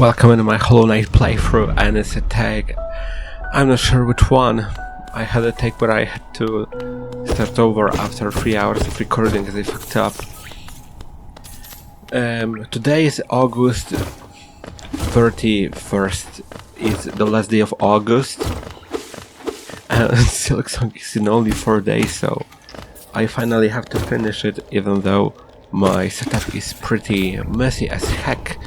Welcome to my Hollow Knight playthrough, and it's a tag. I'm not sure which one. I had a tag where I had to start over after 3 hours of recording as I fucked up. Today is August 31st. It's the last day of August. And Silksong is in only 4 days, so I finally have to finish it, even though my setup is pretty messy as heck.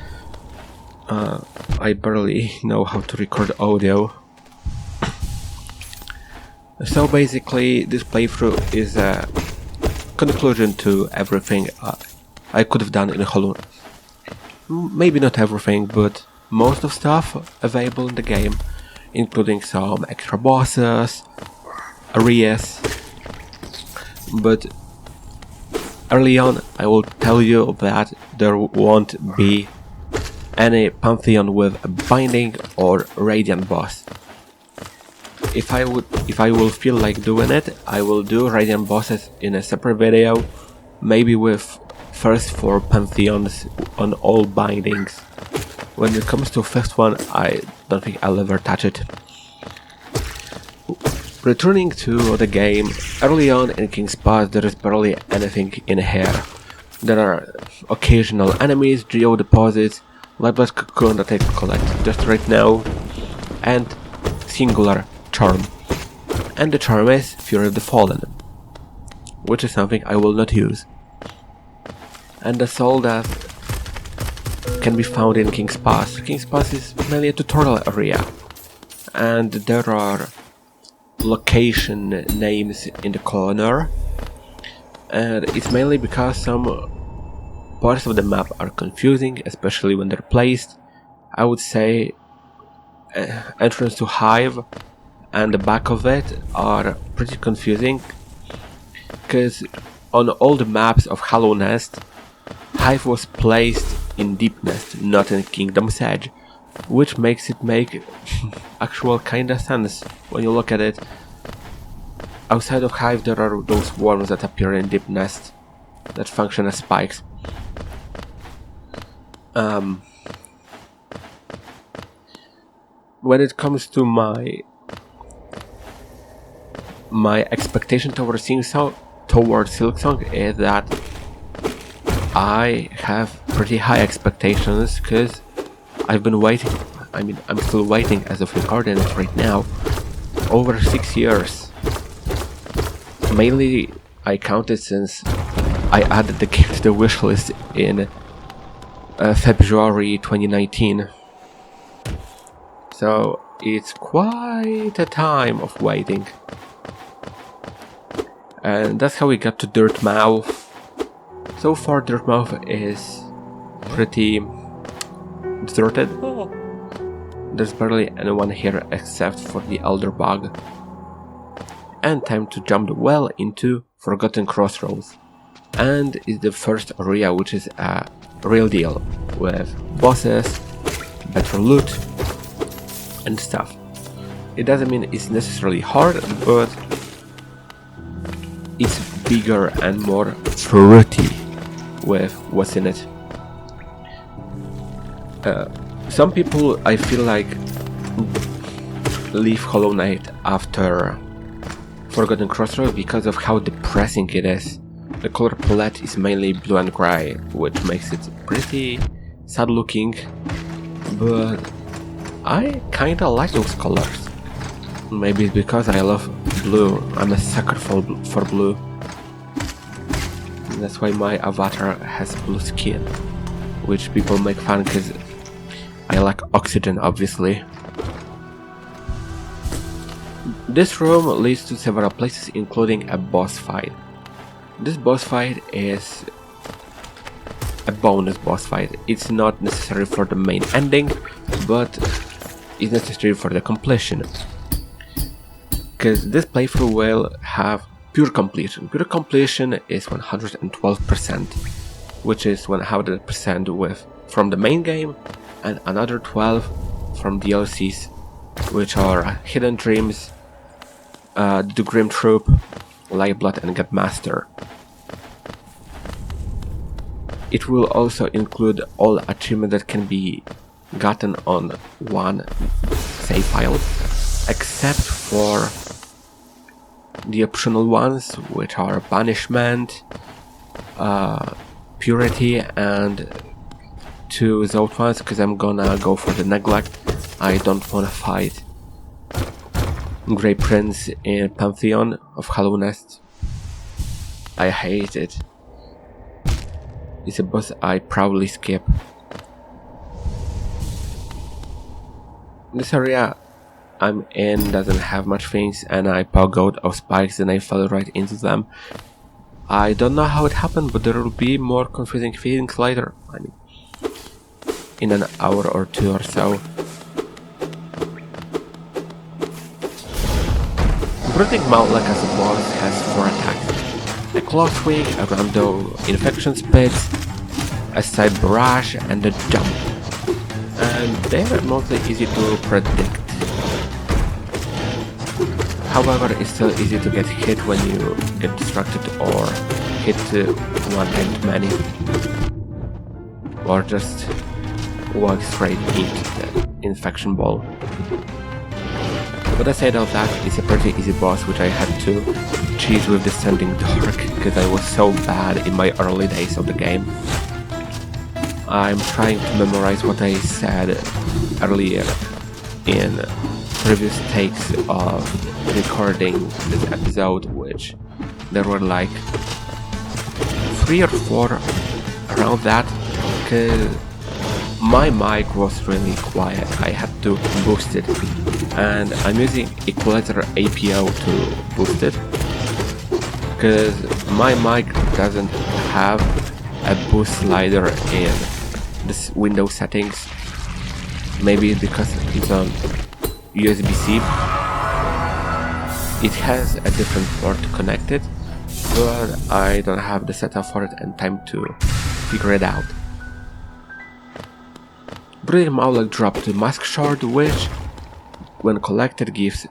I barely know how to record audio. So basically, this playthrough is a conclusion to everything I could have done in Hollow Knight. Maybe not everything, but most of stuff available in the game, including some extra bosses, areas. But early on, I will tell you that there won't be any Pantheon with a binding or radiant boss. If I will feel like doing it, I will do radiant bosses in a separate video, maybe with first 4 Pantheons on all bindings. When it comes to first one, I don't think I'll ever touch it. Returning to the game, early on in King's Pass there is barely anything in here. There are occasional enemies, geo deposits, Lifeblood Cocoon that I collect just right now, and singular charm. And the charm is Fury of the Fallen, which is something I will not use. And that's all that can be found in King's Pass. King's Pass is mainly a tutorial area, and there are location names in the corner, and it's mainly because some parts of the map are confusing, especially when they're placed. I would say entrance to Hive and the back of it are pretty confusing, because on all the maps of Hollow Nest, Hive was placed in Deep Nest, not in Kingdom's Edge, which makes it make actual kinda sense when you look at it. Outside of Hive there are those worms that appear in Deep Nest that function as spikes. When it comes to my expectation towards Silksong is that I have pretty high expectations, because I've been waiting. I mean, I'm still waiting as of recording it right now, over 6 years. Mainly, I counted since I added the game to the wishlist in February 2019. So it's quite a time of waiting. And that's how we got to Dirtmouth. So far Dirtmouth is pretty deserted. There's barely anyone here except for the Elder Bug. And time to jump well into Forgotten Crossroads. And it's the first area which is a real deal, with bosses, better loot, and stuff. It doesn't mean it's necessarily hard, but it's bigger and more fruity with what's in it. Some people, I feel like, leave Hollow Knight after Forgotten Crossroads because of how depressing it is. The color palette is mainly blue and gray, which makes it pretty sad looking, but I kinda like those colors. Maybe it's because I love blue. I'm a sucker for blue. That's why my avatar has blue skin, which people make fun because I lack oxygen, obviously. This room leads to several places, including a boss fight. This boss fight is a bonus boss fight. It's not necessary for the main ending, but it's necessary for the completion. Because this playthrough will have pure completion. Pure completion is 112%, which is 100% from the main game, and another 12 from DLCs, which are Hidden Dreams, the Grim Troop, Lifeblood, and Godmaster. It will also include all achievements that can be gotten on one save file, except for the optional ones, which are Banishment, Purity, and 2 Zout ones, because I'm gonna go for the Neglect. I don't wanna fight Grey Prince in Pantheon of Hollow Nest. I hate it. It's a boss I probably skip. This area I'm in doesn't have much things, and I pogoed of spikes and I fell right into them. I don't know how it happened, but there will be more confusing things later. I mean, in an hour or 2 or so. Brooding Mawlek as a boss has 4 attacks. A Claw Swing, a Rando Infection Spits, a Side Barrage, and a Jump. And they are mostly easy to predict. However, it's still easy to get hit when you get distracted or hit one and many. Or just walk straight into the infection ball. But aside of that, it's a pretty easy boss, which I had to cheese with Descending Dark because I was so bad in my early days of the game. I'm trying to memorize what I said earlier in previous takes of recording this episode, which there were like 3 or 4 around that, because my mic was really quiet. I had to boost it, and I'm using Equalizer APO to boost it because my mic doesn't have a boost slider in this Windows settings. Maybe because it's on USB-C. It has a different port connected, but I don't have the setup for it and time to figure it out. Brooding Mawlek dropped the Mask Shard, which, when collected, gives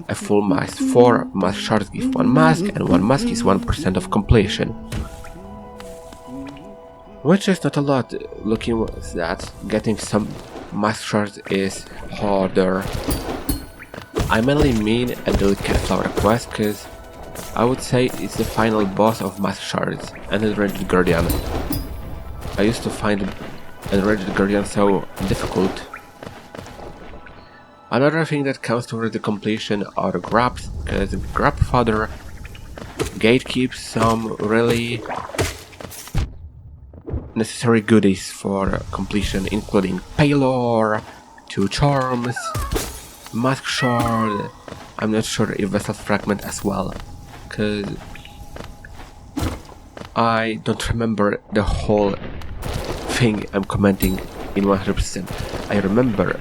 a full mask. 4 Mask Shards give 1 mask, and 1 mask is 1% of completion. Which is not a lot, looking at that. Getting some Mask Shards is harder. I mainly mean a Delicate Flower quest, because I would say it's the final boss of Mask Shards and Enraged Guardian. I used to find Enraged Guardian so difficult. Another thing that counts towards the completion are grabs, because Grab Fodder gatekeeps some really necessary goodies for completion, including Paylor, 2 Charms, Mask Shard. I'm not sure if Vessel Fragment as well, because I don't remember the whole thing I'm commenting in 100%. I remember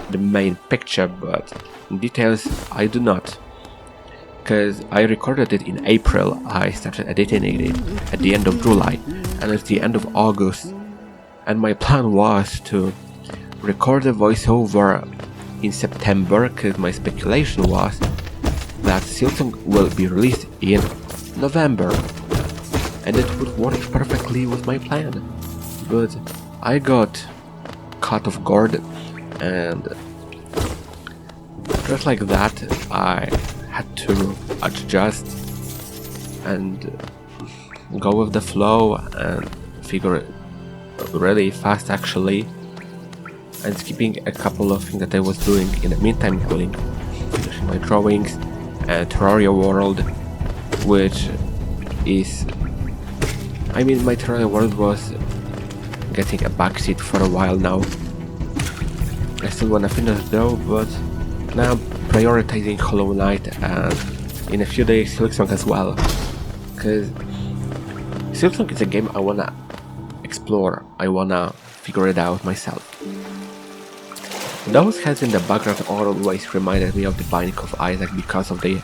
the main picture, but details I do not, because I recorded it in April. I started editing it at the end of July, and it's the end of August, and my plan was to record the voiceover in September, because my speculation was that Silksong will be released in November, and it would work perfectly with my plan. But I got caught off guard, and just like that I had to adjust and go with the flow and figure it really fast actually, and skipping a couple of things that I was doing in the meantime, including finishing my drawings and Terraria World, which is, I mean, my Terraria World was getting a backseat for a while now. I still wanna finish though, but now I'm prioritizing Hollow Knight, and in a few days Silksong as well, because Silksong is a game I wanna explore, I wanna figure it out myself. Those heads in the background always reminded me of the Binding of Isaac because of the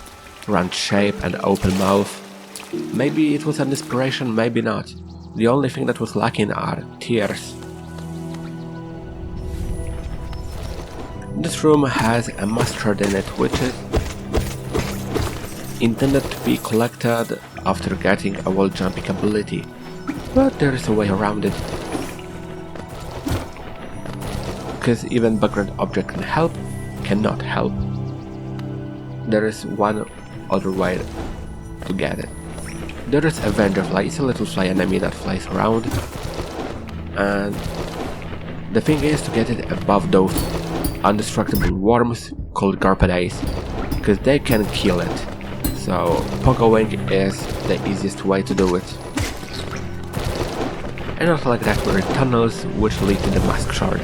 round shape and open mouth. Maybe it was an inspiration, maybe not. The only thing that was lacking are tears. This room has a mustard in it, which is intended to be collected after getting a wall jumping ability, but there is a way around it. because even background object cannot help. There is one other way to get it. There is a Vengefly, it's a little fly enemy that flies around, and the thing is to get it above those indestructible worms called Garpadace, because they can kill it. So pogoing is the easiest way to do it. And also like that were tunnels which lead to the mask shard.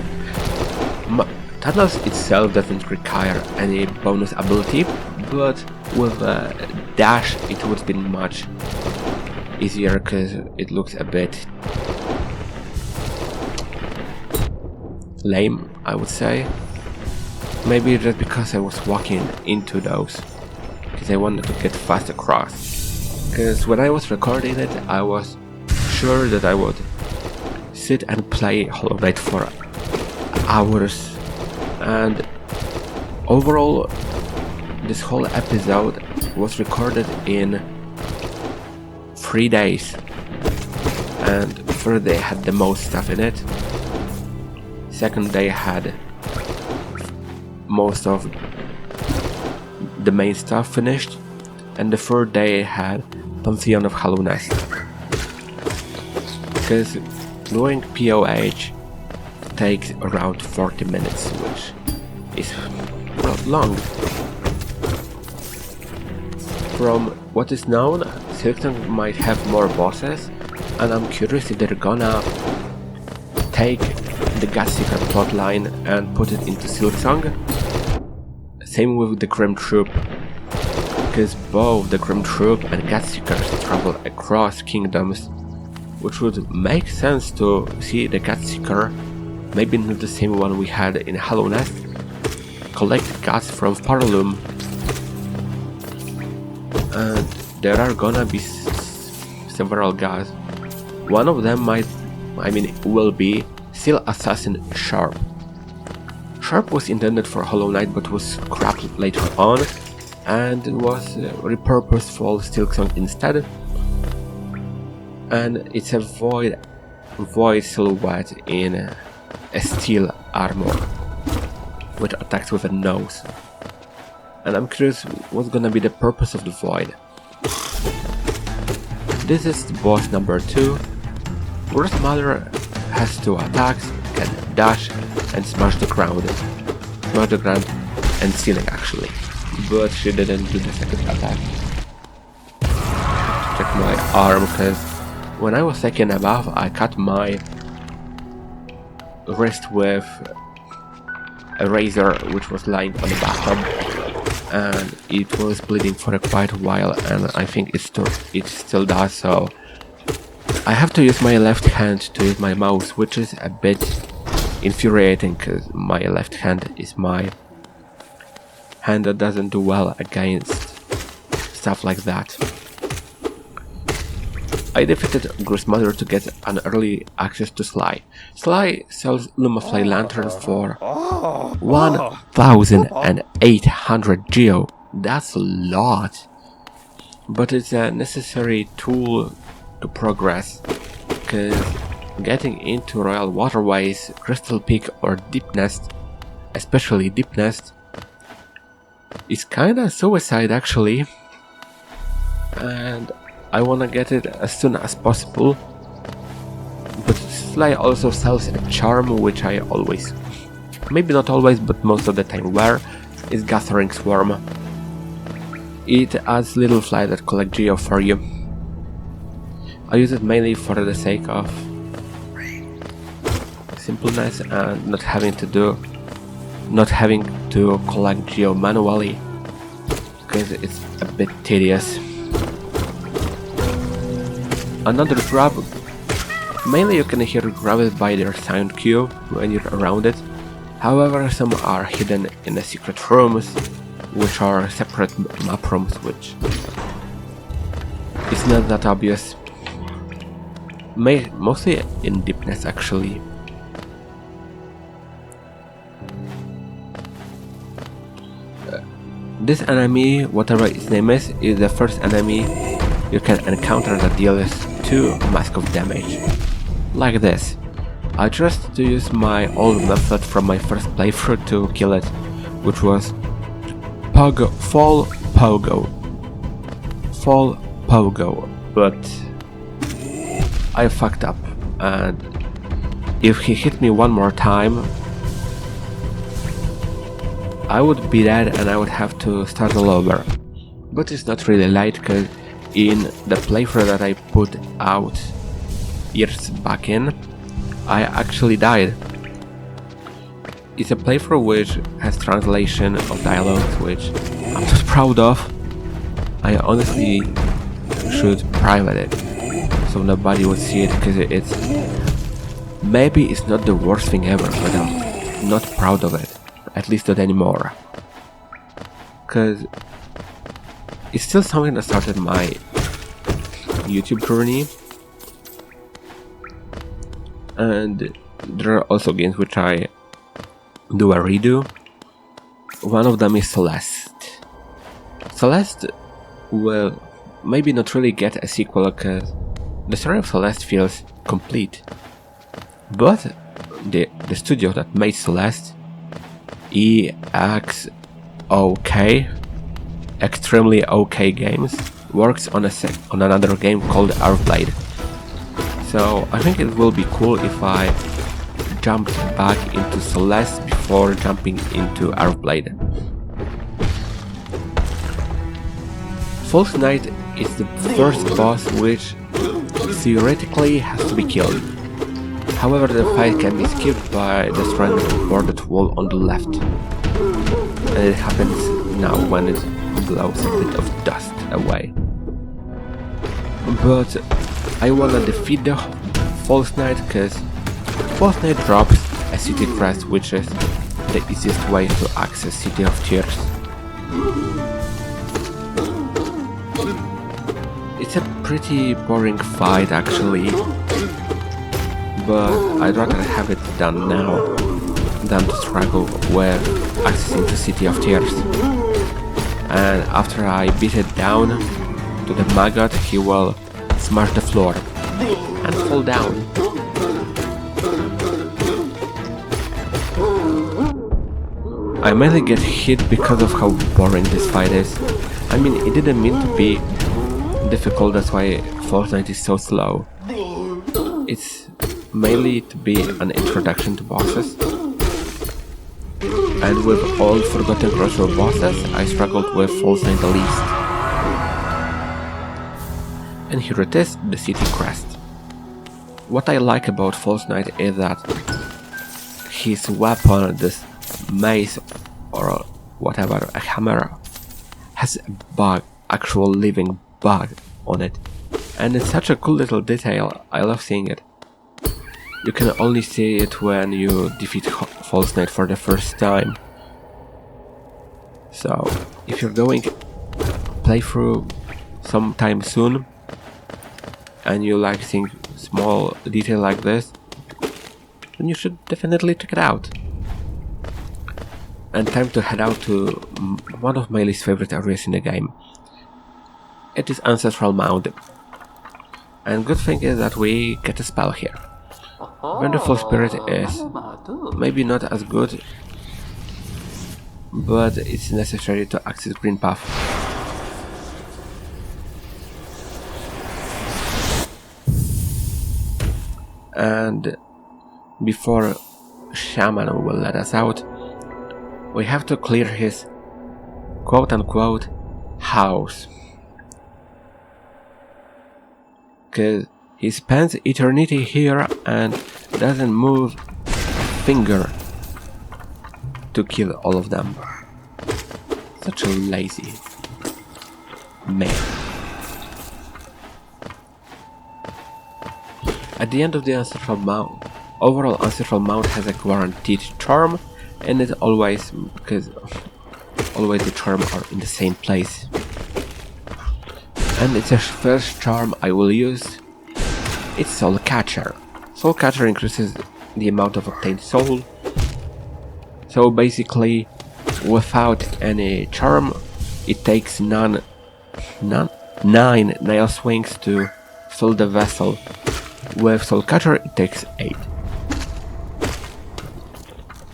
Tunnels itself doesn't require any bonus ability, but with a dash it would be much easier because it looks a bit lame, I would say. Maybe just because I was walking into those, because I wanted to get fast across. Because when I was recording it, I was sure that I would sit and play Hollow Knight for hours, and overall this whole episode was recorded in 3 days, and first day had the most stuff in it, second day had most of the main stuff finished, and the third day had Pantheon of Hallownest. Because doing POH takes around 40 minutes, which is not long. From what is known, Silksong might have more bosses, and I'm curious if they're gonna take the Godseeker plotline and put it into Silksong. Same with the Grim Troop, because both the Grim Troop and Godseekers travel across kingdoms, which would make sense to see the Godseeker, maybe not the same one we had in Hallownest, collect gods from Paralum, and there are gonna be several gods. One of them will be Seal Assassin Sharp. Sharp was intended for Hollow Knight but was scrapped later on and was repurposed for Silksong instead. And it's a void silhouette in a steel armor, which attacks with a nose. And I'm curious what's gonna be the purpose of the void. This is the boss number 2. Gruz Mother has 2 attacks, can dash and smash the ground and ceiling actually, but she didn't do the second attack. Check my arm, because when I was taken above I cut my wrist with a razor which was lying on the bathtub, and it was bleeding for quite a while, and I think it still does, so I have to use my left hand to use my mouse, which is a bit infuriating because my left hand is my hand that doesn't do well against stuff like that. I defeated Gruz Mother to get an early access to Sly. Sly sells Lumafly Lantern for 1,800 geo. That's a lot. But it's a necessary tool to progress, because getting into Royal Waterways, Crystal Peak or Deep Nest, especially Deep Nest, is kinda suicide actually, and I wanna get it as soon as possible. But Sly also sells a charm which I always, maybe not always, but most of the time wear, is Gathering Swarm. It adds little fly that collect geo for you. I use it mainly for the sake of simpleness and not having to collect geo manually, because it's a bit tedious. Another grab, mainly you can hear grabbed by their sound cue when you're around it. However, some are hidden in the secret rooms, which are separate map rooms, which is not that obvious. Mostly in Deepness actually. This enemy, whatever its name is the first enemy you can encounter that deals 2 mask of damage. Like this. I trusted to use my old method from my first playthrough to kill it, which was Fall Pogo, but I fucked up, and if he hit me one more time, I would be dead and I would have to start all over. But it's not really late, because in the playthrough that I put out years back in, I actually died. It's a playthrough which has translation of dialogues, which I'm not proud of. I honestly should private it, so nobody would see it, because it's... Maybe it's not the worst thing ever, but I'm not proud of it. At least not anymore. Because it's still something that started my YouTube journey. And there are also games which I do a redo. One of them is Celeste. Celeste will maybe not really get a sequel, because the story of Celeste feels complete. But the studio that made Celeste, EXOK, Extremely OK Games, works on another game called Earthblade. So I think it will be cool if I jumped back into Celeste before jumping into Earthblade. False Knight is the first boss which theoretically has to be killed. However, the fight can be skipped by destroying the bordered wall on the left. And it happens now when it blows a bit of dust away. But I wanna defeat the False Knight, because False Knight drops a City Crest, which is the easiest way to access City of Tears. It's a pretty boring fight actually, but I'd rather have it done now than to struggle with accessing the City of Tears. And after I beat it down to the maggot, he will smash the floor and fall down. I mainly get hit because of how boring this fight is. I mean, it didn't mean to be difficult, that's why False Knight is so slow. It's mainly to be an introduction to bosses. And with all Forgotten Grocery bosses, I struggled with False Knight the least. And here it is, the City Crest. What I like about False Knight is that his weapon, this mace or whatever, a hammer, has a bug, actual living bug on it. And it's such a cool little detail, I love seeing it. You can only see it when you defeat False Knight for the first time. So, if you're going playthrough sometime soon, and you like seeing small detail like this, then you should definitely check it out. And time to head out to one of my least favorite areas in the game. It is Ancestral Mound. And good thing is that we get a spell here. Vengeful Spirit is maybe not as good, but it's necessary to access Green Path. And before Shaman will let us out, we have to clear his quote-unquote house. Cause he spends eternity here and doesn't move a finger to kill all of them. Such a lazy man. At the end of the Ancestral Mound, overall Ancestral Mound has a guaranteed charm, and it always, because always the charm are in the same place. And it's a first charm I will use. It's Soul Catcher. Soul Catcher increases the amount of obtained soul. So basically, without any charm, it takes 9 nail swings to fill the vessel. With Soul Catcher, it takes 8.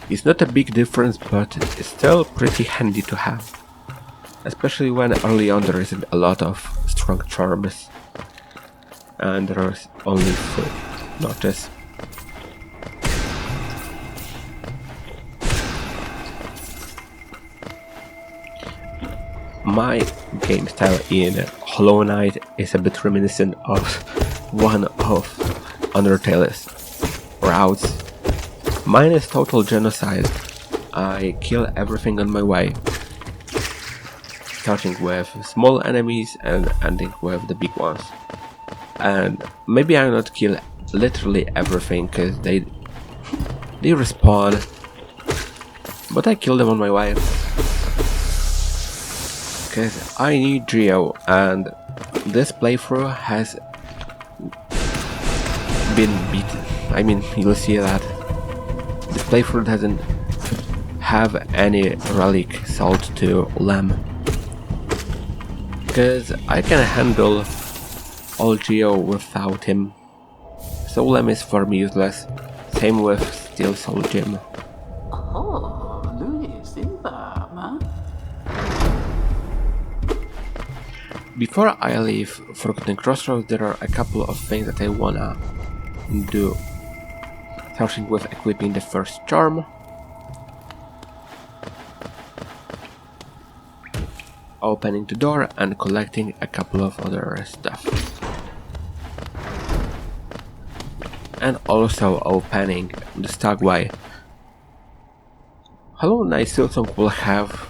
It's not a big difference, but it's still pretty handy to have. Especially when early on there isn't a lot of strong charms. And there's only 3 notches. My game style in Hollow Knight is a bit reminiscent of one of Undertale's routes. Mine is total genocide. I kill everything on my way, starting with small enemies and ending with the big ones. And maybe I not kill literally everything because they respawn, but I kill them on my way. Because I need Geo, and this playthrough has been beaten. I mean, you'll see that this playthrough doesn't have any relic sold to Lem. Because I can handle all Geo without him. So Lem is for me useless. Same with Steel Soul Gem. Before I leave Forgotten Crossroads, there are a couple of things that I wanna do. Starting with equipping the first charm, opening the door and collecting a couple of other stuff. And also opening the Stagway. Hollow Knight Silksong will have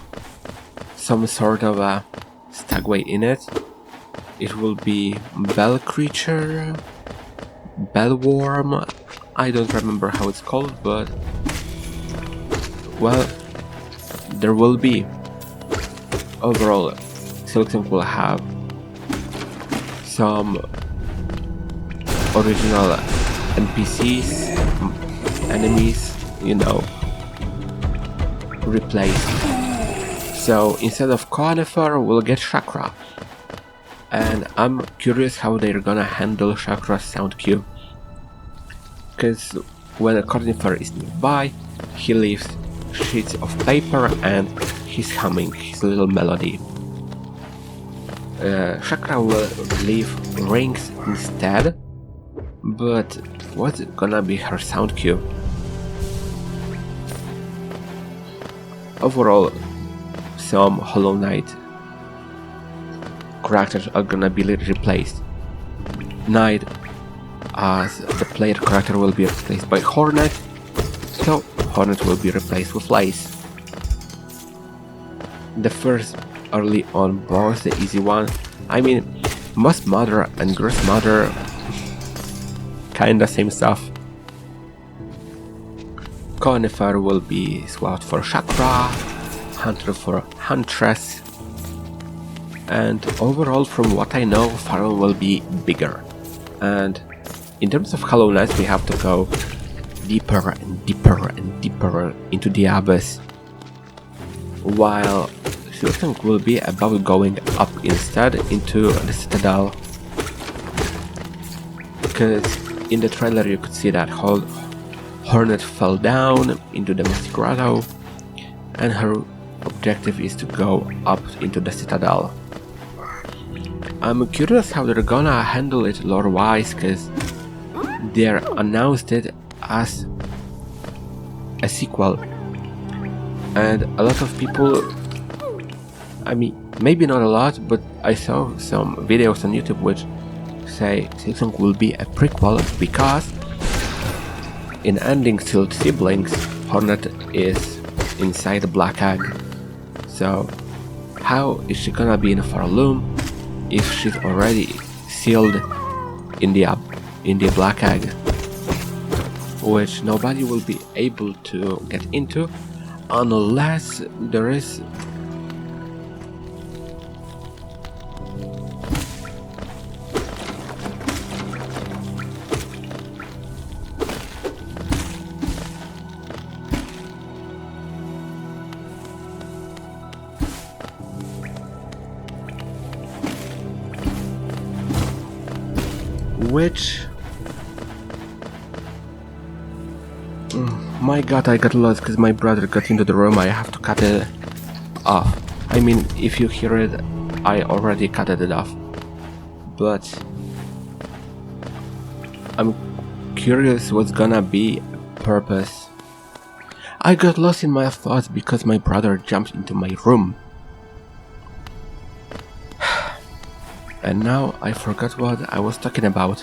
some sort of a Stagway in it. It will be Bell Creature, Bellworm, I don't remember how it's called, but well, there will be. Overall, Silksong will have some original NPCs, enemies, you know, replaced. So instead of Conifer, we'll get Chakra. And I'm curious how they're gonna handle Chakra's sound cue. Because when a Conifer is nearby, he leaves sheets of paper and he's humming his little melody. Chakra will leave rings instead, but what's gonna be her sound cue? Overall, some Hollow Knight characters are gonna be replaced. Knight as the player character will be replaced by Hornet, so Hornet will be replaced with Lace. The first early on boss, the easy one, I mean, Mother and Gruz Mother, kinda same stuff. Conifer will be swapped for Chakra, Hunter for Huntress, and overall from what I know, Farm will be bigger. And in terms of Hollow Knight, we have to go deeper and deeper and deeper into the abyss, while Silksong will be about going up instead into the Citadel. Because in the trailer you could see that Hornet fell down into the Misty Grotto, and her objective is to go up into the Citadel. I'm curious how they're gonna handle it lore-wise, because they announced it as a sequel, and a lot of people, I mean, maybe not a lot, but I saw some videos on YouTube which say Silksong will be a prequel because in ending Sealed Siblings, Hornet is inside the Black Egg. So how is she gonna be in Farloom if she's already sealed in the Black Egg, which nobody will be able to get into unless there is My god, I got lost because my brother got into the room. I have to cut it off. I mean, if you hear it, I already cut it off. But I'm curious what's gonna be purpose. I got lost in my thoughts because my brother jumped into my room. And now I forgot what I was talking about.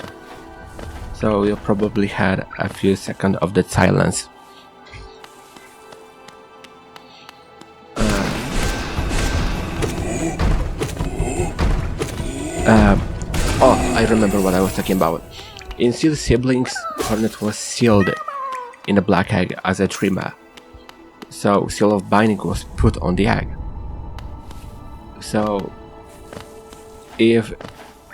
So you probably had a few seconds of that silence. Oh, I remember what I was talking about. In Seal Siblings, Hornet was sealed in a black egg as a trimmer. So Seal of Binding was put on the egg. So if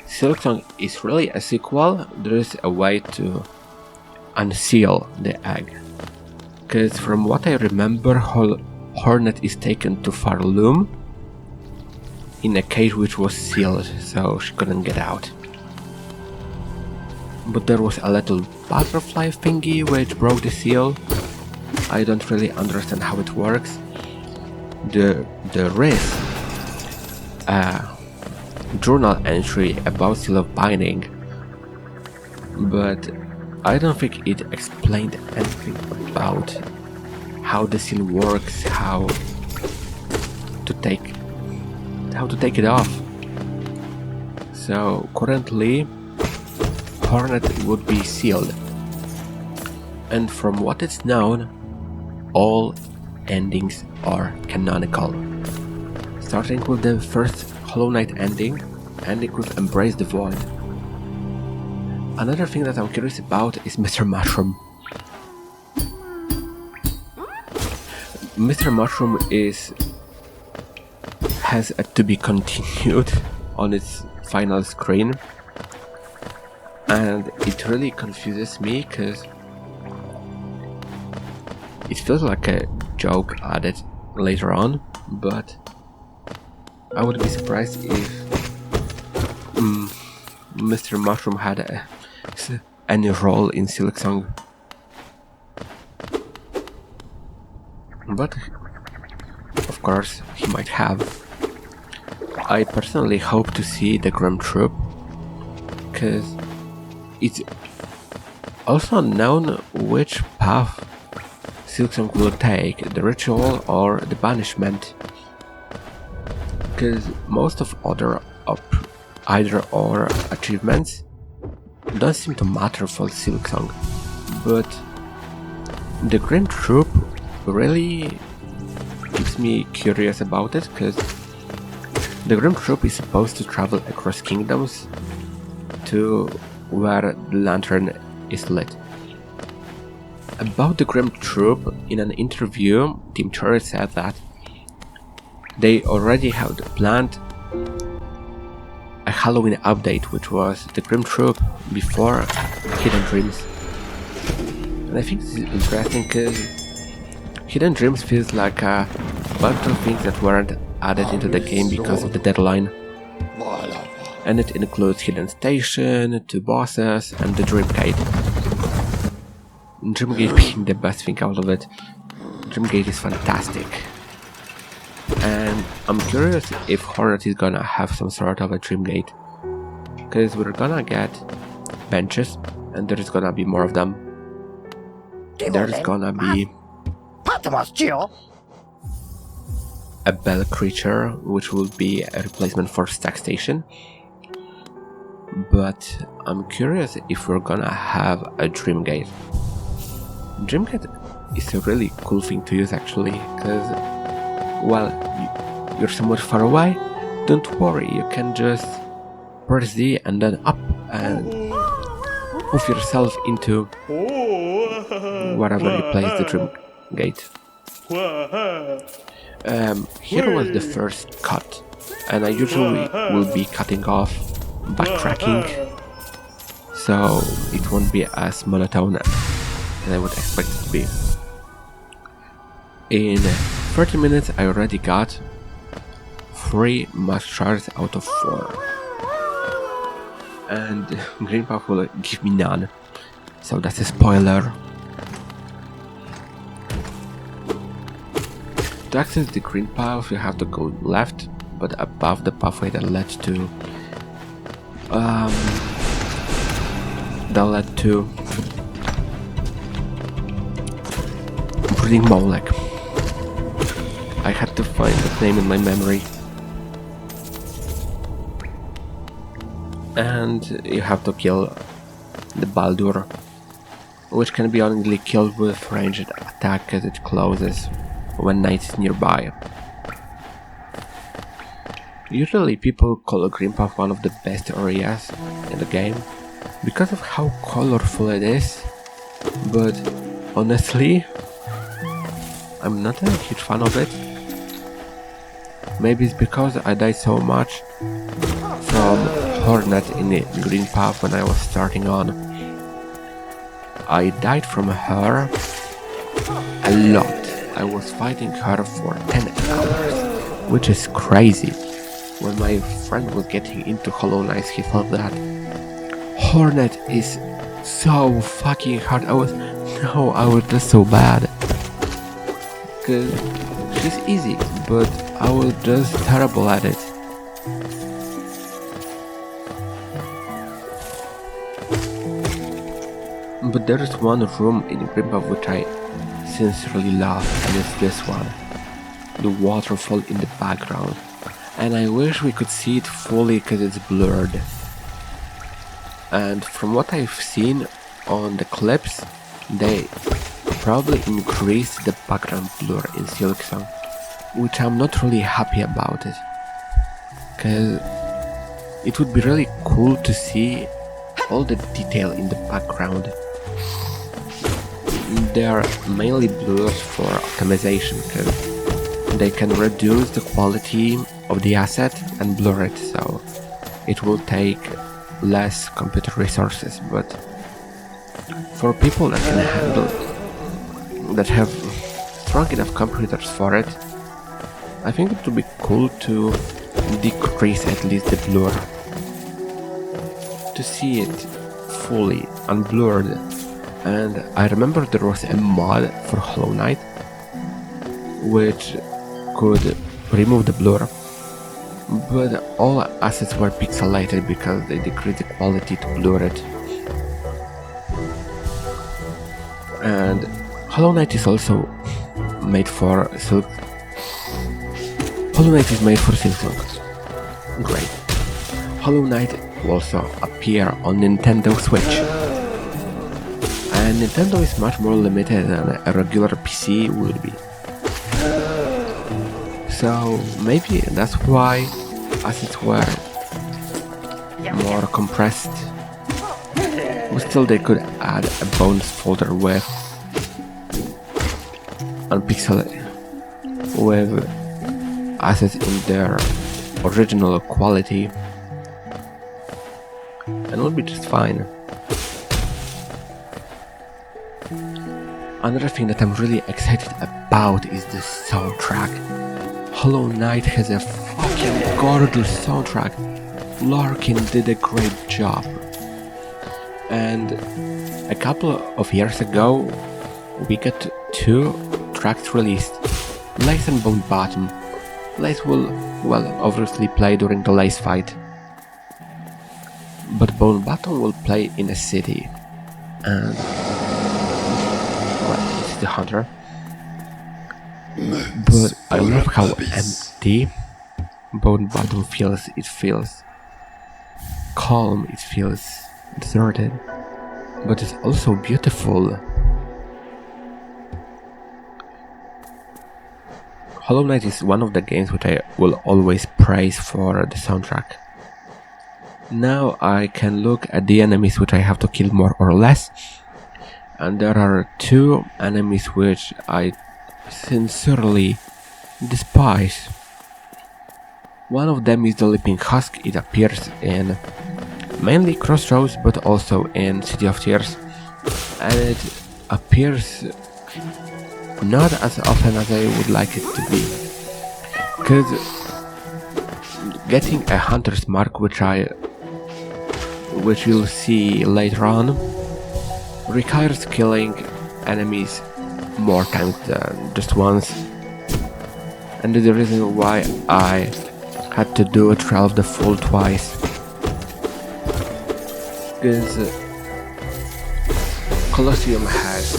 Silksong is really a sequel, there is a way to unseal the egg. Because from what I remember, Hornet is taken to Farloom in a cage which was sealed, so she couldn't get out. But there was a little butterfly thingy which broke the seal. I don't really understand how it works. There is a journal entry about Seal of Binding, but I don't think it explained anything about how the seal works, how to take it off. So currently Hornet would be sealed, and from what is known, all endings are canonical, starting with the first Hollow Knight ending with Embrace the Void. Another thing that I'm curious about is Mr. Mushroom. Mr. Mushroom has a to be continued on its final screen, and it really confuses me because it feels like a joke added later on, but I would be surprised if Mr. Mushroom had any role in Silksong. But of course he might have. I personally hope to see the Grim Troop, because it's also unknown which path Silksong will take, the ritual or the banishment, because most of other either or achievements don't seem to matter for Silksong, but the Grim Troop really keeps me curious about it, because the Grim Troop is supposed to travel across kingdoms to where the lantern is lit. About the Grim Troop, in an interview, Team Cherry said that they already had planned a Halloween update, which was the Grim Troop before Hidden Dreams. And I think this is interesting because Hidden Dreams feels like a bunch of things that weren't added into the game because of the deadline. And it includes Hidden Station, 2 bosses, and the Dream Gate. Dream Gate being the best thing out of it. Dream Gate is fantastic. And I'm curious if Hornet is gonna have some sort of a Dream Gate, because we're gonna get benches and there's gonna be more of them. There's gonna be a bell creature, which will be a replacement for Stack Station. But I'm curious if we're gonna have a Dream Gate. Dream Gate is a really cool thing to use actually, because while you're somewhat far away, don't worry, you can just press Z and then up and move yourself into wherever you place the Dream Gate. Here was the first cut, and I usually will be cutting off backtracking, so it won't be as monotone as I would expect it to be. In 30 minutes I already got 3 mask shards out of 4, and Green Path will give me none, so that's a spoiler. To access the green path you have to go left, but above the pathway that led to Brooding Mawlek. I had to find that name in my memory. And you have to kill the Baldur, which can be only killed with ranged attack as it closes when night is nearby. Usually people call a green path one of the best areas in the game because of how colorful it is, but honestly I'm not a huge fan of it. Maybe it's because I died so much from Hornet in the green path when I was starting on. I died from her a lot. I was fighting her for 10 hours, which is crazy. When my friend was getting into Hollow Knight, he thought that Hornet is so fucking hard. I was just so bad. Cause she's easy, but I was just terrible at it. But there is one room in Greenpath which I sincerely love, and it's this one. The waterfall in the background. And I wish we could see it fully because it's blurred. And from what I've seen on the clips, they probably increased the background blur in Silksong, which I'm not really happy about it. Because it would be really cool to see all the detail in the background. They are mainly blurs for optimization because they can reduce the quality of the asset and blur it, so it will take less computer resources. But for people that can handle, that have strong enough computers for it, I think it would be cool to decrease at least the blur, to see it fully unblurred. And I remember there was a mod for Hollow Knight which could remove the blur, but all assets were pixelated because they decreased the quality to blur it. And Hollow Knight is also made for Silk. Hollow Knight is made for Silksong. Great. Hollow Knight will also appear on Nintendo Switch. And Nintendo is much more limited than a regular PC would be. So maybe that's why assets were more compressed. But still they could add a bonus folder with unpixelated, with assets in their original quality, and it would be just fine. Another thing that I'm really excited about is the soundtrack. Hollow Knight has a fucking gorgeous soundtrack. Larkin did a great job. And a couple of years ago, we got 2 tracks released, Lace and Bone Bottom. Lace will, well, obviously play during the Lace fight, but Bone Bottom will play in a city, and well, it's the hunter. But I love how empty Bone Bottom feels. It feels calm, it feels deserted, but it's also beautiful. Hollow Knight is one of the games which I will always praise for the soundtrack. Now I can look at the enemies which I have to kill more or less, and there are 2 enemies which I sincerely despise. One of them is the Leaping Husk. It appears in mainly Crossroads but also in City of Tears, and it appears not as often as I would like it to be, because getting a Hunter's Mark, which you'll see later on, requires killing enemies more times than just once, and the reason why I had to do a Trial of the Fool twice, because Colosseum has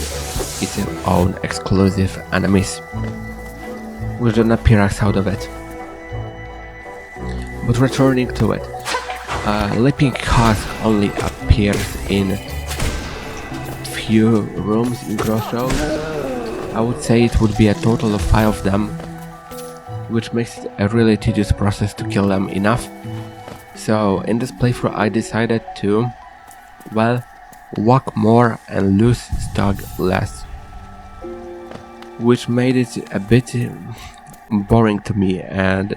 its own exclusive enemies which don't appear outside of it. But returning to it, Leaping Husk only appears in few rooms in Crossroads. I would say it would be a total of 5 of them, which makes it a really tedious process to kill them enough. So in this playthrough I decided to, well, walk more and lose stock less, which made it a bit boring to me, and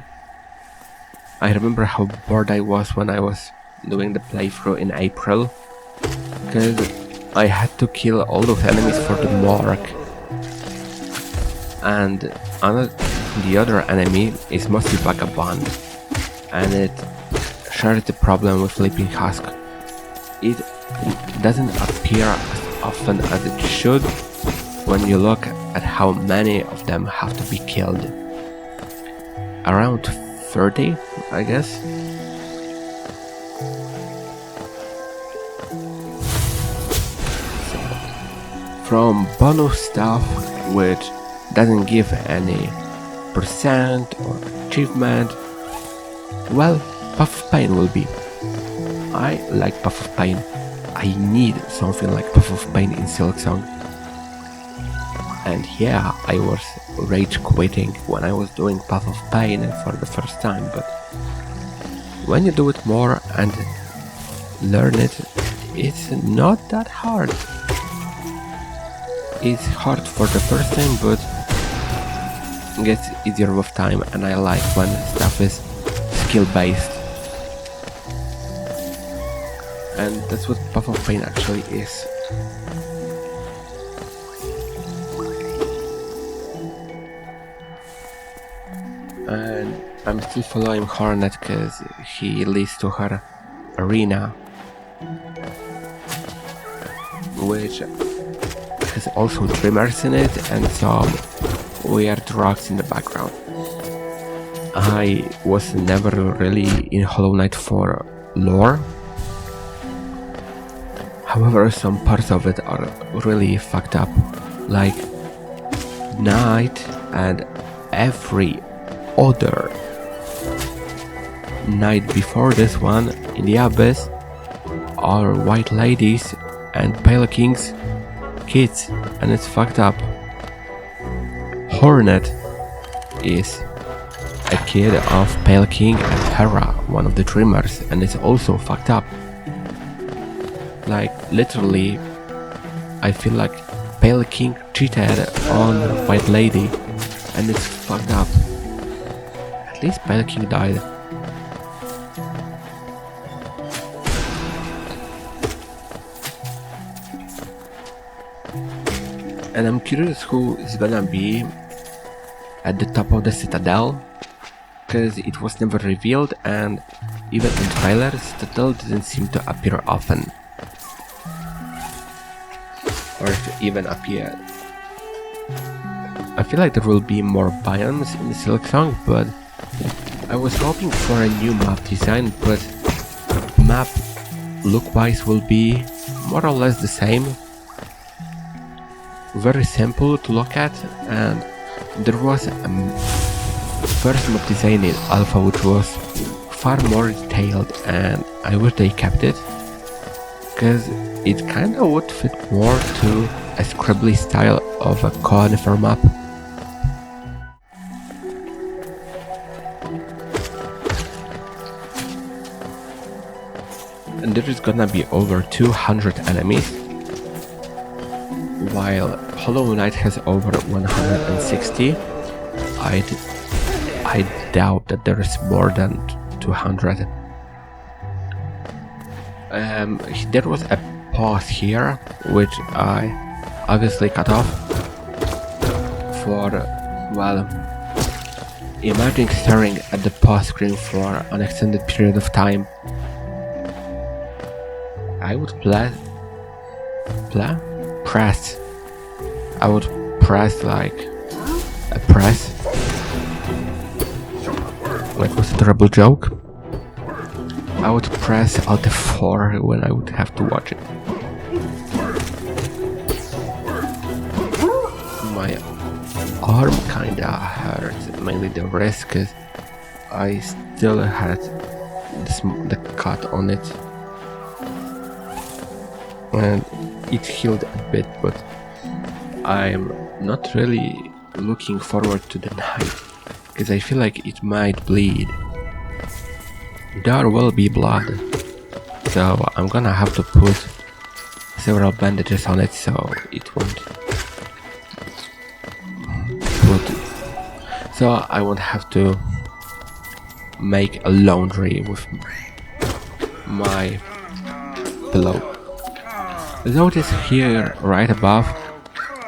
I remember how bored I was when I was doing the playthrough in April, because I had to kill all those enemies for the Mawlek, and the other enemy is mostly Vagabond, and it shares the problem with Leaping Husk. It doesn't appear as often as it should when you look at how many of them have to be killed. Around 30, I guess. So, from bonus stuff, which doesn't give any percent or achievement, well, Puff of Pain will be. I like Puff of Pain. I need something like Puff of Pain in Silksong. And yeah, I was rage quitting when I was doing Puff of Pain for the first time, but when you do it more and learn it, it's not that hard. It's hard for the first time, but gets easier with time, and I like when stuff is skill based. And that's what Puff of Pain actually is. And I'm still following Hornet because he leads to her arena, which has also trimmers in it and some weird rocks in the background. I was never really in Hollow Knight for lore. However, some parts of it are really fucked up, like Knight and every other night before this one in the Abyss are white ladies and Pale King's kids, and it's fucked up. Hornet is a kid of Pale King and Hera, one of the trimmers, and it's also fucked up. Like, literally, I feel like Pale King cheated on White Lady, and it's fucked up. At least Pale King died. And I'm curious who is gonna be at the top of the Citadel, because it was never revealed, and even in trailers, Citadel didn't seem to appear often. Or to even appear. I feel like there will be more biomes in the Silksong, but I was hoping for a new map design, but map look-wise will be more or less the same. Very simple to look at, and there was a first map design in Alpha which was far more detailed, and I wish they kept it, because it kinda would fit more to a scribbly style of a conifer map. And there is gonna be over 200 enemies, while Hollow Knight has over 160. I doubt that there is more than 200. There was a pause here, which I obviously cut off for, well, imagine staring at the pause screen for an extended period of time. I would press. I would press like a press That was a terrible joke. I would press Alt F4 when I would have to watch it. My arm kinda hurts, mainly the wrist, cause I still had the cut on it. And it healed a bit, but I'm not really looking forward to the night, because I feel like it might bleed. There will be blood, so I'm gonna have to put several bandages on it so it won't so I won't have to make a laundry with my pillow. Zod is here right above.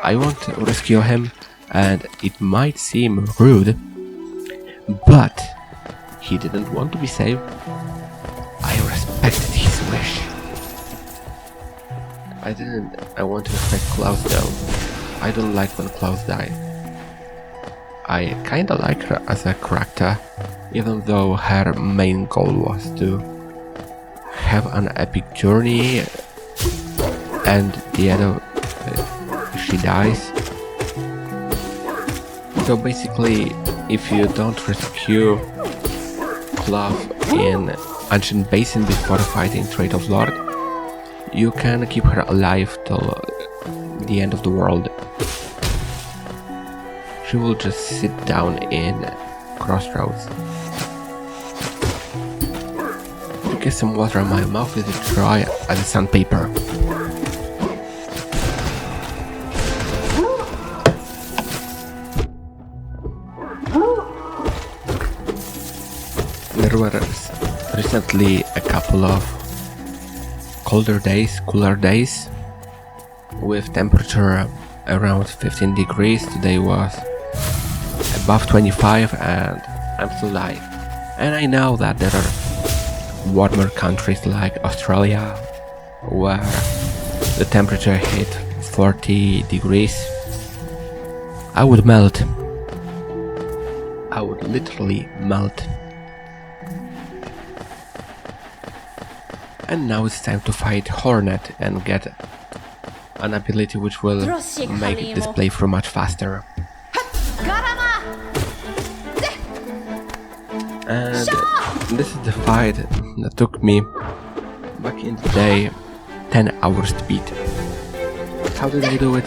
I want to rescue him, and it might seem rude, but he didn't want to be saved. I respected his wish. I want to respect Klaus though. I don't like when Klaus die. I kinda like her as a character, even though her main goal was to have an epic journey, and the end she dies. So basically, if you don't rescue Klaus in Ancient Basin before fighting Traitor's Lord, you can keep her alive till the end of the world. She will just sit down in Crossroads. To get some water, my mouth is dry as sandpaper. There were recently a couple of cooler days with temperature around 15 degrees. Today was above 25 and I'm still alive. And I know that there are warmer countries like Australia where the temperature hit 40 degrees. I would melt. I would literally melt. And now it's time to fight Hornet and get an ability which will make this playthrough much faster. And this is the fight that took me back in the day 10 hours to beat. How did I do it?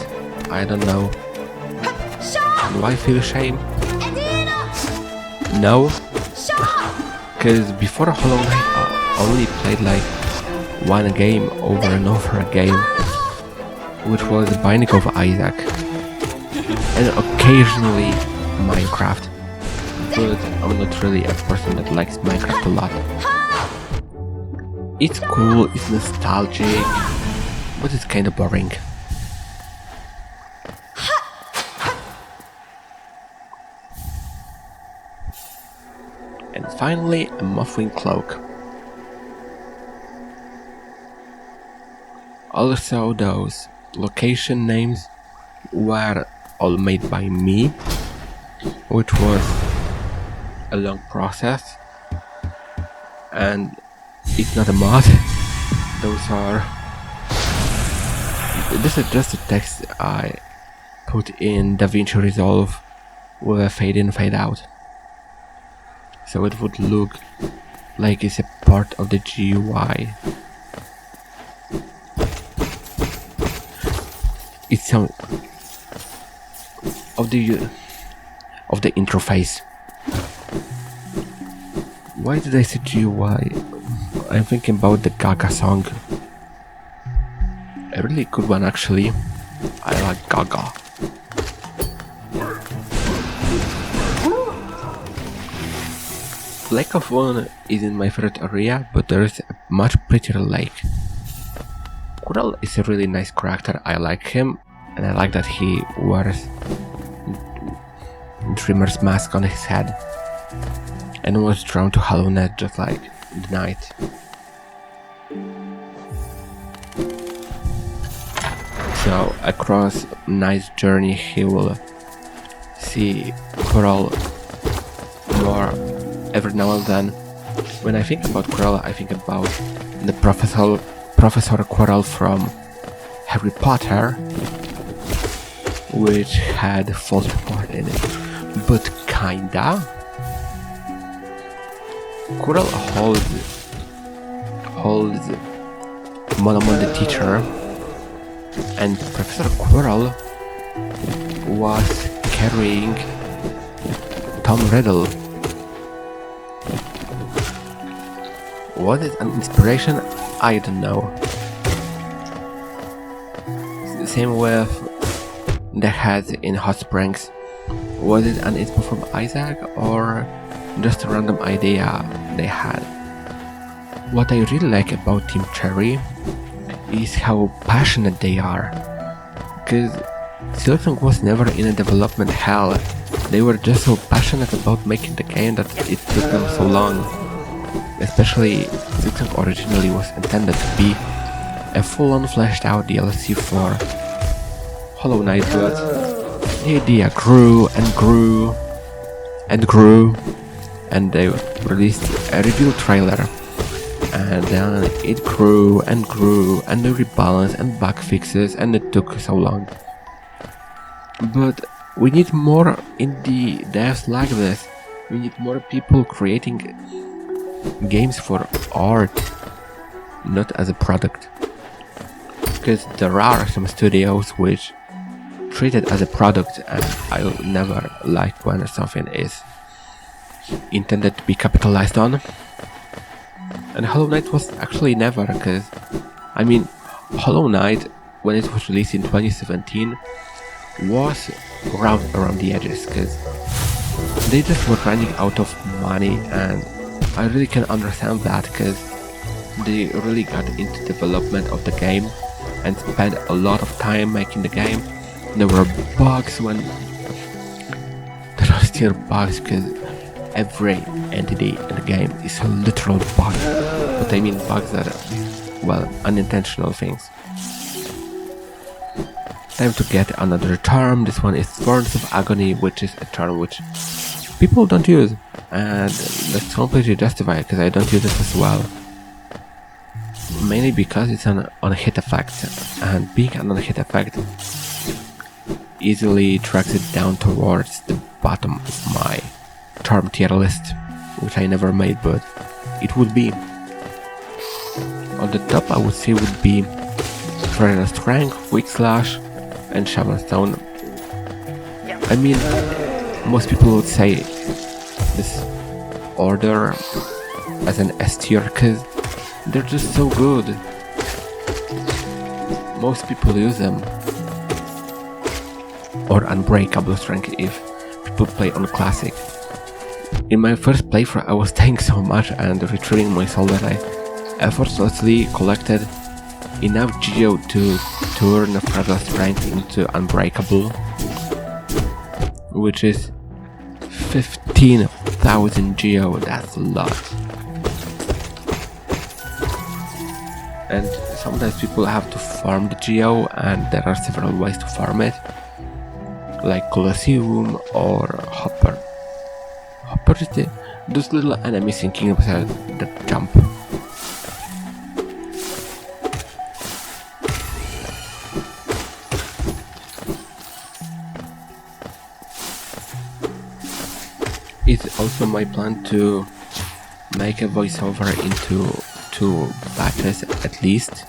I don't know. Do I feel shame? No. Because before Hollow Knight I only played like one game over and over again, which was Binding of Isaac, and occasionally Minecraft, but I'm not really a person that likes Minecraft a lot. It's cool, it's nostalgic, but it's kinda boring. And finally, a Mothiwing Cloak. Also, those location names were all made by me, which was a long process, and it's not a mod. This is just a text I put in DaVinci Resolve with a fade in, fade out, so it would look like it's a part of the GUI. It's some of the interface. Why did I say GUI? I'm thinking about the Gaga song. A really good one actually. I like Gaga. Lake of One isn't my favorite area, but there is a much prettier lake. Kural is a really nice character, I like him, and I like that he wears Dreamer's mask on his head and was drawn to Hollow Knight just like the knight. So across Knight's journey he will see Kural more every now and then. When I think about Quirrell, I think about the Professor Quirrell from Harry Potter, which had Voldemort in it, but kinda. Quirrell holds Monomon the teacher, and Professor Quirrell was carrying Tom Riddle. Was it an inspiration? I don't know. Same with the head in Hot Springs. Was it an inspo from Isaac or just a random idea they had? What I really like about Team Cherry is how passionate they are. Cause Silksong was never in a development hell. They were just so passionate about making the game that it took them so long. Especially, Silksong originally was intended to be a full-on fleshed out DLC for Hollow Knight, but the idea grew and grew and grew, and they released a reveal trailer, and then it grew and grew, and they rebalanced and bug fixes, and it took so long. But we need more indie devs like this. We need more people creating games for art, not as a product. Because there are some studios which treat it as a product, and I never like when something is intended to be capitalized on. And Hollow Knight was actually never, because I mean, Hollow Knight, when it was released in 2017, was around the edges, because they just were running out of money, and I really can understand that, because they really got into development of the game and spent a lot of time making the game. There were bugs when there are still bugs, because every entity in the game is a literal bug, but I mean bugs that are, well, unintentional things. Time to get another term. This one is Thorns of Agony, which is a term which people don't use, and that's completely justified because I don't use it as well. Mainly because it's an on-hit effect, and being an on-hit effect easily tracks it down towards the bottom of my term tier list, which I never made, but it would be. On the top I would say would be Fragile Strength, Weak Slash, and Shaman Stone. I mean, most people would say this order as an S tier because they're just so good. Most people use them. Or Unbreakable Strength if people play on Classic. In my first playthrough I was dying so much and retrieving my soul that I effortlessly collected enough Geo to turn Fragile Strength into Unbreakable, which is 15,000 Geo, that's a lot. And sometimes people have to farm the Geo, and there are several ways to farm it, like Colosseum or Hopper. Hopper is those little enemies in Kingdom Hearts that jump. It's also my plan to make a voiceover into 2 batches at least,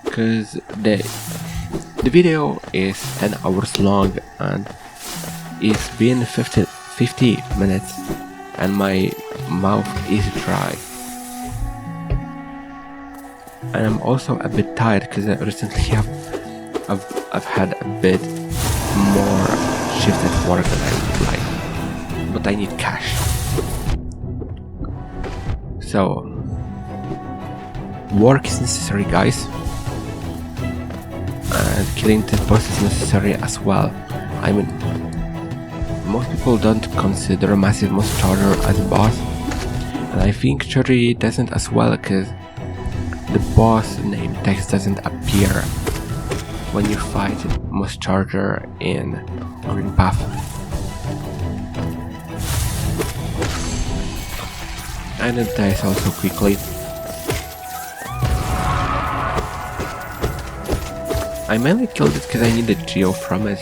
because the video is 10 hours long and it's been 50 minutes and my mouth is dry. And I'm also a bit tired because I recently I've had a bit more shift at work than I would like. But I need cash. So work is necessary, guys, and killing the boss is necessary as well. I mean, most people don't consider Massive Moss Charger as a boss, and I think Cherry doesn't as well, because the boss name text doesn't appear when you fight Moss Charger in Green Path. and it dies also quickly. I mainly killed it because I needed geo from it,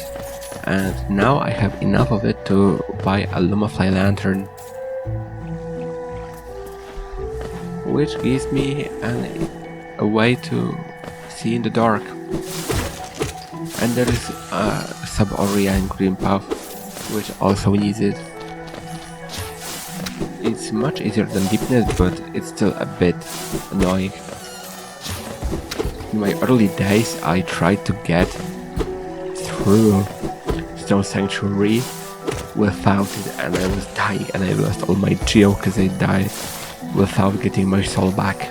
and now I have enough of it to buy a Lumafly Lantern, which gives me a way to see in the dark. And there is a sub-Orion green puff, which also needs it. It's much easier than deepness, but it's still a bit annoying. In my early days, I tried to get through Stone Sanctuary without it, and I was dying, and I lost all my geo because I died without getting my soul back.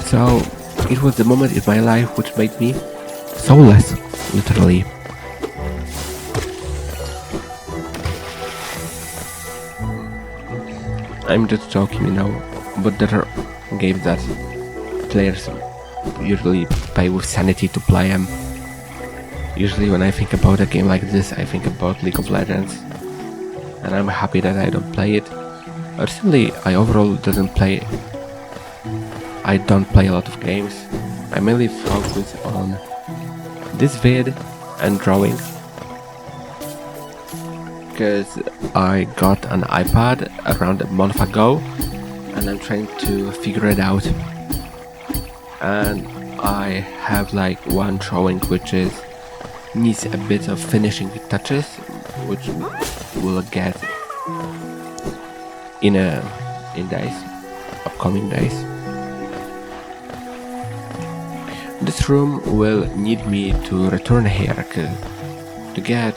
So it was the moment in my life which made me soulless, literally. I'm just joking, you know, but there are games that players usually pay with sanity to play them. Usually when I think about a game like this, I think about League of Legends, and I'm happy that I don't play it. Personally, I overall don't play a lot of games. I mainly focus on this vid and drawing, because I got an iPad around a month ago and I'm trying to figure it out, and I have like one drawing which needs a bit of finishing touches, which we'll get in upcoming days. This room will need me to return here, cause to get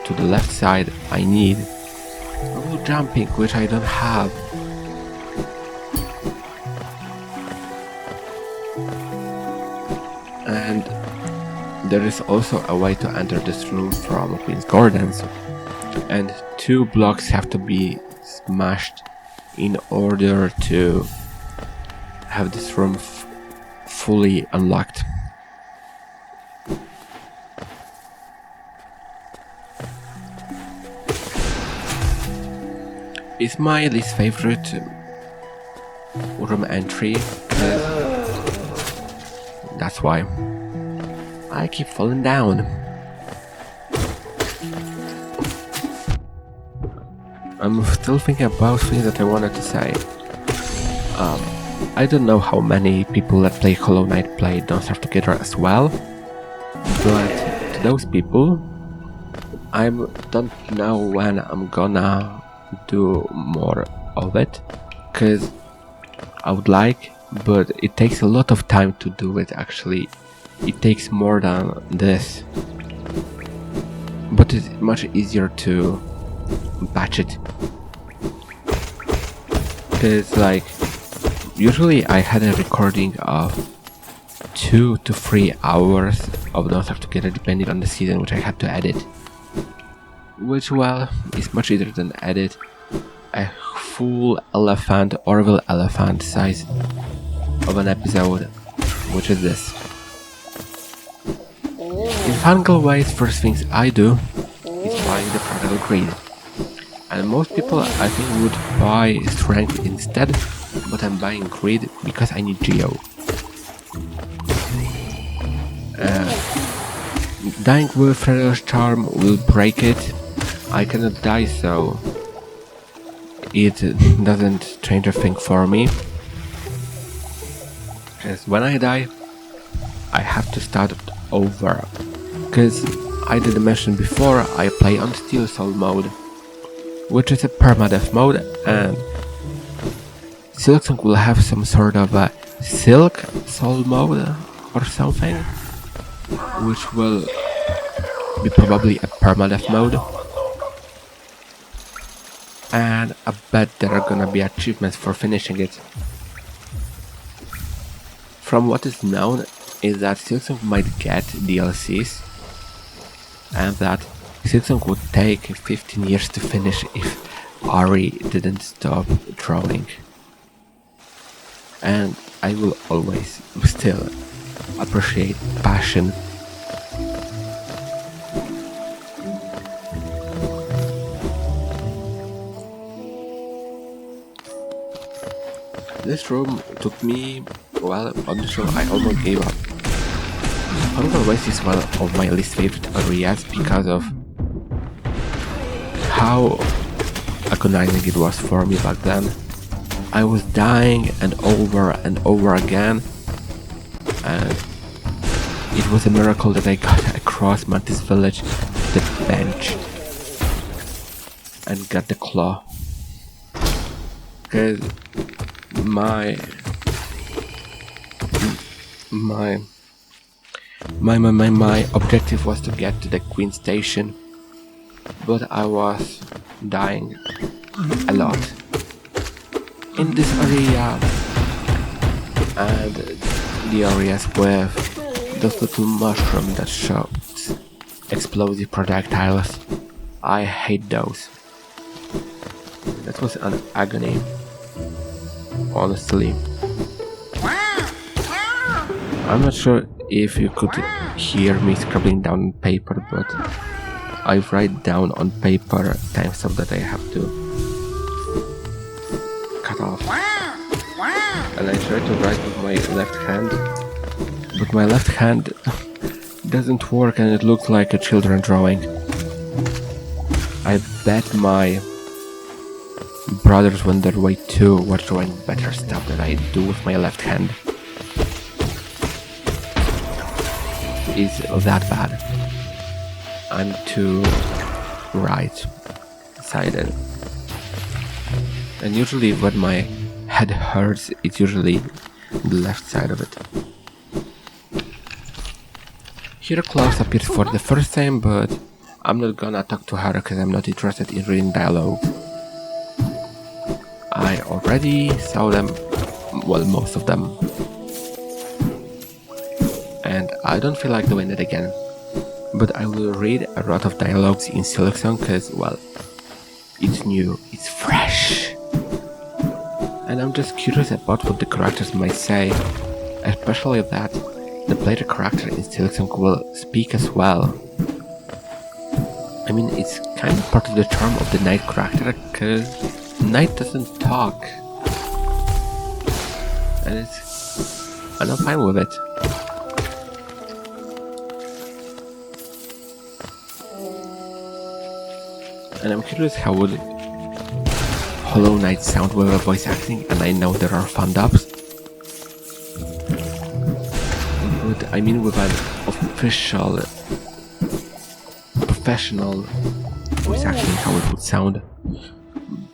to the left side I need a little jumping, which I don't have. And there is also a way to enter this room from Queen's Gardens, and 2 blocks have to be smashed in order to have this room fully unlocked. It's my least favorite room entry, that's why I keep falling down. I'm still thinking about things that I wanted to say. I don't know how many people that play Hollow Knight play Don't Starve Together as well, but to those people, I don't know when I'm gonna do more of it, cause I would like, but it takes a lot of time to do it. Actually, it takes more than this, but it's much easier to batch it, cause like usually I had a recording of 2 to 3 hours of Don't Starve Together depending on the season, which I had to edit, which, well, is much easier than edit a full elephant, Orville elephant size of an episode, which is this. In fungal ways, first things I do is buying the Fragile Greed, and most people I think would buy Strength instead, but I'm buying Greed because I need Geo. Dying with Fragile Charm will break it. I cannot die, so it doesn't change a thing for me, because when I die I have to start over, because I did mention before I play on Steel Soul mode, which is a permadeath mode, and Silksong will have some sort of a Silk Soul mode or something, which will be probably a permadeath mode. And I bet there are gonna be achievements for finishing it. From what is known is that Silksong might get DLCs, and that Silksong would take 15 years to finish if Ari didn't stop drawing. And I will always still appreciate passion. This room took me, well, on the show I almost gave up. Horrible Waste is one of my least favorite areas because of how agonizing it was for me back then. I was dying and over again, and it was a miracle that I got across Mantis village, the bench, and got the claw. Cause my objective was to get to the Queen Station, but I was dying a lot in this area and the areas with those little mushrooms that shot explosive projectiles. I hate those. That was an agony, honestly. I'm not sure if you could hear me scribbling down on paper, but I write down on paper timestamp that I have to cut off. And I try to write with my left hand, but my left hand doesn't work and it looks like a children drawing. I bet my brothers when they're way too were drawing better stuff than I do with my left hand. Is that bad. I'm too right-sided. And usually when my head hurts, it's usually the left side of it. Here Klaus appears for the first time, but I'm not gonna talk to her because I'm not interested in reading dialogue. I already saw them, well, most of them. And I don't feel like doing it again. But I will read a lot of dialogues in Silksong because, well, it's new, it's fresh. And I'm just curious about what the characters might say, especially that the player character in Silksong will speak as well. I mean, it's kind of part of the charm of the Knight character, because Knight doesn't talk. And I'm not fine with it. And I'm curious how would Hollow Knight sound with a voice acting, and I know there are fan dubs. But I mean with an official, professional voice acting, how it would sound.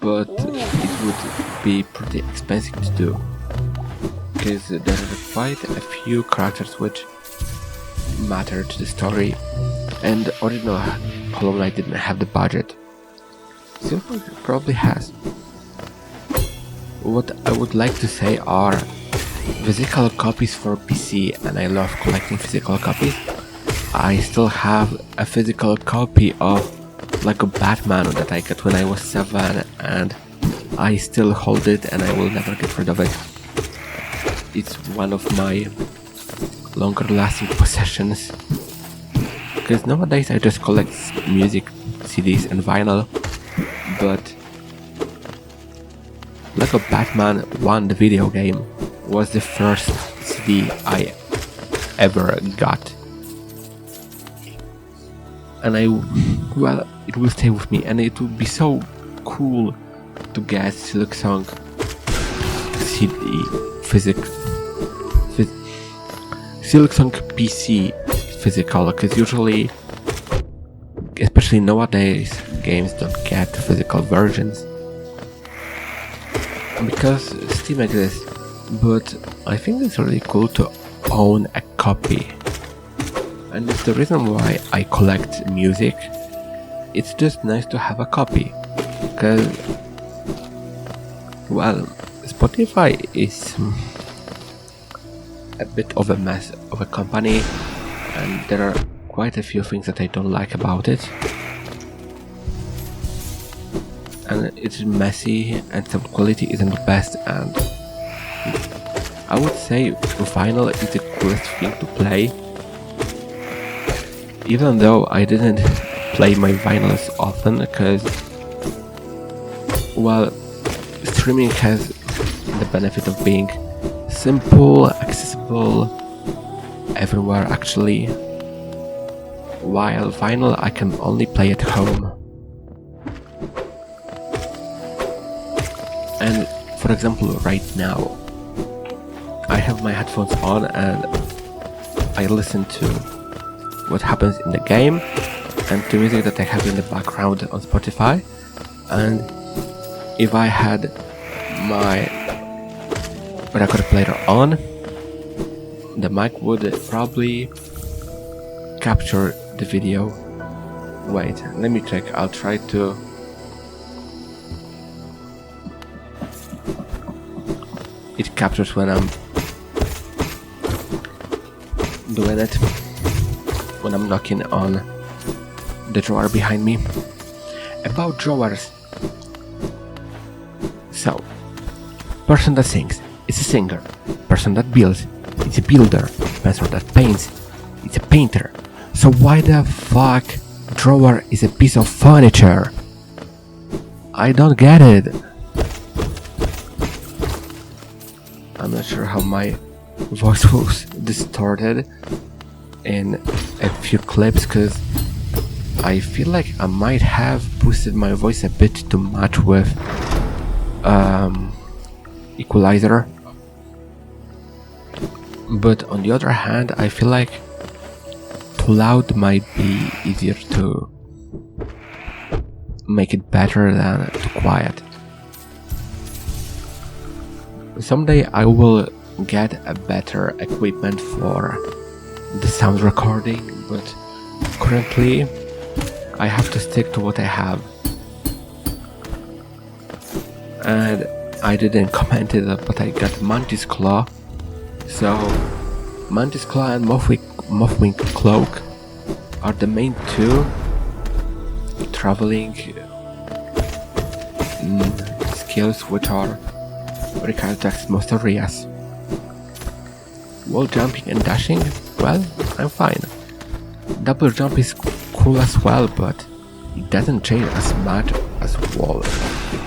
But it would be pretty expensive to do. Because there are quite a few characters which matter to the story. And original Hollow Knight didn't have the budget. Silver probably has. What I would like to say are physical copies for PC, and I love collecting physical copies. I still have a physical copy of Lego Batman that I got when I was 7, and I still hold it and I will never get rid of it. It's one of my longer lasting possessions. Because nowadays I just collect music, CDs and vinyl. But Lego Batman 1, the video game, was the first CD I ever got. And well, it will stay with me, and it would be so cool to get Silksong CD Silksong PC physical, because usually, especially nowadays, games don't get physical versions because Steam exists, but I think it's really cool to own a copy, and it's the reason why I collect music. It's just nice to have a copy, because, well, Spotify is a bit of a mess of a company, and there are quite a few things that I don't like about it. And it's messy and some quality isn't the best, and I would say vinyl is the coolest thing to play, even though I didn't play my vinyls often because, well, streaming has the benefit of being simple, accessible, everywhere actually, while vinyl I can only play at home. And for example, right now I have my headphones on and I listen to what happens in the game and to music that I have in the background on Spotify, and if I had my record player on, the mic would probably capture the video. Wait, let me check. I'll try to... It captures when I'm doing it, when I'm knocking on the drawer behind me. About drawers. So, person that sings, it's a singer. Person that builds, it's a builder. Person that paints, it's a painter. So why the fuck drawer is a piece of furniture? I don't get it. I'm not sure how my voice was distorted in a few clips, because I feel like I might have boosted my voice a bit to match with equalizer. But on the other hand, I feel like too loud might be easier to make it better than too quiet. Someday I will get a better equipment for the sound recording, but currently I have to stick to what I have. And I didn't comment it, but I got Mantis Claw. So Mantis Claw and Mothiwing Cloak are the main two traveling skills which are required to access most areas. Wall jumping and dashing, well, I'm fine. Double jump is cool as well, but it doesn't change as much as wall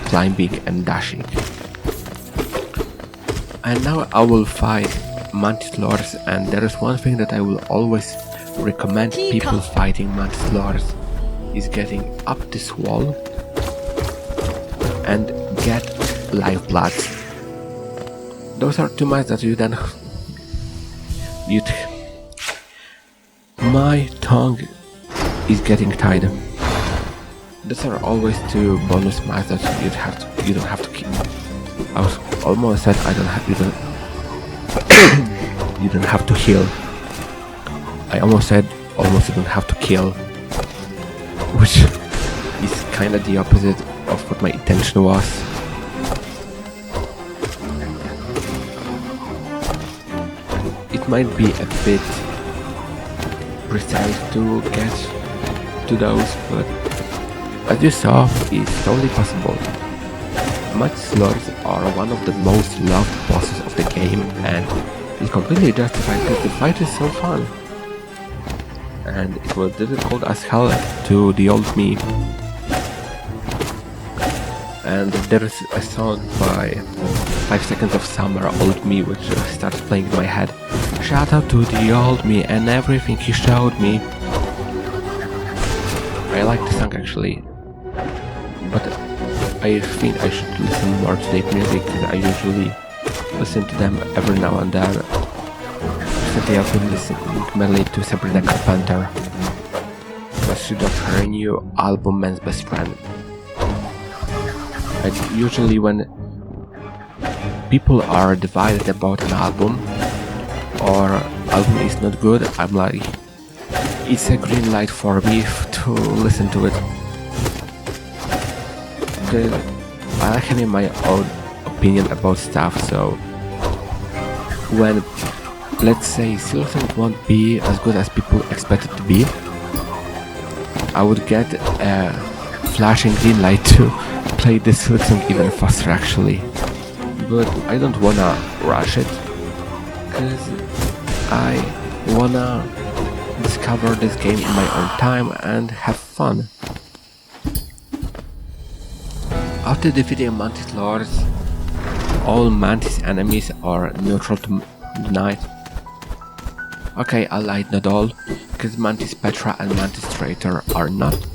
climbing and dashing. And now I will fight Mantis Lords, and there is one thing that I will always recommend people fighting Mantis Lords is getting up this wall and get Lifebloods. Those are two mice that you then... My tongue is getting tied. Those are always two bonus mice that you don't have to keep. I was almost said I don't have you don't have to heal. I almost said almost you don't have to kill, which is kinda the opposite of what my intention was. It might be a bit precise to get to those, but as you saw, it's totally possible. Mantis Lords are one of the most loved bosses of the game, and it's completely justified because the fight is so fun. And it was difficult as hell to the old me. And there is a song by 5 Seconds of Summer, Old Me, which starts playing in my head. Shout out to the old me and everything he showed me. I like the song actually, but I think I should listen more to their music, because I usually listen to them every now and then. Recently I've been listening mainly to Sabrina Carpenter, especially of her new album Man's Best Friend. And usually when people are divided about an album, or album is not good, I'm like, it's a green light for me to listen to it. Because I like having my own opinion about stuff, so when, let's say, Silksong won't be as good as people expect it to be, I would get a flashing green light to play this Silksong even faster actually. But I don't wanna rush it, because I wanna discover this game in my own time and have fun. After defeating Mantis Lords, all Mantis enemies are neutral to the knight. Okay, I lied, not all, because Mantis Petra and Mantis Traitor are not.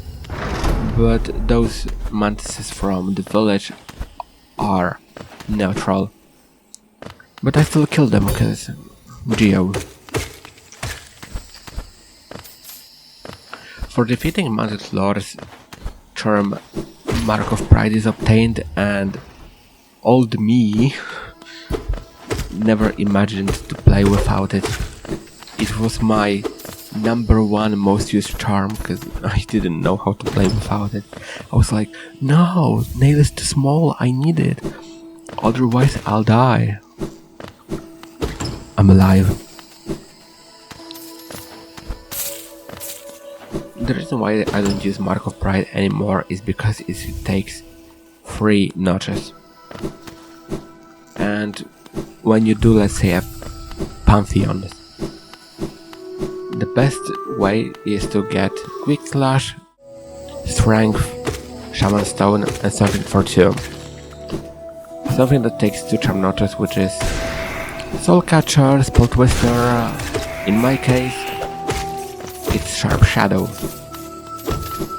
But those mantises from the village are neutral. But I still kill them because Geo. For defeating Mantis Lords, term Mark of Pride is obtained, and old me never imagined to play without it. It was my #1 most used charm because I didn't know how to play without it. I was like, no, nail is too small, I need it. Otherwise I'll die. I'm alive. The reason why I don't use Mark of Pride anymore is because it takes 3 notches. And when you do, let's say, a Pantheon, the best way is to get Quick Clash, Strength, Shaman Stone, and something for 2. Something that takes 2 charm notches, which is Soul Catcher, Spell Twister. In my case, it's Sharp Shadow,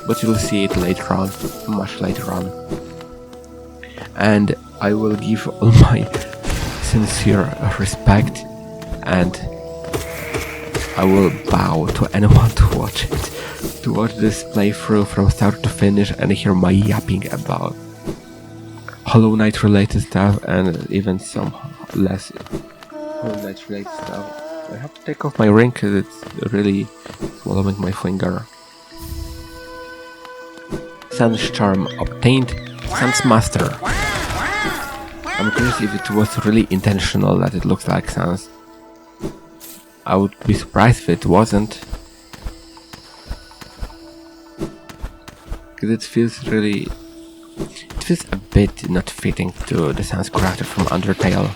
but you'll see it later on, much later on. And I will give all my sincere respect, and I will bow to anyone to watch it, to watch this playthrough from start to finish and hear my yapping about Hollow Knight related stuff and even some less Hollow Knight related stuff. I have to take off my ring because it's really swallowing my finger. Sun's Charm obtained. Sun's Master. I'm curious if it was really intentional that it looks like Sans. I would be surprised if it wasn't. Because it feels a bit not fitting to the Sans character from Undertale.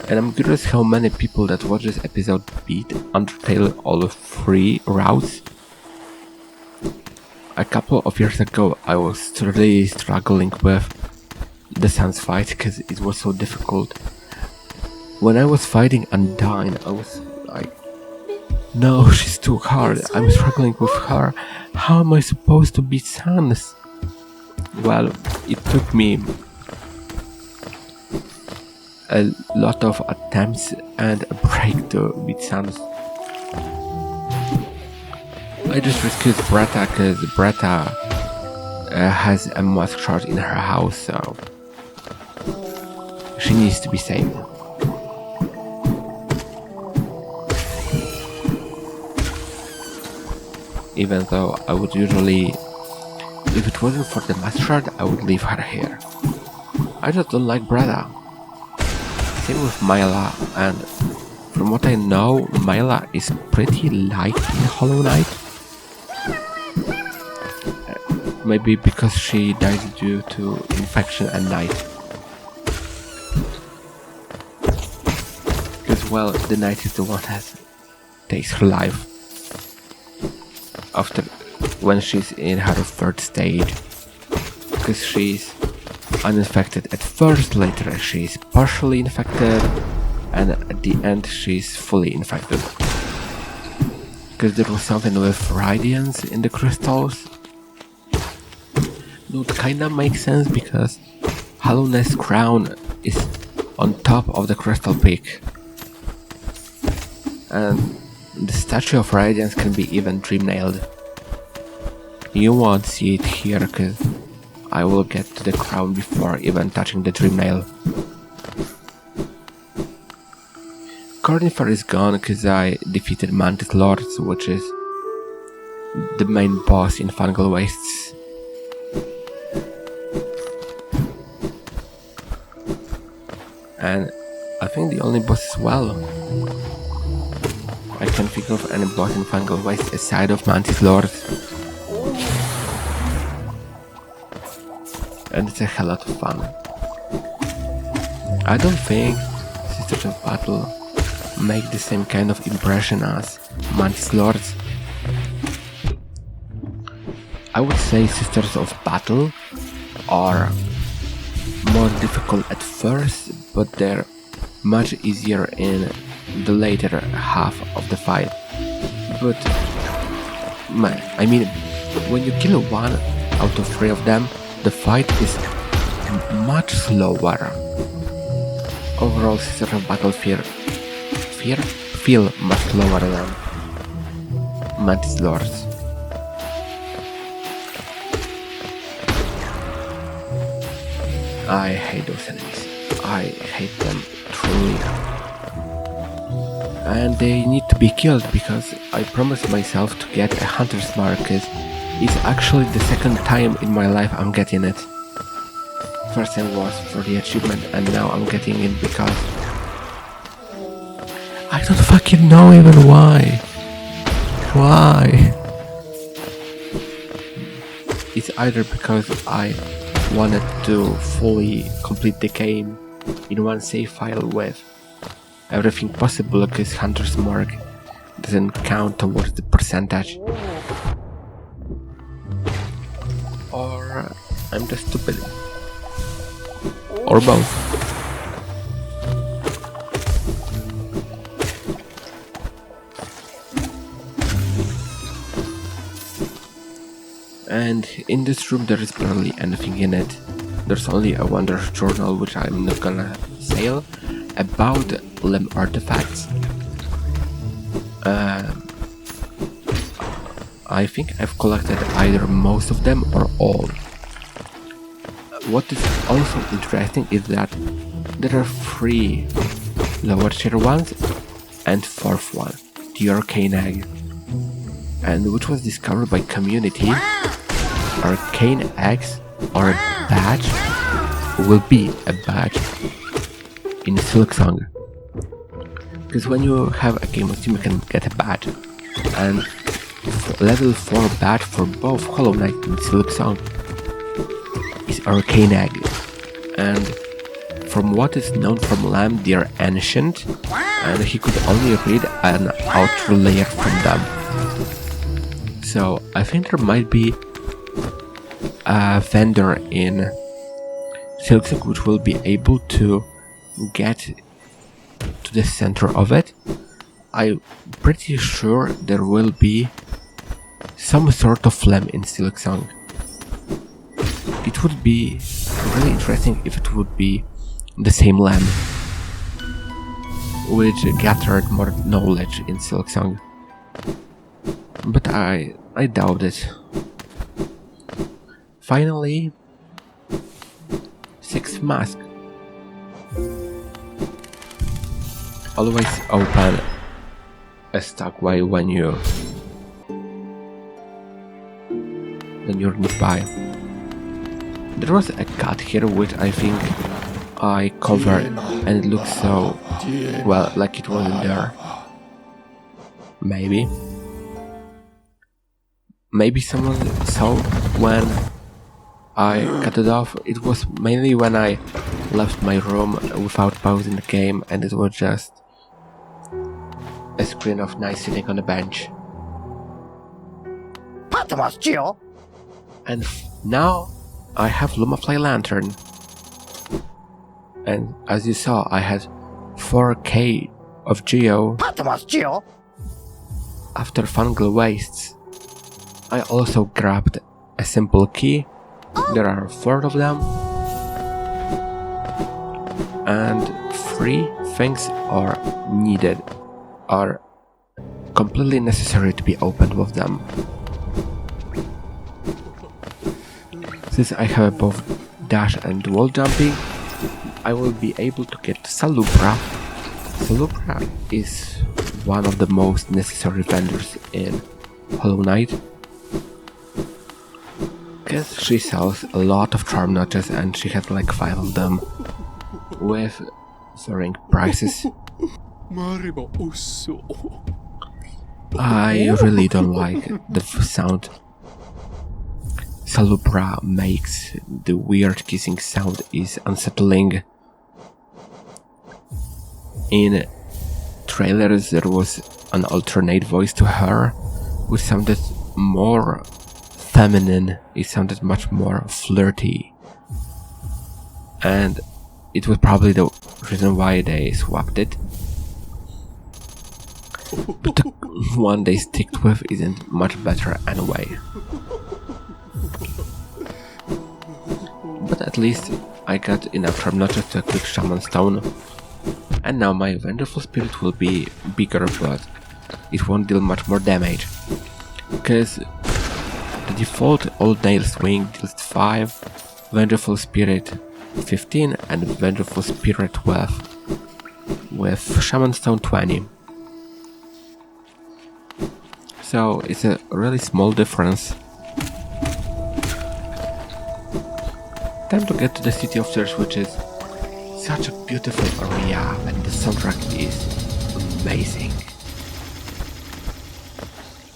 And I'm curious how many people that watch this episode beat Undertale all 3 routes. A couple of years ago I was really struggling with the Sans fight because it was so difficult. When I was fighting Undyne, I was like, no, she's too hard, I'm struggling with her, how am I supposed to beat Sans? Well, it took me a lot of attempts and a break to beat Sans. I just rescued Bretta because Bretta has a mask shard in her house, so she needs to be saved. Even though I would usually, if it wasn't for the mask shard, I would leave her here. I just don't like Bretta. Same with Myla, and from what I know, Myla is pretty light in Hollow Knight. Maybe because she died due to infection at night. Because, well, the knight is the one that takes her life after when she's in her 3rd stage. Because she's uninfected at first, later she's partially infected, and at the end she's fully infected. Because there was something with radiance in the crystals. No, it kinda makes sense because Hallownest Crown is on top of the crystal peak. And the statue of radiance can be even dream nailed. You won't see it here because I will get to the crown before even touching the dream nail. Cornifer is gone because I defeated Mantis Lords, which is the main boss in Fungal Wastes. And I think the only boss as well. I can't think of any boss in Fungal Waste aside of Mantis Lords. And it's a hell lot of fun. I don't think Sisters of Battle make the same kind of impression as Mantis Lords. I would say Sisters of Battle are more difficult at first, but they're much easier in the later half of the fight. But I mean, when you kill 1 out of 3 of them, the fight is much slower. Overall, Sisters of Battle feel much slower than Mantis Lords. I hate those enemies. I hate them truly. And they need to be killed because I promised myself to get a Hunter's Mark, because it's actually the second time in my life I'm getting it. First time was for the achievement, and now I'm getting it because I don't fucking know even why. Why? It's either because I wanted to fully complete the game in one save file with everything possible, because Hunter's Mark doesn't count towards the percentage, or I'm just stupid, or both. And in this room there is barely anything in it. There's only a Wanderer's Journal, which I'm not gonna sell, about Lem artifacts. I think I've collected either most of them or all. What is also interesting is that there are 3 lower tier ones and 4th one, the Arcane Egg, and which was discovered by community. Arcane Eggs are a badge, will be a badge in Silksong, because when you have a game of Steam you can get a badge, and level 4 badge for both Hollow Knight and Silksong is Arcane Egg, and from what is known from Lamb, they are ancient, and he could only read an outer layer from them. So I think there might be a vendor in Silksong which will be able to get to the center of it. I'm pretty sure there will be some sort of phlegm in Silksong. It would be really interesting if it would be the same lamb, which gathered more knowledge in Silksong. But I doubt it. Finally, 6th mask. Always open a stockway when you're nearby. There was a cut here which I think I covered, and it looks so well like it wasn't there. Maybe someone saw when I cut it off. It was mainly when I left my room without pausing the game, and it was just a screen of Nice sitting on a bench. And now I have Lumafly Lantern, and as you saw I had 4k of Geo after Fungal Wastes. I also grabbed a simple key. There are 4 of them, and 3 things are needed, are completely necessary to be opened with them. Since I have both dash and wall jumping, I will be able to get Salupra. Salupra is one of the most necessary vendors in Hollow Knight, because she sells a lot of charm notches, and she has like 5 of them with varying prices. I really don't like the sound Salupra makes. The weird kissing sound is unsettling. In trailers there was an alternate voice to her which sounded more feminine. It sounded much more flirty and it was probably the reason why they swapped it. But the one they stick with isn't much better anyway. But at least I got enough from not just to equip Shaman Stone. And now my Vengeful Spirit will be bigger, but it won't deal much more damage. Because the default Old Nail Swing deals 5, Vengeful Spirit 15 and Vengeful Spirit 12, with Shaman Stone 20. So it's a really small difference. Time to get to the City of Tears, which is such a beautiful area, and the soundtrack is amazing.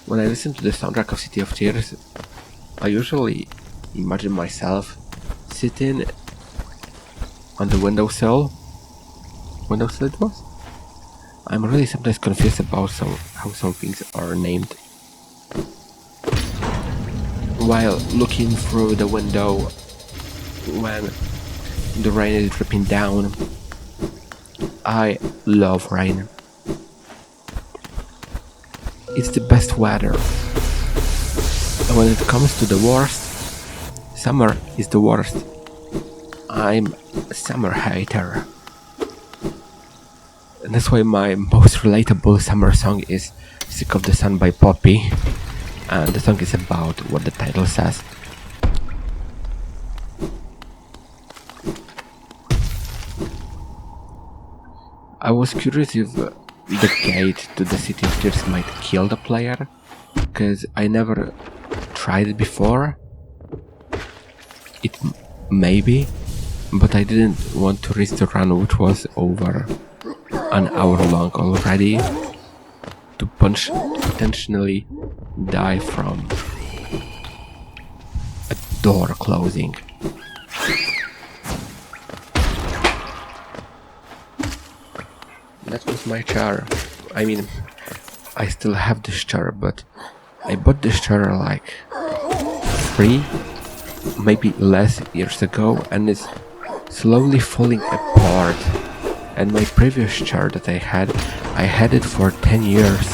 When I listen to the soundtrack of City of Tears, I usually imagine myself sitting on the windowsill it was? I'm really sometimes confused about how some things are named. While looking through the window when the rain is dripping down. I love rain. It's the best weather. And when it comes to the worst, summer is the worst. I'm a summer hater. And that's why my most relatable summer song is Sick of the Sun by Poppy. And the song is about what the title says. I was curious if the gate to the City of Tears might kill the player, because I never tried it before. It maybe, but I didn't want to risk the run, which was over an hour long already, to potentially die from a door closing. That was my chair. I mean, I still have this chair, but I bought this chair like 3, maybe less years ago, and it's slowly falling apart. And my previous chair that I had it for 10 years.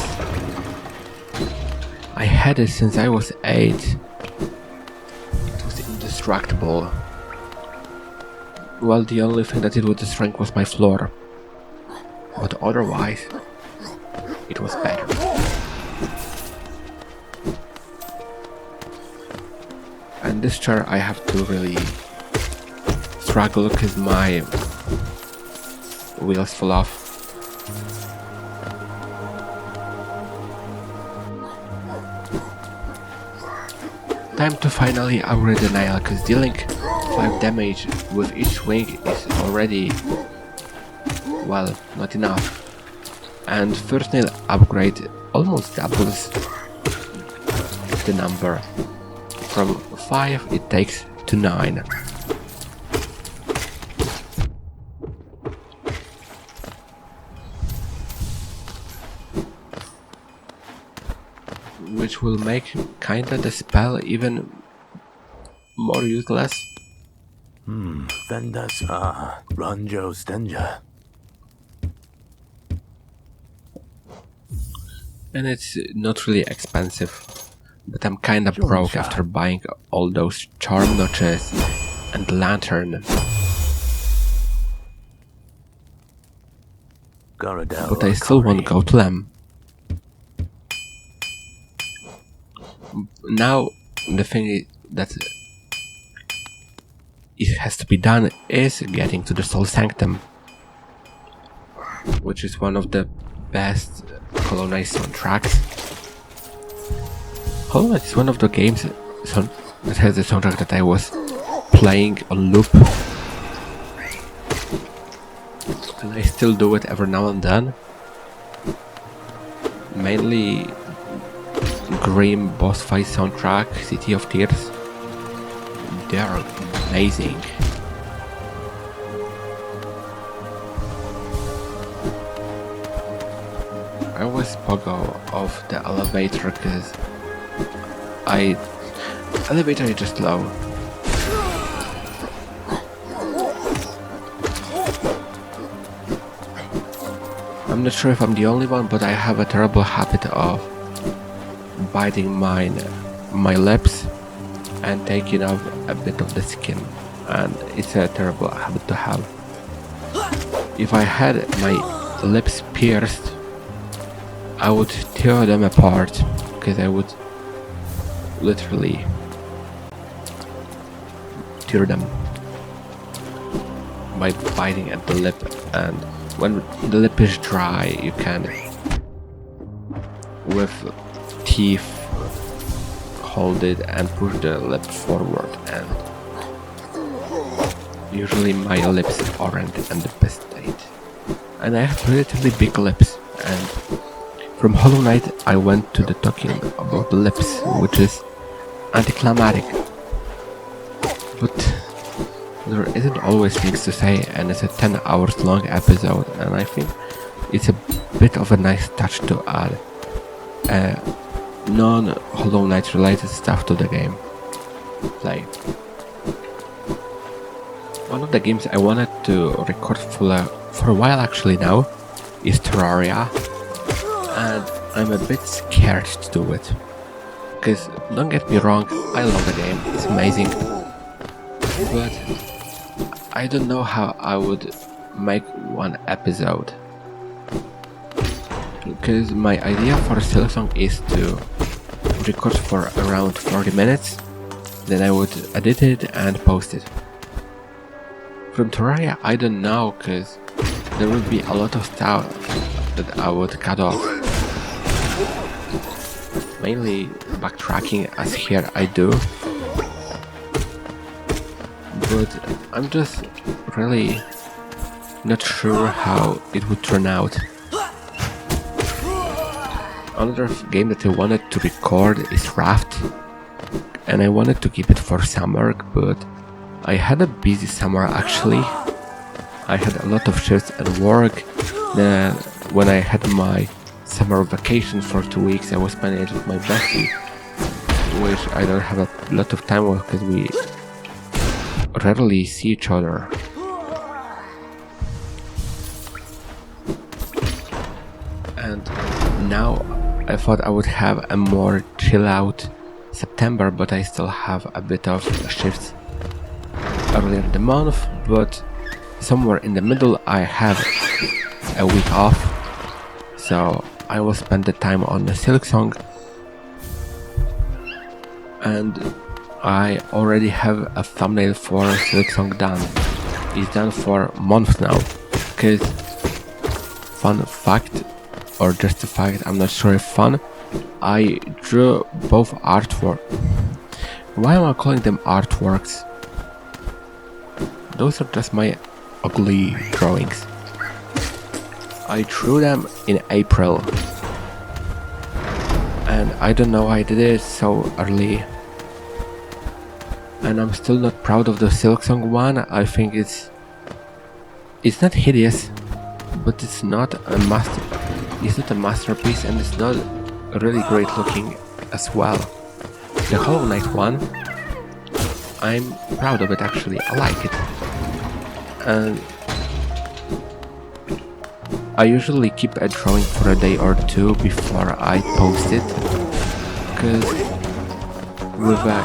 I had it since I was 8. It was indestructible. Well, the only thing that it would destroy was my floor. But otherwise, it was better. And this chair I have to really struggle because my wheels fall off. Time to finally upgrade the nail, because dealing 5 damage with each swing is already, well, not enough. And first nail upgrade almost doubles the number. From 5 it takes to 9. Which will make kinda the spell even more useless. Vendas Ranjo Stenja. And it's not really expensive, but I'm kinda broke after buying all those charm notches and lantern. But I still won't go to them. Now the thing is that it has to be done is getting to the Soul Sanctum, which is one of the best Hollow Knight soundtracks. Hollow Knight is one of the games that has the soundtrack that I was playing on loop, and I still do it every now and then. Mainly Grim boss fight soundtrack, City of Tears. They are amazing. I always pogo off the elevator because elevator is just low. I'm not sure if I'm the only one, but I have a terrible habit of biting my lips and taking off a bit of the skin, and it's a terrible habit to have. If I had my lips pierced, I would tear them apart, because I would literally tear them by biting at the lip, and when the lip is dry you can with teeth hold it and push the lip forward, and usually my lips aren't in the best state, and I have relatively big lips. And from Hollow Knight I went to the talking about the lips, which is anticlimactic, but there isn't always things to say, and it's a 10 hours long episode, and I think it's a bit of a nice touch to add non-Hollow Knight related stuff to the game play. One of the games I wanted to record for a while actually now is Terraria, and I'm a bit scared to do it, because don't get me wrong, I love the game, it's amazing, but I don't know how I would make one episode, because my idea for a Silksong is to record for around 40 minutes, then I would edit it and post it. From Terraria I don't know, because there will be a lot of stuff that I would cut off, mainly backtracking, as here I do, but I'm just really not sure how it would turn out. Another game that I wanted to record is Raft, and I wanted to keep it for summer, but I had a busy summer actually. I had a lot of shifts at work. Then when I had my summer vacation for 2 weeks, I was spending it with my bestie, which I don't have a lot of time with because we rarely see each other. And now I thought I would have a more chill out September, but I still have a bit of shifts earlier in the month, but somewhere in the middle I have a week off, so I will spend the time on the Silksong, and I already have a thumbnail for Silksong done. It's done for a month now, because fun fact, or just a fact, I'm not sure if fun, I drew both artwork. Why am I calling them artworks? Those are just my ugly drawings. I drew them in April, and I don't know why I did it so early, and I'm still not proud of the Silksong one. I think it's not hideous, but it's not a masterpiece, and it's not really great looking as well. The Hollow Knight one, I'm proud of it actually, I like it. And I usually keep a drawing for a day or two before I post it, because with a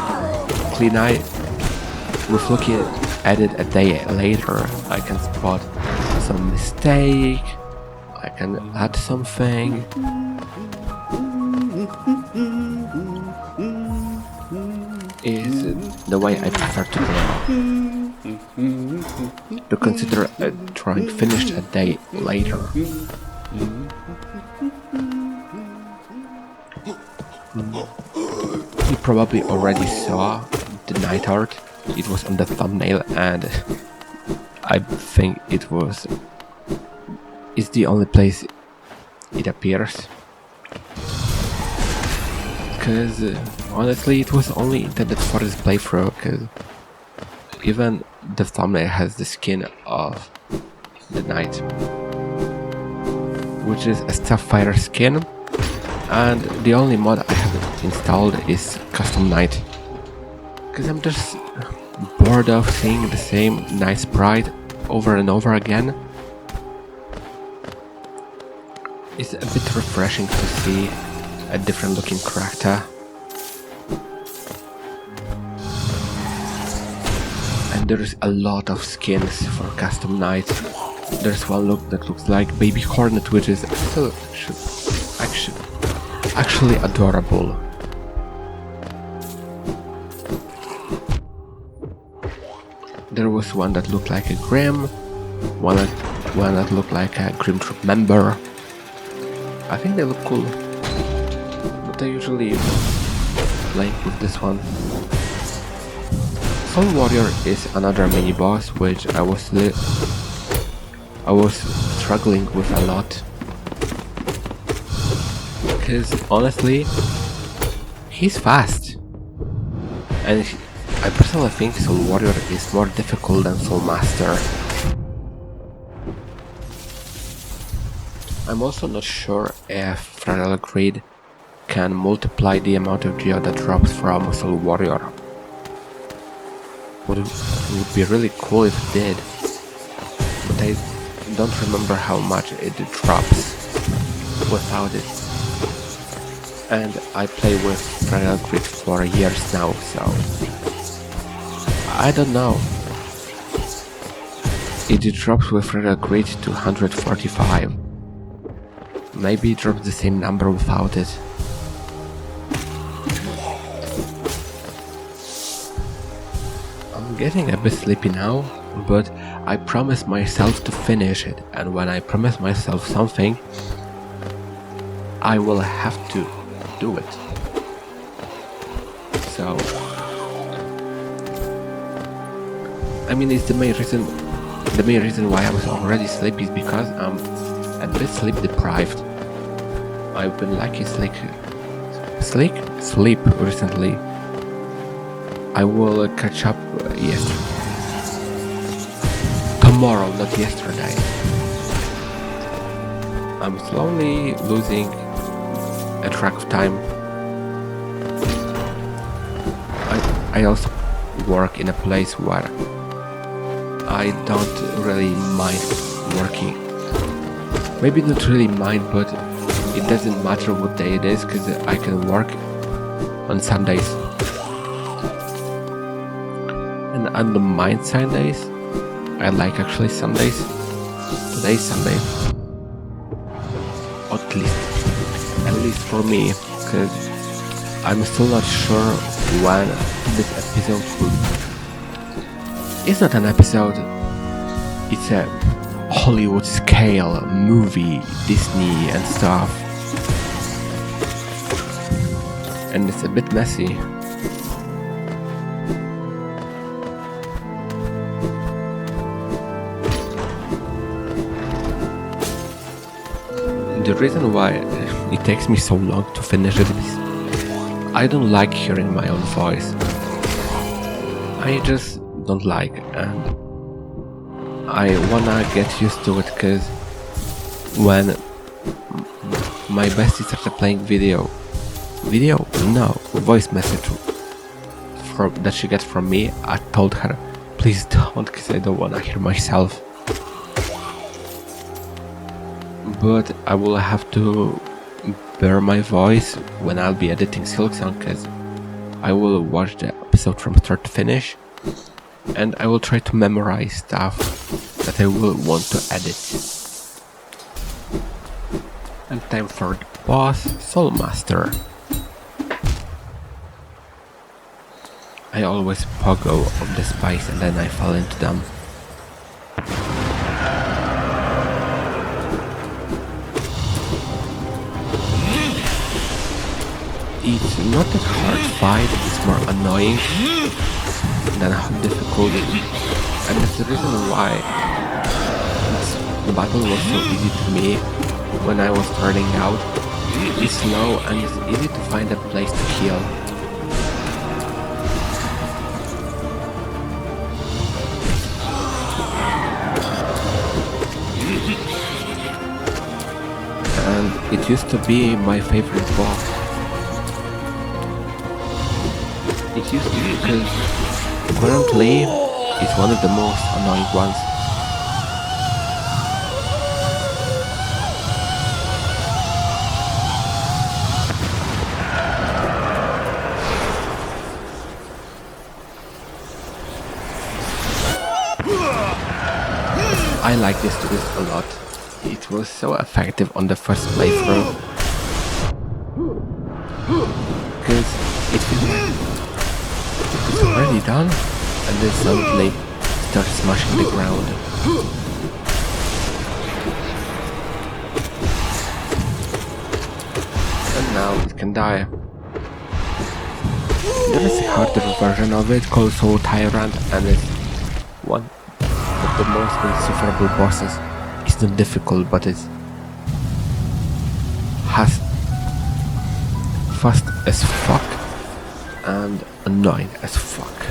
clean eye, with looking at it a day later, I can spot some mistake, I can add something. Is the way I prefer to draw. To consider a drawing finished a day later. You probably already saw the night art. It was on the thumbnail, and I think it's the only place it appears. Because honestly, it was only intended for this playthrough, because even the thumbnail has the skin of the knight, which is a Sapphire skin, and the only mod I have installed is Custom Knight, because I'm just bored of seeing the same nice sprite over and over again. It's a bit refreshing to see a different looking character. And there's a lot of skins for custom knights. There's one look that looks like Baby Hornet, which is still actually adorable. There was one that looked like a Grim, one that looked like a Grim Troop member. I think they look cool, but I usually play with this one. Soul Warrior is another mini boss which I was struggling with a lot, because honestly he's fast, and I personally think Soul Warrior is more difficult than Soul Master. I'm also not sure if Fragile Greed can multiply the amount of geo that drops from Soul Warrior. It would be really cool if it did, but I don't remember how much it drops without it. And I play with Fragile Greed for years now, so I don't know. It drops with Fragile Greed to 145. Maybe it drops the same number without it. I'm getting a bit sleepy now, but I promised myself to finish it, and when I promise myself something, I will have to do it. So, I mean, it's the main reason why I was already sleepy is because I'm a bit sleep deprived. I've been lacking sleep recently. I will catch up tomorrow, not yesterday. I'm slowly losing a track of time. I also work in a place where I don't really mind working. Maybe not really mind, but it doesn't matter what day it is, because I can work on Sundays. And I don't mind Sundays. I like actually Sundays. Today's Sunday. At least for me, because I'm still not sure when this episode will. It's not an episode. It's a Hollywood scale movie, Disney and stuff. And it's a bit messy. The reason why it takes me so long to finish it is I don't like hearing my own voice. I just don't like, and I wanna get used to it, because when my bestie started playing voice message that she gets from me, I told her, please don't, because I don't wanna hear myself. But I will have to bear my voice when I'll be editing Silksong, because I will watch the episode from start to finish, and I will try to memorize stuff that I will want to edit. And time for the boss, Soul Master. I always pogo on the spikes and then I fall into them. It's not that hard fight, it's more annoying than difficult, and that's the reason why the battle was so easy to me when I was starting out. It's slow and it's easy to find a place to heal. And it used to be my favorite boss. It used to be, because currently it's one of the most annoying ones. I like this a lot. It was so effective on the first playthrough. Because it feels like it's already done and then suddenly starts smashing the ground. And now it can die. There is a harder version of it called Soul Tyrant, and it's one of the most insufferable bosses. It's not difficult, but it's fast as fuck and annoying as fuck.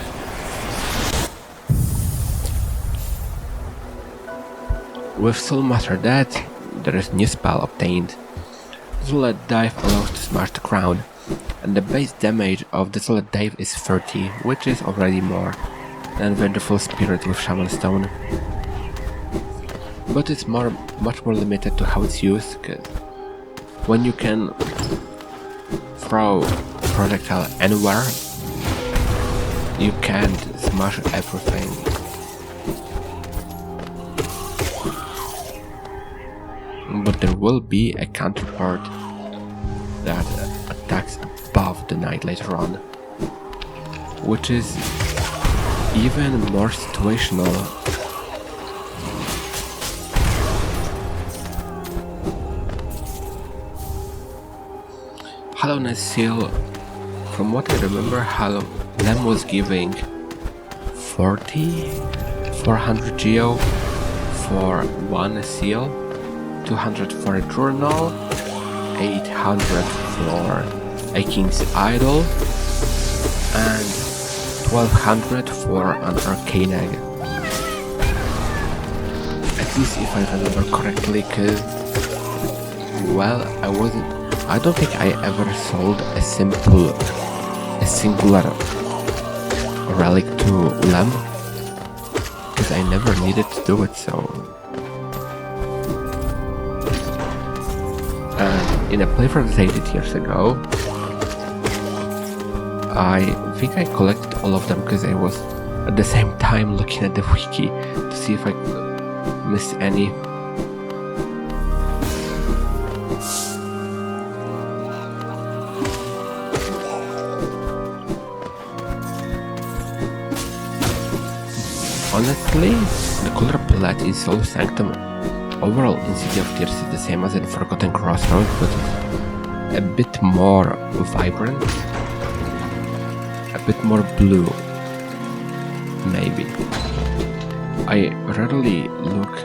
With Soul Master dead, there is new spell obtained. Desolate Dive allows to smash the ground, and the base damage of Desolate Dive is 30, which is already more than Vengeful Spirit with Shaman Stone. But it's much more limited to how it's used, cause when you can throw projectile anywhere, you can't smash everything. But there will be a counterpart that attacks above the knight later on, which is even more situational. Hollowness Seal, from what I remember, Lem was giving 400 geo for one seal, 200 for a journal, 800 for a King's Idol, and 1200 for an Arcane Egg. At least if I remember correctly, cause, well, I don't think I ever sold a singular relic to Lem, because I never needed to do it, so. And in a playthrough that I did years ago, I think I collected all of them because I was at the same time looking at the wiki to see if I missed any. Honestly, the color palette in Soul Sanctum overall in City of Tears is the same as in Forgotten Crossroads, but it's a bit more vibrant, a bit more blue, maybe. I rarely look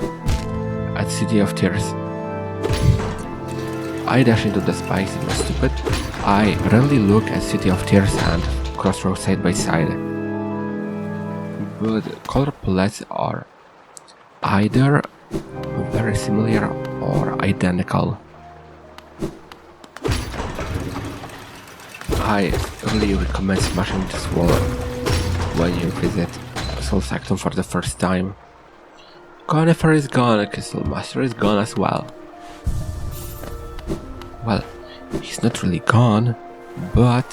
at City of Tears. I dash into the spikes, it was stupid. I rarely look at City of Tears and Crossroads side by side. But color palettes are either very similar or identical. I really recommend smashing this wall when you visit Soul Sanctum for the first time. Conifer is gone, Crystal Master is gone as well. Well, he's not really gone, but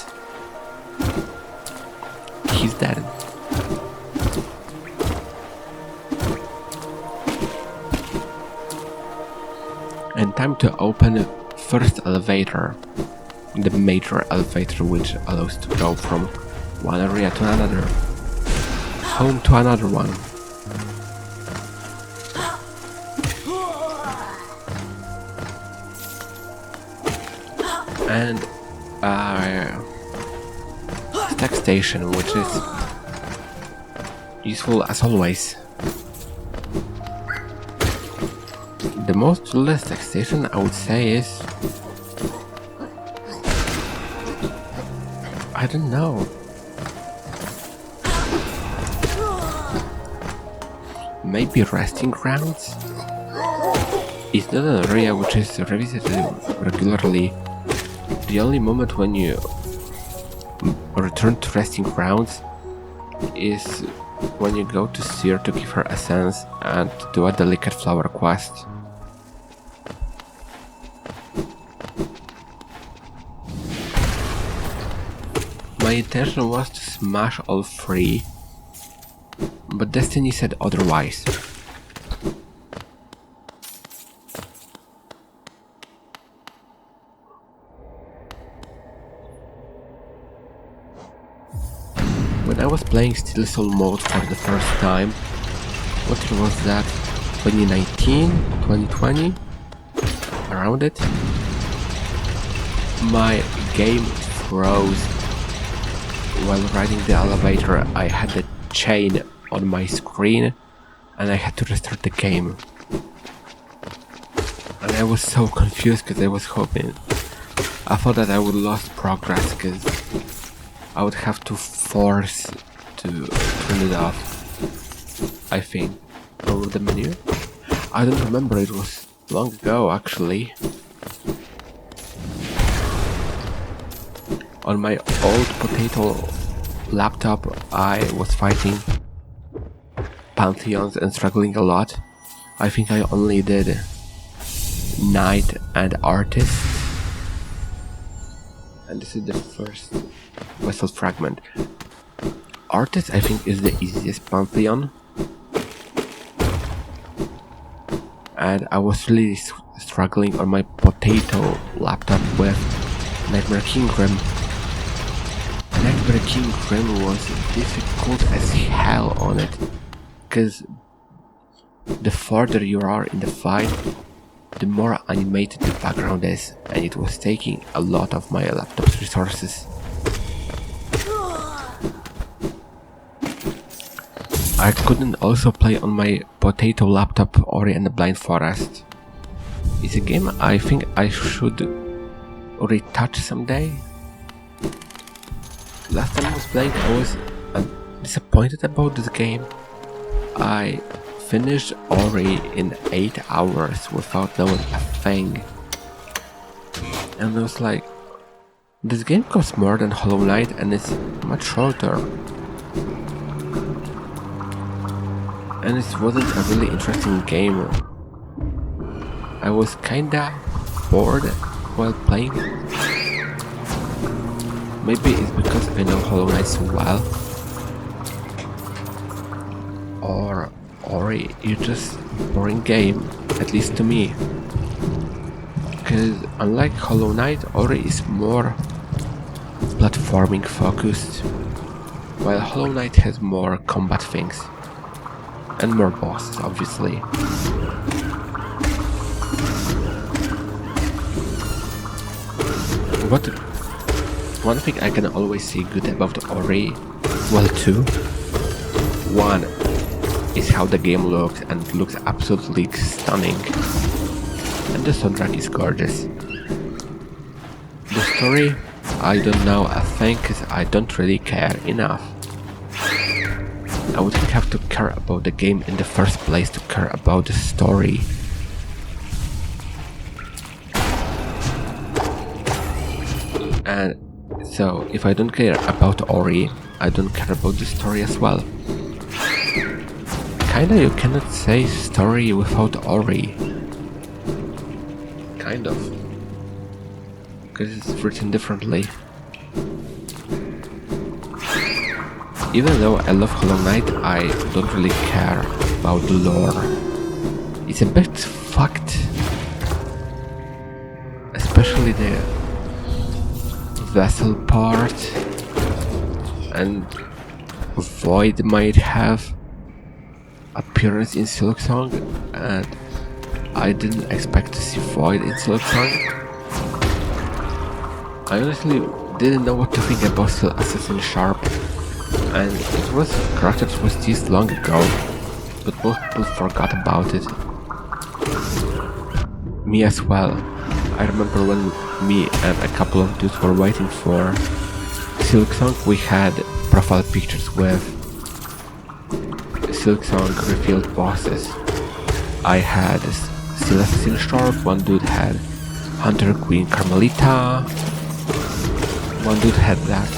he's dead. And time to open first elevator, the major elevator which allows to go from one area to another, home to another one. And stack station, which is useful as always. The most useless stack station I would say is, I don't know. Maybe resting grounds? It's not an area which is revisited regularly. The only moment when you return to resting grounds is when you go to Seer to give her essence and do a delicate flower quest. My intention was to smash all three, but Destiny said otherwise. When I was playing Steel Soul mode for the first time, what year was that? 2019? 2020? Around it? My game froze while riding the elevator. I had the chain on my screen and I had to restart the game. And I was so confused because I was hoping, I thought that I would lose progress because I would have to force to turn it off, I think, over the menu. I don't remember, it was long ago actually. On my old potato laptop I was fighting pantheons and struggling a lot. I think I only did Knight and Artist. And this is the first Vessel Fragment. Artist I think is the easiest pantheon. And I was really struggling on my potato laptop with Nightmare King Grim. Nightmare King Grim was difficult as hell on it, because the further you are in the fight, the more animated the background is, and it was taking a lot of my laptop's resources. I couldn't also play on my potato laptop Ori and the Blind Forest. It's a game I think I should retouch someday. Last time I was playing I was disappointed about this game. I finished Ori in 8 hours without knowing a thing. And I was like, this game costs more than Hollow Knight and it's much shorter. And it wasn't a really interesting game. I was kinda bored while playing. Maybe it's because I know Hollow Knight so well. Or Ori is just a boring game, at least to me. Because unlike Hollow Knight, Ori is more platforming focused, while Hollow Knight has more combat things. And more bosses, obviously. But one thing I can always see good about Ori, well two. One is how the game looks, and it looks absolutely stunning. And the soundtrack is gorgeous. The story, I don't know a thing because I don't really care enough. I wouldn't have to care about the game in the first place to care about the story. And so, if I don't care about Ori, I don't care about the story as well. Kinda you cannot say story without Ori. Kind of. Because it's written differently. Even though I love Hollow Knight, I don't really care about the lore. It's a bit fucked. Especially the vessel part. And Void might have appearance in Silksong, and I didn't expect to see Void in Silksong. I honestly didn't know what to think about Assassin Sharp. And it was a character that was teased long ago, but most people forgot about it. Me as well. I remember when me and a couple of dudes were waiting for Silksong, we had profile pictures with Silksong revealed bosses. I had still Assassin Sharp, one dude had Hunter Queen Carmelita, one dude had that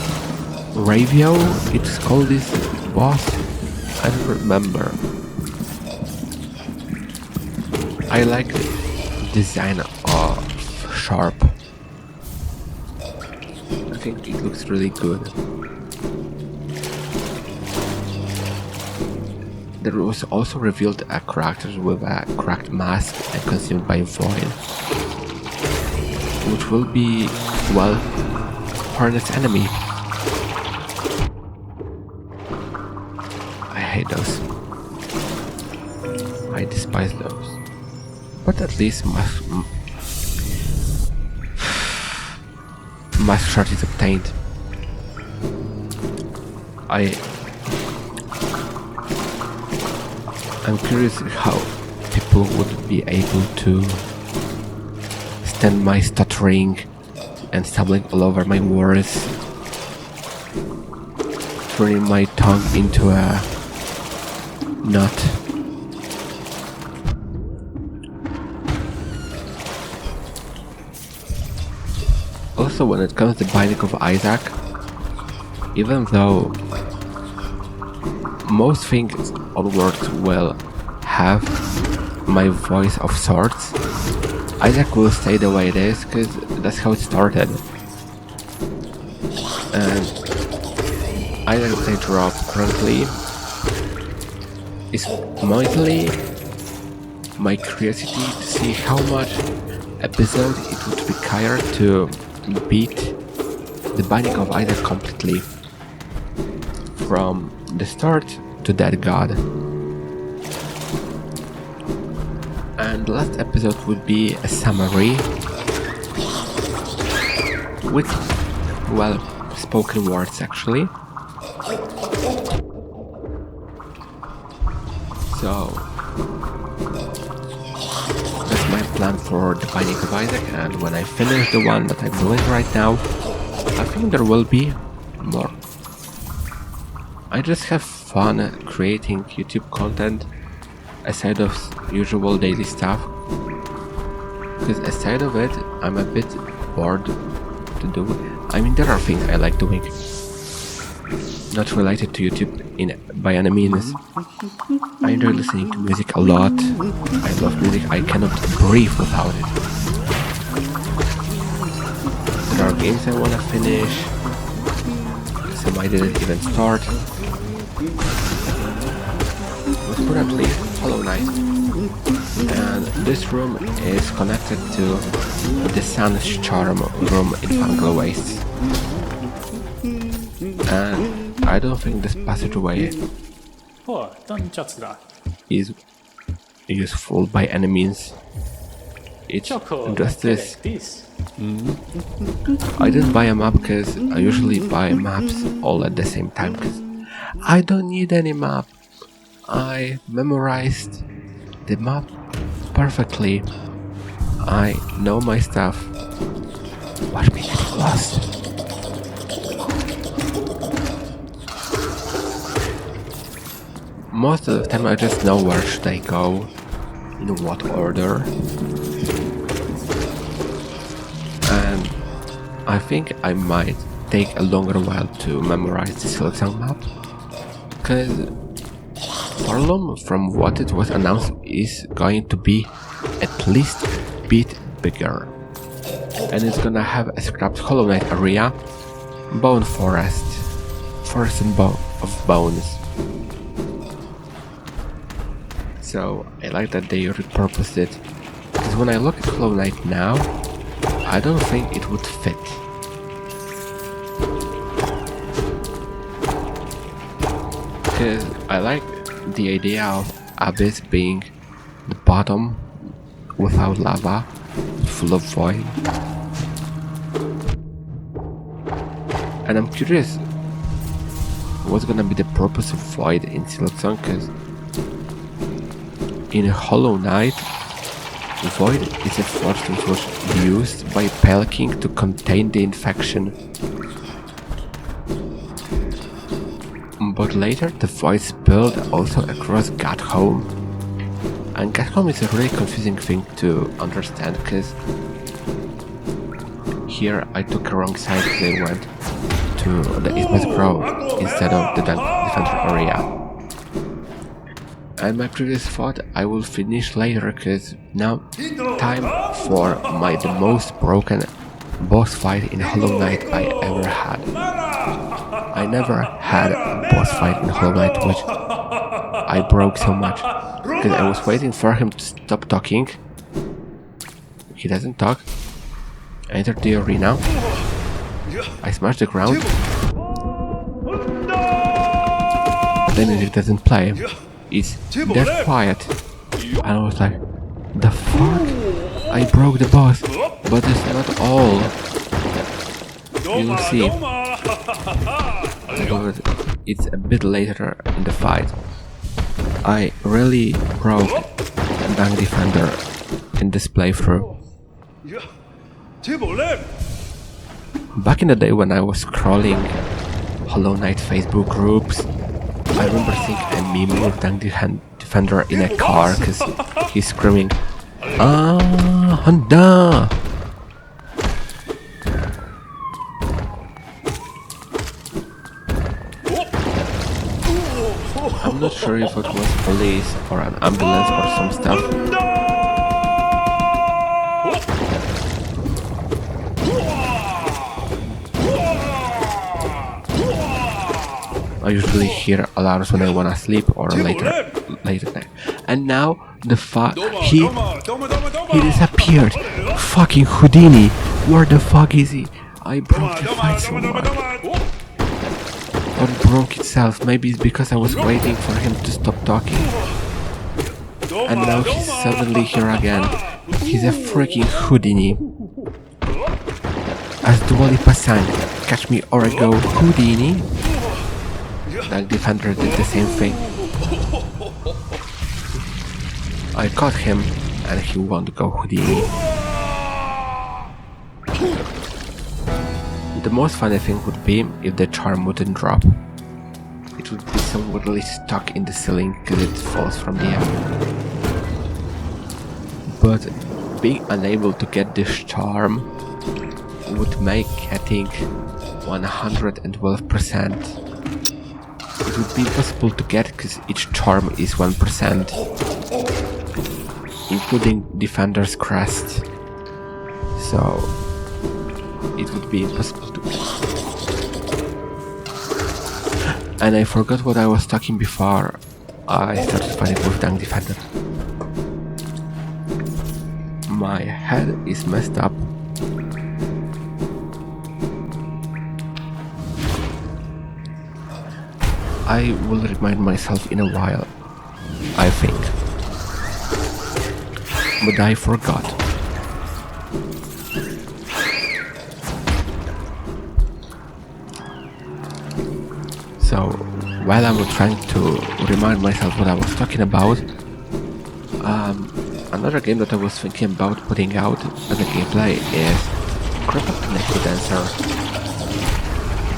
Ravio, it's called this boss? I don't remember. I like the design of Sharp. I think it looks really good. There was also revealed a character with a cracked mask and consumed by Void, which will be, well, Hornet's enemy. hate those. I despise those. But at least Master Shard is obtained. I'm curious how people would be able to stand my stuttering and stumbling all over my words, turning my tongue into a knot. Also, when it comes to Binding of Isaac, even though most things on words will have my voice of sorts, Isaac will stay the way it is because that's how it started. And Isaac they drop currently is mostly my curiosity to see how much episode it would require to beat the Binding of Isaac completely from the start to that god. And the last episode would be a summary with, well, spoken words actually. So that's my plan for the Binding of Isaac, and when I finish the one that I'm doing right now, I think there will be more. I just have fun creating YouTube content aside of usual daily stuff, because aside of it I'm a bit bored to do. I mean, there are things I like doing not related to YouTube by any means. I enjoy listening to music a lot. I love music, I cannot breathe without it. There are games I wanna finish, some I didn't even start. But currently Hollow Knight, and this room is connected to the Sun's Charm room in Vengeful Wastes. And I don't think this passageway is useful by any means. It's just this. I didn't buy a map because I usually buy maps all at the same time because I don't need any map. I memorized the map perfectly. I know my stuff. Watch me getting lost. Most of the time I just know where should I go, in what order. And I think I might take a longer while to memorize the Silksong map, because Farlum, from what it was announced, is going to be at least a bit bigger, and it's gonna have a scrapped Hollow Knight area, Bone Forest and of Bones. So I like that they repurposed it, because when I look at Hollow Knight now, I don't think it would fit. Because I like the idea of Abyss being the bottom without lava, full of void. And I'm curious what's gonna be the purpose of void in Silksong, because in Hollow Knight, void is a force that was used by Pale King to contain the infection. But later the void spilled also across Godhome. And Godhome is a really confusing thing to understand, because here I took a wrong side because I went to the Eastman's Grove instead of the Dung Defender area. And my previous thought I will finish later, because now time for the most broken boss fight in Hollow Knight I ever had. I never had a boss fight in Hollow Knight which I broke so much, because I was waiting for him to stop talking. He doesn't talk. I entered the arena. I smashed the ground. the music doesn't play. It's dead quiet. And I was like, the fuck? I broke the boss, but it's not all. You will see. But it's a bit later in the fight. I really broke Dung Defender in this playthrough. Back in the day when I was scrolling Hollow Knight Facebook groups, I remember seeing a meme with Dung Defender in a car because he's screaming, "Ah, Honda!" I'm not sure if it was police or an ambulance or some stuff. I usually hear alarms when I wanna sleep or late at night. And now he disappeared. Fucking Houdini. Where the fuck is he? I broke the fight so much. Or it broke itself. Maybe it's because I was waiting for him to stop talking. And now he's suddenly here again. He's a freaking Houdini. As Dua Lipa sang, "Catch me or I go Houdini." Dung Defender did the same thing. I caught him and he won't go Houdini. The most funny thing would be if the charm wouldn't drop. It would be somewhere stuck in the ceiling because it falls from the air. But being unable to get this charm would make getting 112%. It would be impossible to get because each charm is 1%, including Defender's Crest. So it would be impossible to get. And I forgot what I was talking before I started fighting with Dung Defender. My head is messed up. I will remind myself in a while, I think. But I forgot. So, while I was trying to remind myself what I was talking about, another game that I was thinking about putting out as a gameplay is Crest Dancer.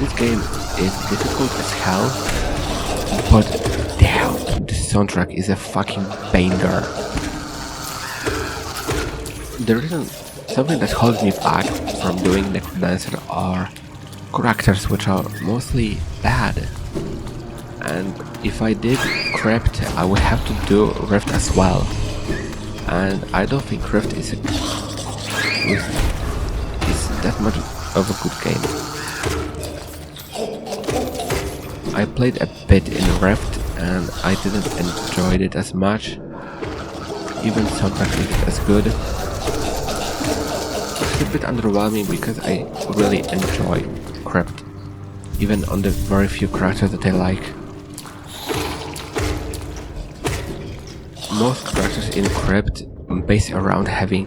This game is difficult as hell, but damn, the soundtrack is a fucking banger. The reason, something that holds me back from doing Necrodancer are characters which are mostly bad. And if I did Crypt, I would have to do Rift as well. And I don't think Rift is that much of a good game. I played a bit in Rift and I didn't enjoy it as much. Even soundtrack isn't as good. It's a bit underwhelming because I really enjoy Crypt, even on the very few characters that I like. Most characters in Crypt base around having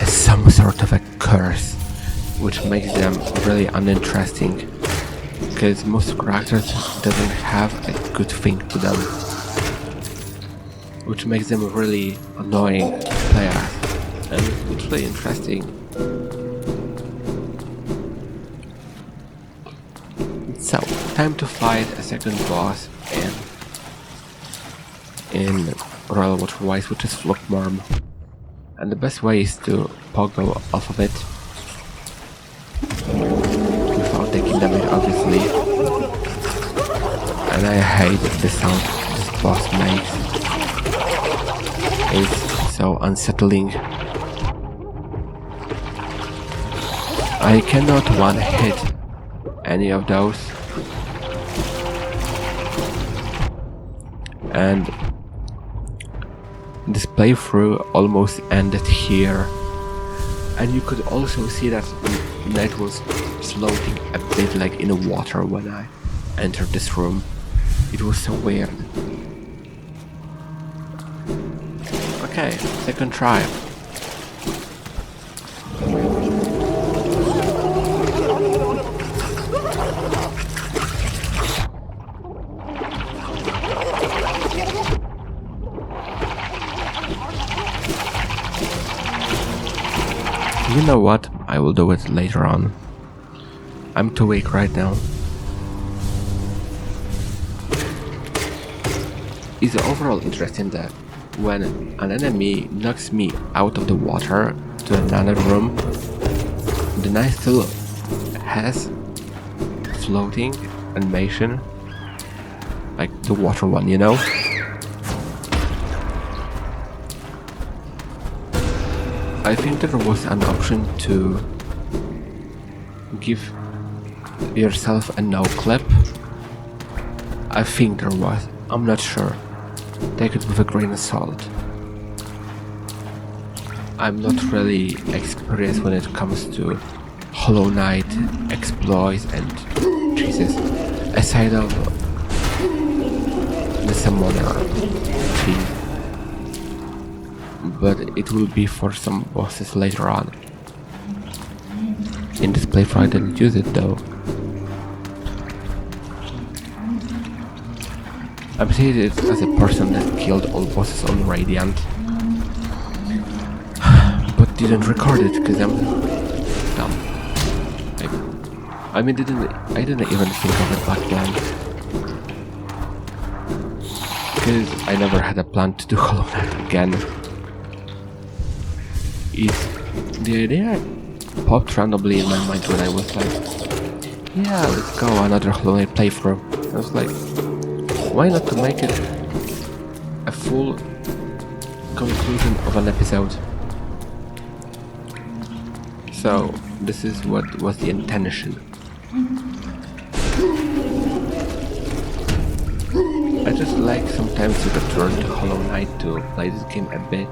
some sort of a curse, which makes them really uninteresting. Because most characters doesn't have a good thing to them, which makes them really annoying to play as, and it's really interesting. So, time to fight a second boss in Royal Water Wise, which is Flockmorm. And the best way is to pogo off of it without taking damage, obviously. And I hate the sound this boss makes. It's so unsettling. I cannot one-hit any of those. And this playthrough almost ended here. And you could also see that Net was floating a bit like in the water when I entered this room. It was so weird. Okay, second try. You know what? I will do it later on. I'm too weak right now. It's overall interesting that when an enemy knocks me out of the water to another room, the knight still has floating animation, like the water one, you know? I think there was an option to give yourself a no clip. I think there was, I'm not sure. Take it with a grain of salt. I'm not really experienced when it comes to Hollow Knight exploits and Jesus, aside of the summoner thing. But it will be for some bosses later on. In this playthrough I didn't use it though. I'm seeing it as a person that killed all bosses on Radiant. But didn't record it because I'm dumb. I didn't even think of it back then. Because I never had a plan to do Hollow Knight again. The idea popped randomly in my mind when I was like, yeah, let's go another Hollow Knight playthrough. I was like, why not to make it a full conclusion of an episode? So this is what was the intention. I just like sometimes to return to Hollow Knight to play this game a bit.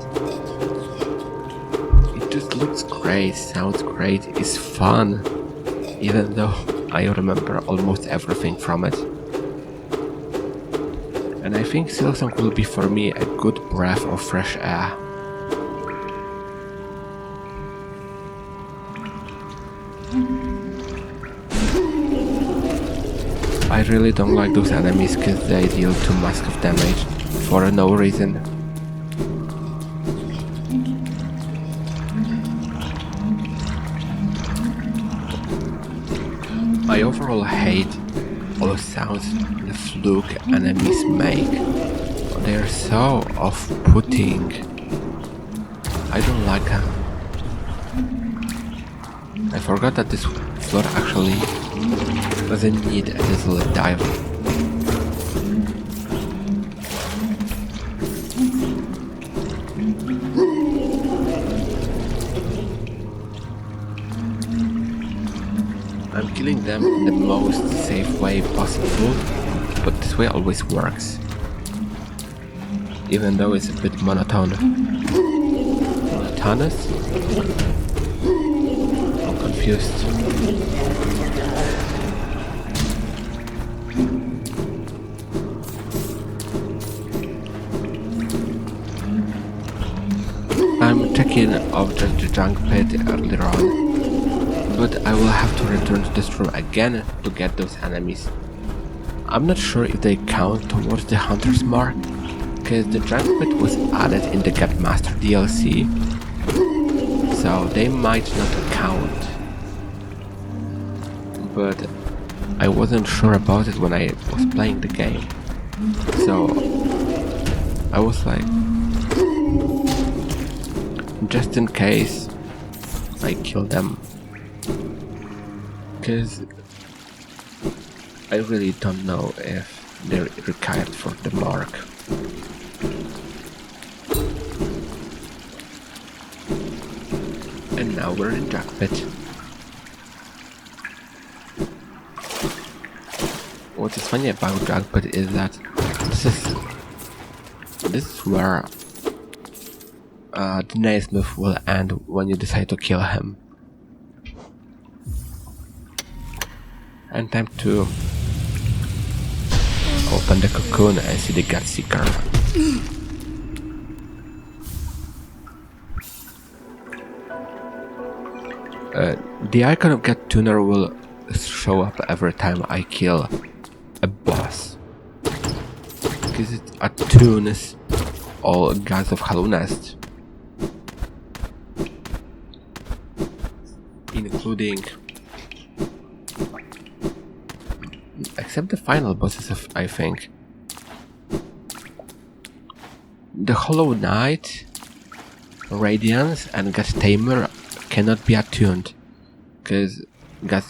It just looks great, sounds great, is fun, even though I remember almost everything from it. And I think Silksong will be for me a good breath of fresh air. I really don't like those enemies because they deal too much of damage for no reason. I overall hate all the sounds the fluke enemies make. They are so off-putting. I don't like them. I forgot that this floor actually doesn't need a Desolate Dive. I'm killing them in the most safe way possible, but this way always works. Even though it's a bit monotone. Monotonous? I'm confused. I'm checking out the junk pit earlier on, but I will have to return to this room again to get those enemies. I'm not sure if they count towards the Hunter's Mark, because the junk pit was added in the Godmaster DLC, so they might not count. But I wasn't sure about it when I was playing the game, so I was like, just in case I kill them, because I really don't know if they're required for the mark. And now we're in Jack Pit. What is funny about Jack Pit is that this is where the Naismith will end when you decide to kill him. And time to open the cocoon and see the Godseeker. The icon of Godtuner will show up every time I kill a boss, because it attunes all gods of Hallownest, including, except the final bosses of, I think, the Hollow Knight, Radiance and God Tamer cannot be attuned, because God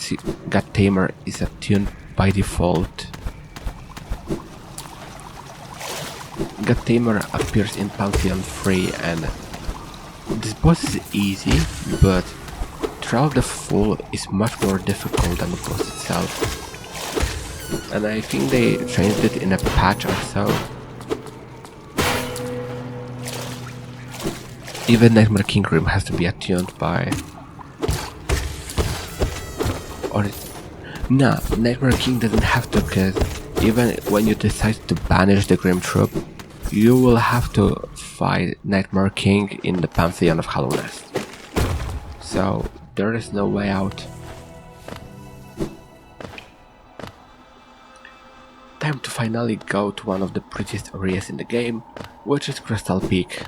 Tamer is attuned by default. God Tamer appears in Pantheon 3 and this boss is easy, but Trial of the Fool is much more difficult than the boss itself. And I think they changed it in a patch or so. Even Nightmare King Grim has to be attuned by... Or... Nah, Nightmare King doesn't have to, because even when you decide to banish the Grim Troop, you will have to fight Nightmare King in the Pantheon of Hallownest. So, there is no way out. Time to finally go to one of the prettiest areas in the game, which is Crystal Peak.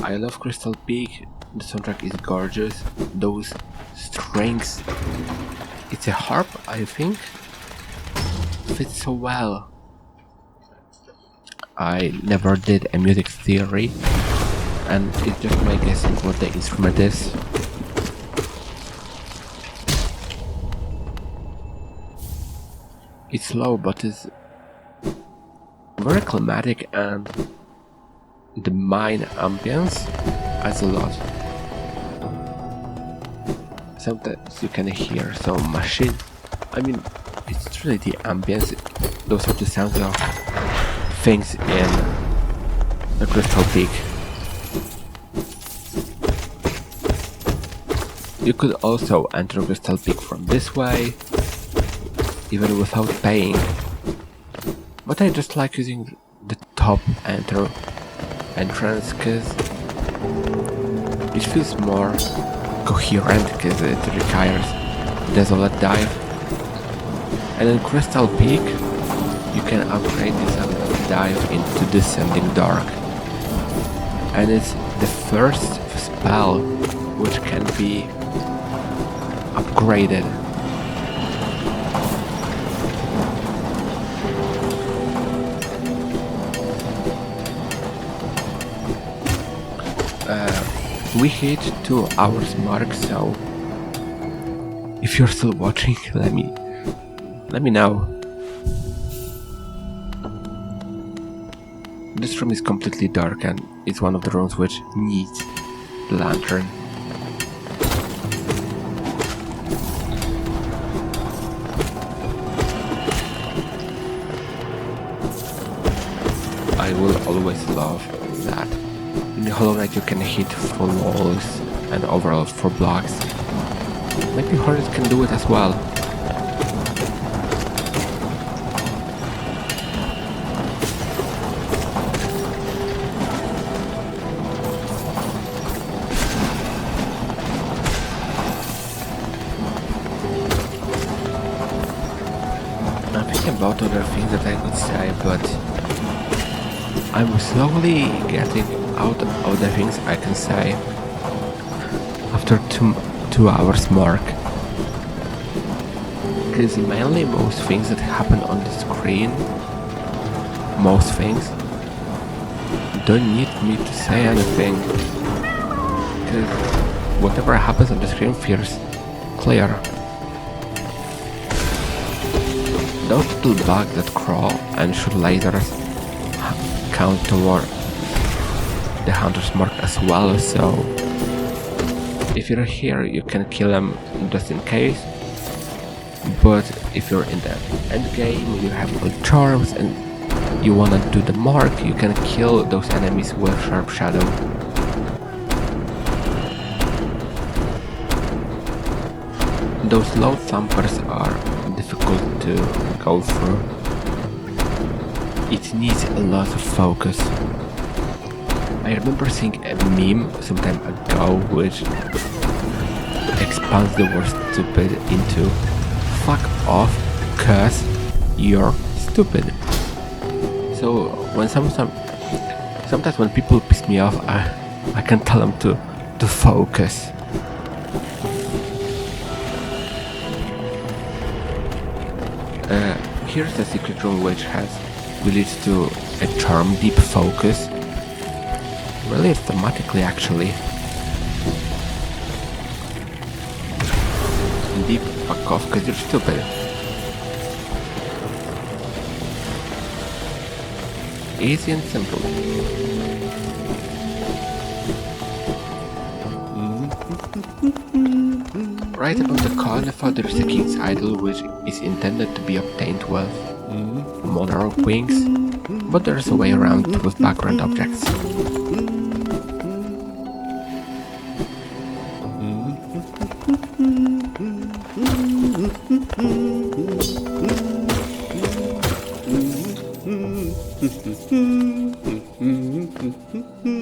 I love Crystal Peak, the soundtrack is gorgeous, those strings, it's a harp I think, fits so well. I never did a music theory and it's just my guessing what the instrument is. It's slow but it's very climatic and the mine ambience adds a lot. Sometimes you can hear some machine. I mean, it's really the ambience. Those are the sounds of things in the Crystal Peak. You could also enter Crystal Peak from this way, even without paying. But I just like using the top entrance because it feels more coherent because it requires Desolate Dive. And in Crystal Peak you can upgrade Desolate Dive into Descending Dark, and it's the first spell which can be upgraded. We hit 2 hours mark, so if you're still watching, let me know. This room is completely dark and it's one of the rooms which needs the lantern. I will always love that. In the Hollow Knight you can hit 4 walls and overall 4 blocks. Maybe Hornet can do it as well. I'm thinking about other things that I could say, but I'm slowly getting out of the things I can say after 2 hours mark, because mainly most things that happen on the screen, most things, don't need me to say anything, because whatever happens on the screen feels clear. Those little bugs that crawl and shoot lasers count toward the hunter's mark as well, so if you're here you can kill them just in case, but if you're in the end game, you have all charms and you wanna do the mark, you can kill those enemies with Sharp Shadow. Those low thumpers are difficult to go through. it needs a lot of focus. I remember seeing a meme some time ago which expands the word stupid into fuck off cause you're stupid. So when sometimes when people piss me off, I can tell them to focus. Here's the secret room which leads to a charm deep focus. Really thematically actually. Deep fuck off cause you're stupid. Easy and simple. Right above the Carnival there is a king's idol which is intended to be obtained with monarch wings, but there is a way around it with background objects.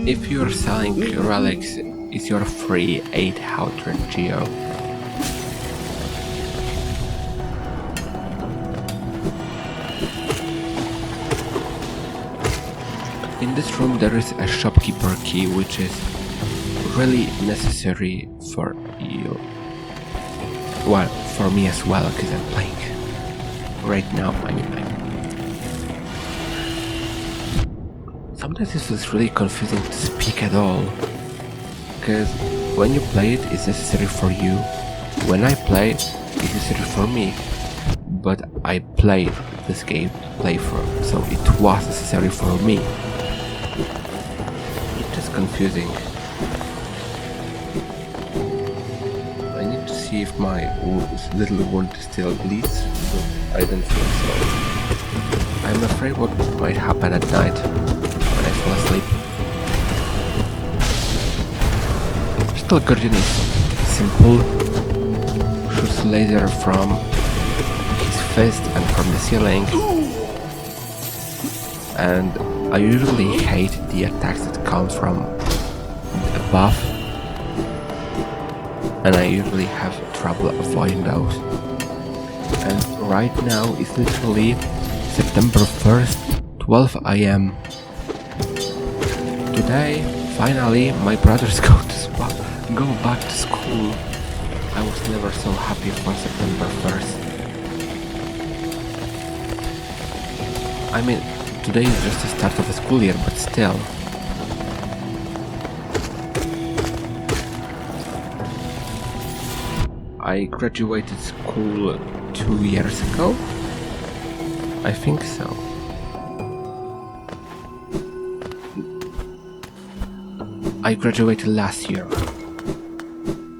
If you're selling relics, it's your free 800 geo. In this room there is a shopkeeper key which is really necessary for you. Well, for me as well, because I'm playing right now. Sometimes it feels really confusing to speak at all, because when you play it, it's necessary for you. When I play, it's necessary for me. But I played this game playthrough, so it was necessary for me. It's just confusing. I need to see if my little wound still bleeds, but I don't feel so. I'm afraid what might happen at night when I fall asleep. Still, Guardian is simple. Shoots laser from his fist and from the ceiling. And I usually hate the attacks that come from above. And I usually have trouble avoiding those. And right now it's literally September 1st, 12 AM. Today, finally, my brothers go back to school. I was never so happy for September 1st. I mean, today is just the start of the school year, but still. I graduated school 2 years ago? I think so. I graduated last year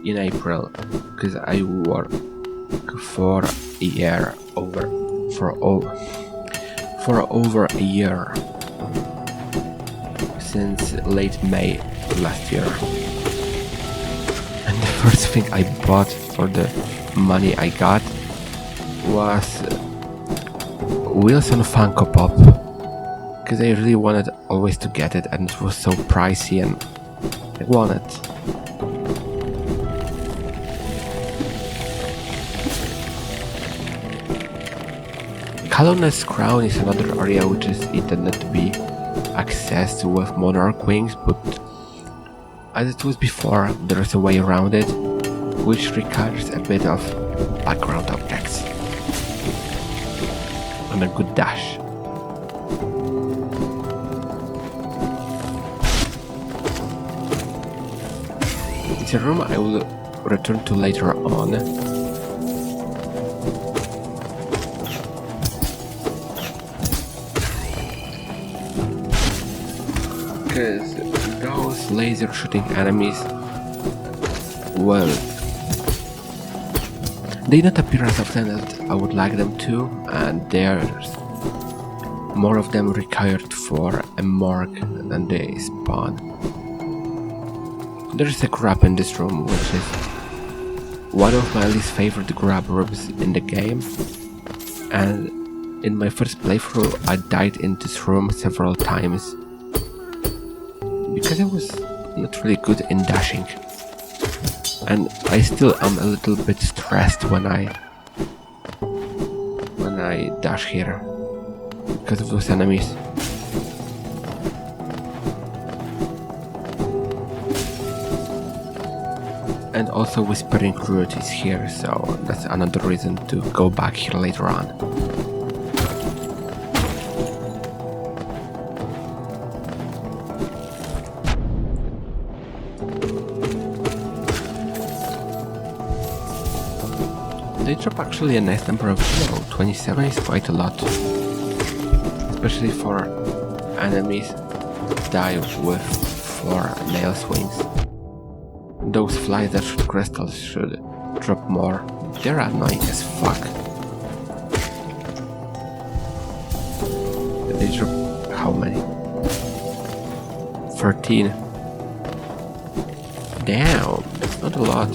in April, because I worked for over a year since late May last year. And the first thing I bought for the money I got was Wilson Funko Pop, because I really wanted always to get it, and it was so pricey and I want it. Kalon's Crown is another area which is intended to be accessed with monarch wings, but as it was before, there is a way around it, which requires a bit of background objects and a good dash. It's a room I will return to later on. Because those laser shooting enemies, well, they don't appear as often as I would like them to, and there's more of them required for a morgue than they spawn. There is a grab in this room, which is one of my least favorite grab rooms in the game, and In my first playthrough, I died in this room several times because I was not really good in dashing, and I still am a little bit stressed when I dash here because of those enemies. And also Whispering Root is here, so that's another reason to go back here later on. They drop actually a nice number of ammo. 27 is quite a lot, especially for enemies that die with 4 nail swings. Those flies that shoot crystals should drop more. They're annoying as fuck. They drop how many? 13. Damn, that's not a lot.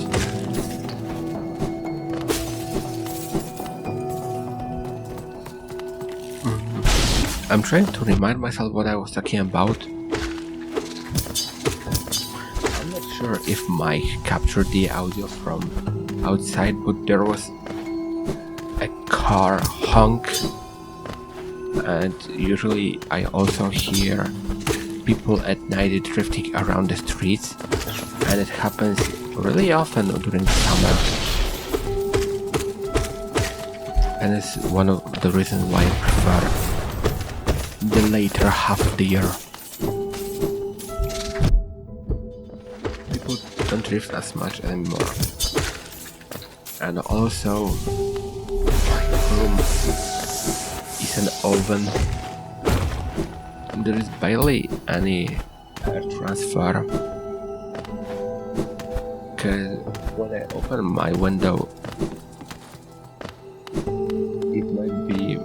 I'm trying to remind myself what I was talking about. I'm not sure if Mike captured the audio from outside, but there was a car honk, and usually I also hear people at night drifting around the streets, and it happens really often during summer. And it's one of the reasons why I prefer the later half of the year. People don't drift as much anymore. And also, my room is an oven. There is barely any air transfer, because when I open my window, it might be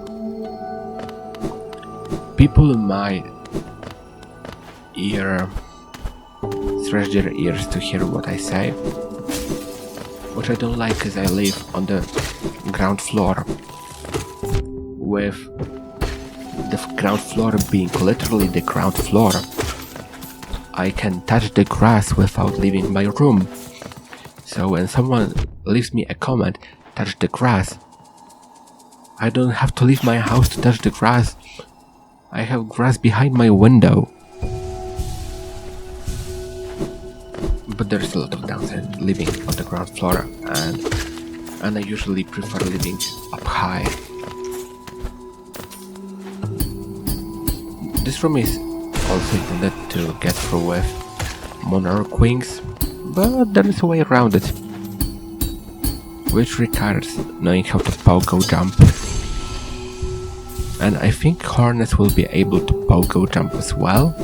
people might stretch their ears to hear what I say, which I don't like because I live on the ground floor, with the ground floor being literally the ground floor. I can touch the grass without leaving my room. So when someone leaves me a comment, touch the grass, I don't have to leave my house to touch the grass. I have grass behind my window. But there's a lot of downside living on the ground floor, and I usually prefer living up high. This room is also intended to get through with monarch wings, but there is a way around it, which requires knowing how to pogo jump. And I think Hornets will be able to pogo jump as well.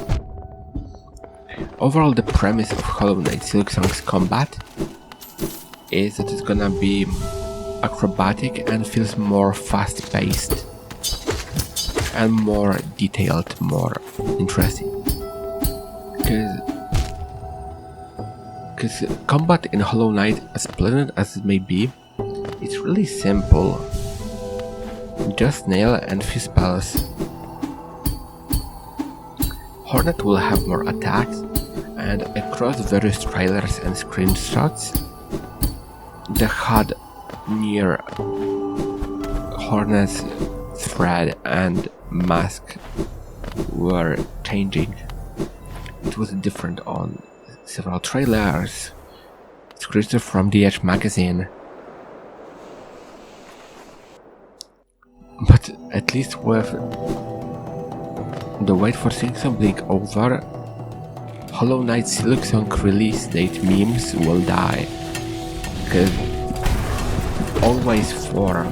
Overall, the premise of Hollow Knight Silksong's combat is that it's gonna be acrobatic and feels more fast-paced and more detailed, more interesting. Because combat in Hollow Knight, as pleasant as it may be, it's really simple. Just nail and few spells. Hornet will have more attacks, and across various trailers and screenshots, the HUD near Hornet's thread and mask were changing. It was different on several trailers, screenshots from the Edge magazine. But at least with the wait for Silksong being over, Hollow Knight Silksong release date memes will die. Because always for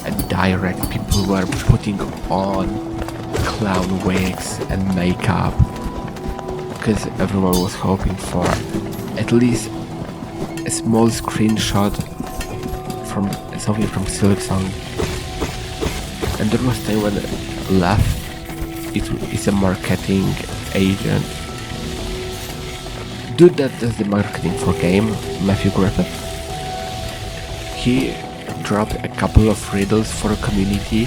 a direct, people were putting on clown wigs and makeup, because everyone was hoping for at least a small screenshot from something from Silksong. And there was time when Left is a marketing agent. Dude that does the marketing for game, Matthew Griffith. He dropped a couple of riddles for a community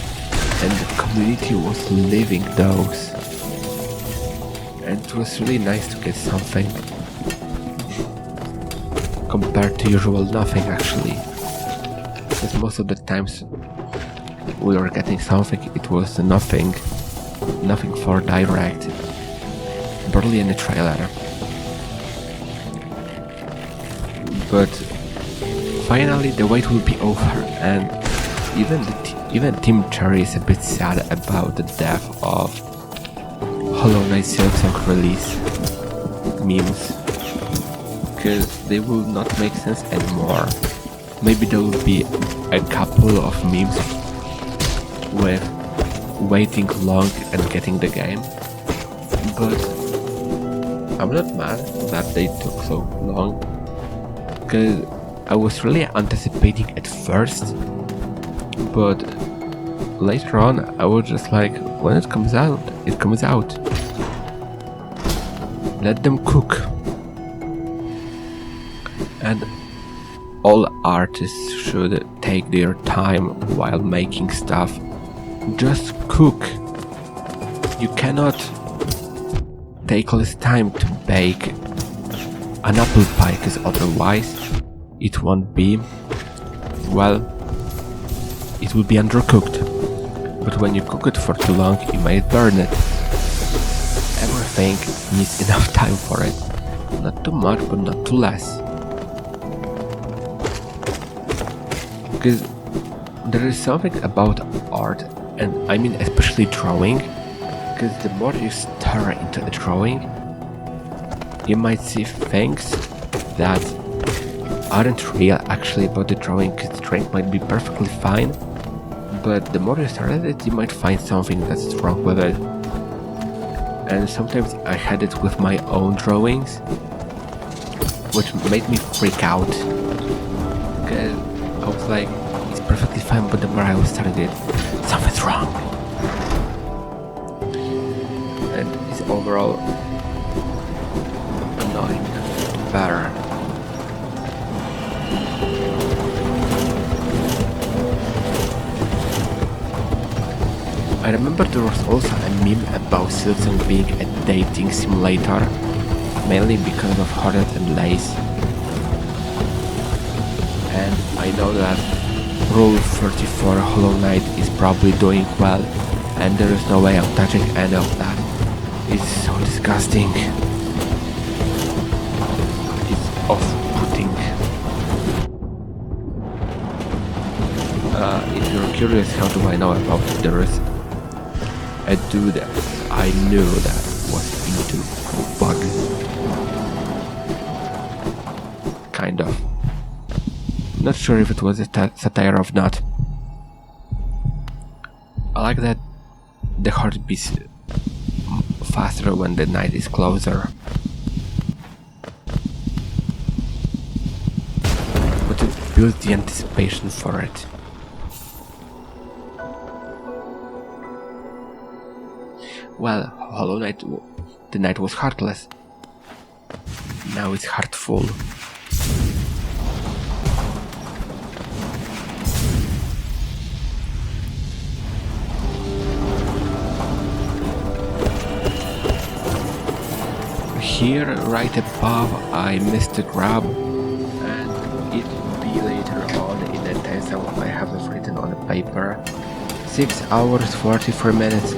and the community was living those. And it was really nice to get something compared to usual nothing actually. Because most of the times we were getting something, it was nothing for direct, barely any trailer. But finally the wait will be over, and even Team Cherry is a bit sad about the death of Hollow Knight Silksong release memes, because they will not make sense anymore. Maybe there will be a couple of memes with waiting long and getting the game, but I'm not mad that they took so long, because I was really anticipating at first, but later on I was just like, when it comes out, it comes out. Let them cook. And all artists should take their time while making stuff. Just cook. You cannot take all this time to bake an apple pie, because otherwise it won't be, well, it will be undercooked. But when you cook it for too long, you might burn it. Everything needs enough time for it. Not too much, but not too less. Because there is something about art, and I mean especially drawing, because the more you stir into a drawing, you might see things that aren't real actually about the drawing, because the drawing might be perfectly fine, but the more you stare at it, you might find something that's wrong with it. And sometimes I had it with my own drawings, which made me freak out, because I was like, it's perfectly fine, but the more I was staring at it, something's wrong. And it's overall annoying to bear. I remember there was also a meme about Silksong being a dating simulator, mainly because of Hornet and Lace. And I know that Rule 34 Hollow Knight is probably doing well, and there is no way of touching any of that. It's so disgusting. It's off-putting. If you're curious how do I know about it, there is a dude I knew that was into bugs. Kind of. Not sure if it was a satire or not. I like that the heart beats faster when the night is closer. But it builds the anticipation for it. Well, Hollow Knight, the night was heartless. Now it's heartful. Here, right above, I missed a grab, and it will be later on in the timestamp I have it written on the paper. 6 hours 43 minutes.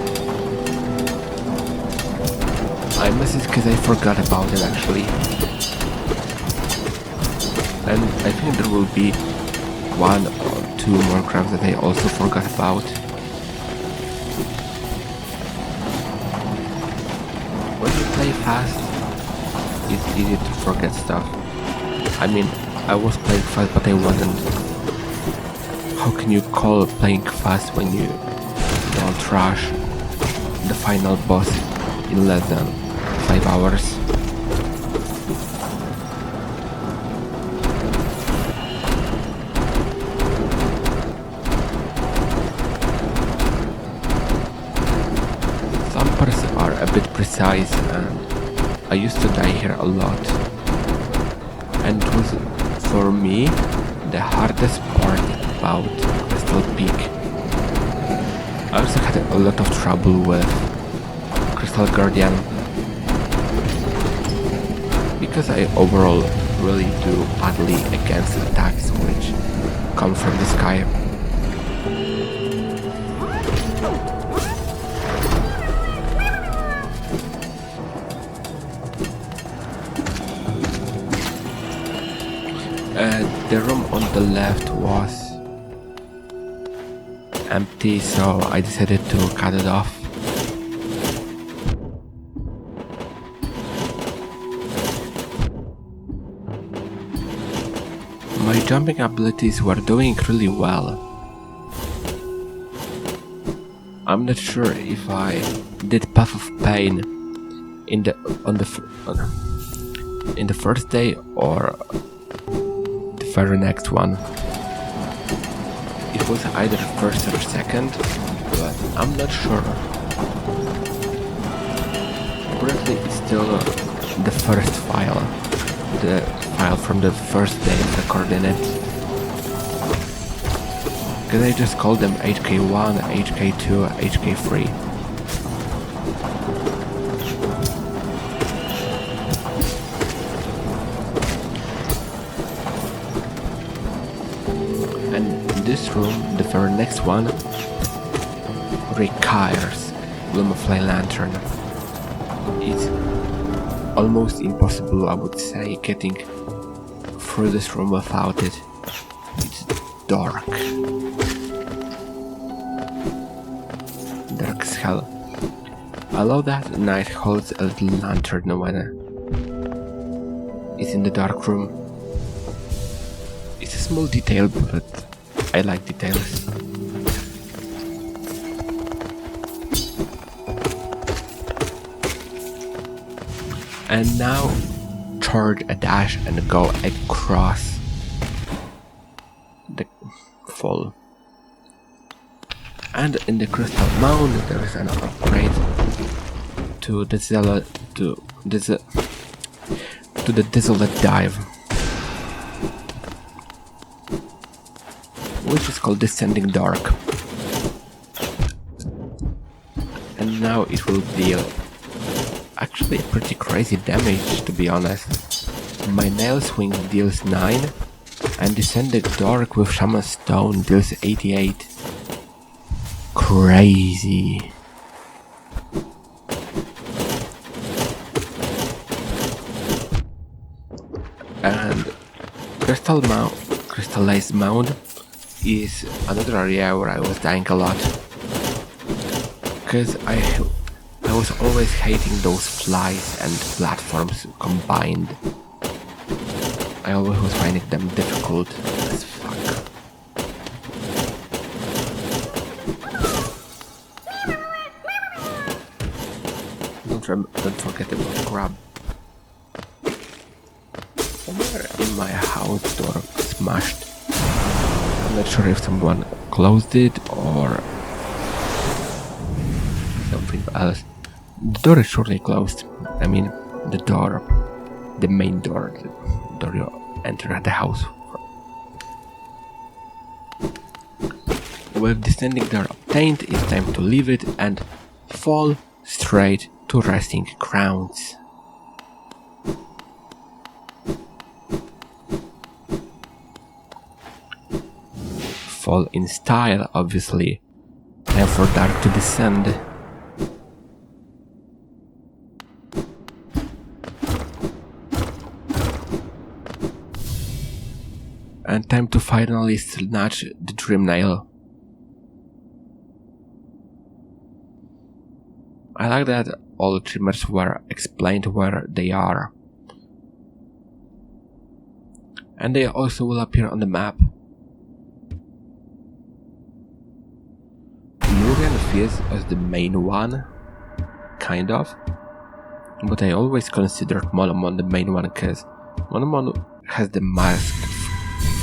I missed it because I forgot about it actually. And I think there will be 1 or 2 more grabs that I also forgot about. When you play fast, it's easy to forget stuff. I mean, I was playing fast but I wasn't. How can you call playing fast when you don't rush the final boss in less than 5 hours? Some parts are a bit precise, and I used to die here a lot. And it was, for me, the hardest part about Crystal Peak. I also a lot of trouble with Crystal Guardian, because I overall really do badly against attacks which come from the sky. The room on the left was empty, so I decided to cut it off. My jumping abilities were doing really well. I'm not sure if I did Path of Pain in the first day or the very next one. It was either first or second, but I'm not sure. Currently it's still the first file. The file from the first day recording it. Because I just called them HK1, HK2, HK3. And this room, the very next one, requires Lumafly Lantern. It's almost impossible, I would say, getting through this room without it. It's dark. Dark as hell. I love that Knight holds a little lantern when it's in the dark room. It's a small detail, but I like details. And now charge a dash and go across the fall. And in the Crystal Mound there is an upgrade to the Desolate Dive, which is called Descending Dark. And now it will deal actually pretty crazy damage, to be honest. My Nail Swing deals 9 and Descending Dark with Shaman Stone deals 88. Crazy. And Crystallized Mound is another area where I was dying a lot, because I was always hating those flies and platforms combined. I always was finding them difficult as fuck. Don't forget about grab. Somewhere in my house door smashed. I'm not sure if someone closed it or something else. The door is surely closed. I mean, the door, the main door, the door you enter the house. With Descending Dark obtained, it's time to leave it and fall straight to resting grounds. Fall in style, obviously. Time for Dark to descend. And time to finally snatch the Dream Nail. I like that all trimmers were explained where they are. And they also will appear on the map. Lurian feels as the main one, kind of. But I always considered Monomon the main one, because Monomon has the mask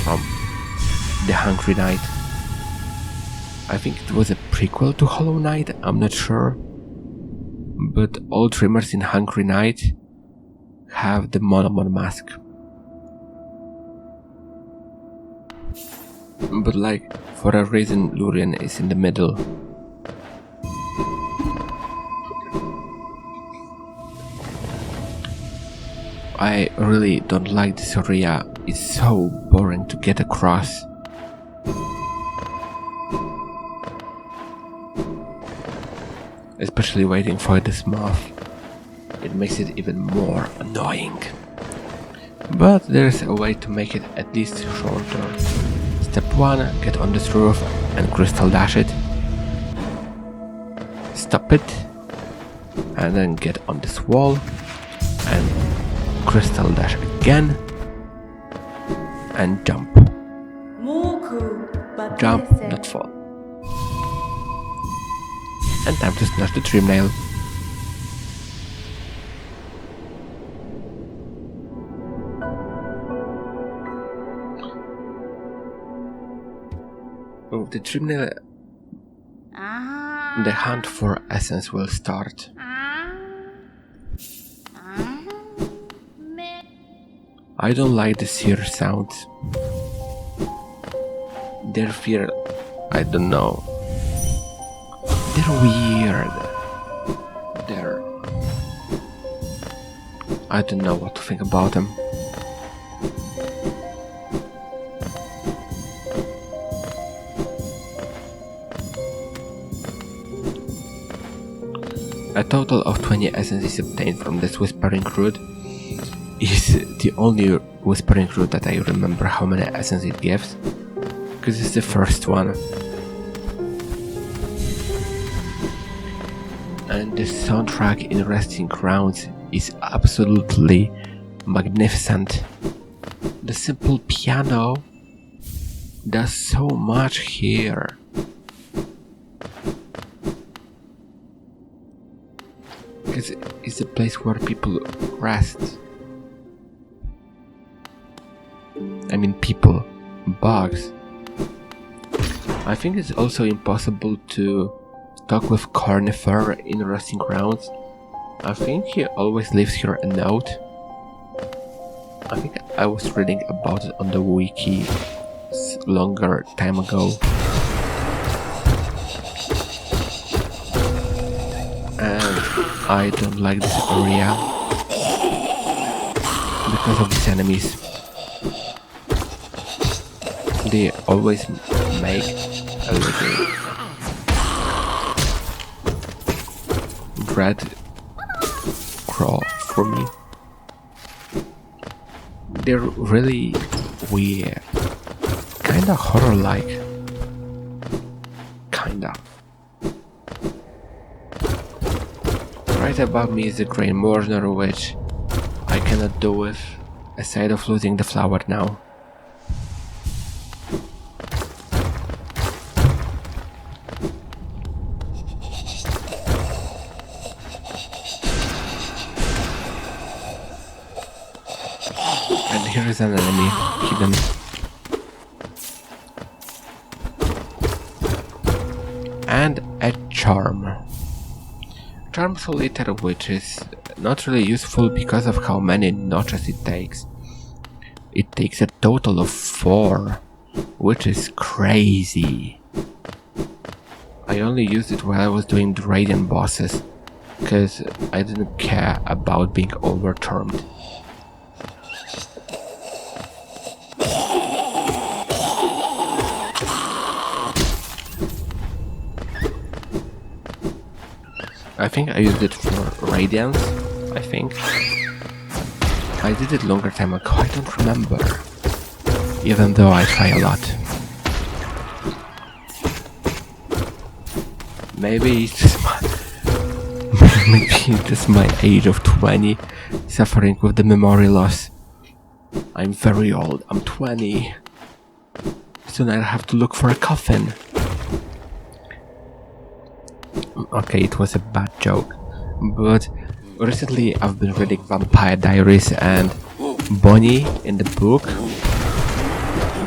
from the Hungry Knight. I think it was a prequel to Hollow Knight, I'm not sure. But all trimmers in Hungry Knight have the Monomon mask. But like, for a reason Lurian is in the middle. I really don't like this area. It's so boring to get across. Especially waiting for this moth. It makes it even more annoying. But there's a way to make it at least shorter. Step 1, get on this roof and crystal dash it. Stop it. And then get on this wall and crystal dash again. And jump. Jump, not fall. And time to smash the trim nail. With the trim nail, the hunt for essence will start. I don't like the seer sounds. They're fear. I don't know. They're weird. I don't know what to think about them. A total of 20 essence is obtained from this Whispering Root. It's the only Whispering Root that I remember how many essence it gives, because it's the first one. And the soundtrack in Resting Grounds is absolutely magnificent. The simple piano does so much here. Because it's a place where people rest. I mean people, bugs. I think it's also impossible to talk with Carnifer in Resting Grounds. I think he always leaves here a note. I think I was reading about it on the wiki longer time ago. And I don't like this area because of these enemies. They always make a little dread crawl for me. They're really weird. Kinda horror-like. Kinda. Right above me is the Grain Mourner, which I cannot do with, aside of losing the flower now. And here is an enemy hidden. And a charm. Charm Solitaire, which is not really useful because of how many notches it takes. It takes a total of 4, which is crazy. I only used it while I was doing the Radiant bosses, because I didn't care about being overcharmed. I think I used it for Radiance, I think. I did it longer time ago, I don't remember. Even though I try a lot. Maybe it's just my age of 20 suffering with the memory loss. I'm very old, I'm 20. Soon I'll have to look for a coffin. Okay, it was a bad joke, but recently I've been reading Vampire Diaries, and Bonnie in the book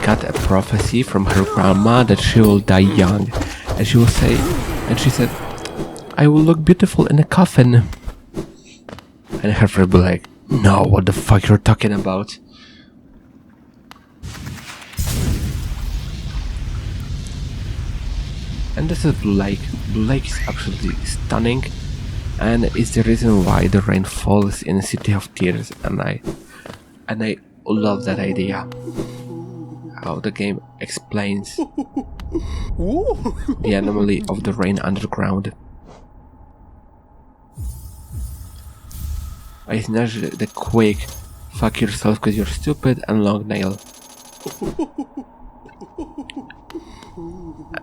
got a prophecy from her grandma that she will die young, and she said, "I will look beautiful in a coffin." And her friend will be like, "No, what the fuck you're talking about?" And this is Blue Lake. Blue Lake is absolutely stunning. and it's the reason why the rain falls in a City of Tears, and I love that idea. How the game explains the anomaly of the rain underground. I snatch the quick "fuck yourself cause you're stupid" and long nail.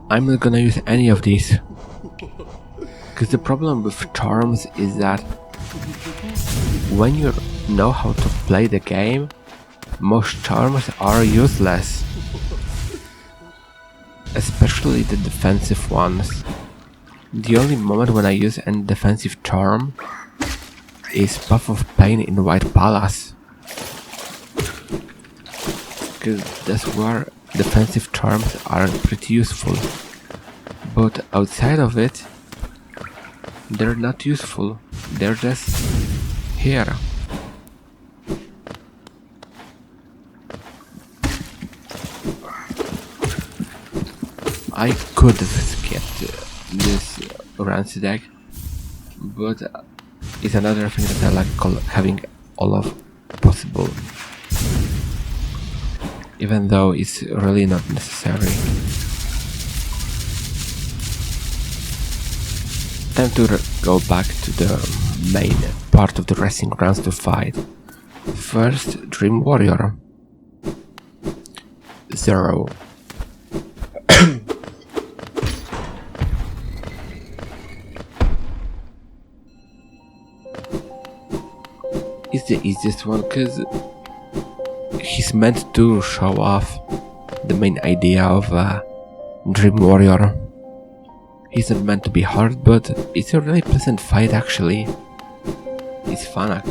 I'm not gonna use any of these, because the problem with charms is that when you know how to play the game, most charms are useless, especially the defensive ones. The only moment when I use a defensive charm is Puff of Pain in White Palace, because that's where defensive charms are pretty useful, but outside of it they're not useful, they're just here. I could have skipped this Rancid deck, but it's another thing that I like having all of possible, even though it's really not necessary. Time to go back to the main part of the resting grounds to fight. First, Dream Warrior. 0. It's the easiest one because he's meant to show off the main idea of Dream Warrior. He's not meant to be hard, but it's a really pleasant fight actually. It's fun.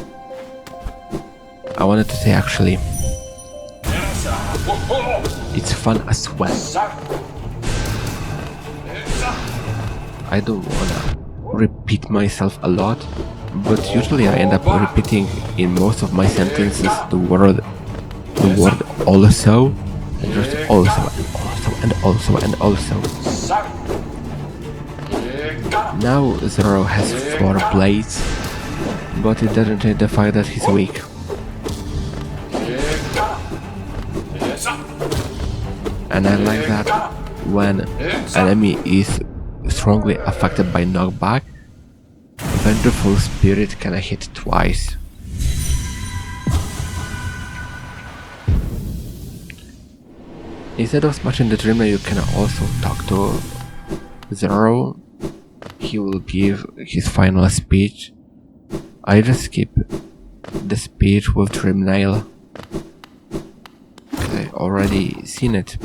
I wanted to say actually, it's fun as well. I don't wanna repeat myself a lot, but usually I end up repeating in most of my sentences the word also, and there's also. Now Zoro has 4 blades, but it doesn't change the fact that he's weak. And I like that when enemy is strongly affected by knockback, Vengeful Spirit can hit twice. Instead of smashing the Dreamer, you can also talk to Zoro. He will give his final speech. I just skip the speech with Dream Nail, because I already seen it,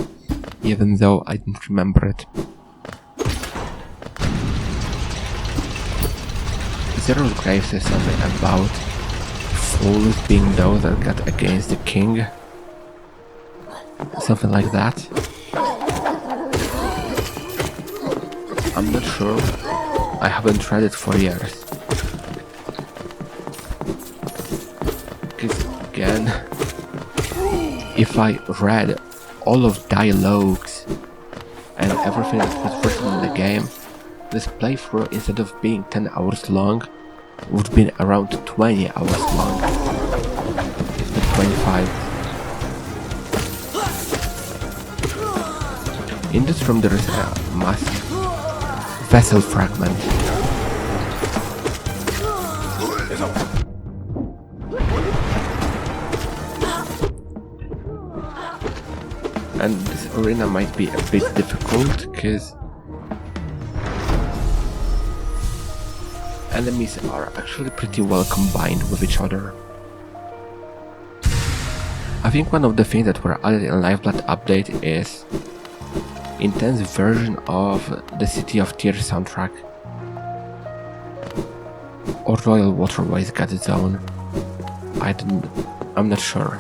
even though I didn't remember it. Zero's grave says something about fools being those that got against the king. Something like that. I'm not sure. I haven't read it for years. Because again, if I read all of dialogues and everything that was written in the game, this playthrough, instead of being 10 hours long, would have been around 20 hours long. If not 25. In this room there is a massive vessel fragment. And this arena might be a bit difficult because enemies are actually pretty well combined with each other. I think one of the things that were added in Lifeblood update is intense version of the City of Tears soundtrack. Or Royal Waterways got its own. I'm not sure.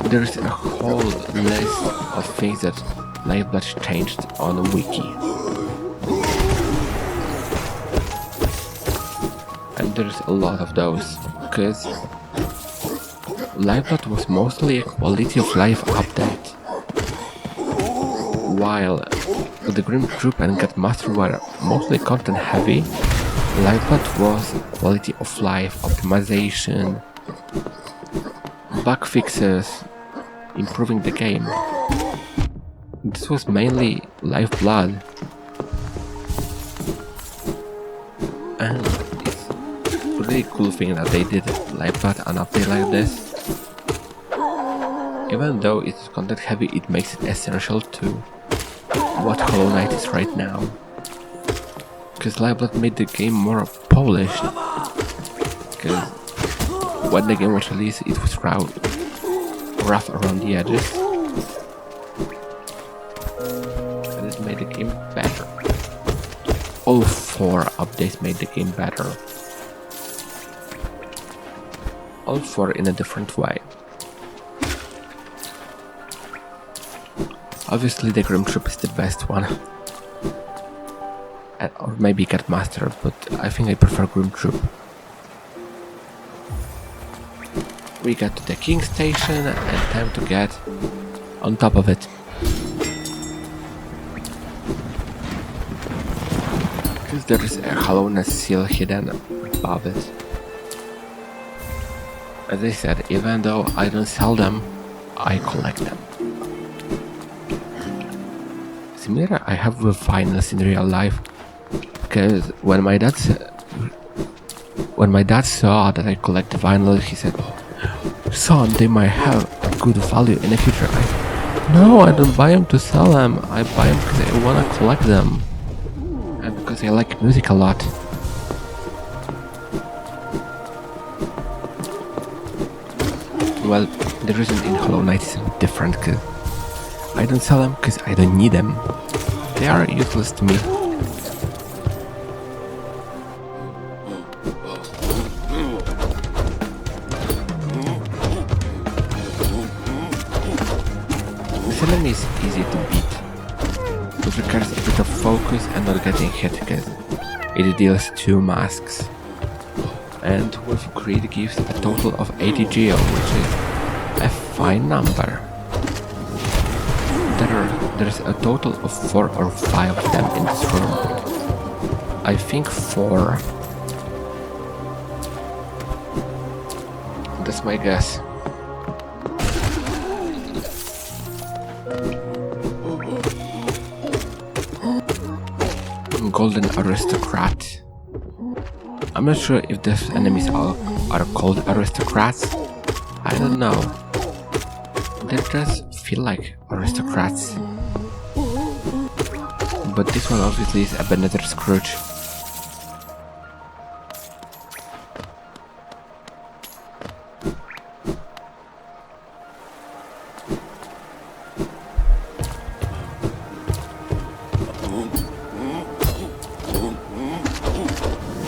There's a whole list of things that Lifeblood changed on the wiki. And there's a lot of those, because Lifeblood was mostly a quality of life update, while The Grim Troop and Godmaster were mostly content heavy. Lifeblood was quality of life, optimization, bug fixes, improving the game. This was mainly Lifeblood. And it's a really cool thing that they did Lifeblood an update like this. Even though it's content heavy, it makes it essential to what Hollow Knight is right now. Because Lifeblood made the game more polished. Because when the game was released, it was rough around the edges. And it made the game better. All 4 updates made the game better. All 4 in a different way. Obviously the Grim Troop is the best one. Or maybe Godmaster, but I think I prefer Grim Troop. We got to the King Station and time to get on top of it. Because there is a Hollowness seal hidden above it. As I said, even though I don't sell them, I collect them. Similar I have with vinyls in real life. Because when my dad saw that I collect vinyl, he said, "Son, they might have a good value in the future." No, I don't buy them to sell them. I buy them because I want to collect them. And because I like music a lot. Well, the reason in Hollow Knight is different, because I don't sell them because I don't need them. They are useless to me. This enemy is easy to beat. It requires a bit of focus and not getting hit, because it deals 2 masks. And with Greed gives a total of 80 geo, which is a fine number. There's a total of 4 or 5 of them in this room. I think 4. That's my guess. Golden Aristocrat. I'm not sure if these enemies are called aristocrats. I don't know. They just feel like aristocrats. But this one obviously is Ebenezer Scrooge.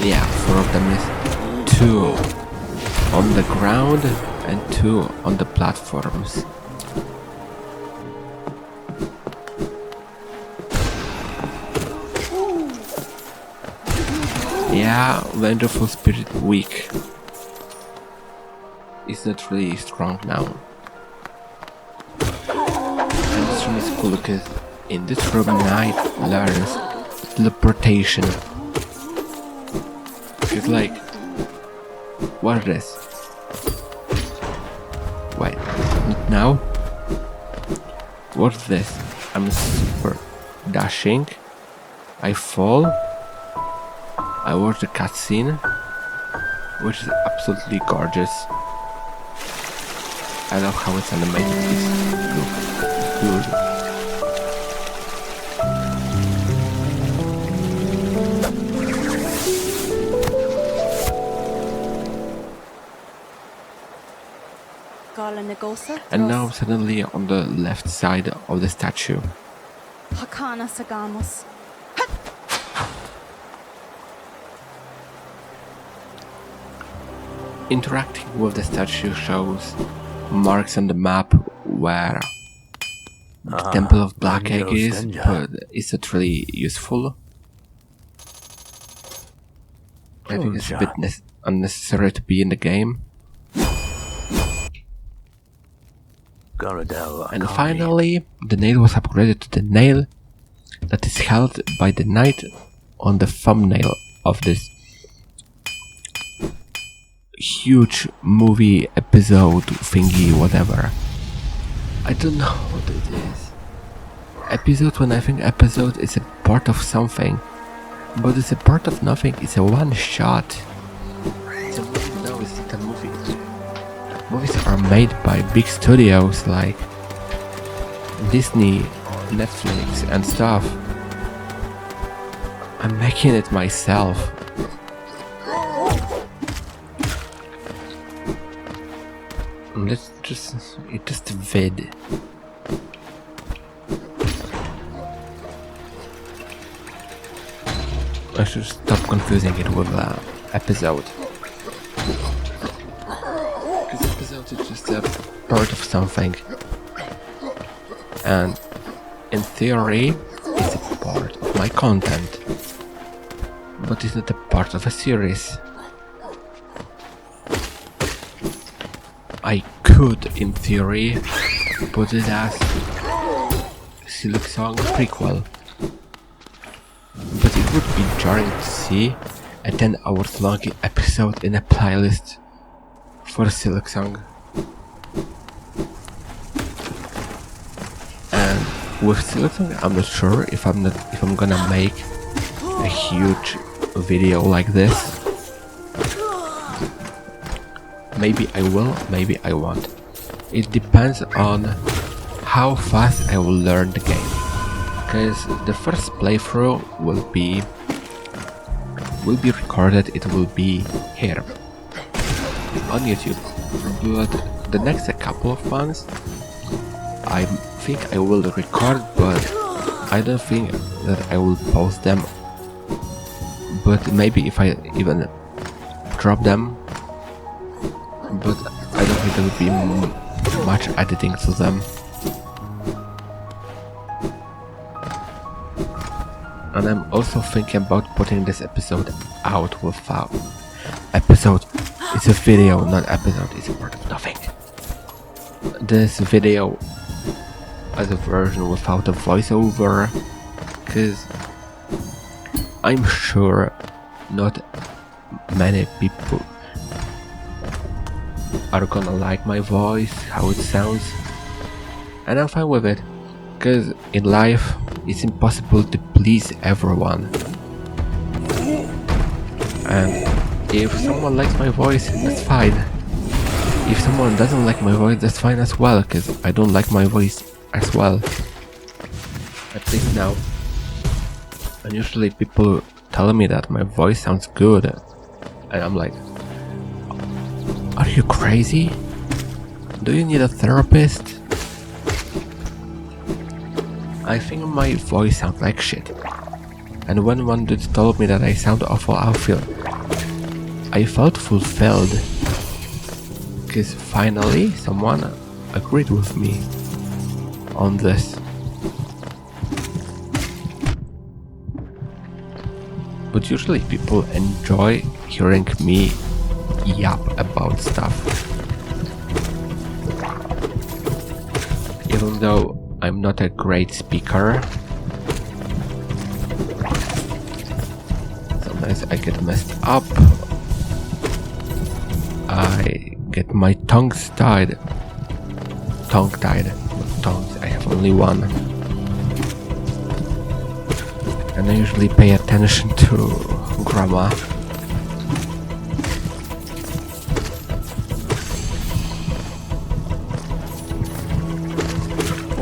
Yeah, 4 of them is 2 on the ground and 2 on the platforms. Yeah, Vengeful Spirit weak. It's not really strong now. And this room is cool because in this room Knight learns teleportation. It's like, what is this? Wait, not now? What's this? I'm super dashing. I fall. I watch the cutscene, which is absolutely gorgeous. I love how it's animated. It's good. And now I'm suddenly on the left side of the statue. Interacting with the statue shows marks on the map where the Temple of Black Egg is, but it's not really useful. I think it's a bit unnecessary to be in the game. And finally, the nail was upgraded to the nail that is held by the knight on the thumbnail of this huge movie episode thingy, whatever. I don't know what it is. Episode, when I think episode is a part of something, but it's a part of nothing, it's a one shot. It's a movie, no, it's not a movie. Movies are made by big studios like Disney, Netflix and stuff. I'm making it myself. Let's it's just a vid. I should stop confusing it with episode. Because episode is just a part of something. And in theory, it's a part of my content. But it's not a part of a series. I could, in theory, put it as Silksong prequel. But it would be jarring to see a 10 hours long episode in a playlist for Silksong. And with Silksong, I'm not sure if I'm gonna make a huge video like this. Maybe I will, maybe I won't. It depends on how fast I will learn the game. Because the first playthrough will be recorded, it will be here on YouTube. But the next couple of months, I think I will record, but I don't think that I will post them. But maybe if I even drop them, but I don't think there will be much editing to them. And I'm also thinking about putting this episode out without episode. It's a video, not episode. It's a part of nothing. This video as a version without a voiceover, because I'm sure not many people are gonna like my voice, how it sounds, and I'm fine with it, because in life it's impossible to please everyone. And if someone likes my voice, that's fine. If someone doesn't like my voice, that's fine as well, because I don't like my voice as well. At least now. And usually people tell me that my voice sounds good, and I'm like, are you crazy? Do you need a therapist? I think my voice sounds like shit. And when one dude told me that I sound awful, I felt fulfilled. Because finally someone agreed with me on this. But usually people enjoy hearing me yap about stuff. Even though I'm not a great speaker, sometimes I get messed up. I get my tongues tied. Tongue-tied, not tongues, I have only one. And I usually pay attention to grammar.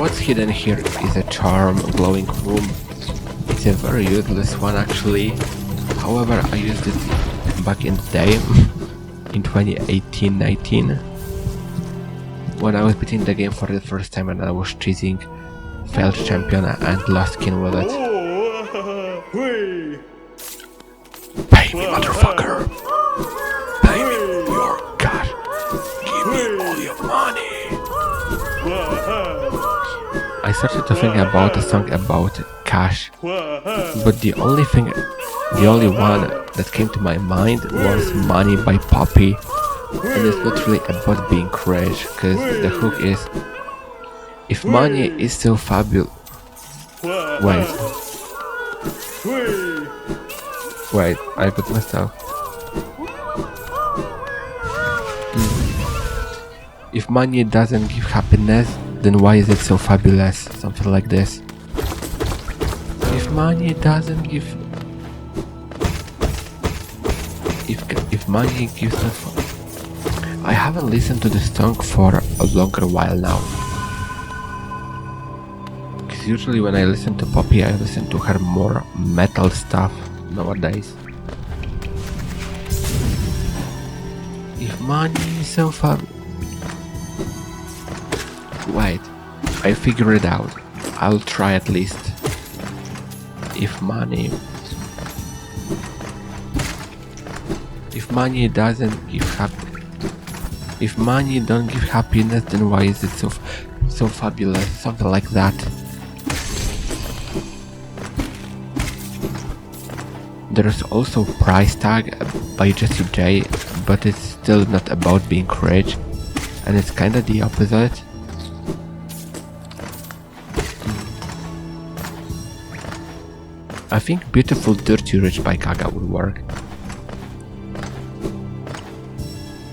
What's hidden here is a charm glowing room. It's a very useless one actually. However, I used it back in the day, in 2018-19, when I was beating the game for the first time and I was chasing failed champion and lost skin with it. Pay me, motherfucker! Pay me your cash! Give me all your money! I started to think about a song about cash, but the only one that came to my mind was Money by Poppy, and it's not really about being rich, because the hook is, if money is so fabulous, wait, Wait, I got myself. If money doesn't give happiness, then why is it so fabulous? Something like this. If money doesn't give... If money gives not... I haven't listened to this song for a longer while now. Because usually when I listen to Poppy, I listen to her more metal stuff nowadays. If money is so fun... Wait, I figured it out. I'll try at least. If money doesn't give if money don't give happiness, then why is it so fabulous? Something like that. There is also Price Tag by Jesse J, but it's still not about being rich, and it's kinda the opposite. I think Beautiful Dirty Rich by Kaga would work.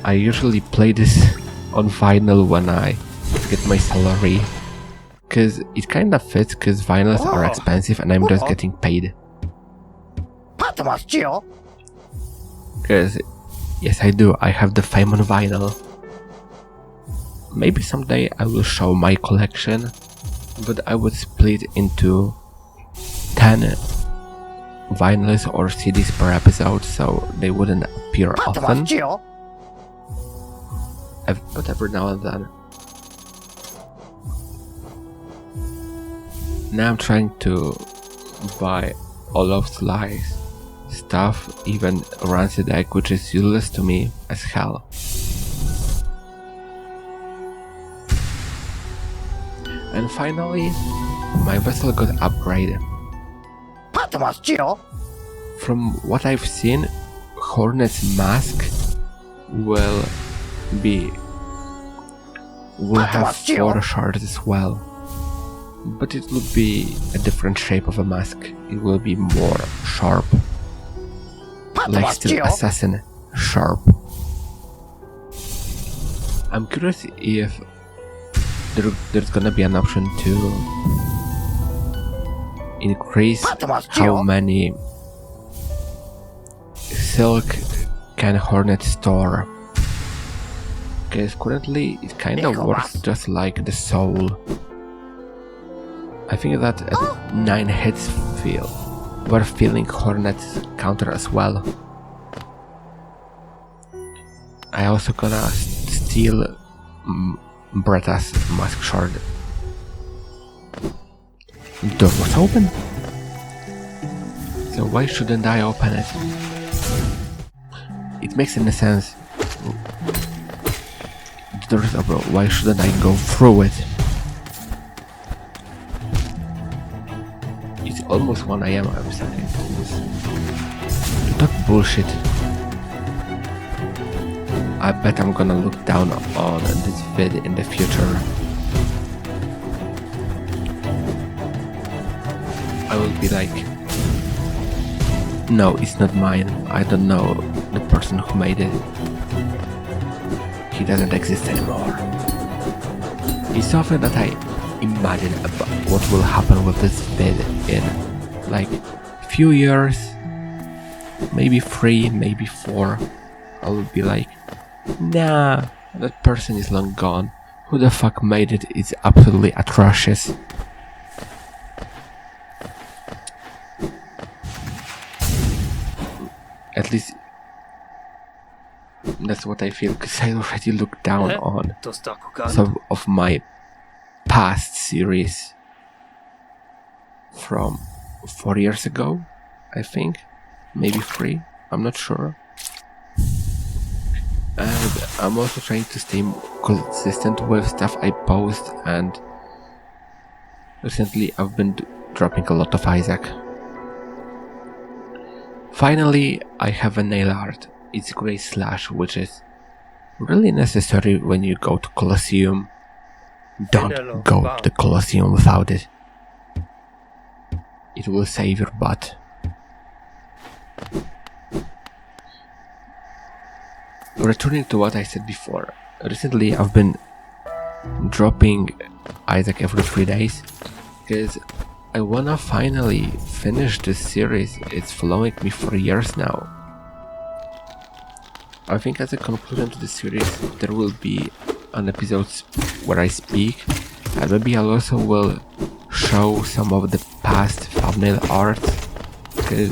I usually play this on vinyl when I get my salary, cause it kinda fits, cause vinyls are expensive and I'm just getting paid. Cause yes, I do, I have the Fame on vinyl. Maybe someday I will show my collection, but I would split into 10 vinyls or CDs per episode, so they wouldn't appear often, but every now and then. Now I'm trying to buy all of Sly's stuff, even Rancid Egg, which is useless to me as hell. And finally, my vessel got upgraded. From what I've seen, Hornet's mask will have 4 shards as well, but it will be a different shape of a mask. It will be more sharp, like still assassin sharp. I'm curious if there's gonna be an option to increase how many silk can Hornet store, because currently it kinda works just like the soul. I think that at 9 hits we're feeling Hornet's counter as well. I also gonna steal Bretta's mask shard. The door was open, so why shouldn't I open it? It makes any sense. The door is open, why shouldn't I go through it? It's almost 1 AM, I'm starting to talk bullshit. I bet I'm gonna look down on this vid in the future. I will be like, no, it's not mine. I don't know the person who made it. He doesn't exist anymore. It's something that I imagine about what will happen with this vid in like few years, maybe 3, maybe 4. I will be like, nah, that person is long gone. Who the fuck made it? It's absolutely atrocious. At least that's what I feel, because I already looked down on some of my past series from 4 years ago, I think, maybe 3, I'm not sure. And I'm also trying to stay consistent with stuff I post, and recently I've been dropping a lot of Isaac. Finally, I have a nail art. It's Grey Slash, which is really necessary when you go to Colosseum. Don't go to the Colosseum without it. It will save your butt. returning to what I said before, recently I've been dropping Isaac every 3 days because I wanna finally finish this series. It's following me for years now. I think as a conclusion to the series there will be an episode where I speak, and maybe I also will show some of the past thumbnail art, because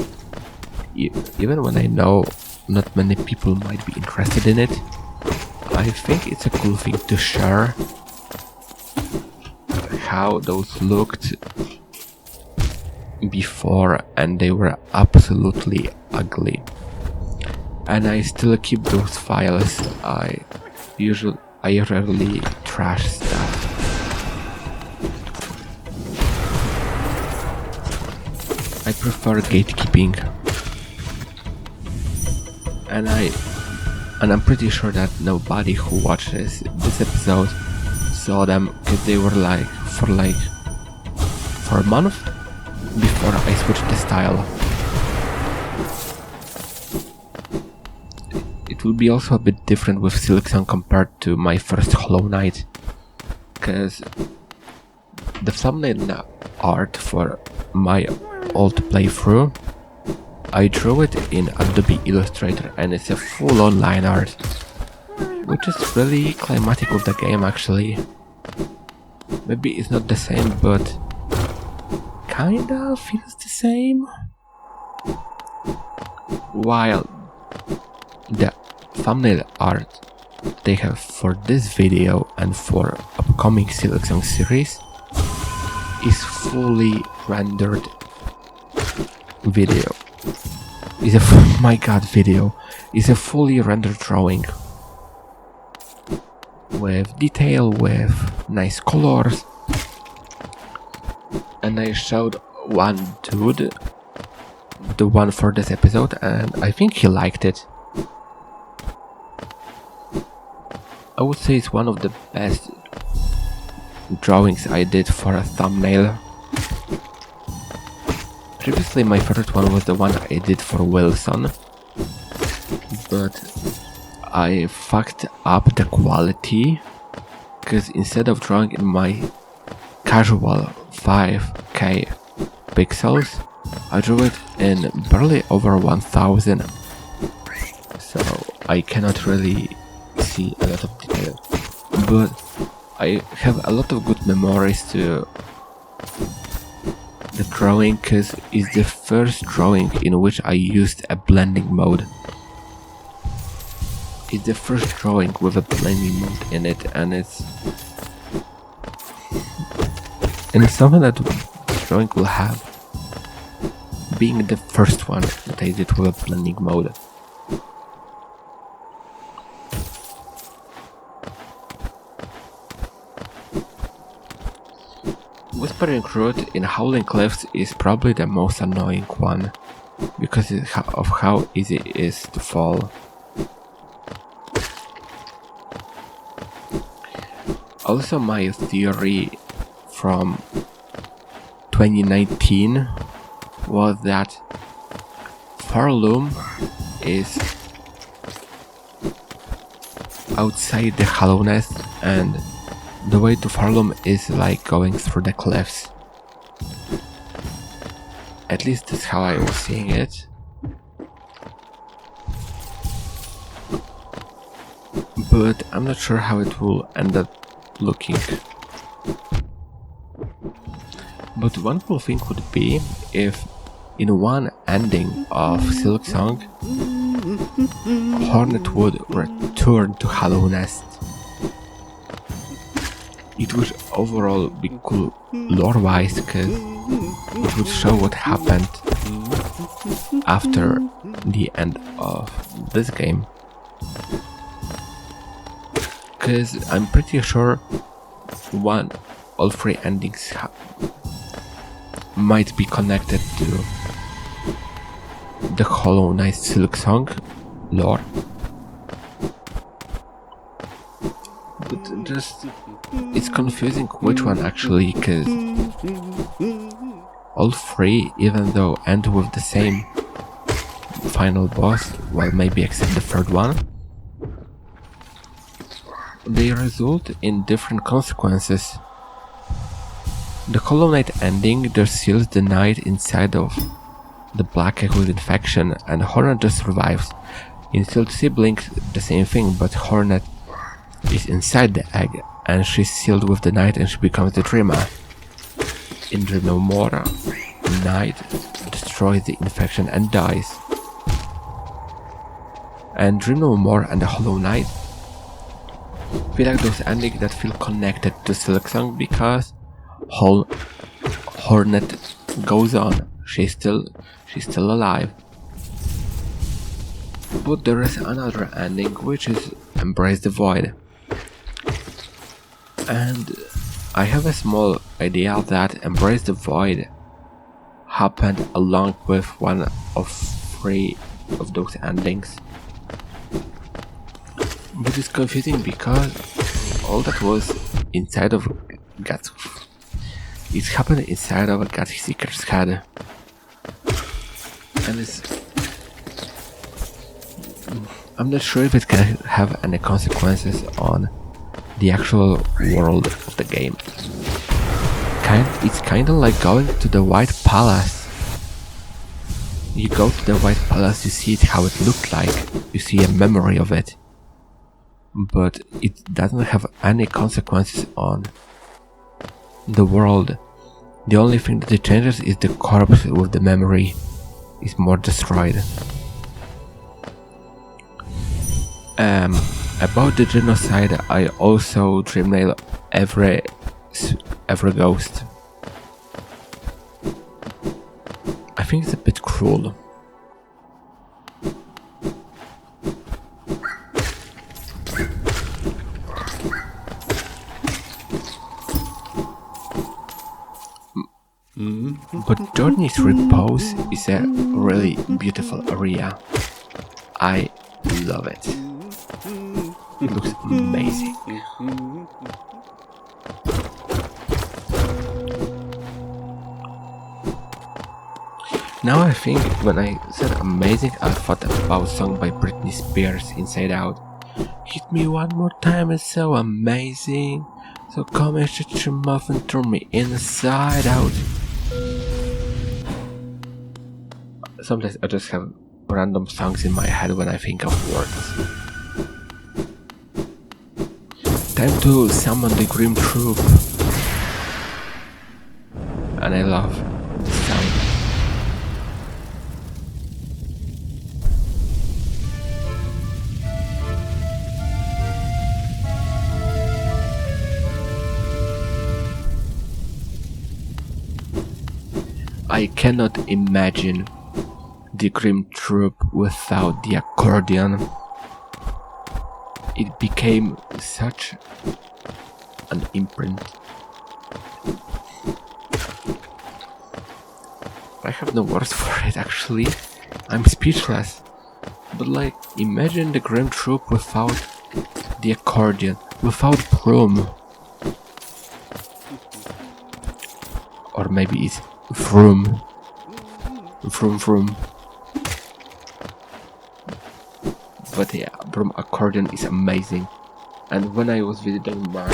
even when I know not many people might be interested in it, I think it's a cool thing to share how those looked before, and they were absolutely ugly. And I still keep those files. I rarely trash stuff. I prefer gatekeeping, and I'm pretty sure that nobody who watches this episode saw them, because they were for a month before I switched the style. It will be also a bit different with Silksong compared to my first Hollow Knight, because the thumbnail art for my old playthrough, I drew it in Adobe Illustrator, and it's a full-on line art, which is really climatic with the game actually. Maybe it's not the same, but kinda feels the same. While the thumbnail art they have for this video and for upcoming Silksong series is fully rendered video. Video is a fully rendered drawing with detail, with nice colors. And I showed one dude the one for this episode, and I think he liked it. I would say it's one of the best drawings I did for a thumbnail. Previously my favorite one was the one I did for Wilson, but I fucked up the quality, because instead of drawing in my casual 5K pixels, I drew it in barely over 1000, so I cannot really see a lot of detail, but I have a lot of good memories to the drawing, because it's the first drawing in which I used a blending mode. It's the first drawing with a blending mode in it, and it's something that the drawing will have, being the first one that I did with a blending mode. Whispering Root in Howling Cliffs is probably the most annoying one, because of how easy it is to fall. Also, my theory from 2019 was that Farloom is outside the hollowness, and the way to Farloom is like going through the cliffs. At least that's how I was seeing it. But I'm not sure how it will end up looking. But one cool thing would be if in one ending of Silksong, Hornet would return to Hollow Nest. It would overall be cool lore-wise, because it would show what happened after the end of this game. Because I'm pretty sure all three endings might be connected to the Hollow Knight Silksong lore. But just, it's confusing which one actually, because all three, even though end with the same final boss, well, maybe except the third one, they result in different consequences. The Hollow Knight ending just seals the knight inside of the Black Egg with infection, and Hornet just survives. In Sealed Siblings, the same thing, but Hornet is inside the egg, and she's sealed with the knight and she becomes the Dreamer. In Dream No More, the knight destroys the infection and dies. And Dream No More and the Hollow Knight feel like those endings that feel connected to Silksong because Hornet goes on. She's still alive. But there is another ending, which is Embrace the Void. And I have a small idea that Embrace the Void happened along with one of 3 of those endings. But it's confusing because all that was inside of it happened inside of a Godseeker's head. And I'm not sure if it can have any consequences on the actual world of the game. It's kinda like going to the White Palace. You go to the White Palace, you see it how it looked like, you see a memory of it, but it doesn't have any consequences on the world. The only thing that it changes is the corpse with the memory is more destroyed. About the genocide, I also dreamnail every ghost. I think it's a bit cruel. But Journey's Repose is a really beautiful area. I love it. It looks amazing. Now I think when I said amazing, I thought about a song by Britney Spears, Inside Out. Hit me one more time, it's so amazing. So come and shut your mouth and turn me inside out. Sometimes I just have random songs in my head when I think of words. Time to summon the Grim Troop. And I love the sound. I cannot imagine the Grim Troop without the accordion. It became such an imprint. I have no words for it actually. I'm speechless. But like, imagine the Grim Troop without the accordion, without Broom. Or maybe it's Vroom. Vroom vroom. But yeah, Broom accordion is amazing. And when I was visiting my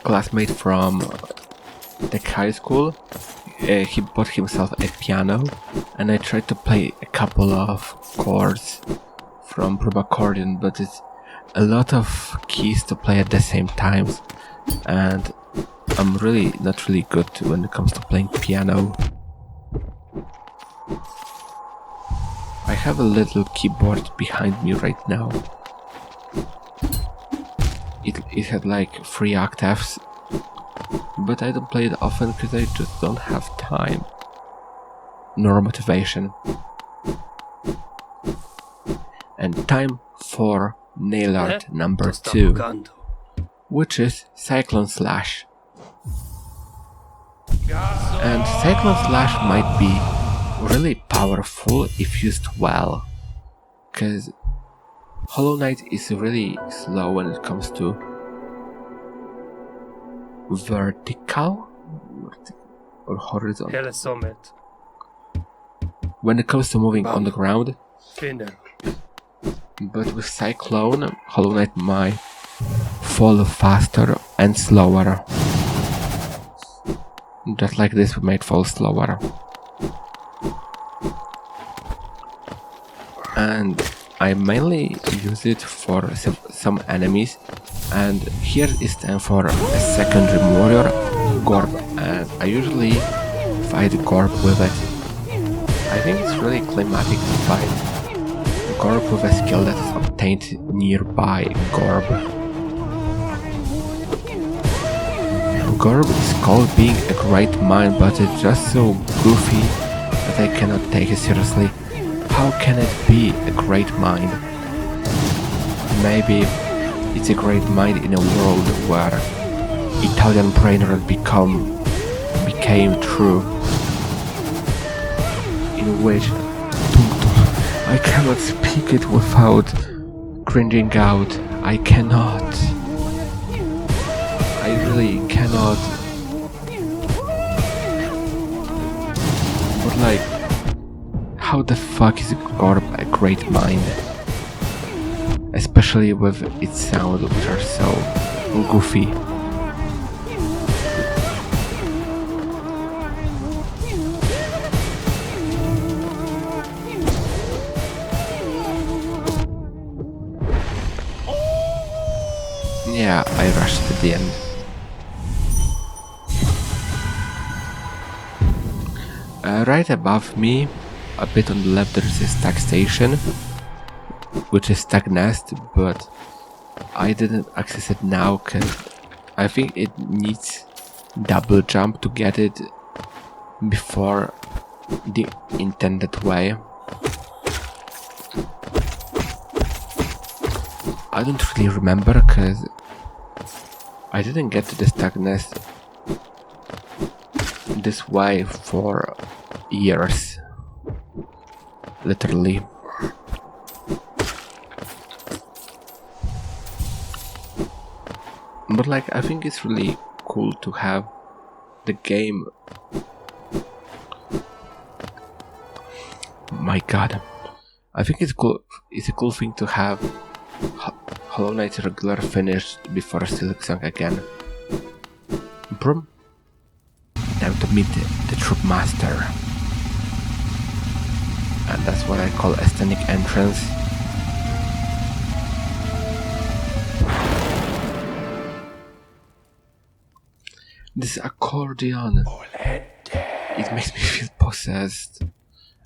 classmate from tech high school, he bought himself a piano, and I tried to play a couple of chords from Broom accordion, but it's a lot of keys to play at the same time, and I'm really not really good when it comes to playing piano. I have a little keyboard behind me right now. It had like 3 octaves, but I don't play it often because I just don't have time nor motivation. And time for nail art number 2, which is Cyclone Slash. And Cyclone Slash might be really powerful if used well, because Hollow Knight is really slow when it comes to vertical or horizontal. When it comes to moving on the ground, But with Cyclone, Hollow Knight might fall faster and slower. Just like this, we might fall slower. And I mainly use it for some enemies, and here is time for a secondary warrior, Gorb, and I usually fight Gorb with it. I think it's really climatic to fight Gorb with a skill that is obtained nearby Gorb. Gorb is called being a great mind, but it's just so goofy that I cannot take it seriously. How can it be a great mind? Maybe it's a great mind in a world where Italian brain rot became true, in which I cannot speak it without cringing out. I cannot. I really cannot. But like, how the fuck is Gorb a great mind? Especially with its sound, which are so goofy. Yeah, I rushed at the end. Right above me, a bit on the left, there is a stag station, which is stag nest, but I didn't access it now because I think it needs double jump to get it before the intended way. I don't really remember because I didn't get to the stag nest this way for years. Literally. But like, I think it's really cool to have the game. My god. I think it's cool. It's a cool thing to have Hollow Knight's regular finish before Silksong again. Broom. Time to meet the Troop Master. And that's what I call a standing entrance. This accordion, it makes me feel possessed.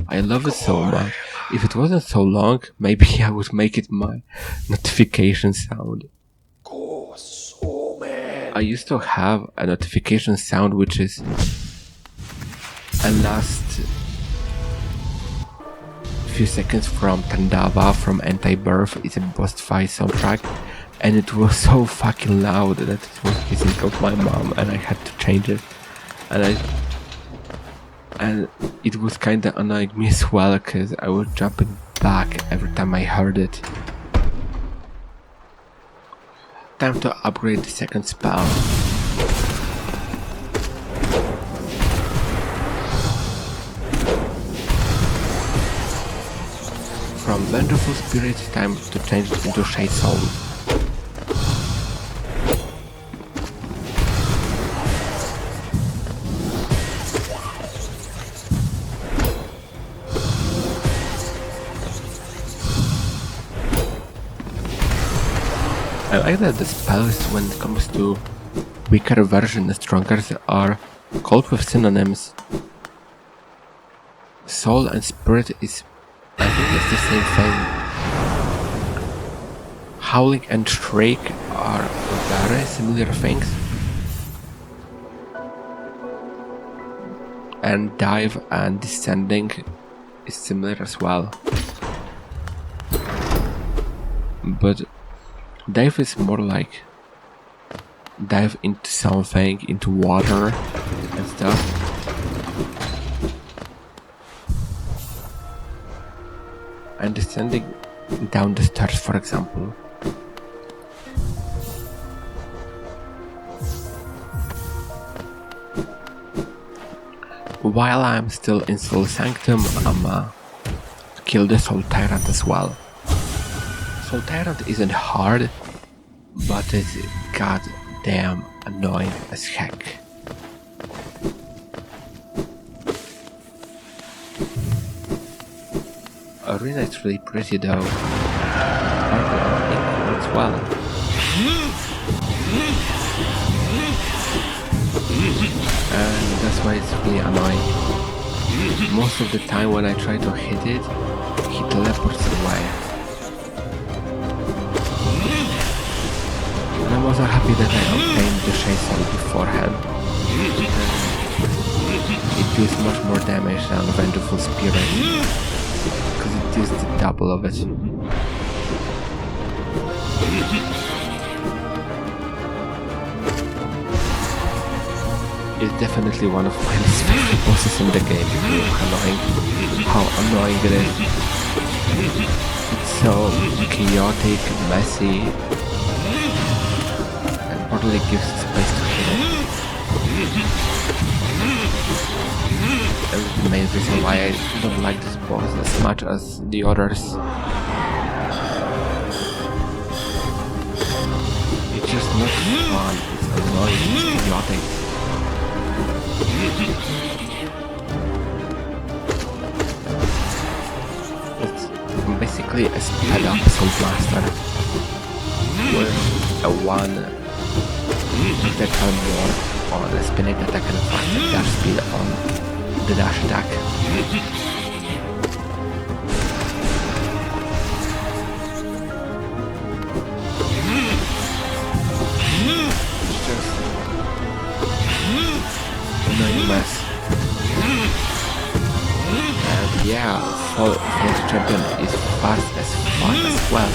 I love it so much. If it wasn't so long, maybe I would make it my notification sound. I used to have a notification sound which is a last few seconds from Tandava from Anti-Birth. It's a boss fight soundtrack, and it was so fucking loud that it was pissing off my mom, and I had to change it. And it was kinda annoying me as well, cause I was jumping back every time I heard it. Time to upgrade the second spell. From Vengeful Spirit, time to change it into Shade Soul. I like that the spells, when it comes to weaker versions, stronger, are called with synonyms. Soul and Spirit is, I think it's the same thing. Howling and Shriek are very similar things. And Dive and Descending is similar as well. But Dive is more like dive into something, into water and stuff. And descending down the stairs, for example. While I'm still in Soul Sanctum, I'ma kill the Soul Tyrant as well. Soul Tyrant isn't hard, but it's goddamn annoying as heck. Arena is really pretty though. It works well. And that's why it's really annoying. Most of the time when I try to hit it, he teleports away. And I'm also happy that I obtained the Shaman beforehand. It deals much more damage than Vengeful Spirit, because it deals the double of it. It's definitely one of my least favorite bosses in the game. How annoying it is. It's so chaotic, messy, and probably gives space to hit it. That's the main reason why I don't like this boss as much as the others. It's just not fun, it's annoying, it's chaotic. It's basically a sped up Dashmaster with a 1 projectile more on a spinning attack and a faster dash speed on the dash attack. It's just annoying mess. And yeah, False Champion is fast as fuck as well.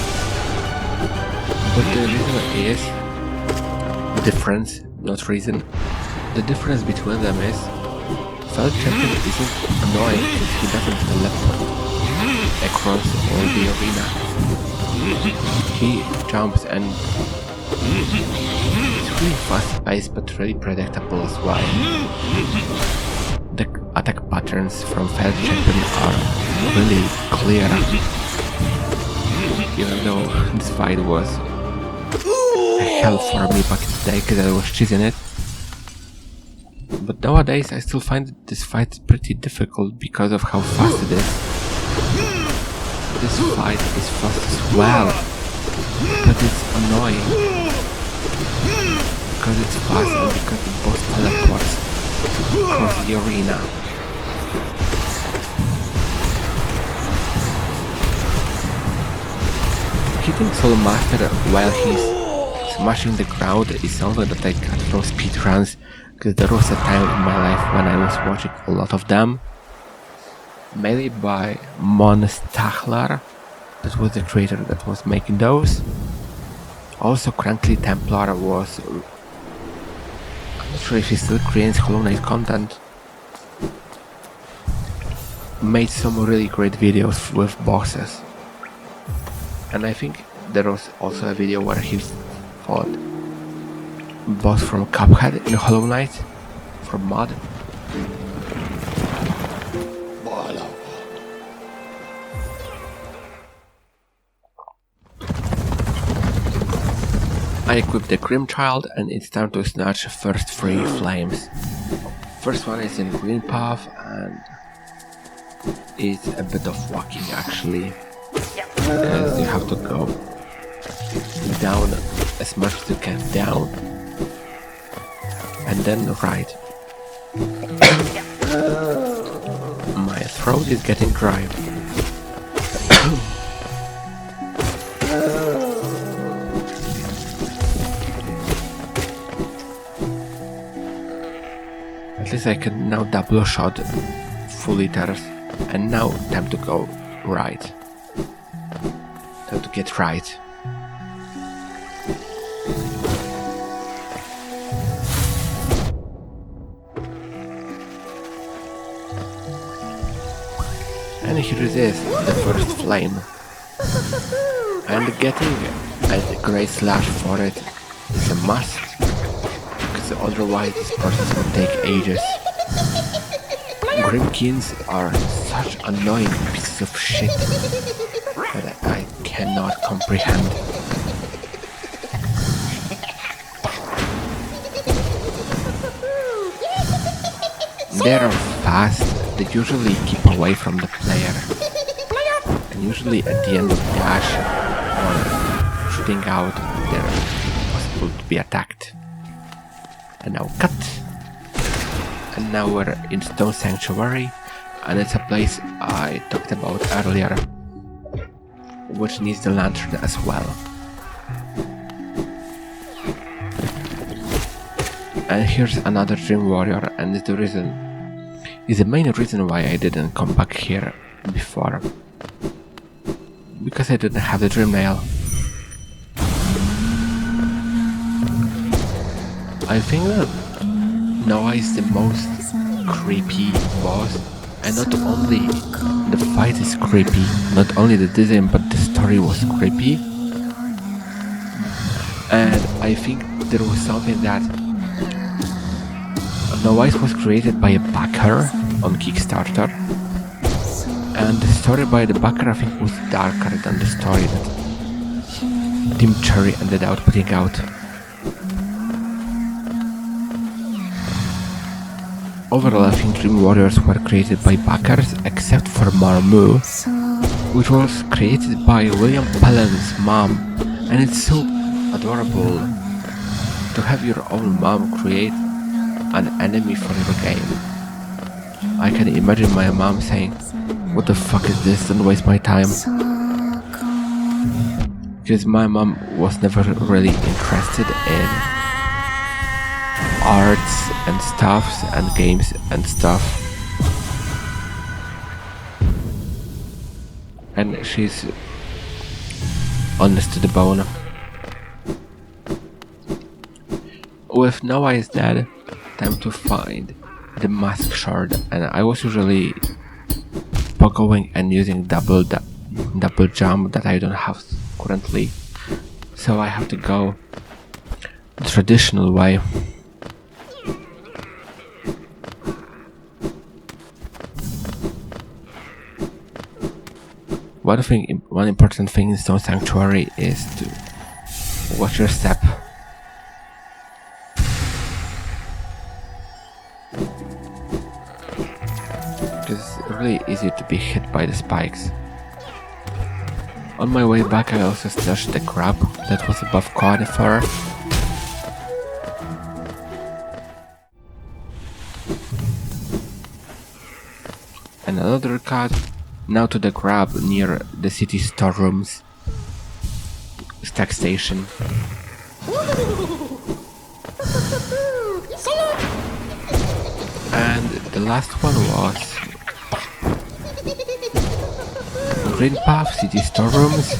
But the reason is difference, not reason. The difference between them is False Champion isn't annoying because he doesn't teleport across all the arena. He jumps and it's really fast paced but really predictable as well. The attack patterns from False Champion are really clear. Even though this fight was hell for me back in the day because I was cheating it. But nowadays I still find this fight pretty difficult because of how fast it is. This fight is fast as well, but it's annoying because it's fast and because the boss teleports across the arena. Hitting Soul Master while he's smashing the ground is something that I got from speedruns, because there was a time in my life when I was watching a lot of them. Mainly by Monstachlar, that was the creator that was making those. Also Crankly Templar was... I'm not sure if he still creates Hollow Knight content. Made some really great videos with bosses. And I think there was also a video where he fought boss from Cuphead in Hollow Knight from mod. I equipped the Grim Child and it's time to snatch first 3 flames. First one is in green path and it's a bit of walking actually. As you have to go down as much as you can down and then right. My throat is getting dry. At least I can now double shot full liters and now time to go right. To get right. And here it is, the first flame. And getting a great slash for it is a must, because otherwise this process will take ages. Grimkins are such annoying pieces of shit. that I cannot comprehend. They're fast, they usually keep away from the player, and usually at the end of dash or shooting out, they're possible to be attacked. And now cut, and now we're in Stone Sanctuary, and it's a place I talked about earlier, which needs the lantern as well. And here's another Dream Warrior, and it's the main reason why I didn't come back here before. Because I didn't have the Dream Nail. I think that Noah is the most creepy boss, and not only the fight is creepy, not only the design, but the story was creepy. And I think there was something that Noah was created by a backer on Kickstarter, and the story by the backer I think was darker than the story that Team Cherry ended up putting out. Overall, I think Dream Warriors were created by backers, except for Marmu, which was created by William Pellen's mom, and it's so adorable to have your own mom create an enemy for your game. I can imagine my mom saying, "What the fuck is this? Don't waste my time." Because my mom was never really interested in arts and stuffs and games and stuff. And she's honest to the bone. With Noah is dead, time to find the mask shard, and I was usually pogoing and using double jump that I don't have currently, so I have to go the traditional way. One important thing in Stone Sanctuary is to watch your step. It's really easy to be hit by the spikes. On my way back I also slashed the crab that was above Conifer. And another cut, now to the crab near the city storerooms stack station. And the last one was Green Path, City Storerooms,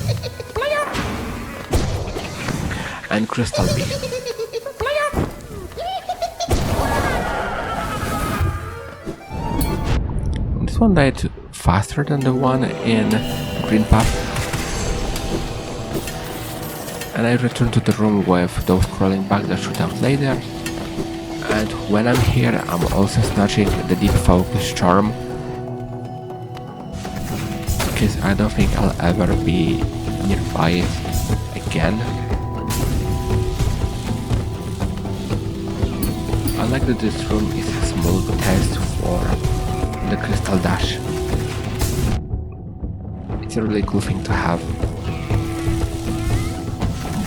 and Crystal Beam. This one died faster than the one in Green Path. And I returned to the room with those crawling back that shoot out later. And when I'm here, I'm also snatching the Deep Focus Charm, because I don't think I'll ever be nearby it again. I like that this room is a small test for the Crystal Dash. It's a really cool thing to have.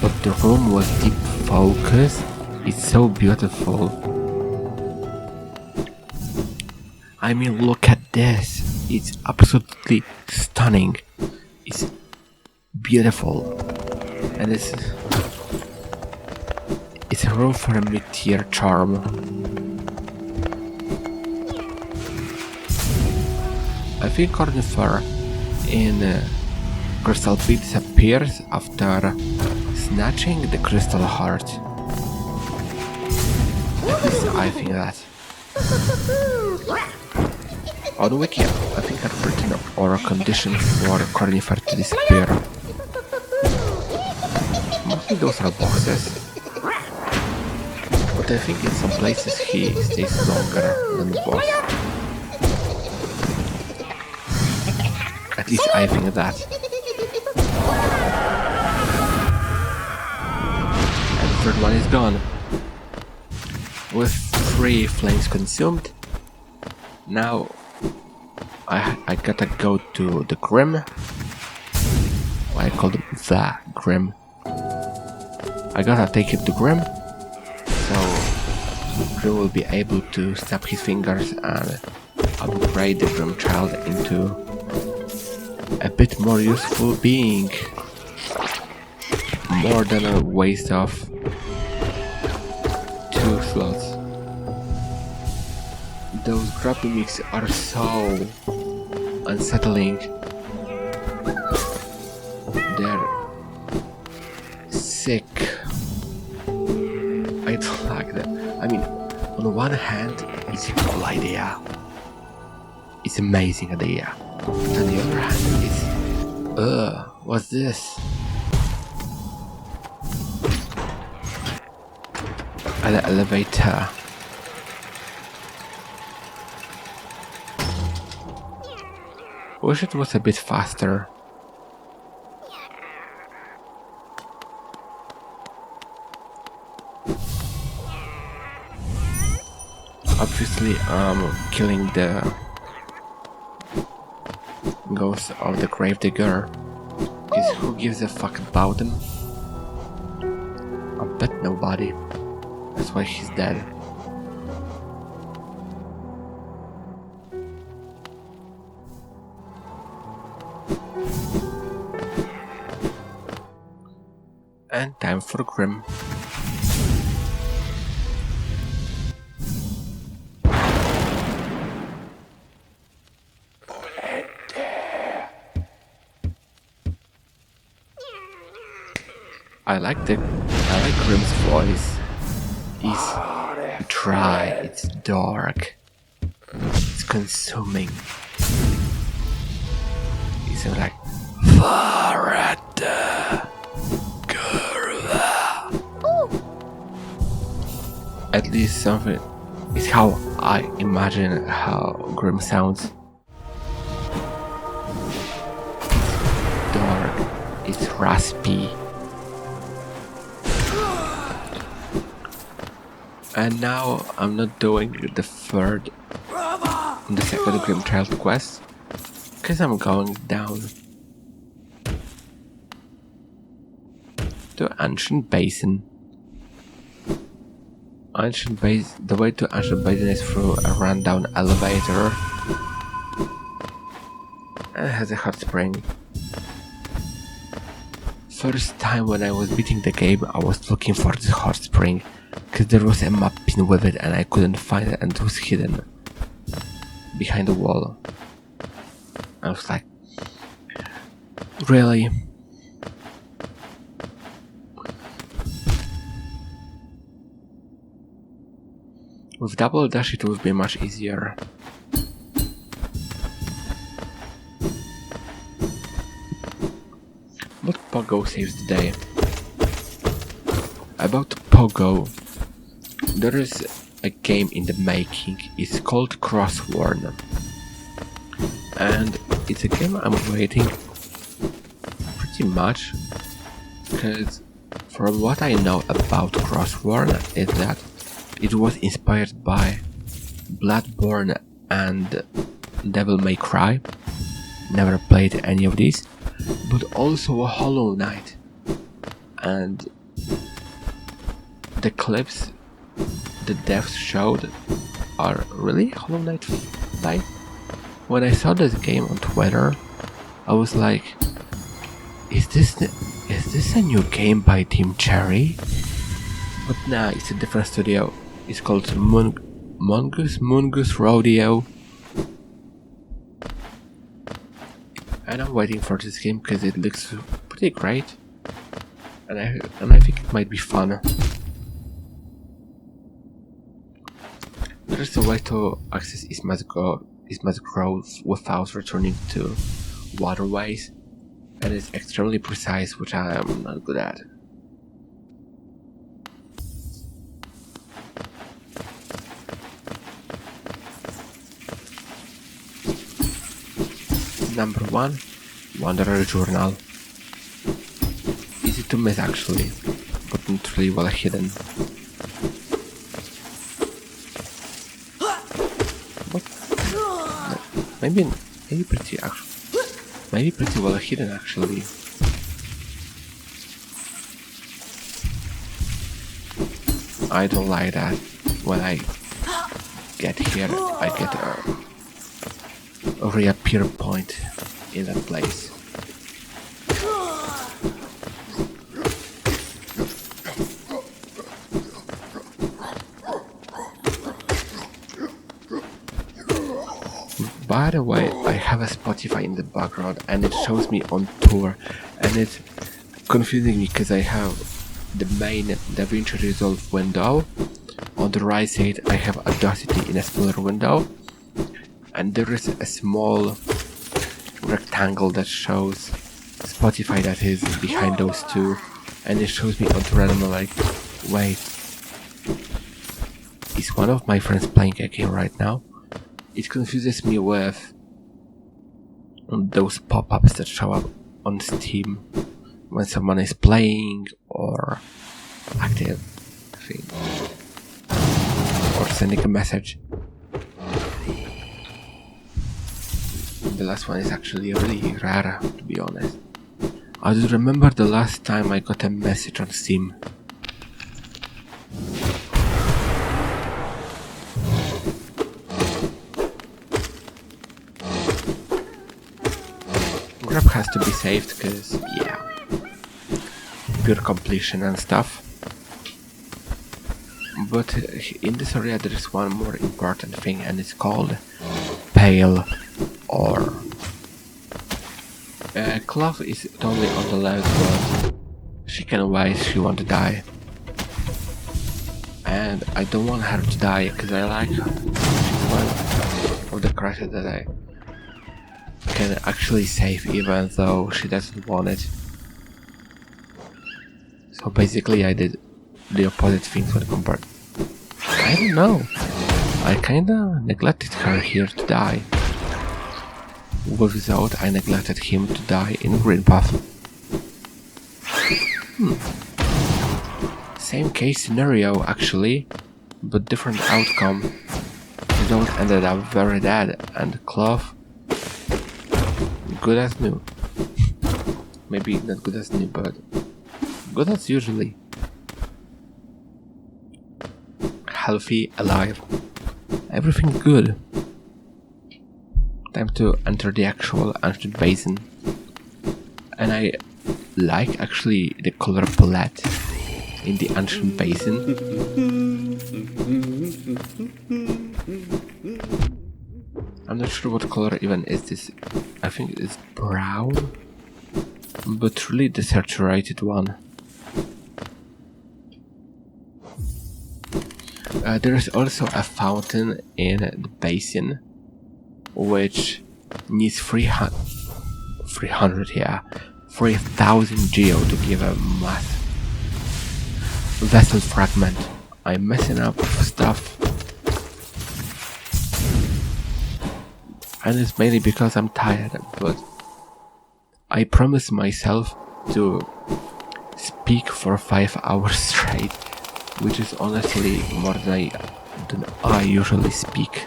But the room was Deep Focus. It's so beautiful. I mean, look at this. It's absolutely stunning. It's beautiful. And it's a room for a mid-tier charm. I think Conifer in Crystal Pit disappears after snatching the Crystal Heart. At least I think that. On Wiki, I think I've written up or a condition for Conifer to disappear. Mostly those are boxes. But I think in some places he stays longer than the boss. At least I think that. third one is gone. With 3 flames consumed, now I gotta go to the Grim. I call them the Grim. I gotta take him to Grim, so Grim will be able to snap his fingers and upgrade the Grim Child into a bit more useful being. More than a waste of 2 slots. Those grab mimics are so unsettling. They're sick. I don't like them. I mean, on one hand, it's a cool idea. It's an amazing idea. But on the other hand, it's... what's this? An elevator. Wish it was a bit faster. Obviously, I'm killing the ghost of the Gravedigger. Because who gives a fuck about them? I bet nobody. That's why he's dead. And time for Grim. I like Grim's voice. It's dry, it's dark, it's consuming. It's like at least something is how I imagine how Grim sounds. It's dark, it's raspy. And now I'm not doing the third and the second Grim Child quest, because I'm going down to Ancient Basin. The way to Ancient Basin is through a rundown elevator, and it has a hot spring. First time when I was beating the game, I was looking for this hot spring, because there was a map pin with it and I couldn't find it, and it was hidden behind the wall. I was like, really? With double dash it would be much easier. But Pogo saves the day. About Pogo, there is a game in the making. It's called Crossworn, and it's a game I'm waiting pretty much, because from what I know about Crossworn is that it was inspired by Bloodborne and Devil May Cry. Never played any of these, but also a Hollow Knight, and the clips the devs showed are really Hollow Knight like. When I saw this game on Twitter, I was like, is this a new game by Team Cherry? But nah, it's a different studio. It's called Mungus Rodeo. And I'm waiting for this game because it looks pretty great, and I think it might be fun. There's a way to access Isma's Grove without returning to waterways, and it's extremely precise, which I am not good at. Number 1, Wanderer Journal. Easy to miss actually. but not really well hidden. What? Maybe pretty well hidden actually. I don't like that. When I get here, I get a reappear point in that place. By the way, I have a Spotify in the background and it shows me on tour, and it's confusing me because I have the main DaVinci Resolve window. On the right side I have Audacity in a smaller window, and there is a small rectangle that shows Spotify that is behind those two, and it shows me on tour, and I'm like, wait, is one of my friends playing a game right now? It confuses me with those pop-ups that show up on Steam when someone is playing or active thing, or sending a message. The last one is actually really rare, to be honest. I do remember the last time I got a message on Steam. Grab has to be saved because, yeah, pure completion and stuff. But in this area there is one more important thing, and it's called Pale or Cloth is only on the left, but she can wait, she won't die. And I don't want her to die because I like her. She's one of the characters that I can actually save even though she doesn't want it. So basically I did the opposite things when compared. I don't know. I kinda neglected her here to die. Without I neglected him to die in green path. Same case scenario actually, but different outcome. Without ended up very dead, and Cloth good as new. Maybe not good as new, but good as usually. Healthy, alive, everything good. Time to enter the actual ancient basin. And I like actually the color palette in the ancient basin. I'm not sure what color even is this. I think it's brown, but really the saturated one. There is also a fountain in the basin, which needs 3,000 geo to give a math. Vessel Fragment. I'm messing up stuff. And it's mainly because I'm tired, but I promised myself to speak for 5 hours straight, which is honestly more than I usually speak.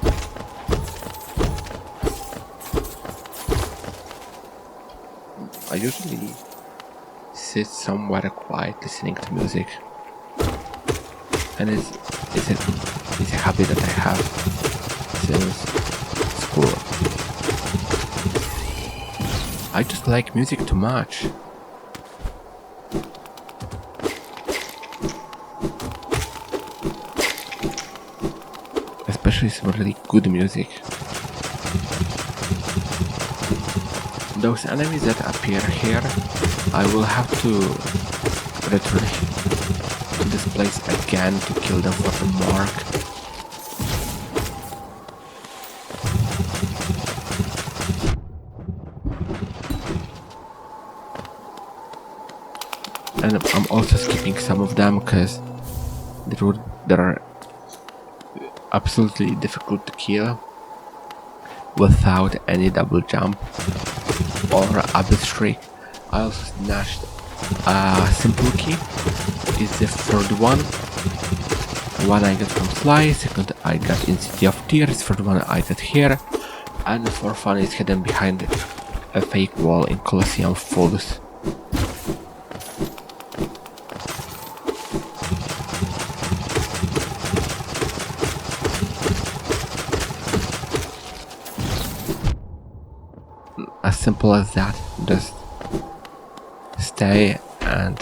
I usually sit somewhere quiet listening to music, and it's a habit that I have since school. I just like music too much. Especially some really good music. Those enemies that appear here, I will have to return to this place again to kill them for the mark. And I'm also skipping some of them because they are absolutely difficult to kill without any double jump or abyss streak. I also snatched a simple key is the third one. One I got from Fly, second I got in City of Tears, third one I got here, and the fourth one is hidden behind a fake wall in Colosseum Falls. As simple as that, just stay and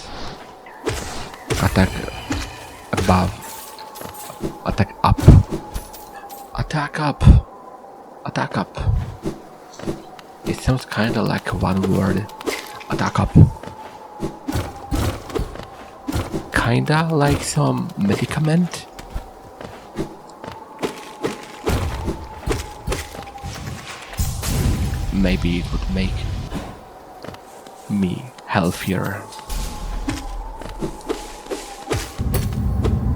attack above, attack up, attack up, attack up. It sounds kinda like one word, attack up. Kinda like some medicament. Maybe it would make me healthier.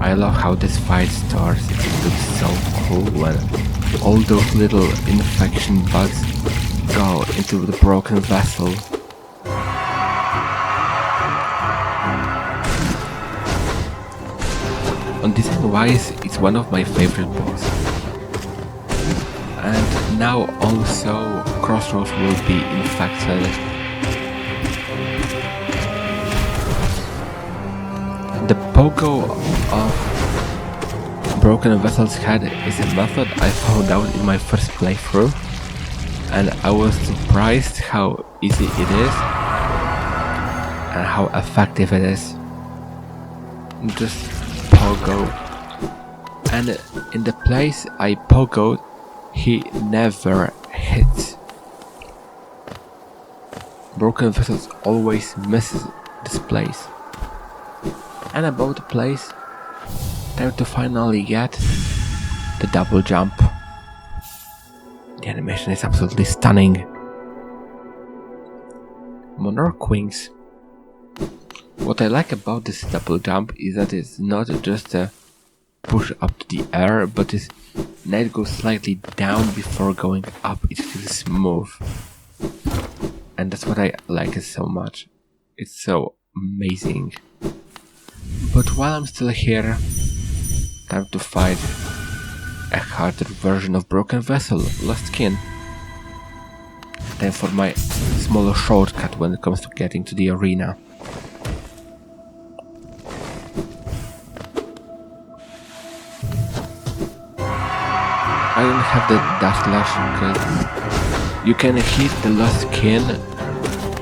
I love how this fight starts. It looks so cool when all those little infection bugs go into the broken vessel. On design wise, it's one of my favorite bosses. And now also Crossroads will be infected. The pogo of Broken Vessel's head is a method I found out in my first playthrough, and I was surprised how easy it is and how effective it is. Just pogo, and in the place I pogoed, he never hits. Broken Vessels always misses this place. And about the place, time to finally get the double jump. The animation is absolutely stunning. Monarch Wings. What I like about this double jump is that it's not just a push up to the air, but it goes slightly down before going up. It feels smooth. And that's what I like it so much. It's so amazing. But while I'm still here, time to fight a harder version of Broken Vessel, Lost Kin. Time for my smaller shortcut when it comes to getting to the arena. I don't have the dash slash because you can hit the Lost Kin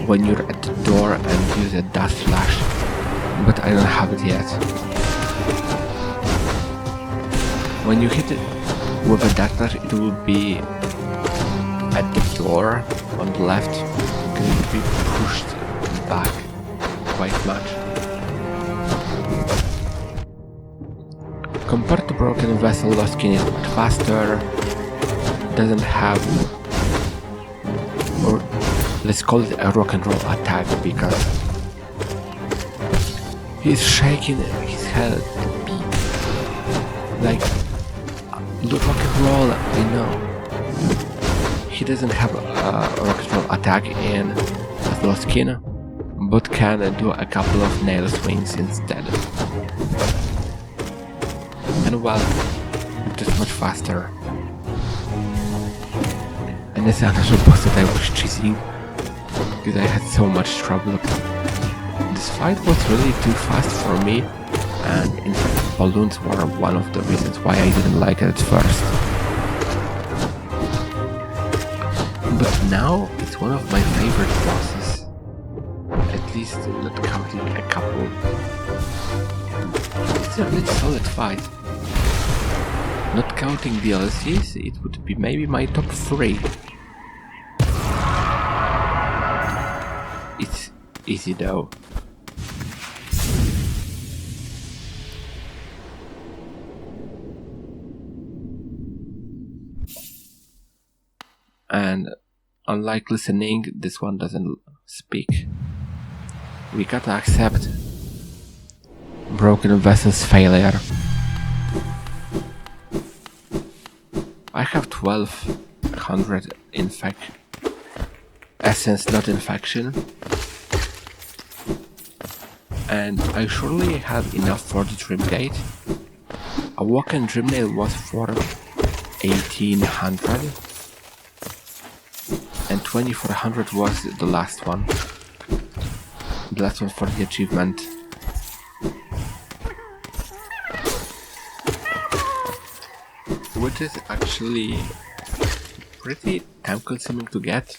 when you're at the door and use a dash slash, but I don't have it yet. When you hit it with a dash slash, it will be at the door on the left, because it will be pushed back quite much. Compared to Broken Vessel, Lost Kin is much faster, doesn't have, or let's call it a rock and roll attack, because he's shaking his head like the rock and roll, I know. He doesn't have a rock and roll attack in Lost Kin, but can do a couple of nail swings instead. And well, just much faster. And this is another boss that I was chasing, because I had so much trouble. This fight was really too fast for me, and in fact balloons were one of the reasons why I didn't like it at first. But now it's one of my favorite bosses, at least not counting a couple. It's a really solid fight. Not counting DLCs, it would be maybe my top 3. It's easy though. And unlike listening, this one doesn't speak. We gotta accept Broken Vessel's failure. I have 1200 essence, not infection. and I surely have enough for the Dream Gate. A Walk-in Dream Nail was for 1800 and 2400 was the last one. The last one for the achievement. Which is actually pretty time consuming to get.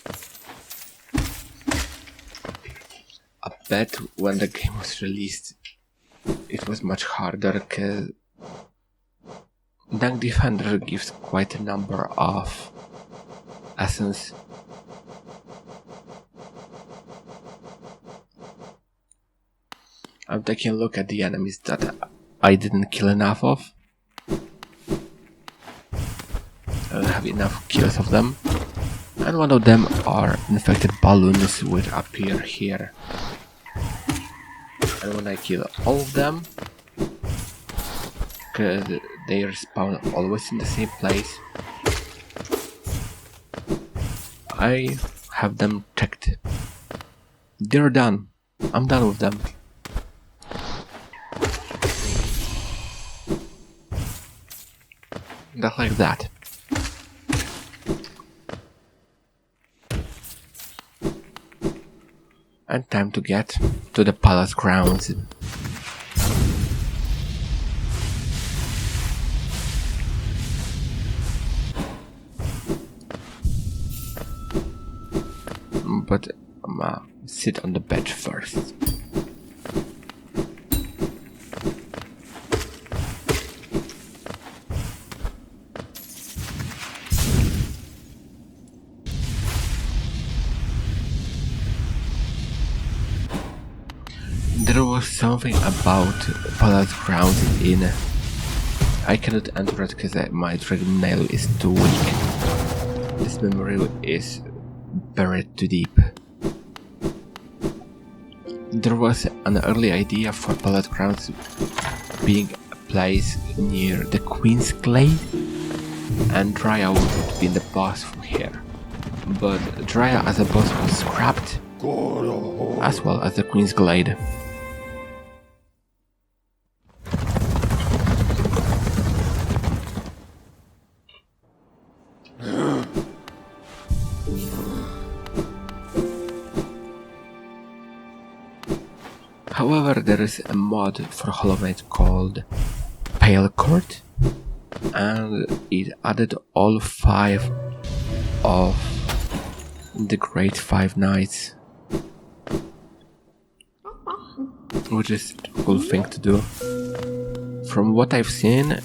I bet when the game was released it was much harder because Dung Defender gives quite a number of essence. I'm taking a look at the enemies that I didn't kill enough of. I don't have enough kills of them. And one of them are infected balloons which appear here. And when I kill all of them, because they respawn always in the same place, I have them checked. They're done. I'm done with them. Just like that. And time to get to the palace grounds. But sit on the bench first. There was something about palace grounds in... I cannot enter it because my Dragon Nail is too weak. This memory is buried too deep. There was an early idea for palace grounds being a place near the Queen's Glade, and Dryad would be the boss from here. But Dryad as a boss was scrapped, as well as the Queen's Glade. However, there is a mod for Hollow Knight called Pale Court, and it added all 5 of the Great 5 Knights, which is a cool thing to do. From what I've seen,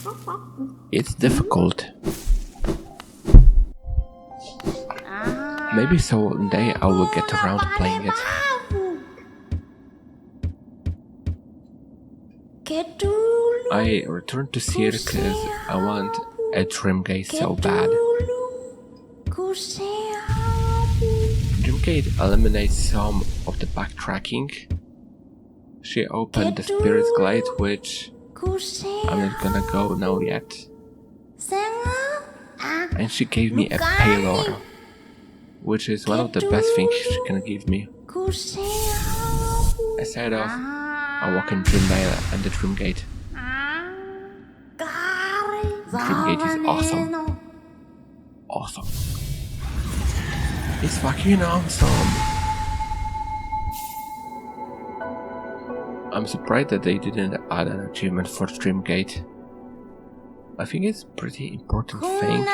it's difficult. Maybe someday I will get around to playing it. I returned to Seer because I want a Dreamgate so bad. Dreamgate eliminates some of the backtracking. She opened the Spirit's Glade, which I'm not gonna go now yet. And she gave me a Pale, which is one of the best things she can give me. Aside of a Walk-in Dream Nail and the Dreamgate. Dreamgate is awesome. Awesome. It's fucking awesome. I'm surprised that they didn't add an achievement for Dreamgate. I think it's a pretty important thing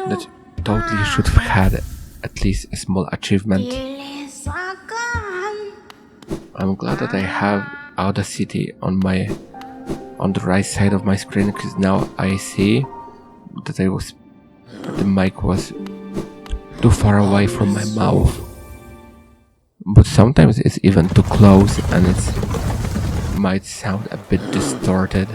that totally should have had at least a small achievement. I'm glad that I have Audacity on the right side of my screen, because now I see that the mic was too far away from my mouth. But sometimes it's even too close and it might sound a bit distorted.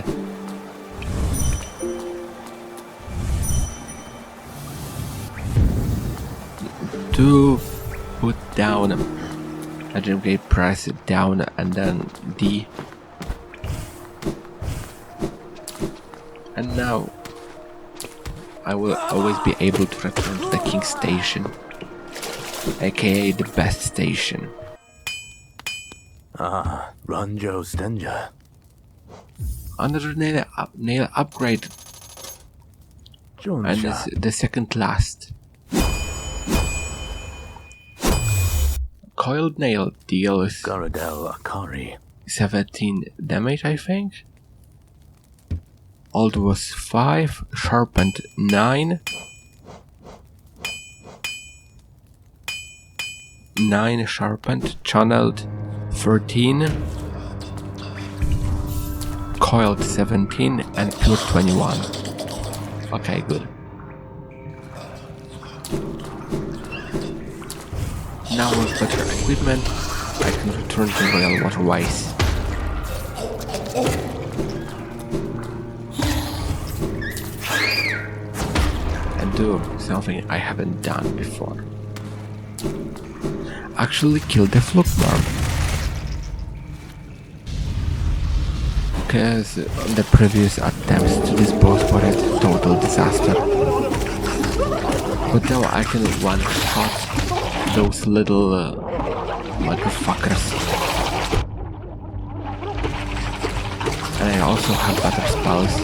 To put down a Dreamgate, press it down and then D. And now I will always be able to return to the King's Station, aka the best station. Ranjo Stenja. Another nail upgrade, and Jonsha. it's the second last. Coiled nail deals Garadel Akari. 17 damage, I think. Old was 5, sharpened 9. 9 sharpened, channeled 13, coiled 17, and pure 21. Okay, good. Now with better equipment, I can return to Royal Waterways. And do something I haven't done before. Actually kill the Flukmar. Because the previous attempts to dispose were a total disaster. But now I can one-shot those little motherfuckers. And I also have better spells.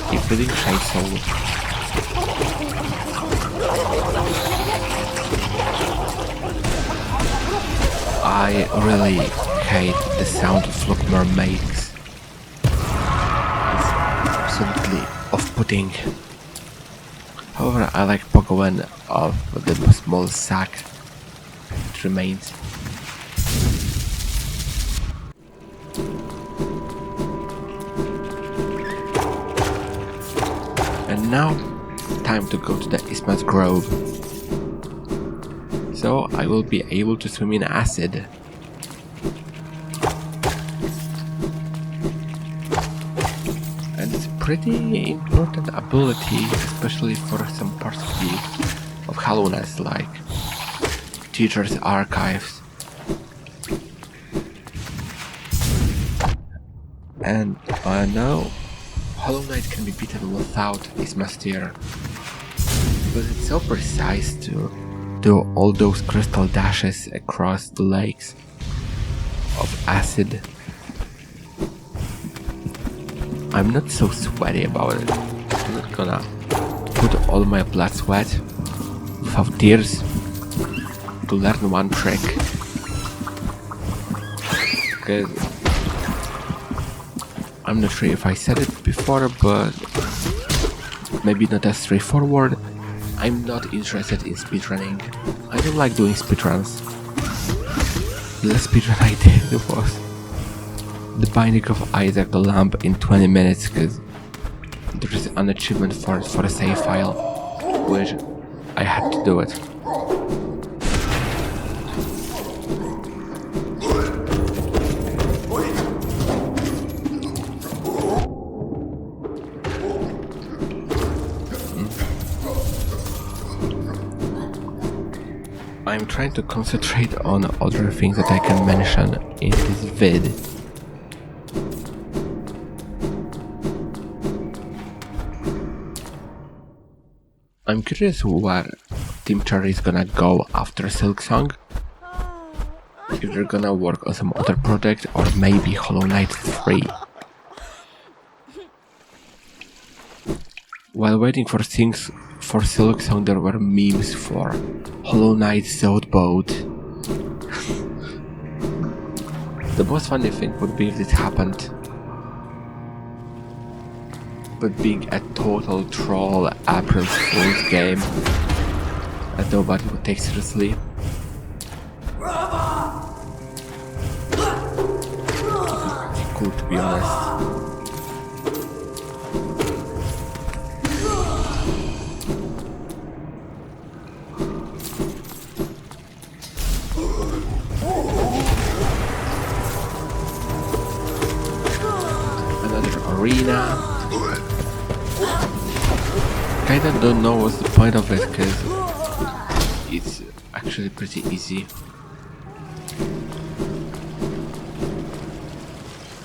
Keep reading Shade Soul. I really hate the sound Flukmar makes. It's absolutely off-putting. However, I like Pokemon of the small sack it remains. And now, time to go to the Isthmus Grove. So I will be able to swim in acid. And it's a pretty important ability, especially for some parts of Hallownest, like Teacher's Archives. And I know Hollow Knight can be beaten without Dashmaster, but it's so precise to do all those crystal dashes across the lakes of acid. I'm not so sweaty about it. I'm not gonna put all my blood sweat without tears to learn one trick. Because I'm not sure if I said it before, but maybe not as straightforward. I'm not interested in speedrunning. I don't like doing speedruns. The last speedrun I did was the Binding of Isaac the Lamb in 20 minutes, because there is an achievement for a save file, which I had to do it. I'm trying to concentrate on other things that I can mention in this vid. I'm curious where Team Cherry is gonna go after Silksong. If they're gonna work on some other project, or maybe Hollow Knight 3. While waiting for things for Silksong, there were memes for Hollow Knight Zod Boat. The most funny thing would be if this happened, but being a total troll April Fool's game that nobody would take seriously. Pretty cool, to be honest. Arena. Kinda don't know what's the point of it, because it's actually pretty easy.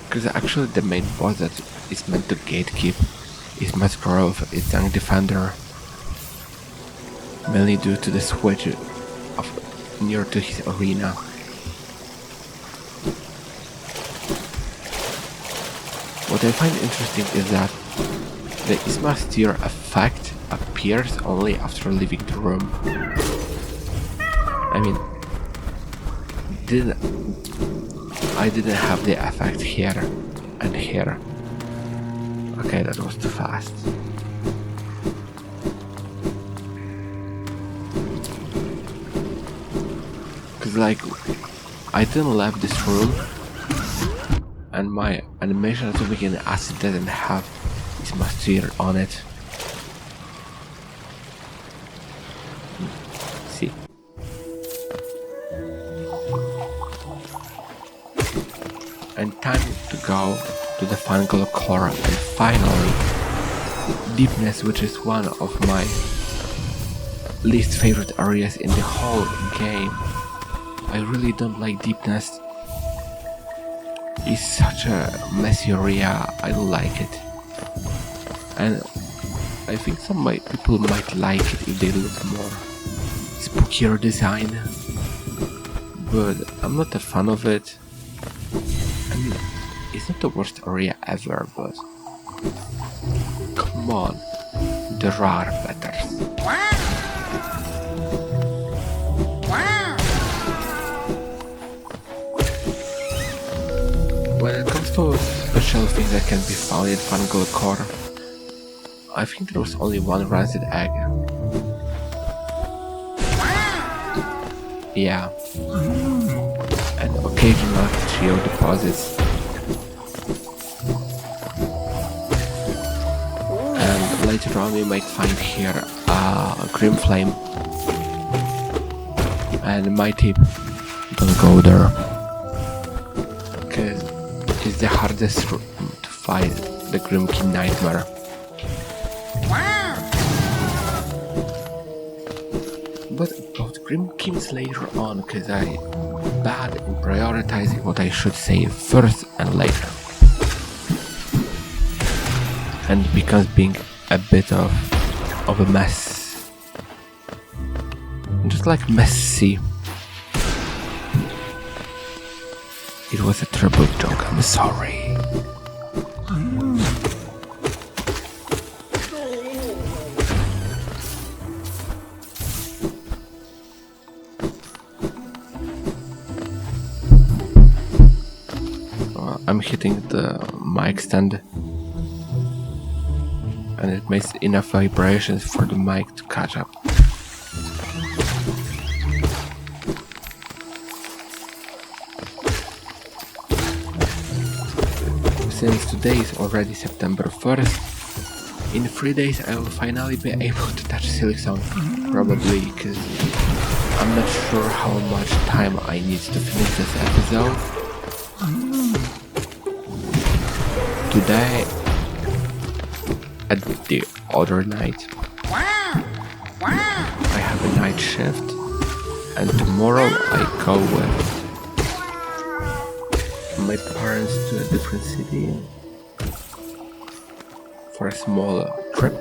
Because actually the main boss that is meant to gatekeep is Grove, is Dung Defender. Mainly due to the switch of near to his arena. what I find interesting is that the Dashmaster effect appears only after leaving the room. I mean, I didn't have the effect here and here. Okay, that was too fast. Cause like, I didn't leave this room, and my animation to begin acid doesn't have this Dashmaster on it. See. And time to go to the final core and finally deepness, which is one of my least favorite areas in the whole game. I really don't like deepness. It's such a messy area, I don't like it. And I think some people might like it if they look more spookier design. But I'm not a fan of it. I mean, it's not the worst area ever, but come on, there are better. When it comes to special things that can be found in Fungal Core, I think there was only one rancid egg. Yeah. And occasional trio deposits. And later on we might find here a Grim Flame. And my tip, don't go there. Cause it's the hardest room to fight the Grim King Nightmare. But about Grim Kings later on, cause I'm bad in prioritizing what I should say first and later. And it becomes being a bit of a mess. Just like messy. It was a terrible joke, I'm sorry. I'm hitting the mic stand and it makes enough vibrations for the mic to catch up. Since today is already September 1st, in 3 days I will finally be able to touch Silksong, probably because I'm not sure how much time I need to finish this episode. Today, at the other night, I have a night shift, and tomorrow I go with my parents to a different city for a small trip.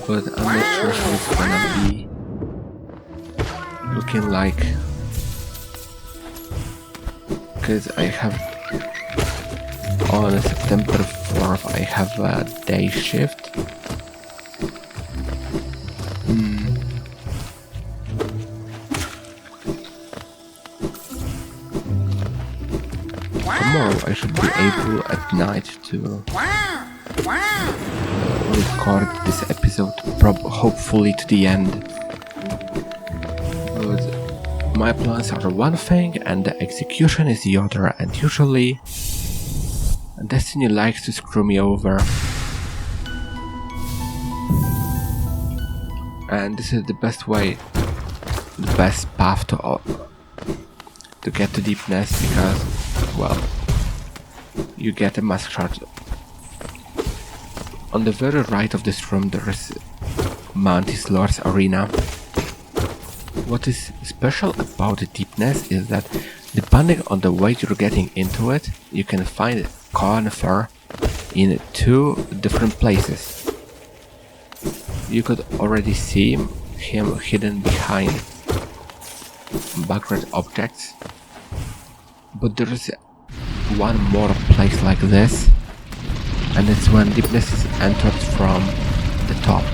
But I'm not sure how it's gonna be looking like, because I have on September 4th I have a day shift. Tomorrow I should be able at night to record this episode, hopefully to the end. But my plans are one thing and the execution is the other, and usually Destiny likes to screw me over. And this is the best way, the best path to get to deepness, because, well, you get a mask shard. On the very right of this room there is Mantis Lords arena. What is special about the deepness is that depending on the way you're getting into it, you can find Conifer in 2 different places. You could already see him hidden behind background objects, but there is one more place like this, and it's when deepness is entered from the top.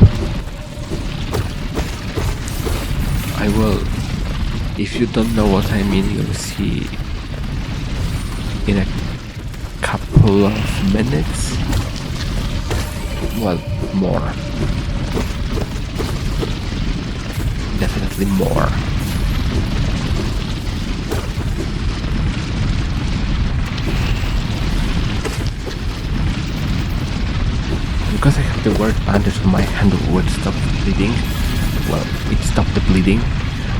I will, if you don't know what I mean, you'll see in a couple of minutes. Well, more. Definitely more. Because I have the word bandage on my hand would stop bleeding. Well, it stopped the bleeding.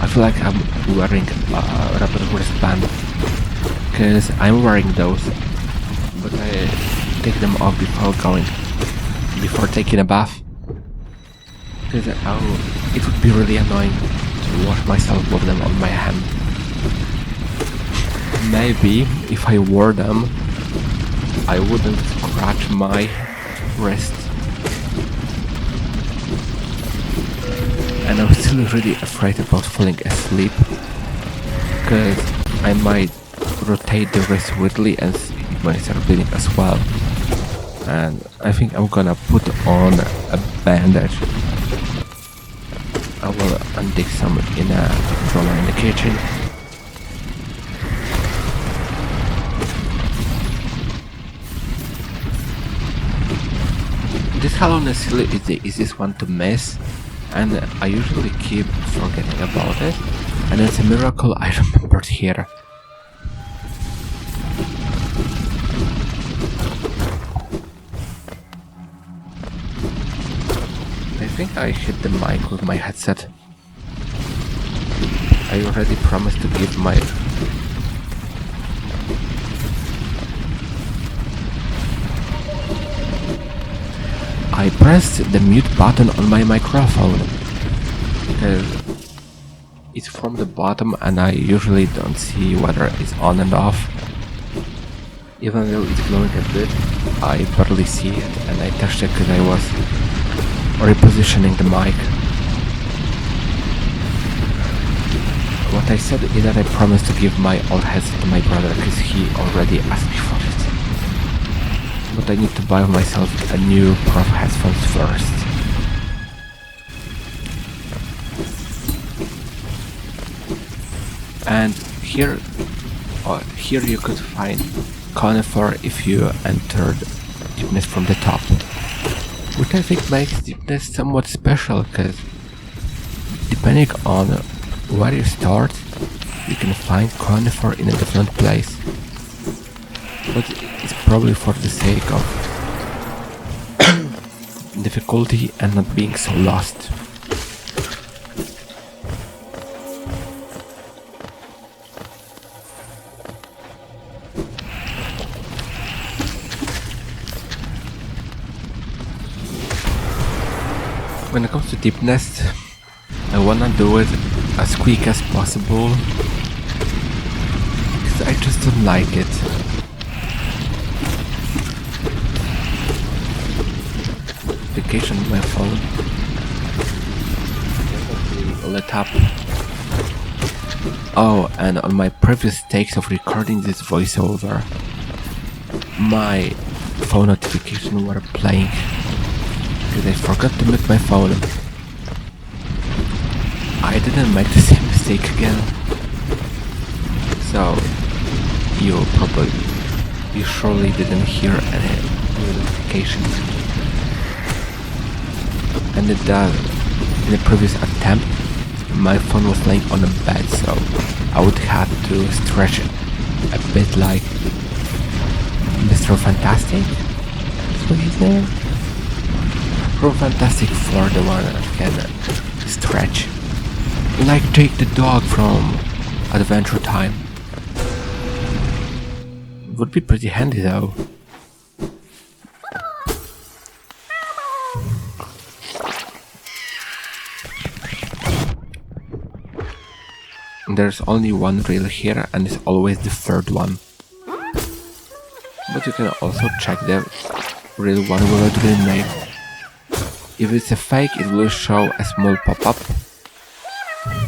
I feel like I'm wearing a rubber wristband. Because I'm wearing those. But I take them off before taking a bath. Because it would be really annoying to wash myself with them on my hand. Maybe if I wore them, I wouldn't scratch my wrist. And I'm still really afraid about falling asleep, because I might rotate the wrist weirdly and it might start bleeding as well. And I think I'm gonna put on a bandage. I will undig some in a drawer in the kitchen. This Hallow is the easiest one to miss, and I usually keep forgetting about it, and it's a miracle I remembered here. I think I hit the mic with my headset. I already promised to give my... I pressed the mute button on my microphone. It's from the bottom and I usually don't see whether it's on and off. Even though it's glowing a bit, I barely see it, and I touched it because I was repositioning the mic. What I said is that I promised to give my old headset to my brother because he already asked me for it. But I need to buy myself a new pair of headphones first. And here you could find Conifer if you entered deepness from the top, which I think makes deepness somewhat special, because depending on where you start, you can find Conifer in a different place. But it's probably for the sake of difficulty and not being so lost. When it comes to deepness, I wanna do it as quick as possible, because I just don't like it. Notification on my phone lit up. Oh, and on my previous takes of recording this voiceover, my phone notifications were playing because I forgot to mute my phone. I didn't make the same mistake again. So you surely didn't hear any notifications. And in the previous attempt, my phone was laying on a bed, so I would have to stretch it a bit like Mr. Fantastic. That's what his name? Mr. Fantastic for the one that can stretch. Like Jake the dog from Adventure Time. Would be pretty handy though. There's only one reel here and it's always the third one. But you can also check the real one with a real name. If it's a fake, it will show a small pop-up.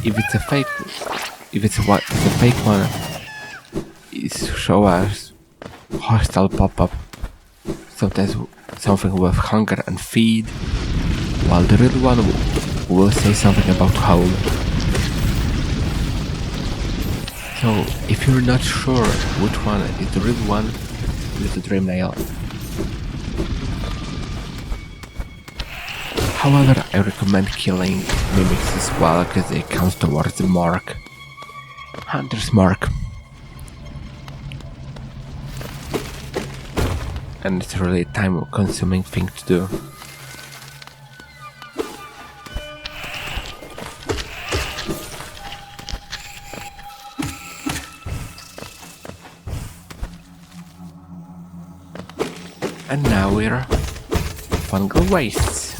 If it's a fake one, it shows us hostile pop-up, sometimes something with hunger and feed, while the real one will say something about home. So if you're not sure which one is the real one, use the Dream Nail. However, I recommend killing mimics as well, because it counts towards the mark. Hunter's mark. And it's really a time-consuming thing to do. And now we're Fungal Wastes.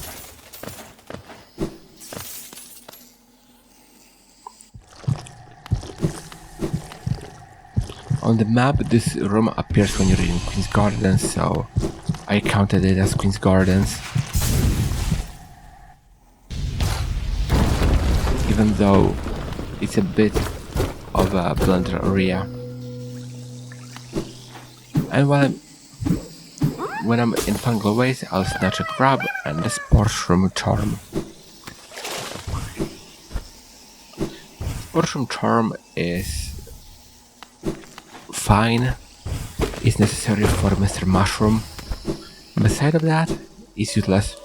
On the map, this room appears when you're in Queen's Gardens, so I counted it as Queen's Gardens. Even though it's a bit of a blender area. And when I'm in Fungal Waste, I'll snatch a grab and the Sporshroom Charm. Sporshroom Charm is fine, is necessary for Mr. Mushroom. Beside of that, it's useless.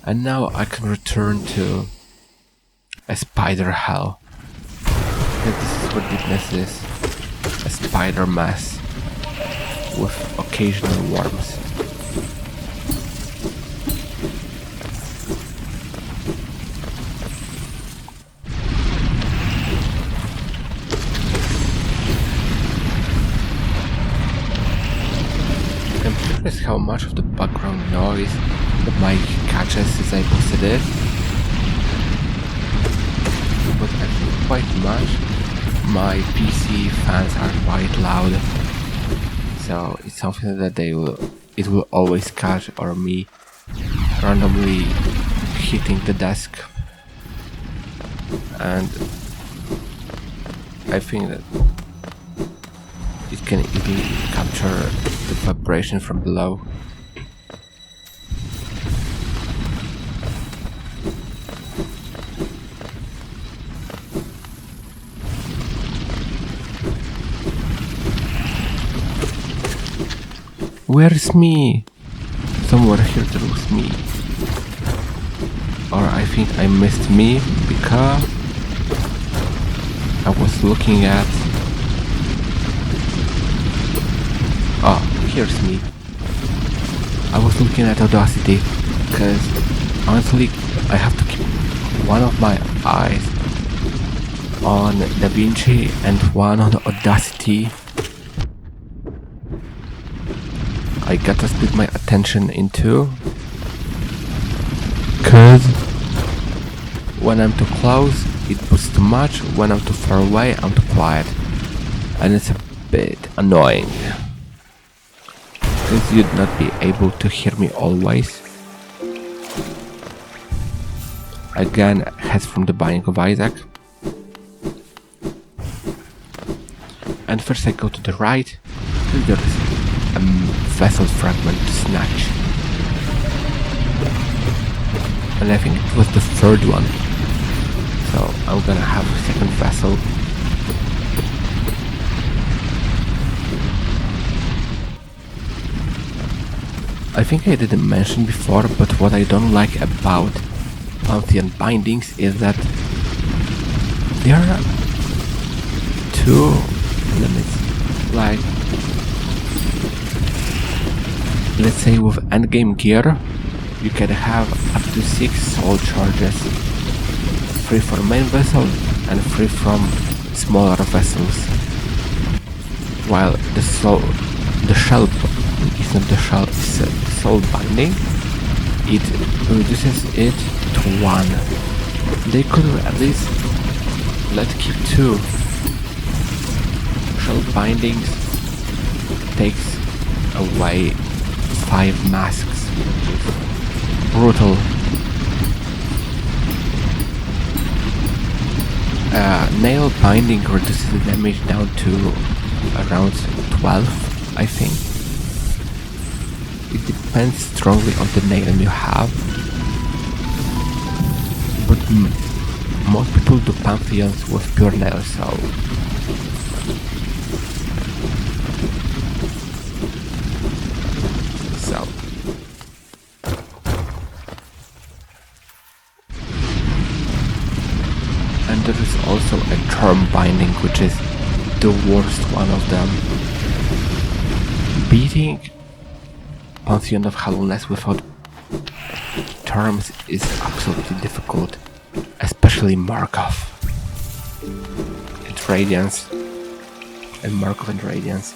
And now I can return to a spider hell. And this is what Deepness is. A spider mess with occasional worms. I'm curious how much of the background noise the mic catches as I posted it, but I think quite much. My PC fans are quite loud, so it's something that it will always catch, or me randomly hitting the desk, and I think that it can easily capture the vibration from below. Where's me? Somewhere here there was me. Or I think I missed me because I was looking at... Oh, here's me. I was looking at Audacity because honestly I have to keep one of my eyes on DaVinci and one on Audacity. I gotta split my attention in two, cause when I'm too close it puts too much, when I'm too far away I'm too quiet, and it's a bit annoying cause you'd not be able to hear me always. Again, heads from the Binding of Isaac, and first I go to the right, and there is a vessel fragment to snatch, and I think it was the third one, so I'm gonna have a second vessel. I think I didn't mention before, but what I don't like about Pantheon bindings is that there are two limits, like let's say with endgame gear, you can have up to 6 soul charges, 3 for main vessel and 3 from smaller vessels. While the shell is not the shell, it's a soul binding, it reduces it to 1. They could at least let keep 2. Shell bindings takes away 5 masks. Brutal. Nail binding reduces the damage down to around 12, I think. It depends strongly on the nail you have, but most people do pantheons with pure nail, so and there is also a charm binding, which is the worst one of them. Beating Pantheon of Hollowness without terms is absolutely difficult, especially Markov and Radiance, and Markov and Radiance.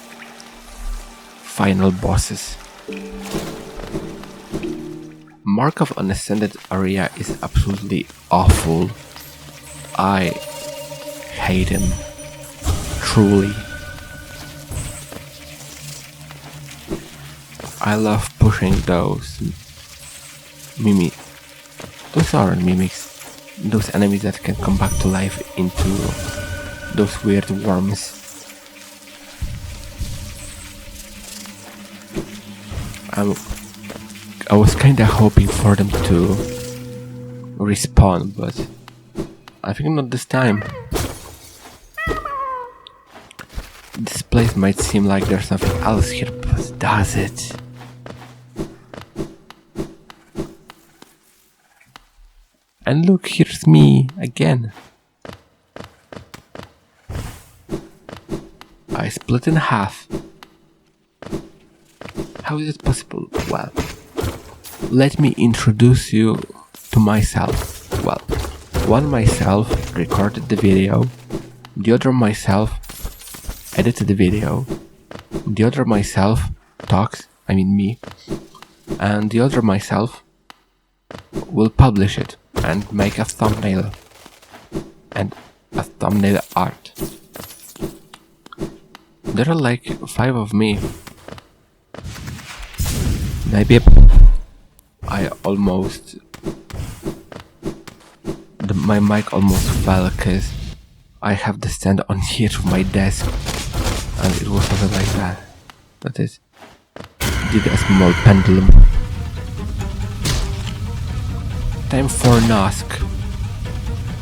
Final bosses. Markov on Ascended Area is absolutely awful. I hate him, truly. I love pushing those mimics. Those aren't mimics. Those enemies that can come back to life into those weird worms. I was kinda hoping for them to respawn, but I think not this time. This place might seem like there's something else here, but does it? And look, here's me again. I split in half. How is it possible? Well, let me introduce you to myself. Well, one myself recorded the video, the other myself edited the video, the other myself talks, I mean me, and the other myself will publish it and make a thumbnail and a thumbnail art. There are like 5 of me. Maybe I almost... my mic almost fell because I have the stand on the edge of my desk and it was something like that. That is, did a small pendulum. Time for Nosk,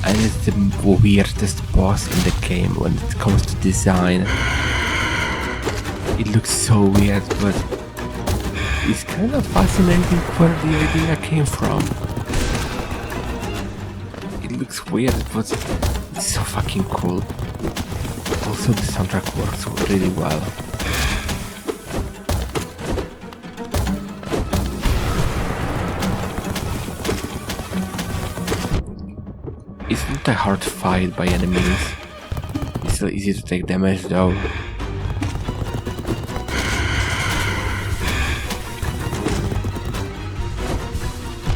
and it's the weirdest boss in the game when it comes to design. It looks so weird, but it's kind of fascinating where the idea came from. It looks weird, but it's so fucking cool. Also, the soundtrack works really well. It's not a hard fight by enemies. It's still easy to take damage though.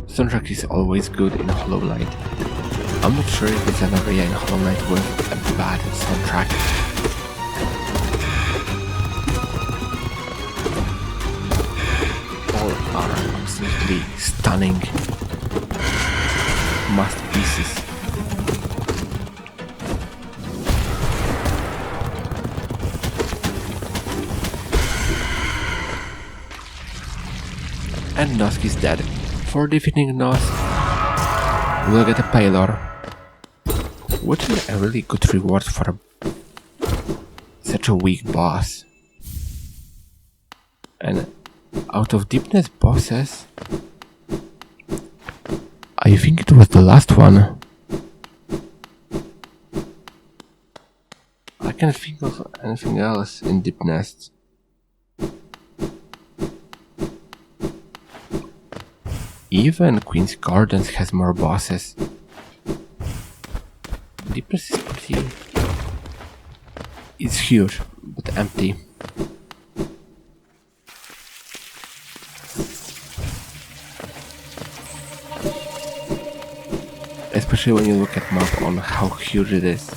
Soundtrack is always good in Hollow Knight. I'm not sure if it's an area in Hollow Knight with a bad soundtrack. All are absolutely stunning masterpieces. And Nosk is dead. For defeating Nosk, we'll get a Paylor, which is a really good reward for such a weak boss. And out of Deepness bosses, I think it was the last one. I can't think of anything else in Deepness. Even Queen's Gardens has more bosses. Deepness is pretty... it's huge, but empty. Especially when you look at map on how huge it is.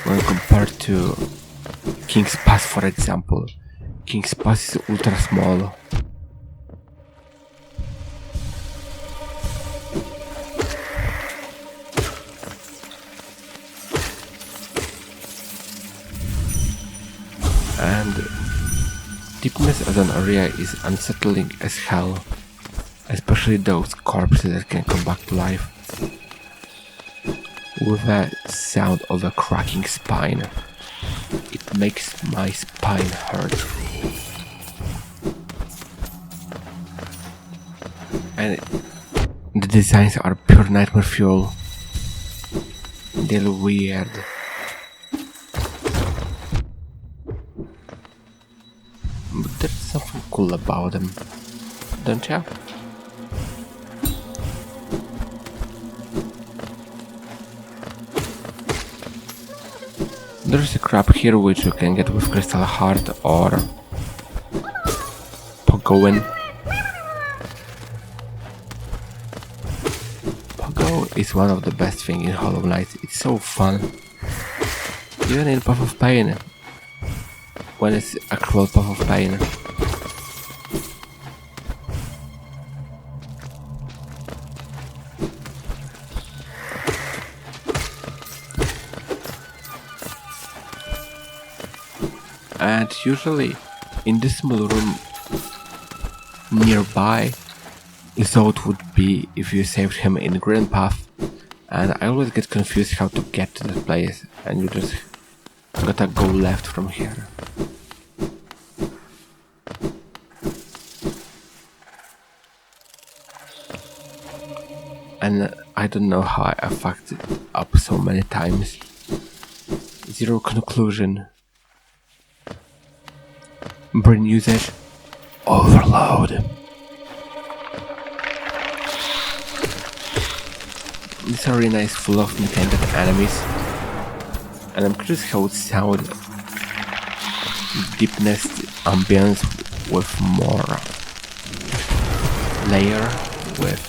When compared to King's Pass, for example. King's Pass is ultra small. Deepness as an area is unsettling as hell, especially those corpses that can come back to life. With the sound of a cracking spine, it makes my spine hurt. And the designs are pure nightmare fuel. They're weird. But there's something cool about them, don't you? There's a crab here which you can get with Crystal Heart or Pogoin. Pogo is one of the best things in Hollow Knight. It's so fun. Even in Path of Pain, when it's actual Path of Pain. And usually, in this small room nearby, Zod would be if you saved him in Green Path, and I always get confused how to get to that place, and you just gotta go left from here. And I don't know how I fucked it up so many times. Zero conclusion. Brain usage overload. This arena is full of mutated enemies, and I'm curious how it sounds. Deepness ambience with more layer, with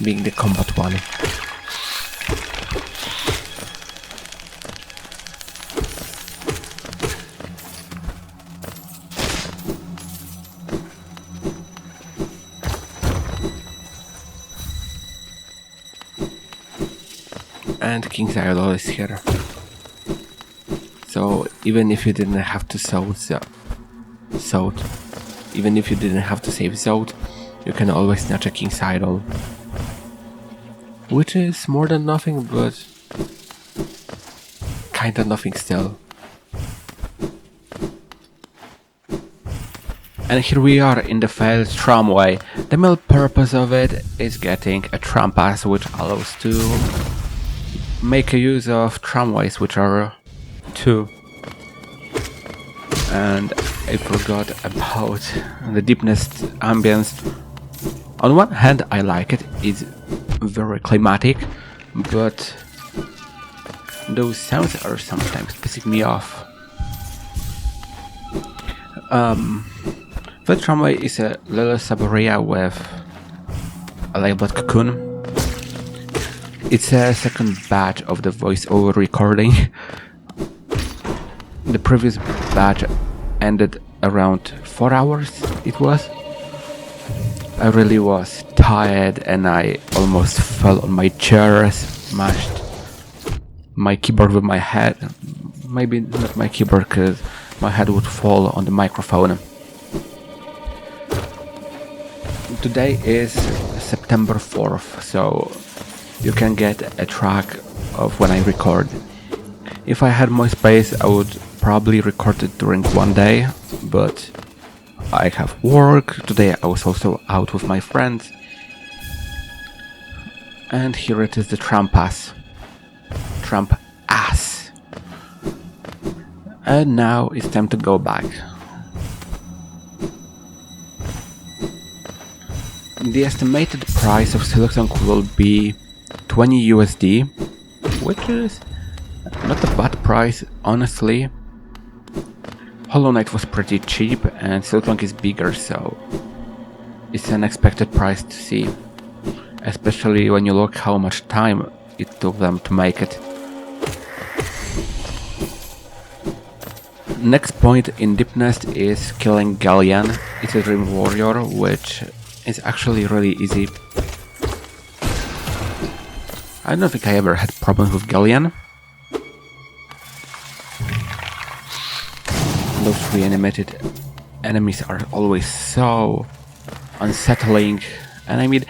being the combat one. And King's Idol is here. So even if you didn't have to even if you didn't have to save Zod, you can always snatch a King's Idol. Which is more than nothing, but kinda nothing still. And here we are in the failed tramway. The main purpose of it is getting a tram pass, which allows to make a use of tramways, which are 2. And I forgot about the deepness ambience. On one hand, I like it, it's very climatic, but those sounds are sometimes pissing me off. The tramway is a little sub-area with a Lifeblood Cocoon. It's a second batch of the voiceover recording. The previous batch ended around 4 hours, it was. I really was tired and I almost fell on my chair, smashed my keyboard with my head. Maybe not my keyboard, because my head would fall on the microphone. Today is September 4th, so you can get a track of when I record. If I had more space, I would probably record it during one day, but I have work. Today I was also out with my friends. And here it is, the tram pass. Tramp ass. And now it's time to go back. The estimated price of Silksong will be 20 USD, which is not a bad price, honestly. Hollow Knight was pretty cheap and Silksong is bigger, so it's an expected price to see, especially when you look how much time it took them to make it. Next point in deepness is killing Galleon. It's a Dream Warrior, which is actually really easy. I don't think I ever had problems with Galleon. Those reanimated enemies are always so unsettling, and I mean,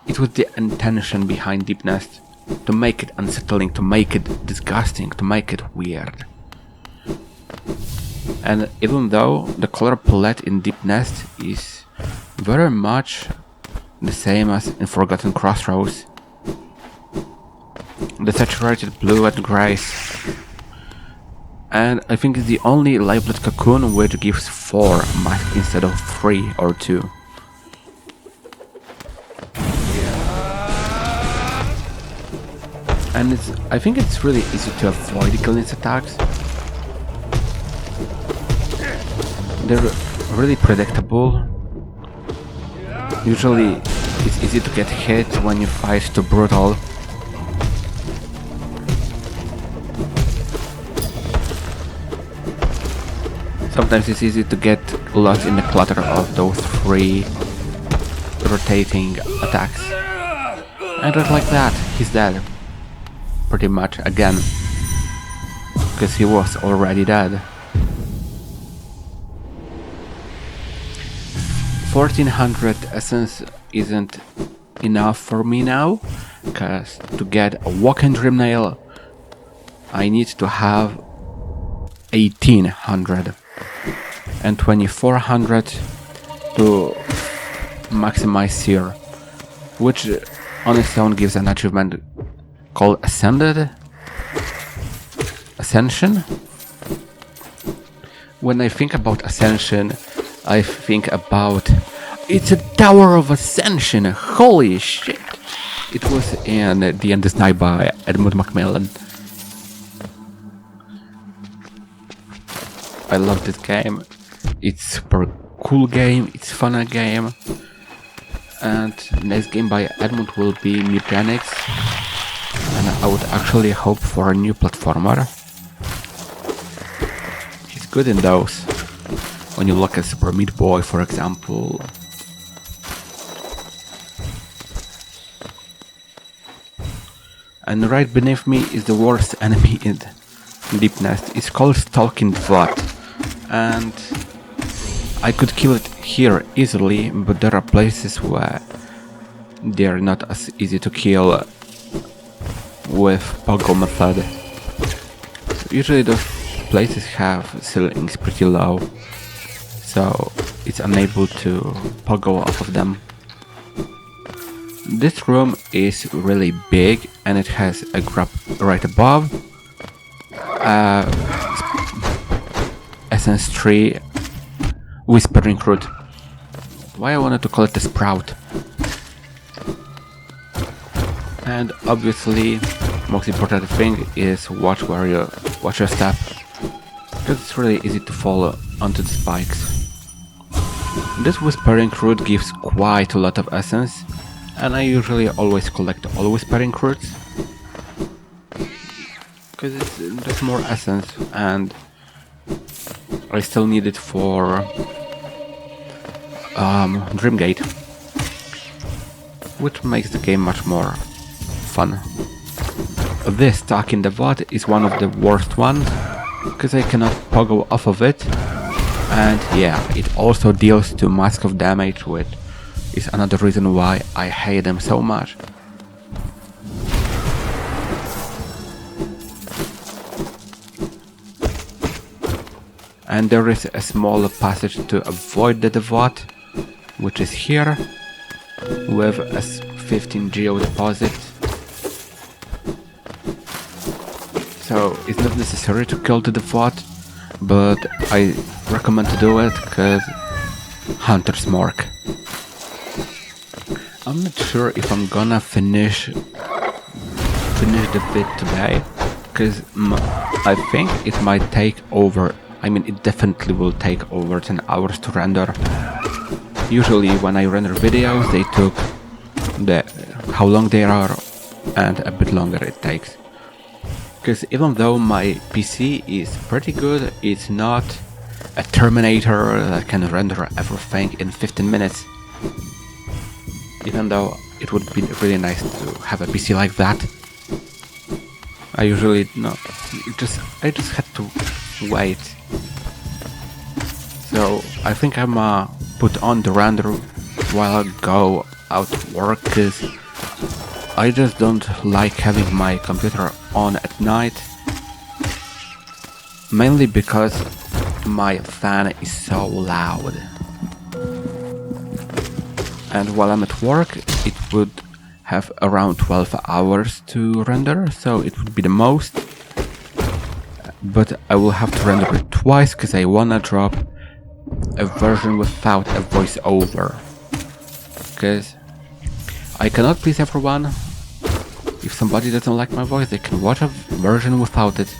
it was the intention behind Deep Nest to make it unsettling, to make it disgusting, to make it weird. And even though the color palette in Deep Nest is very much the same as in Forgotten Crossroads, the saturated blue and grays, and I think it's the only Lifeblood Cocoon which gives 4 masks instead of 3 or 2. And I think it's really easy to avoid Gillen's attacks. They're really predictable. Usually it's easy to get hit when you fight too brutal. Sometimes it's easy to get lost in the clutter of those 3 rotating attacks. And just like that, he's dead. Pretty much again. Because he was already dead. 1400 essence isn't enough for me now, because to get a Walking Dream Nail I need to have 1800 and 2400 to maximize Seer, which on its own gives an achievement called Ascension. When I think about Ascension, I think about it's a Tower of Ascension. Holy shit! It was in The End is Nigh by Edmund Macmillan. I love this game. It's super cool game. It's fun game. And next game by Edmund will be Mutanics. And I would actually hope for a new platformer. He's good in those. When you look at Super Meat Boy, for example. And right beneath me is the worst enemy in Deep Nest. It's called Stalking Vot. And I could kill it here easily, but there are places where they're not as easy to kill with Poggle method. Usually those places have ceilings pretty low, so it's unable to poggle off of them. This room is really big and it has a grab right above, Essence Tree, Whispering Root. Why I wanted to call it a sprout. And obviously, most important thing is watch your step, because it's really easy to fall onto the spikes. This Whispering Root gives quite a lot of essence, and I usually always collect all Whispering Roots, because there's more essence, and I still need it for Dreamgate, which makes the game much more fun. This Stuck in the Vod is one of the worst ones, because I cannot poggle off of it, and yeah, it also deals 2 mask of damage, which is another reason why I hate them so much. And there is a small passage to avoid the Devot, which is here, with a 15 geo deposit. So it's not necessary to kill the Devot, but I recommend to do it because Hunter's Mark. I'm not sure if I'm gonna finish the bit today, because I think it might take over. I mean, it definitely will take over 10 hours to render. Usually when I render videos, they took how long they are and a bit longer it takes. Because even though my PC is pretty good, it's not a Terminator that can render everything in 15 minutes. Even though it would be really nice to have a PC like that. I usually I just had to wait. So I think I'm put on the render while I go out to work, because I just don't like having my computer on at night. Mainly because my fan is so loud. And while I'm at work, it would have around 12 hours to render, so it would be the most. But I will have to render it twice because I wanna drop a version without a voiceover. Because I cannot please everyone. If somebody doesn't like my voice, they can watch a version without it.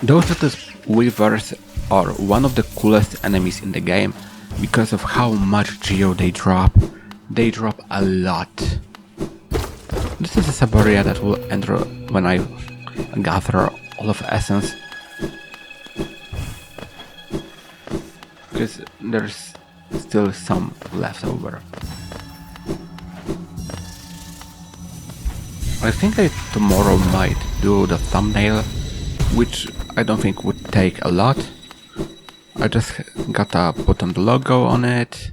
Those little weavers are one of the coolest enemies in the game because of how much geo they drop. They drop a lot. This is a sub area that will enter when I gather all of essence. Because there's still some left over. I think I tomorrow might do the thumbnail, which I don't think would take a lot. I just gotta put on the logo on it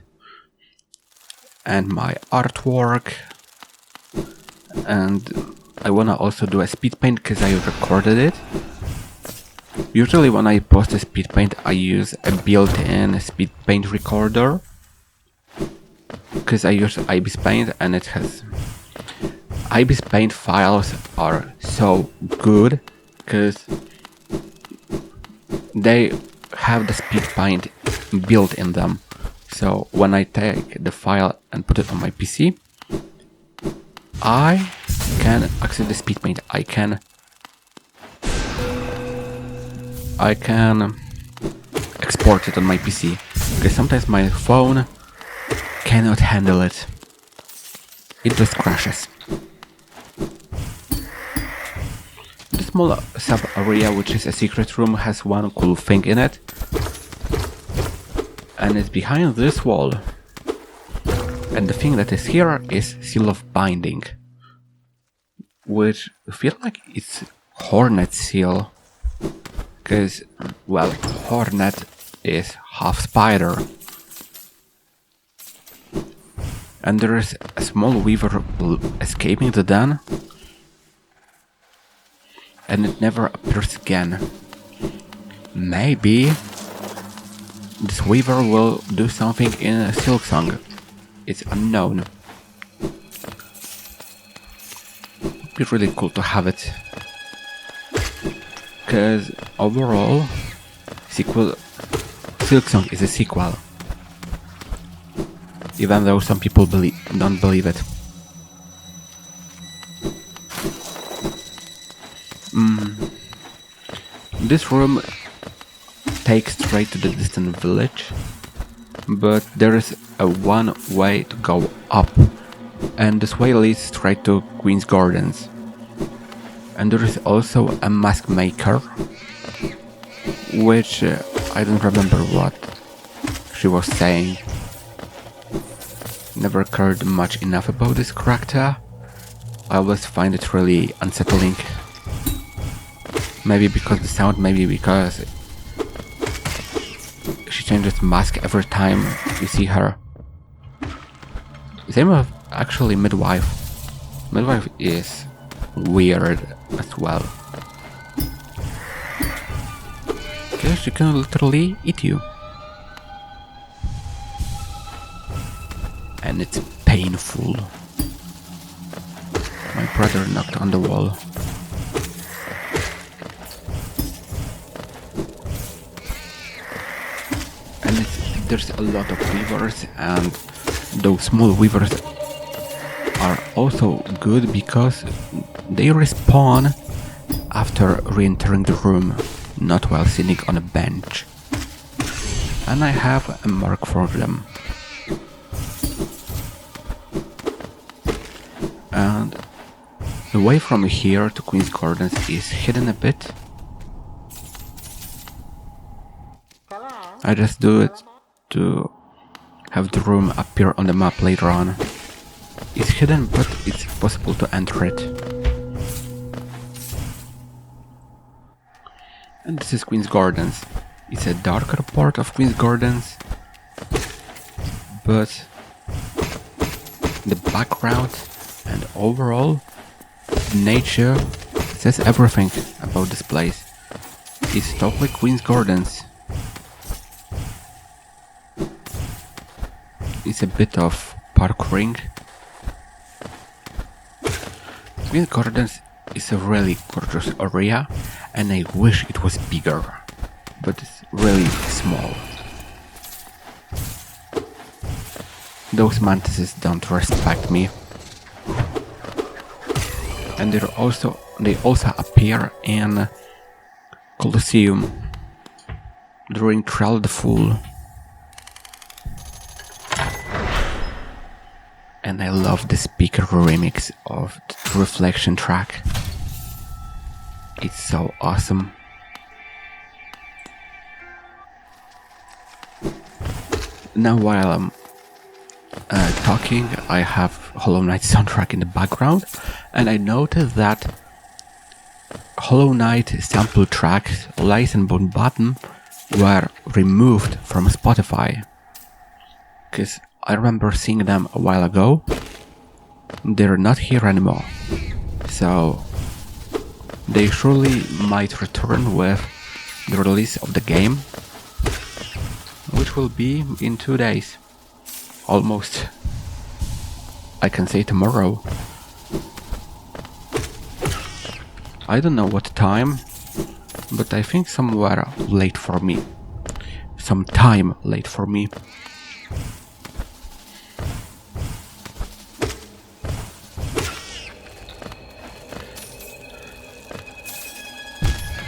and my artwork, and I wanna also do a speed paint because I recorded it. Usually when I post a speed paint I use a built-in speed paint recorder because I use Ibis Paint, and it has Ibis Paint files are so good because they have the speed paint built in them. So when I take the file and put it on my PC, I can access the speed paint. I can export it on my PC because sometimes my phone cannot handle it. It just crashes. The small sub area, which is a secret room, has one cool thing in it, and it's behind this wall. And the thing that is here is Seal of Binding, which I feel like it's Hornet seal, because, well, Hornet is half spider. And there is a small weaver escaping the den, and it never appears again. Maybe this weaver will do something in a Silk Song. It's unknown. Would be really cool to have it. Because overall, Silk Song is a sequel. Even though some people don't believe it. This room takes straight to the distant village, but there is a one way to go up, and this way leads straight to Queen's Gardens. And there is also a mask maker, which I don't remember what she was saying. Never cared much enough about this character. I always find it really unsettling. Maybe because the sound, maybe because she changes mask every time you see her. Same with actually Midwife. Midwife is weird as well. Because she can literally eat you. And it's painful. My brother knocked on the wall. And there's a lot of weavers, and those small weavers are also good because they respawn after re-entering the room, not while sitting on a bench. And I have a mark for them. And the way from here to Queen's Gardens is hidden a bit. I just do it to have the room appear on the map later on. It's hidden, but it's possible to enter it. this is Queen's Gardens. It's a darker part of Queen's Gardens, but the background and overall nature says everything about this place. It's totally Queen's Gardens. It's a bit of parkouring. Queen's Gardens is a really gorgeous area, and I wish it was bigger, but it's really small. Those mantises don't respect me. And they also appear in Colosseum during Trial the Fool. And I love the speaker remix of the Reflection track. It's so awesome. Now while I'm talking, I have Hollow Knight soundtrack in the background, and I noticed that Hollow Knight sample tracks Lies and Bone Bottom were removed from Spotify. Because I remember seeing them a while ago. They're not here anymore. So they surely might return with the release of the game, which will be in 2 days. Almost. I can say tomorrow. I don't know what time, but I think somewhere late for me. Some time late for me.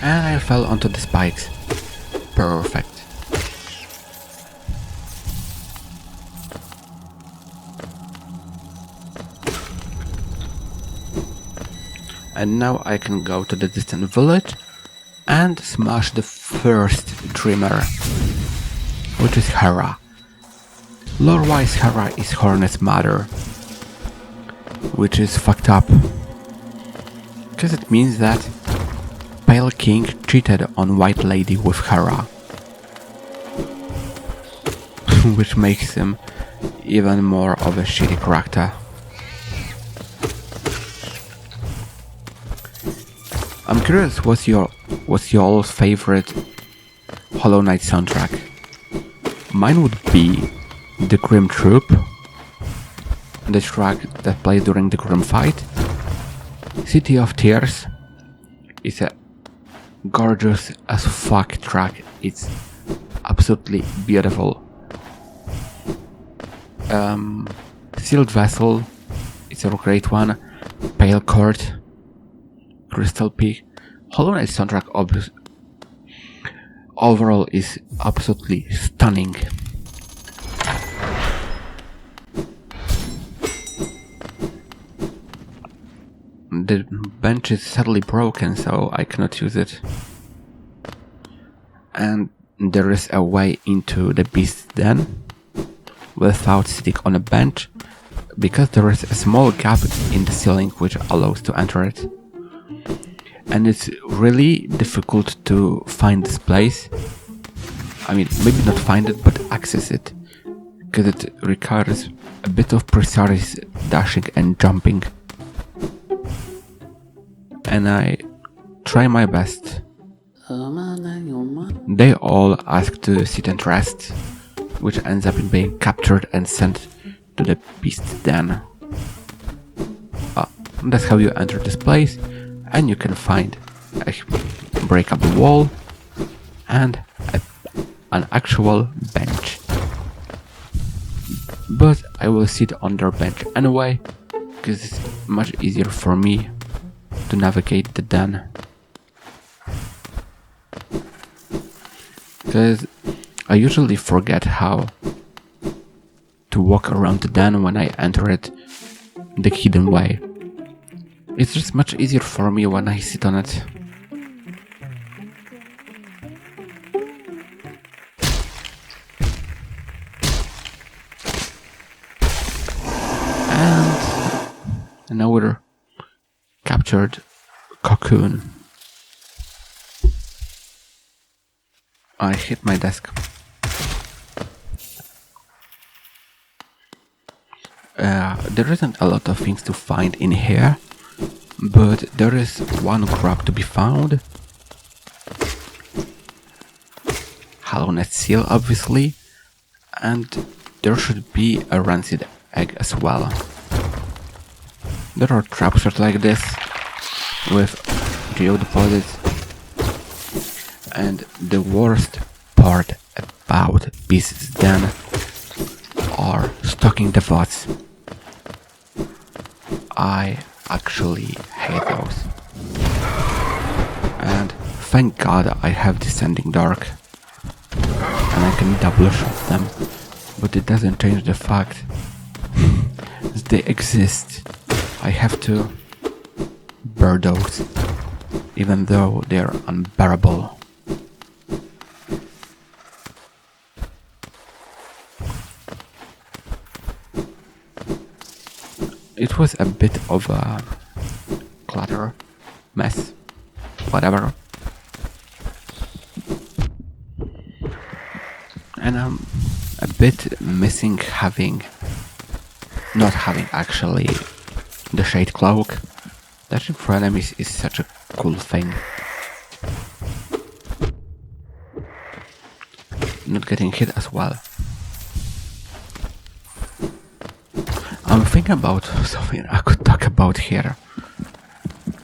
And I fell onto the spikes. Perfect. And now I can go to the distant village and smash the first dreamer, which is Hera. Lore-wise, Hera is Hornet's mother, which is fucked up, because it means that Pale King cheated on White Lady with Hera, which makes him even more of a shitty character. I'm curious, what's y'all's favorite Hollow Knight soundtrack? Mine would be the Grim Troop, the track that plays during the Grim fight. City of Tears is a gorgeous as fuck track. It's absolutely beautiful. Sealed Vessel, it's a great one. Pale Court, Crystal Peak. Hollow Knight soundtrack overall is absolutely stunning. The bench is sadly broken, so I cannot use it. And there is a way into the Beast's Den without sitting on a bench, because there is a small gap in the ceiling which allows to enter it. And it's really difficult to find this place. I mean, maybe not find it, but access it, because it requires a bit of precise dashing and jumping. And I try my best. They all ask to sit and rest, which ends up in being captured and sent to the Beast's Den. That's how you enter this place, and you can find a breakable wall and an actual bench. But I will sit on their bench anyway, because it's much easier for me to navigate the den. Because I usually forget how to walk around the den when I enter it the hidden way. It's just much easier for me when I sit on it. And another captured cocoon. I hit my desk. There isn't a lot of things to find in here, but there is one grub to be found. Hornet seal, obviously, and there should be a rancid egg as well. There are traps like this with geodeposits, and the worst part about Beast's Den are stocking depots. I actually hate those. And thank God I have Descending Dark and I can double shot them, but it doesn't change the fact that they exist. I have to burn those, even though they're unbearable. It was a bit of a clutter, mess, whatever. And I'm a bit missing not having actually the Shade Cloak. Dashing for enemies is such a cool thing. Not getting hit as well. I'm thinking about something I could talk about here,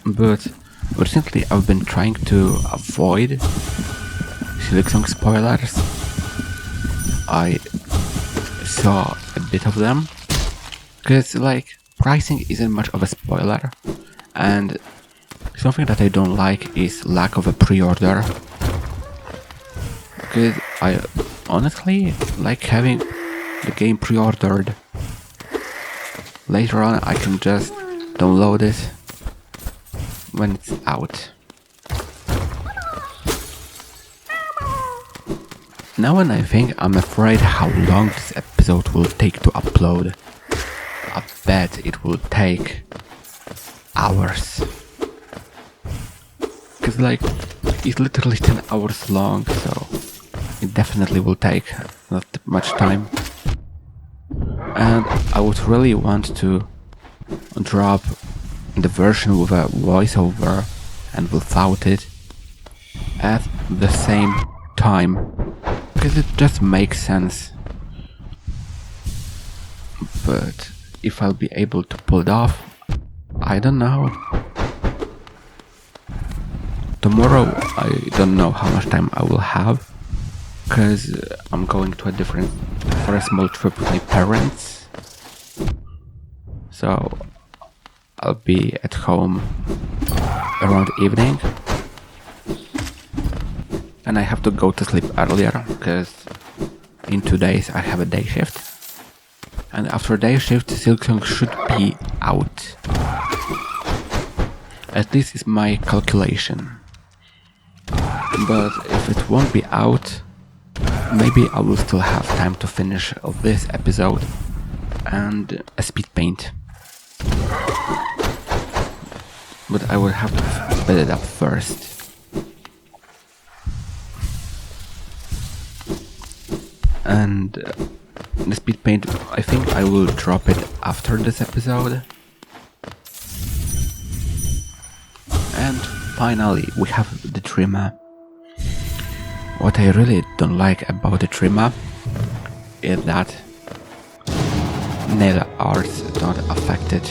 but recently I've been trying to avoid Silksong spoilers. I saw a bit of them, because like pricing isn't much of a spoiler, and something that I don't like is lack of a pre-order, because I honestly like having the game pre-ordered. Later on I can just download it when it's out. Now when I think, I'm afraid how long this episode will take to upload. I bet it will take hours. Cause like, it's literally 10 hours long, so it definitely will take not much time. And I would really want to drop the version with a voiceover and without it at the same time, because it just makes sense. But if I'll be able to pull it off, I don't know. Tomorrow I don't know how much time I will have, because I'm going to for a small trip with my parents. So I'll be at home around evening. And I have to go to sleep earlier, because in 2 days I have a day shift. And after day shift, Silksong should be out. At least is my calculation. But if it won't be out, maybe I will still have time to finish this episode and a speed paint. But I will have to build it up first. And the speed paint, I think I will drop it after this episode. And finally, we have the trimmer. What I really don't like about the trimmer is that nail arts don't affect it.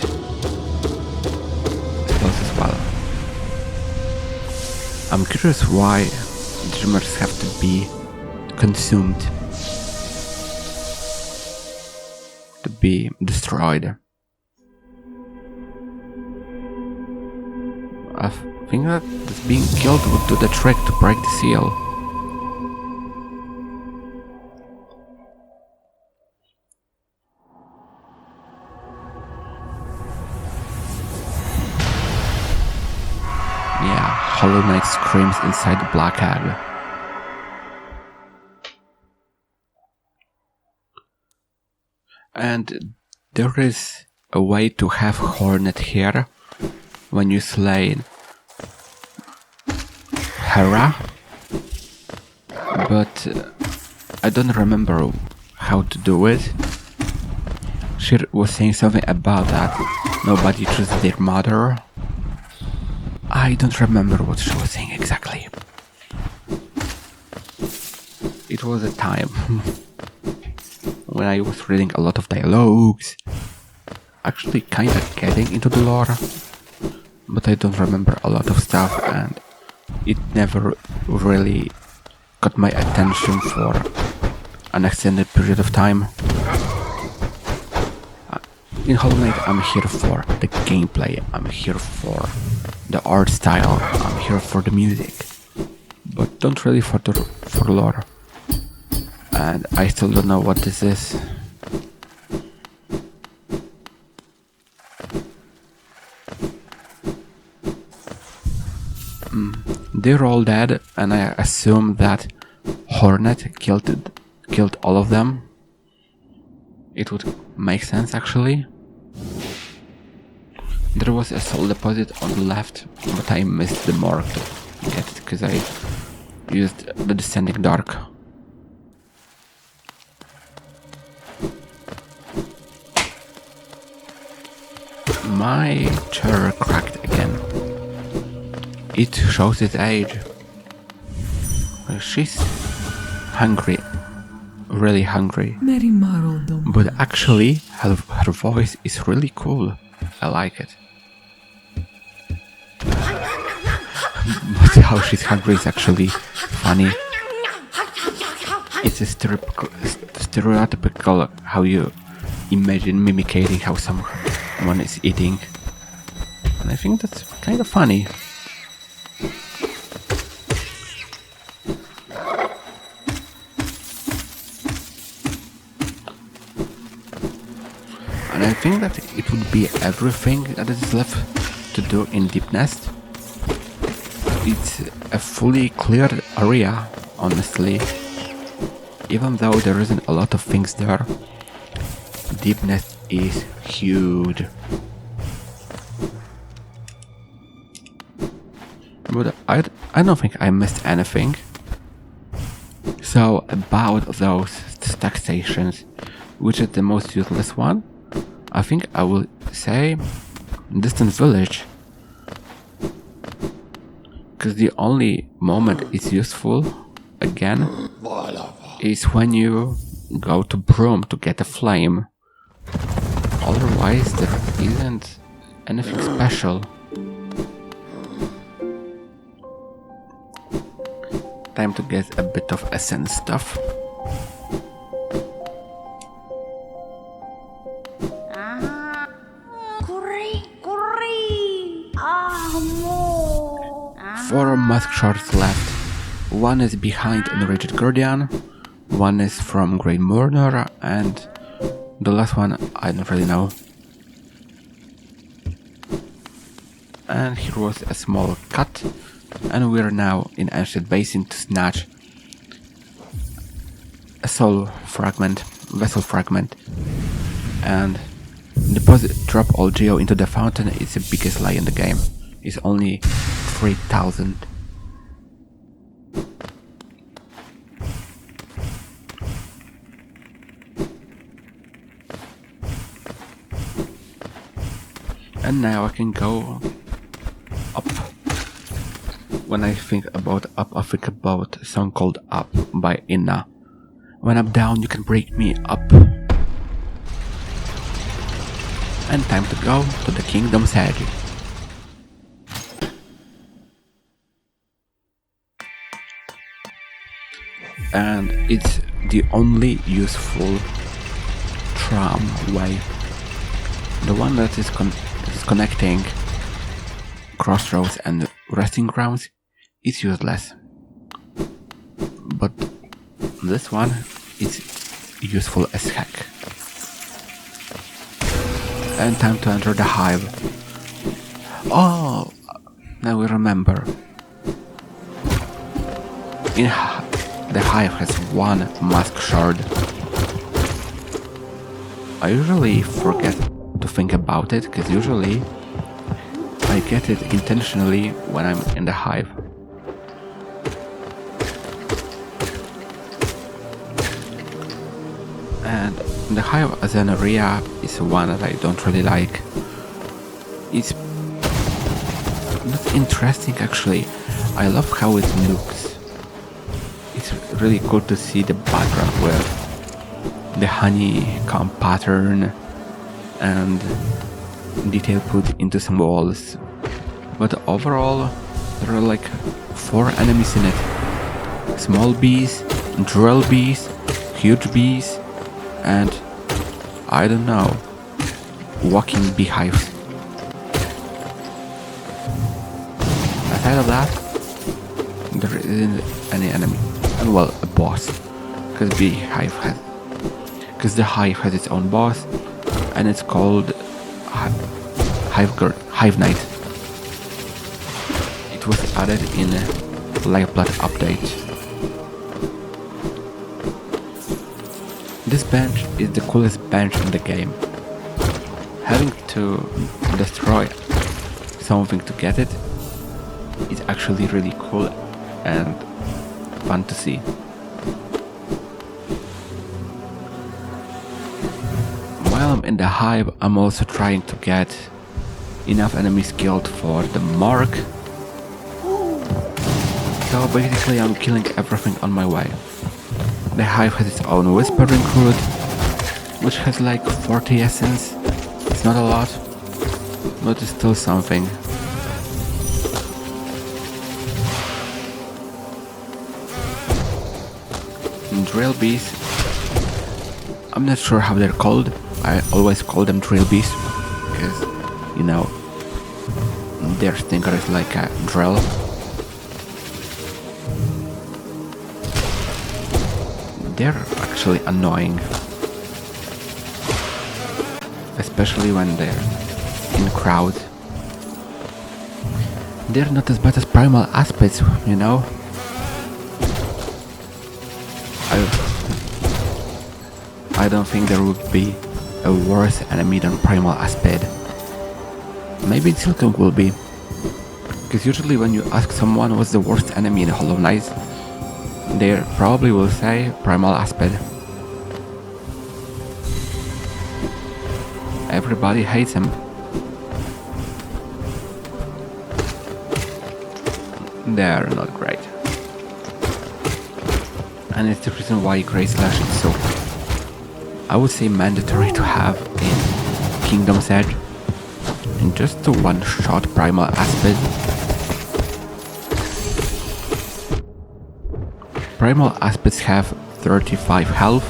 Spells as well. I'm curious why the trimmers have to be consumed, to be destroyed. I think that being killed would do the trick to break the seal. Yeah, Hollow Knight screams inside the Black Egg. And there is a way to have Hornet here when you slay Hera, but I don't remember how to do it. She was saying something about that nobody trusts their mother. I don't remember what she was saying exactly. It was a time when I was reading a lot of dialogues, actually kinda getting into the lore, but I don't remember a lot of stuff, and it never really got my attention for an extended period of time. In Hollow Knight, I'm here for the gameplay, I'm here for the art style, I'm here for the music, but don't really for lore. And I still don't know what this is. They're all dead, and I assume that Hornet killed all of them. It would make sense, actually. There was a soul deposit on the left, but I missed the mark to get it because I used the Descending Dark. My chair cracked again. It shows its age. She's hungry. Really hungry. But actually, her voice is really cool. I like it. But how she's hungry is actually funny. It's a stereotypical how you imagine mimicking how someone is eating. And I think that's kind of funny. And I think that it would be everything that is left to do in Deep Nest. It's a fully cleared area, honestly. Even though there isn't a lot of things there, Deep Nest is huge. But I don't think I missed anything. So about those stack stations, which is the most useless one? I think I will say Distant Village, because the only moment it's useful again is when you go to Broom to get a flame. Otherwise there isn't anything special. Time to get a bit of essence stuff. Four mask shards left. One is behind Enraged Guardian, one is from Great Mourner, and the last one I don't really know. And here was a small cut, and we're now in Ancient Basin to snatch a soul fragment, vessel fragment, and drop all geo into the fountain. It's the biggest lie in the game. It's only 3,000. And now I can go up. When I think about up, I think about a song called Up by Inna. When I'm down, you can break me up. And time to go to the Kingdom's Edge. And it's the only useful tramway. The one that is connecting Crossroads and Resting Grounds is useless. But this one is useful as heck. And time to enter the Hive. Oh, now we remember. The Hive has one mask shard. I usually forget to think about it, because usually I get it intentionally when I'm in the Hive. And the hive as an area is one that I don't really like. It's not interesting actually. I love how it looks. It's really cool to see the background with the honeycomb pattern and detail put into some walls. But overall, there are like 4 enemies in it. Small bees, drill bees, huge bees, and I don't know, walking beehives. Aside of that, there isn't any enemy. And well, a boss. Because the hive has its own boss, and it's called Hive Knight. It was added in a Lifeblood update. This bench is the coolest bench in the game. Having to destroy something to get it is actually really cool and fun to see. While I'm in the hive, I'm also trying to get enough enemies killed for the mark. So basically I'm killing everything on my way. The hive has its own whispering root, which has like 40 essence. It's not a lot, but it's still something. Drill bees, I'm not sure how they're called. I always call them drill bees because, you know, their stinger is like a drill. They're actually annoying, especially when they're in crowd. They're not as bad as primal aspects, you know. I don't think there would be a worse enemy than primal aspect. Maybe Silken will be, because usually when you ask someone what's the worst enemy in Hollow Knight, they probably will say primal aspect. Everybody hates him. They're not great. And it's the reason why Grey Slash is so, I would say, mandatory to have in Kingdom's Edge. And just to one-shot primal aspect. Primal aspects have 35 health,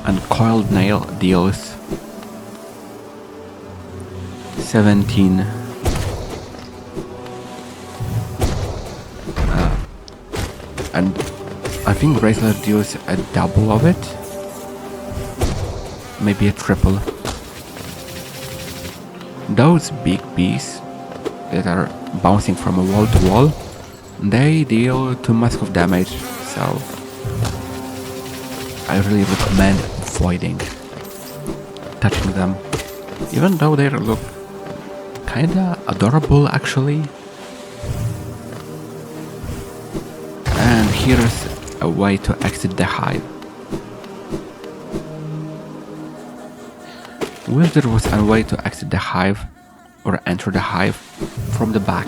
and Coiled Nail deals 17. And I think Bracelet deals a double of it, maybe a triple. Those big bees that are bouncing from a wall to wall, they deal too much of damage, so I really recommend avoiding touching them, even though they look kinda adorable actually. And here's a way to exit the hive. Wish there was a way to exit the hive or enter the hive from the back,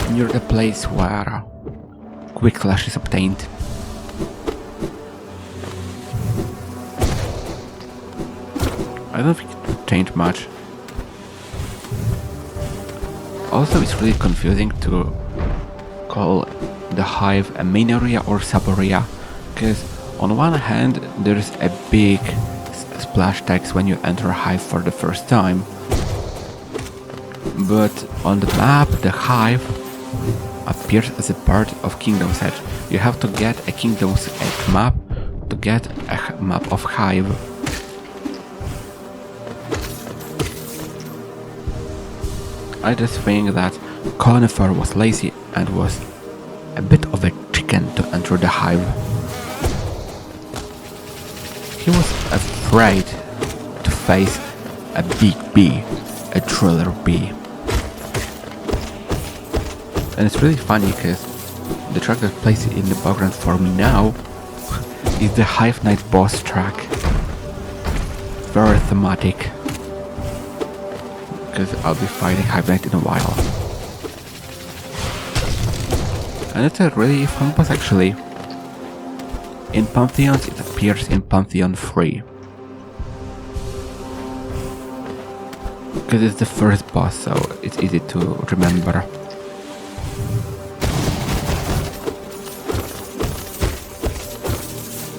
near the place where Quick Clash is obtained. I don't think it would change much. Also, it's really confusing to call the hive a main area or sub area, because on one hand there's a big splash text when you enter a hive for the first time, but on the map the hive appears as a part of Kingdom's Edge. You have to get a Kingdom's Edge map to get a map of hive. I just think that Conifer was lazy and was a bit of a chicken to enter the hive. He was afraid to face a big bee, a driller bee. And it's really funny because the track that plays in the background for me now is the Hive Knight boss track. Very thematic, because I'll be fighting Hive Knight in a while. And it's a really fun boss actually. In Pantheons it appears in Pantheon 3. Because it's the first boss, so it's easy to remember.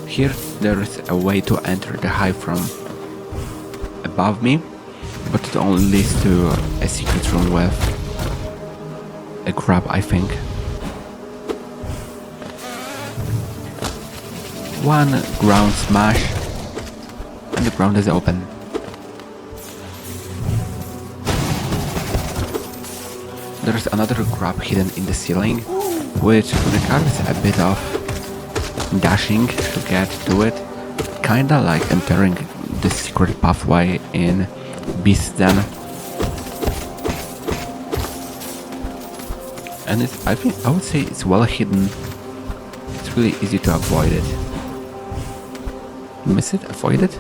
Here there is a way to enter the hive from above me, but it only leads to a secret room with a grab, I think. One ground smash and the ground is open. There is another grab hidden in the ceiling, which requires a bit of dashing to get to it, kinda like entering the secret pathway in Beast's Den. And I would say it's well hidden. It's really easy to avoid it. Miss it? Avoid it?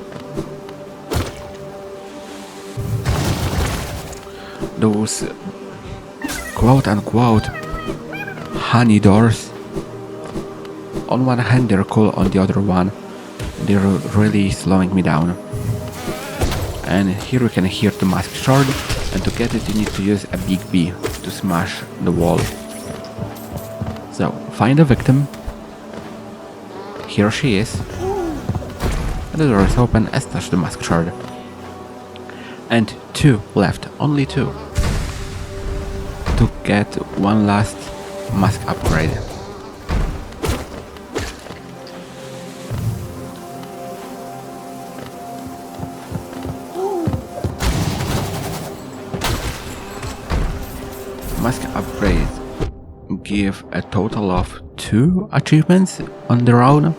Those quote-unquote honey doors. On one hand they're cool, on the other one they're really slowing me down. And here we can hear the mask shard, and to get it you need to use a big B to smash the wall. So find a victim. Here she is. And the door is open, as touch the mask shard. And 2 left, only 2. To get one last mask upgrade. Mask upgrades give a total of 2 achievements on their own.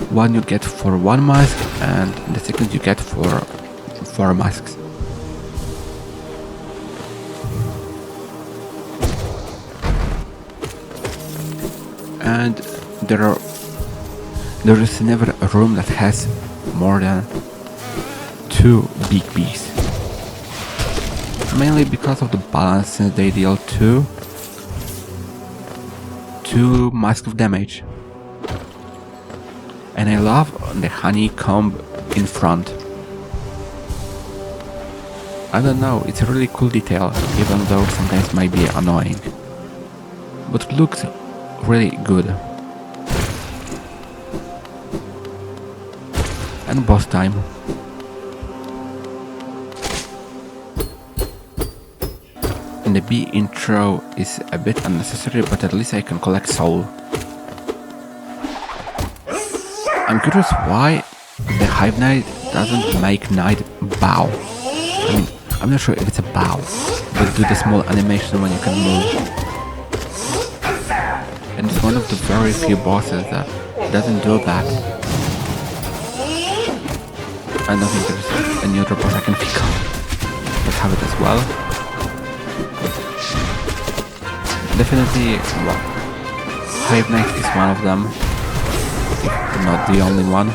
One you get for 1 mask, and the second you get for 4 masks. And there is never a room that has more than 2 big Bs. Mainly because of the balance, since they deal 2 masks of damage. And I love the honeycomb in front. I don't know, it's a really cool detail, even though sometimes might be annoying. But it looks really good. And boss time. And the B intro is a bit unnecessary, but at least I can collect soul. I'm curious why the Hive Knight doesn't make Knight bow. I mean, I'm not sure if it's a bow, but do the small animation when you can move. And it's one of the very few bosses that doesn't do that. I don't think there's any other boss I can think of that have it as well. Definitely, well, Hive Knight is one of them, if not the only one.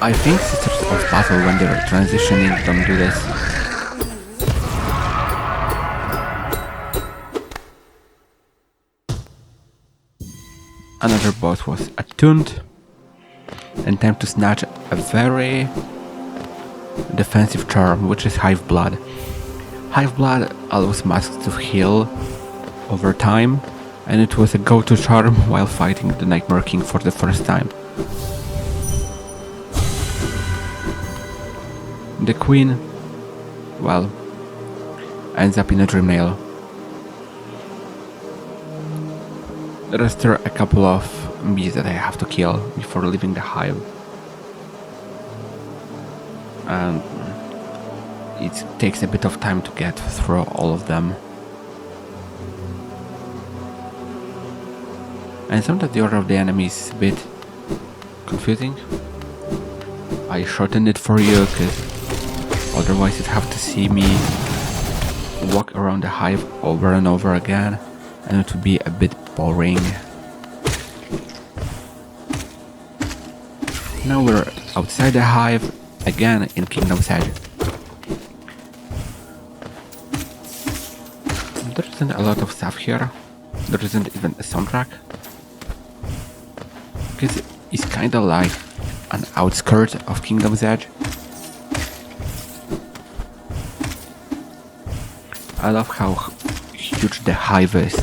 I think Sisters of Battle, when they're transitioning, don't do this. Another boss was attuned, and time to snatch a very defensive charm, which is Hive Blood. Hive Blood allows masks to heal over time, and it was a go-to charm while fighting the Nightmare King for the first time. The Queen, well, ends up in a Dream Nail. There are still a couple of bees that I have to kill before leaving the hive. And it takes a bit of time to get through all of them. And sometimes the order of the enemies is a bit confusing. I shortened it for you because otherwise you'd have to see me walk around the hive over and over again, and it would be a bit boring. Now we're outside the hive, again in Kingdom's Edge. There isn't a lot of stuff here. There isn't even a soundtrack. Because it's kinda like an outskirt of Kingdom's Edge. I love how huge the hive is.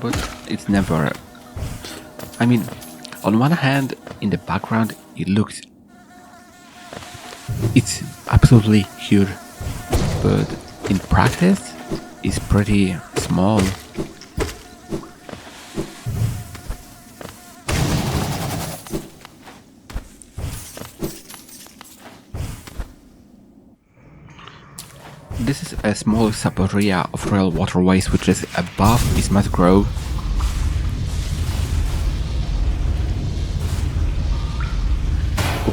But it's never... I mean, on one hand, in the background, it looks... It's absolutely huge. But in practice, it's pretty small. This is a small sub-area of royal waterways which is above Bismuth Grove.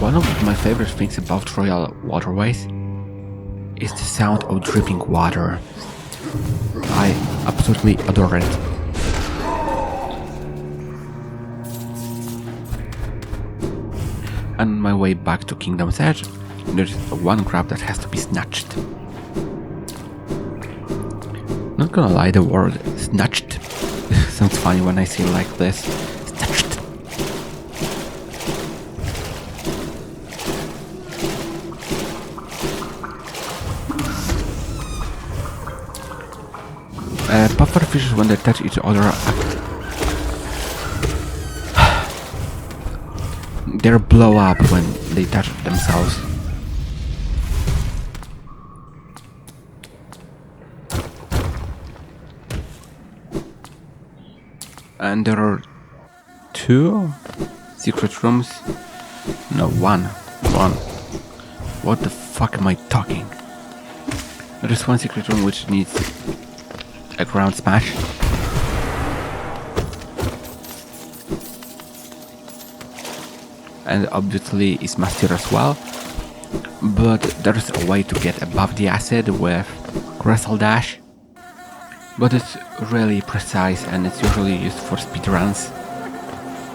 One of my favorite things about royal waterways is the sound of dripping water. I absolutely adore it. And on my way back to Kingdom's Edge, there's one grab that has to be snatched. Not gonna lie, the word snatched sounds funny when I say it like this. Snatched. Pufferfishes, when they touch each other, they blow up when they touch themselves. And there are 2 secret rooms. No, one. What the fuck am I talking? There is one secret room which needs a ground smash. And obviously it's master as well. But there's a way to get above the acid with Crystal Dash. But it's really precise and it's usually used for speedruns.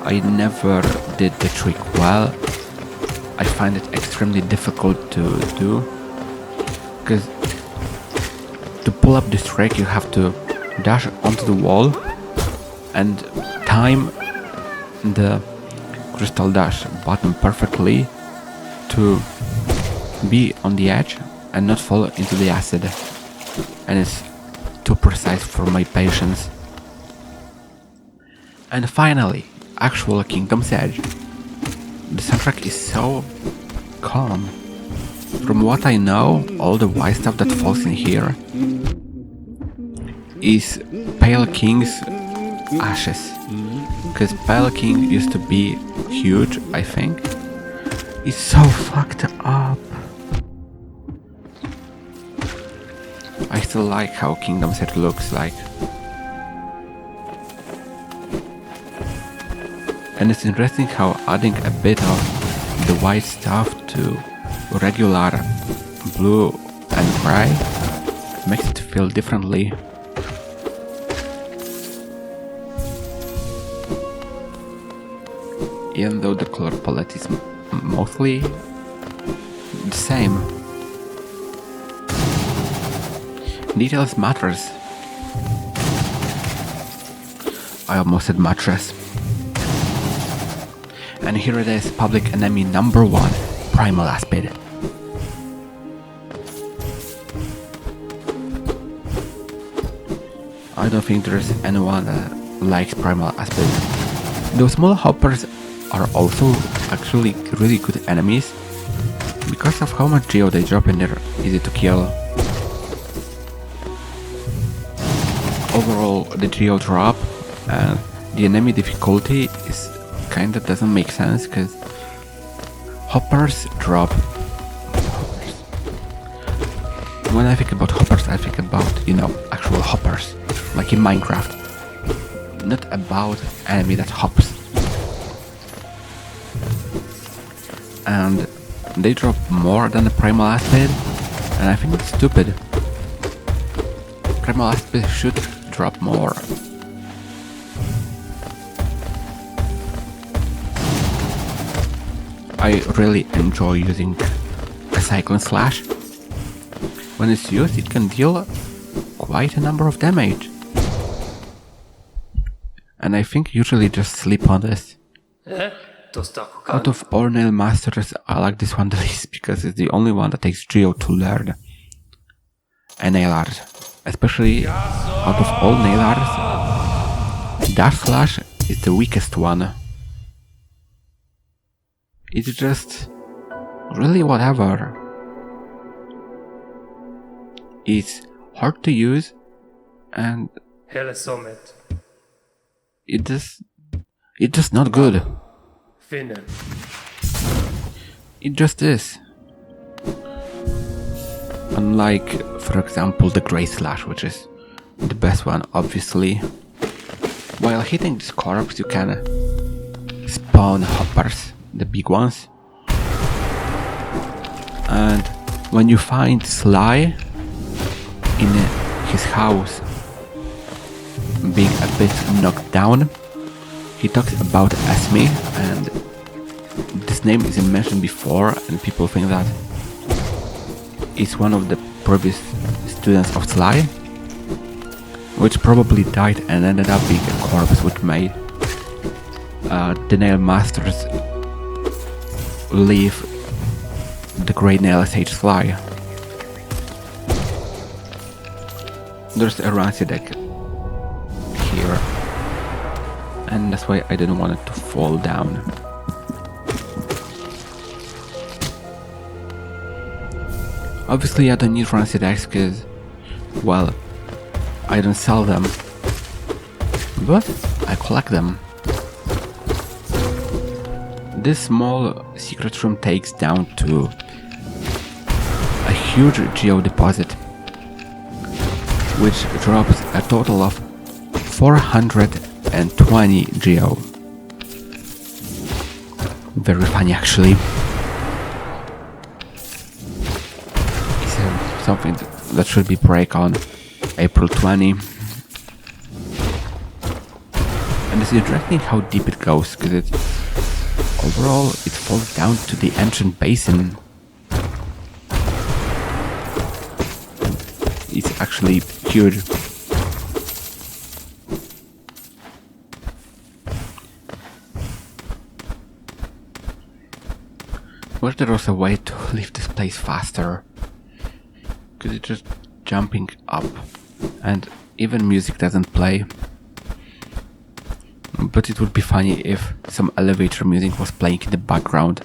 I never did the trick well. I find it extremely difficult to do. Because to pull up this trick you have to dash onto the wall and time the Crystal Dash button perfectly to be on the edge and not fall into the acid. And it's too precise for my patience. And finally, actual Kingdom's Edge. The soundtrack is so calm. From what I know, all the white stuff that falls in here is Pale King's ashes. Because Pale King used to be huge, I think. It's so fucked up. I still like how Kingdom's Edge looks like. And it's interesting how adding a bit of the white stuff to regular blue and gray makes it feel differently. Even though the color palette is mostly the same. Details matters. I almost said mattress. And here it is, public enemy number 1, Primal Aspid. I don't think there's anyone that likes Primal Aspid. Those small hoppers are also actually really good enemies because of how much geo they drop and they're easy to kill. Overall, the geo drop and the enemy difficulty is kinda doesn't make sense because hoppers drop. When I think about hoppers, I think about, you know, actual hoppers, like in Minecraft, not about enemy that hops. And they drop more than the Primal Aspid, and I think it's stupid. Primal Aspect should drop more. I really enjoy using a Cyclone Slash. When it's used, it can deal quite a number of damage. And I think usually just sleep on this. Out of all Nail Masters, I like this one the least because it's the only one that takes Geo to learn. And Nail Art. Especially out of all Nail Arts, Dash Slash is the weakest one. It's just really whatever. It's hard to use and it's just not good. It just is. Unlike, for example, the Grey Slash, which is the best one, obviously. While hitting this corpse, you can spawn hoppers, the big ones. And when you find Sly in his house being a bit knocked down, he talks about Esme, and this name isn't mentioned before, and people think that it's one of the previous students of Sly, which probably died and ended up being a corpse, which made the Nail Masters leave the Great Nail Sage Sly. There's a Rancid deck here, and that's why I didn't want it to fall down. Obviously I don't need Rancid decks because, well, I don't sell them, but I collect them. This small secret room takes down to a huge geo deposit, which drops a total of 420 geo. Very funny actually. It's something that should be break on April 20. And it's interesting how deep it goes, because overall it falls down to the ancient basin. It's actually huge. Wish there was a way to leave this place faster, because it's just jumping up and even music doesn't play. But it would be funny if some elevator music was playing in the background.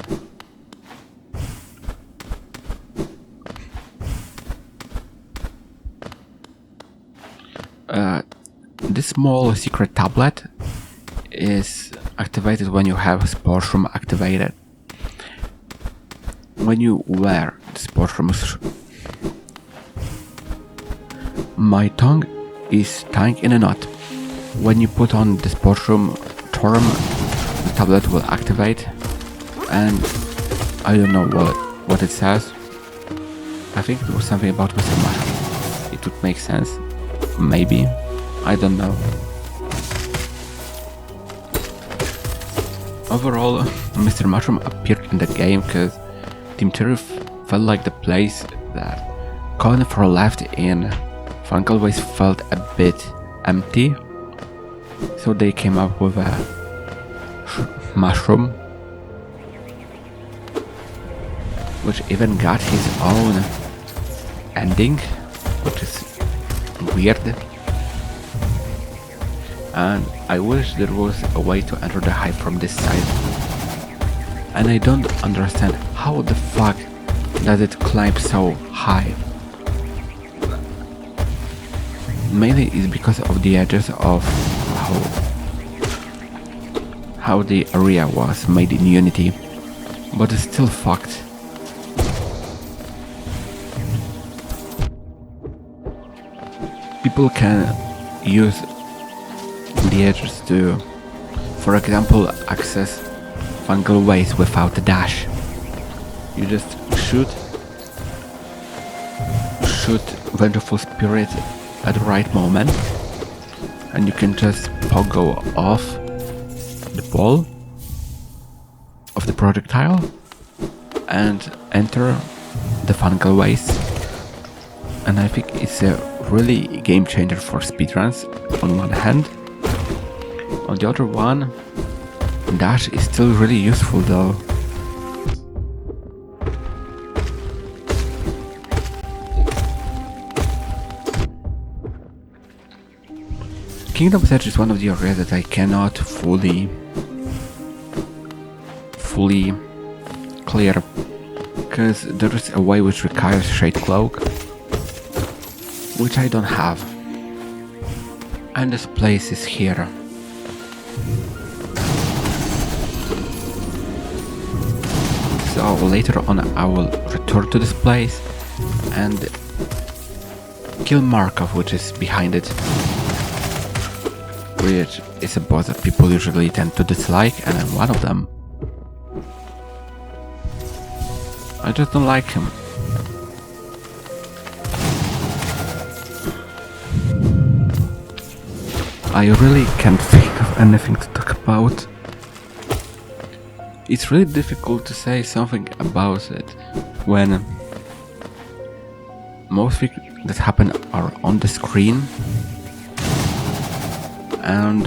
This small secret tablet is activated when you have Sports Room activated. When you wear the Sports Room, my tongue is tying in a knot. When you put on the Sports Room term, the tablet will activate, and I don't know what it says. I think it was something about Mr. Mushroom. It would make sense. Maybe. I don't know. Overall, Mr. Mushroom appeared in the game because Team Cherry felt like the place that Colin for left in Fungalways felt a bit empty. So they came up with a mushroom, which even got his own ending, which is weird. And I wish there was a way to enter the hive from this side. And I don't understand how the fuck does it climb so high. Mainly it's because of the edges of how the area was made in Unity, but it's still fucked. People can use the edges to, for example, access fungal ways without a dash. You just shoot shoot Vengeful Spirit at the right moment, and you can just pogo off the ball of the projectile and enter the fungal waste. And I think it's a really game changer for speedruns on one hand. On the other one, dash is still really useful though. Kingdom's Edge is one of the areas that I cannot fully clear, because there is a way which requires Shade Cloak, which I don't have, and this place is here. So later on I will return to this place and kill Markov, which is behind it, which is a boss that people usually tend to dislike, and I'm one of them. I just don't like him. I really can't think of anything to talk about. It's really difficult to say something about it when most things that happen are on the screen. And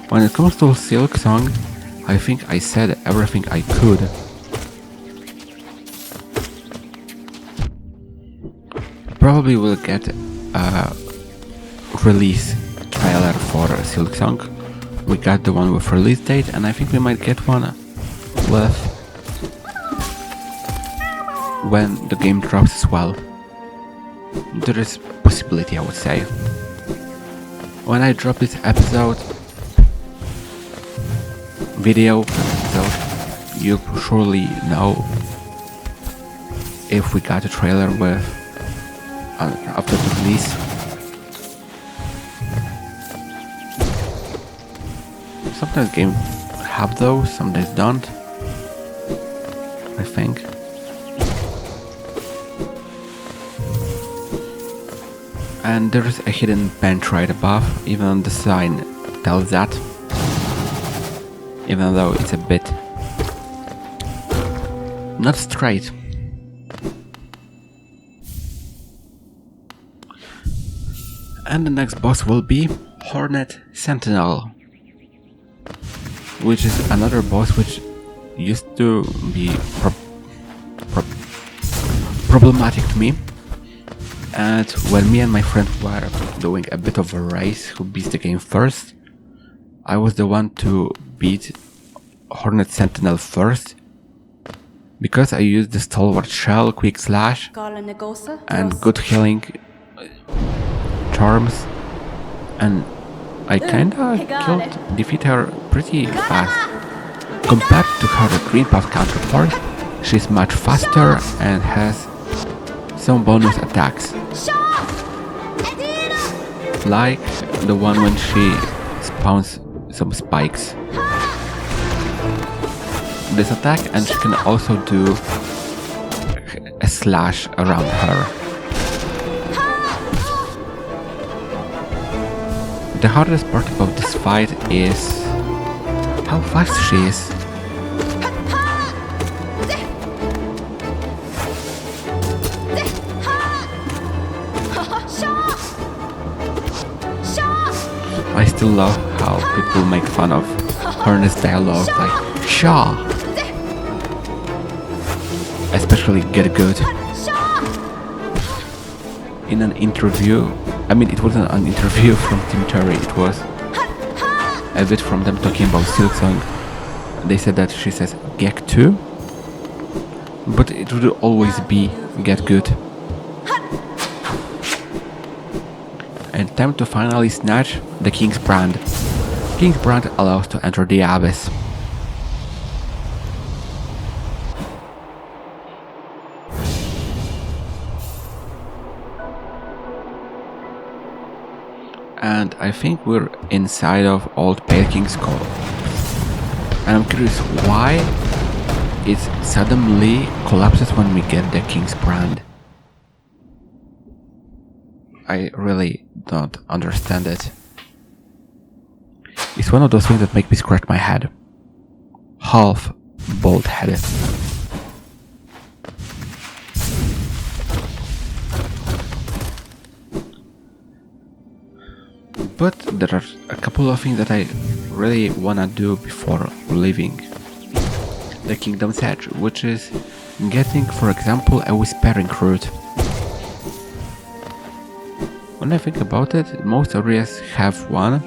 when it comes to Silk Song, I think I said everything I could. Probably will get a release trailer for Silk Song. We got the one with release date, and I think we might get one with when the game drops as well. There is possibility, I would say. When I drop this episode video, you surely know if we got a trailer with after the release. Sometimes games have those, sometimes don't, I think. And there is a hidden bench right above, even the sign tells that, even though it's a bit not straight. And the next boss will be Hornet Sentinel, which is another boss which used to be problematic to me. And when me and my friend were doing a bit of a race who beats the game first, I was the one to beat Hornet Sentinel first, because I used the Stalwart Shell, Quick Slash, and good healing charms, and I kinda defeat her pretty fast. Compared to her Green Path counterpart, she's much faster and has some bonus attacks, like the one when she spawns some spikes. This attack, and she can also do a slash around her. The hardest part about this fight is how fast she is. I still love how people make fun of Hornet's dialogue, like Shaw, especially Get Good. In an interview, I mean, it wasn't an interview from Team Cherry, it was a bit from them talking about Silk Song. They said that she says Get 2, but it would always be Get Good. And time to finally snatch the King's Brand. King's Brand allows to enter the Abyss. And I think we're inside of Old Pale King's Call. And I'm curious why it suddenly collapses when we get the King's Brand. I really don't understand it. It's one of those things that make me scratch my head. Half bald-headed. But there are a couple of things that I really wanna do before leaving the Kingdom's Edge, which is getting, for example, a Whispering Root. When I think about it, most areas have one,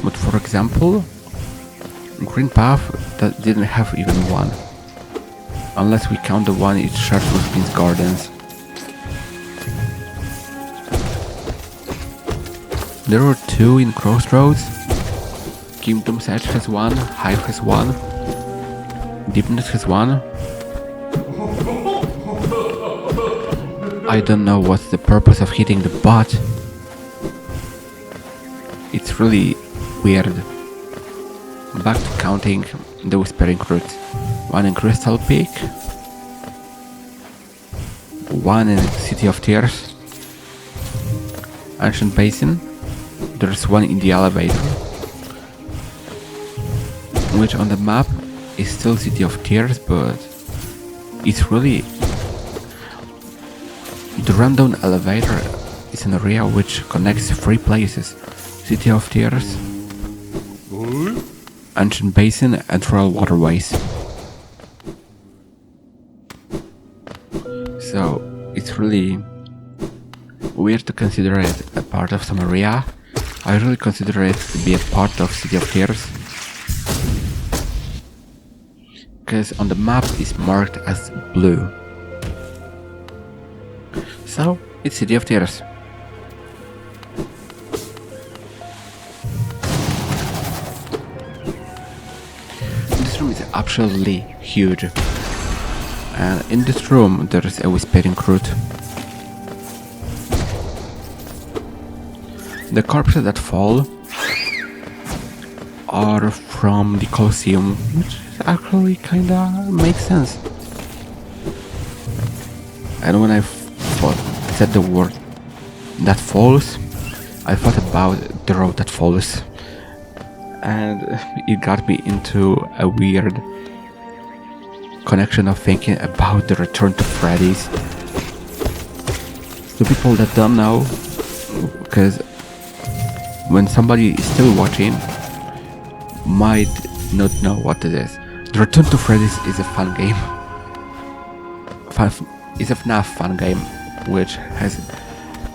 but for example, Green Path that didn't have even one, unless we count the one it shares with Spin's Gardens. There are two in Crossroads. Kingdom's Edge has one, Hive has one, Deepness has one. I don't know what's the purpose of hitting the bot. It's really weird. Back to counting the Whispering Roots. One in Crystal Peak, one in City of Tears, Ancient Basin. There's one in the elevator, which on the map is still City of Tears, but it's really... The rundown elevator is an area which connects three places: City of Tears, Ancient Basin and Royal Waterways. So it's really weird to consider it a part of some area. I really consider it to be a part of City of Tears, because on the map it's marked as blue. So it's City of Tears. This room is absolutely huge, and in this room there is a Whispering Root. The corpses that fall are from the Colosseum, which actually kinda makes sense. And when I said the word that falls, I thought about the road that follows, and it got me into a weird connection of thinking about the Return to Freddy's. The people that don't know, because when somebody is still watching, might not know what it is. The Return to Freddy's is a fun game. It's a FNAF fun game, which has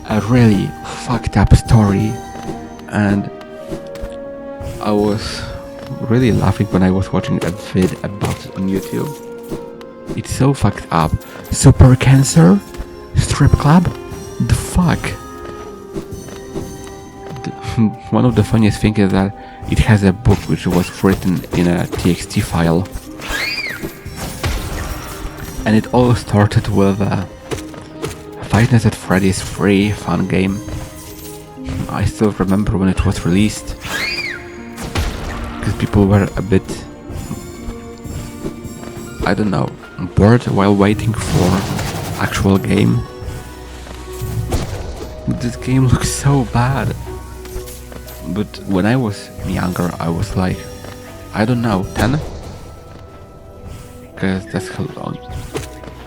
a really fucked up story, and I was really laughing when I was watching a vid about it on YouTube. It's so fucked up. Super Cancer? Strip Club? The fuck? One of the funniest things is that it has a book which was written in a TXT file. And it all started with Five Nights at Freddy's 3 fun game. I still remember when it was released, because people were a bit, I don't know, bored while waiting for actual game. This game looks so bad. But when I was younger, I was like, I don't know, 10? Because that's how long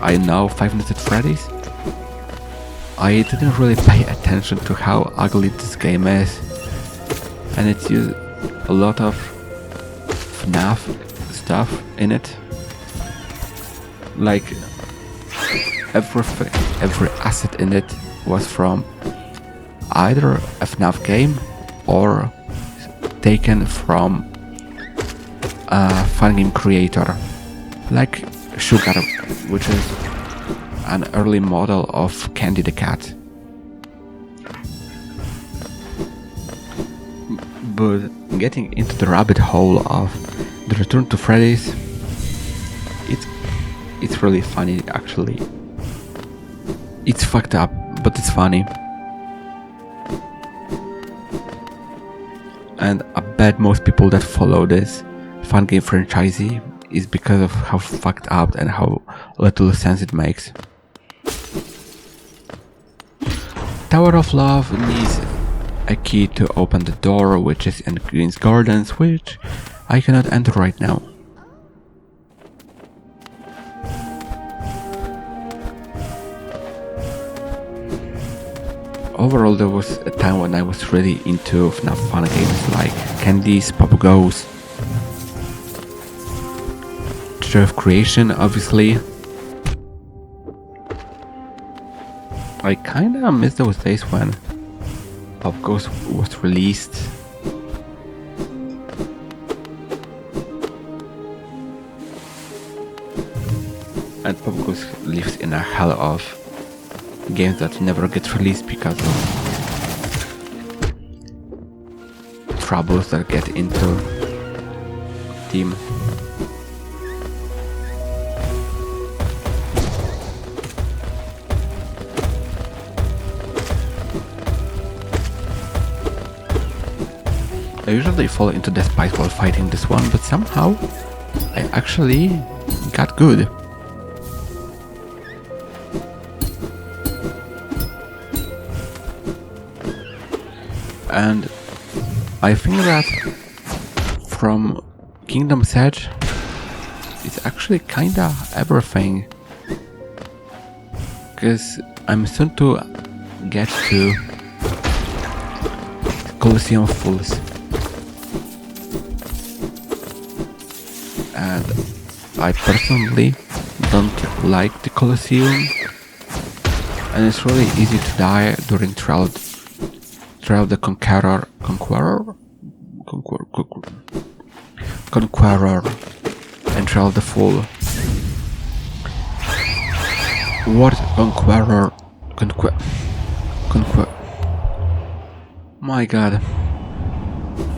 I know Five Nights at Freddy's. I didn't really pay attention to how ugly this game is, and it used a lot of FNAF stuff in it. Like every asset in it was from either a FNAF game or taken from a fun game creator, like Sugar, which is an early model of Candy the Cat. But getting into the rabbit hole of the Return to Freddy's, it's really funny actually. It's fucked up, but it's funny. And I bet most people that follow this fun game franchise is because of how fucked up and how little sense it makes. Tower of Love needs a key to open the door, which is in Green's Gardens, which I cannot enter right now. Overall, there was a time when I was really into FNAF fun games like Candies, Pop Goes, Tree of Creation, obviously. I kinda miss those days when Pop Goes was released. And Pop Goes lives in a hell of games that never get released because of troubles that get into team. I usually fall into despite while fighting this one, but somehow I actually got good. And I think that from Kingdom's Edge it's actually kinda everything, because I'm soon to get to Colosseum of Fools. And I personally don't like the Colosseum, and it's really easy to die during Trial the Conqueror and Trial the Fool. What Conqueror? My god.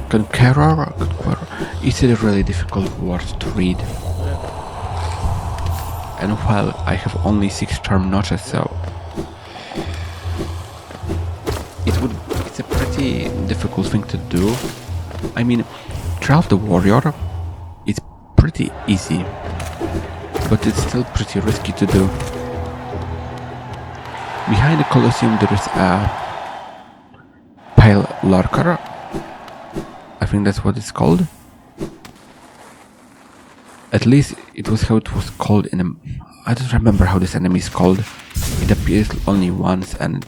Conqueror? It's a really difficult word to read. And while I have only 6 charm notches, so it's a pretty difficult thing to do. I mean, Trial of the Warrior, it's pretty easy, but it's still pretty risky to do. Behind the Colosseum there is a Pale Lurker. I think that's what it's called. At least it was how it was called in a... I don't remember how this enemy is called. It appears only once and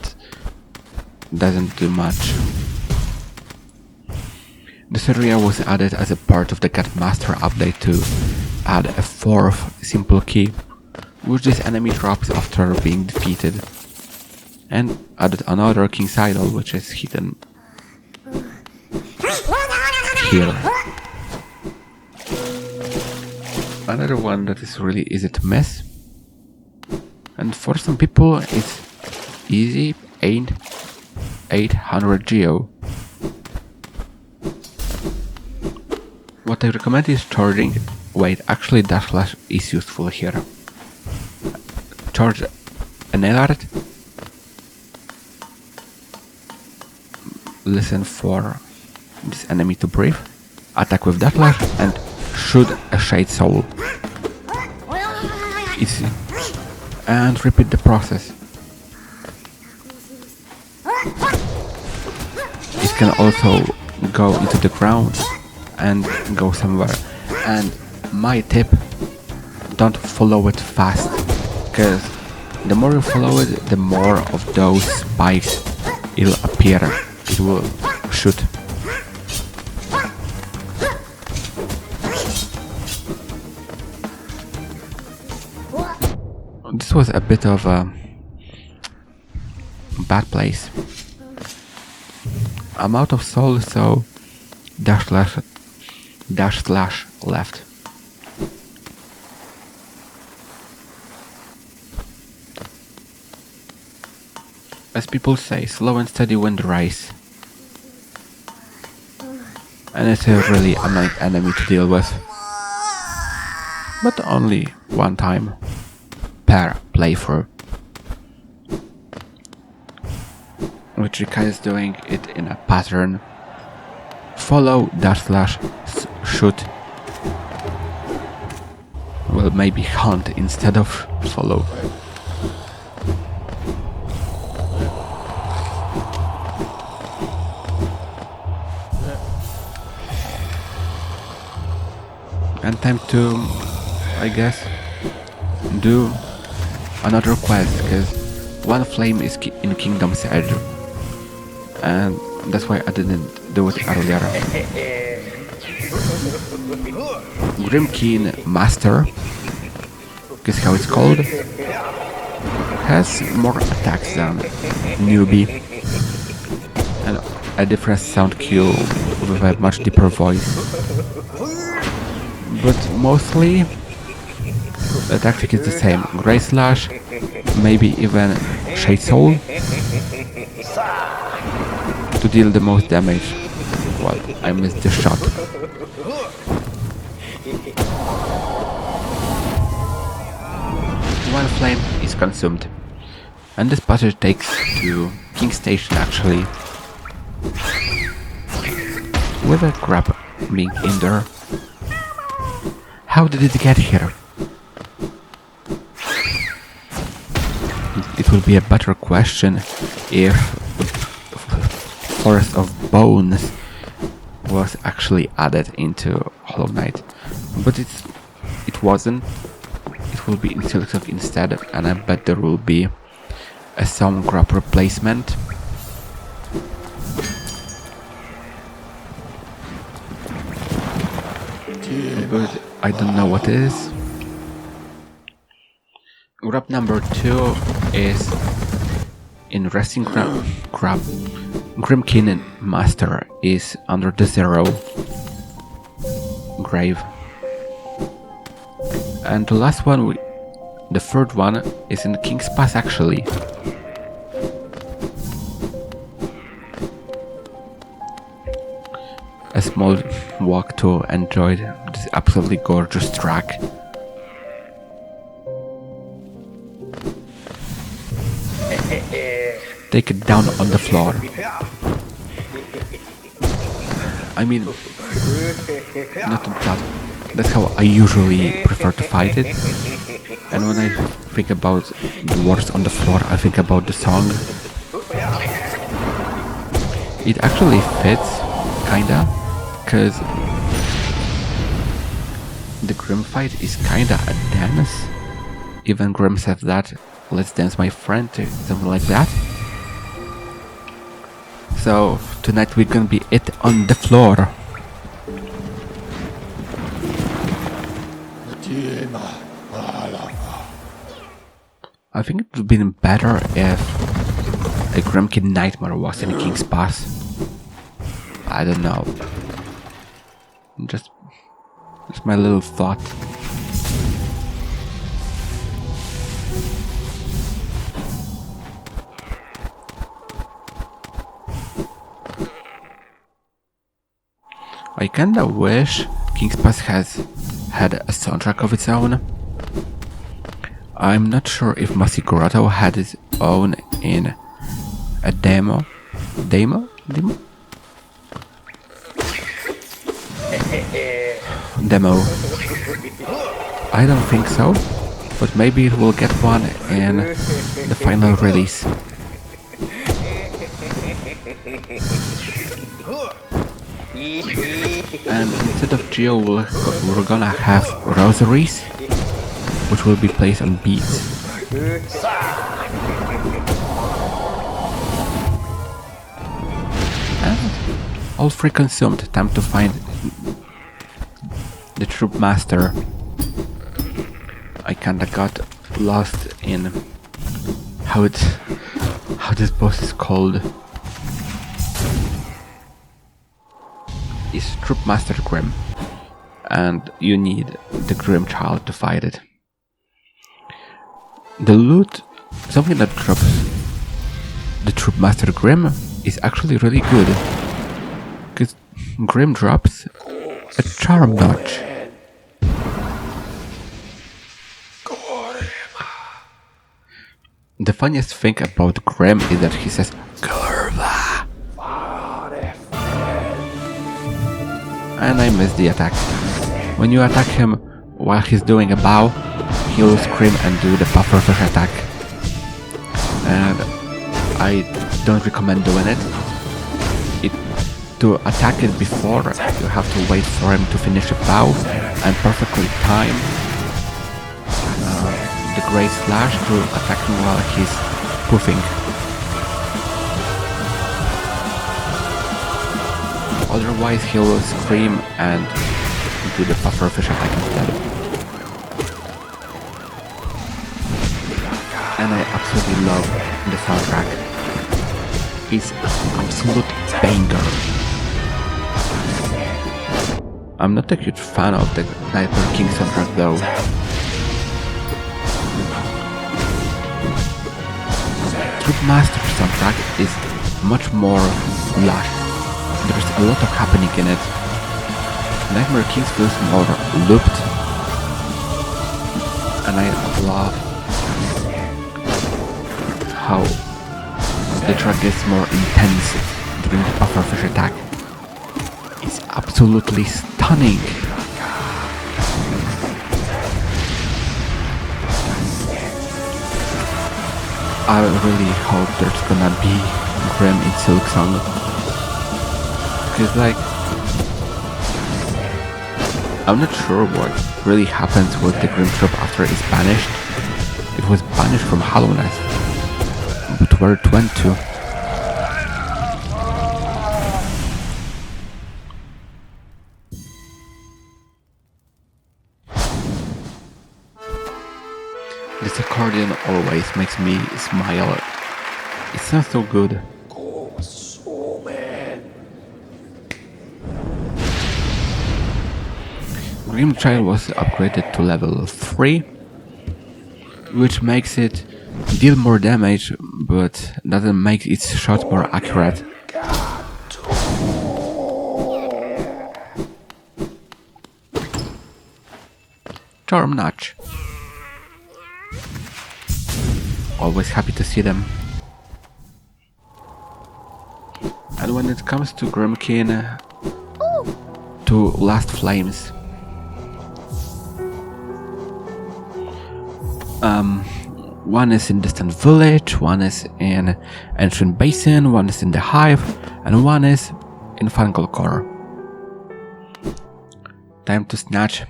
doesn't do much. This area was added as a part of the Godmaster update to add a 4th simple key, which this enemy drops after being defeated, and added another King's Idol, which is hidden here. Another one that is really easy to miss, and for some people it's easy, 800 Geo. What I recommend is charging... Wait, actually Dash is useful here. Charge a nail art. Listen for this enemy to breathe. Attack with Dash and shoot a Shade Soul. Easy. And repeat the process. It can also go into the ground and go somewhere. And my tip, don't follow it fast, because the more you follow it, the more of those spikes it'll appear. It will shoot. This was a bit of a bad place. I'm out of soul, so dash slash left. As people say, slow and steady win the race. And it's a really annoying enemy to deal with. But only one time per playthrough. Which Rika is doing it in a pattern. Follow, dash slash, shoot. Well, maybe hunt instead of follow. And time to, I guess, do another quest, because one flame is in Kingdom's Edge, and that's why I didn't do it earlier. Grimkin Master, guess how it's called, has more attacks than Newbie, and a different sound cue with a much deeper voice. But mostly the tactic is the same. Grey Slash, maybe even Shade Soul to deal the most damage. Well, I missed the shot. One flame is consumed, and this passage takes to King Station actually, with a crab being in there. How did it get here? It would be a better question if Forest of Bones was actually added into Hollow Knight, but it wasn't. It will be in Silksong instead, and I bet there will be a Sound Grab replacement. But I don't know what it is. Grab number 2 is in Resting Grab. Grimkin Master is under the 0 grave. And the last one, the third one, is in King's Pass actually. A small walk to enjoy this absolutely gorgeous track. Take it down on the floor. I mean, not that. That's how I usually prefer to fight it. And when I think about the words on the floor, I think about the song. It actually fits, kinda, because the Grim fight is kinda a dance. Even Grim says that, "Let's dance, my friend," something like that. So tonight we're gonna be it on the floor. I think it would have been better if a Grimkin Nightmare was in King's Pass. I don't know. Just my little thought. I kinda wish King's Pass has had a soundtrack of its own. I'm not sure if Mossy Grotto had its own in a demo. Demo? I don't think so, but maybe it will get one in the final release. And instead of Geo, we're gonna have rosaries, which will be placed on beads. And all 3 consumed. Time to find the Troop Master. I kinda got lost in how this boss is called. It's Troop Master Grim, and you need the Grim Child to fight it. The loot, something that drops the Troop Master Grim, is actually really good, because Grim drops a Charm Dodge. The funniest thing about Grim is that he says Curva, and I missed the attack. When you attack him while he's doing a bow, he will scream and do the pufferfish attack. And I don't recommend doing it. to attack it before, you have to wait for him to finish a bow and perfectly time the Grey Slash to attack him while he's poofing. Otherwise he will scream and do the pufferfish attack instead. And I absolutely love the soundtrack. It's an absolute banger. I'm not a huge fan of the Nightmare King soundtrack though. Dashmaster soundtrack is much more lush. There's a lot of happening in it. Nightmare King feels more looped, and I love how the track gets more intense during the pufferfish attack. It's absolutely stunning. I really hope there's gonna be Grim in Silksong, because like I'm not sure what really happens with the Grim Troop after it's banished. It was banished from Hallownest, but where it went to? This accordion always makes me smile. It sounds so good. Grim Child was upgraded to level 3, which makes it deal more damage, but doesn't make its shot more accurate. Charm Notch. Always happy to see them. And when it comes to Grimkin, to Last Flames. One is in Distant Village, one is in Ancient Basin, one is in the Hive, and one is in Fungal Core. Time to snatch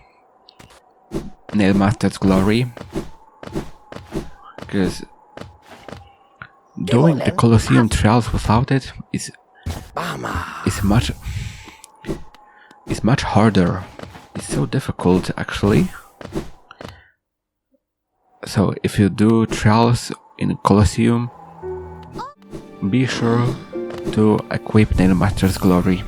Nailmaster's Glory, because doing the Colosseum trials without it is much harder. It's so difficult actually. So if you do trials in Colosseum, be sure to equip Nailmaster's Glory.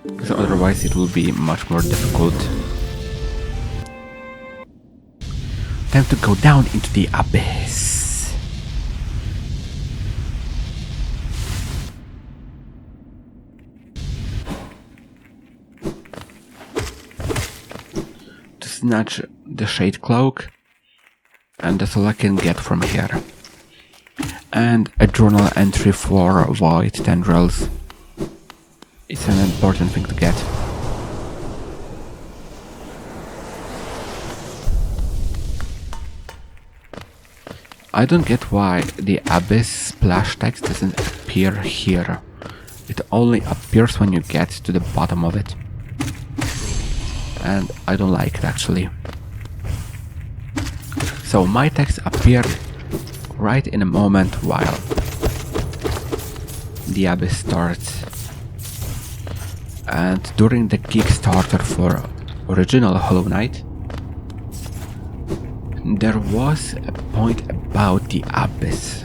Because otherwise it will be much more difficult. Time to go down into the abyss. Snatch the Shade Cloak, and that's all I can get from here. And a journal entry for Void Tendrils. It's an important thing to get. I don't get why the Abyss splash text doesn't appear here. It only appears when you get to the bottom of it. And I don't like it actually. So my text appeared right in a moment while the Abyss starts. And during the Kickstarter for original Hollow Knight, there was a point about the Abyss.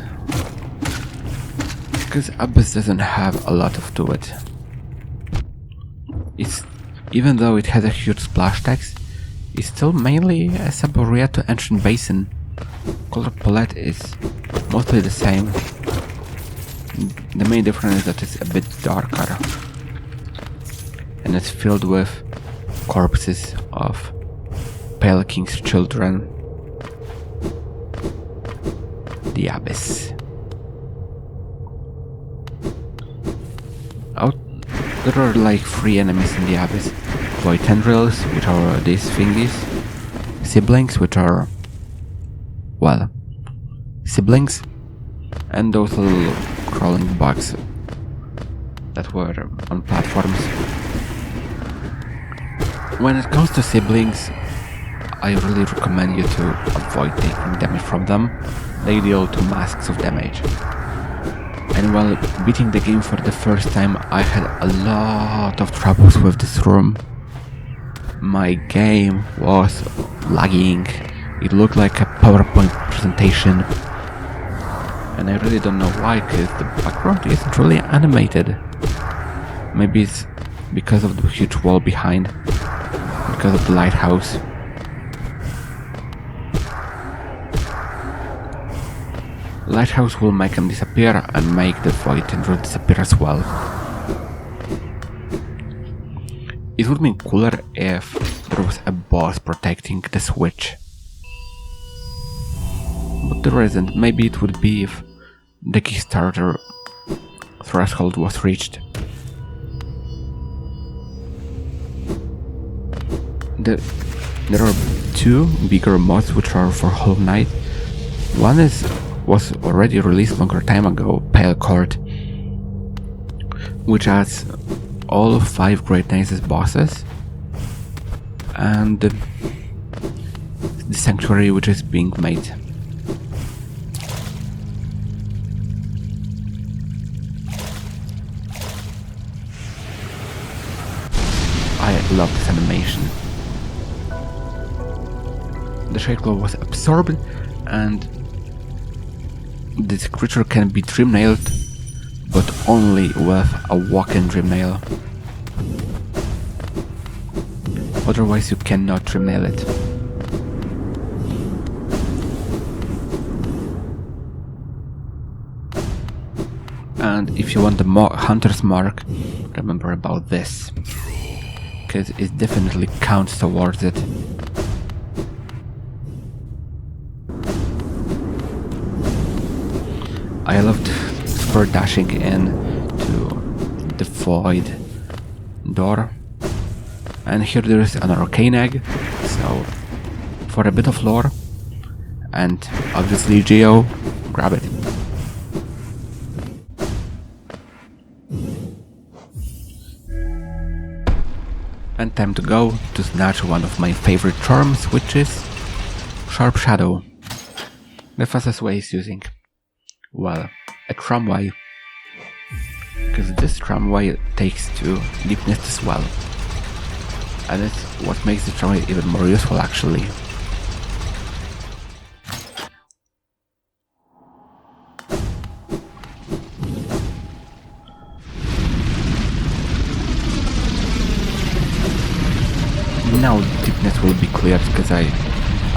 Because Abyss doesn't have a lot to it. Even though it has a huge splash text, it's still mainly a sub-area to Ancient Basin. Color palette is mostly the same. The main difference is that it's a bit darker. And it's filled with corpses of Pale King's children. The Abyss. There are like 3 enemies in the Abyss. Void Tendrils, which are these thingies. siblings, which are, well, siblings, and those little crawling bugs that were on platforms. When it comes to siblings, I really recommend you to avoid taking damage from them. They deal 2 masks of damage. And while beating the game for the first time, I had a lot of troubles with this room. My game was lagging. It looked like a PowerPoint presentation. And I really don't know why, because the background isn't really animated. Maybe it's because of the huge wall behind, because of the lighthouse. Lighthouse will make them disappear and make the Void Tendril disappear as well. It would be cooler if there was a boss protecting the switch. But there isn't. Maybe it would be if the Kickstarter threshold was reached. There are 2 bigger mods which are for Hollow Knight. One was already released longer time ago, Pale Court, which adds all 5 Great Knights as bosses, and the Sanctuary which is being made. I love this animation. The Shade Claw was absorbed, and this creature can be Dream Nailed, but only with a walk-in Dream Nail. Otherwise you cannot Dream Nail it. And if you want the Hunter's Mark, remember about this, because it definitely counts towards it. I loved super dashing in to the Void door. And here there is an Arcane Egg, so for a bit of lore, and obviously Geo, grab it. And time to go to snatch one of my favorite charms, which is Sharp Shadow. The fastest way is using, well, a tramway, because this tramway takes to deepness as well, and it's what makes the tramway even more useful actually. Now deepness will be cleared, because I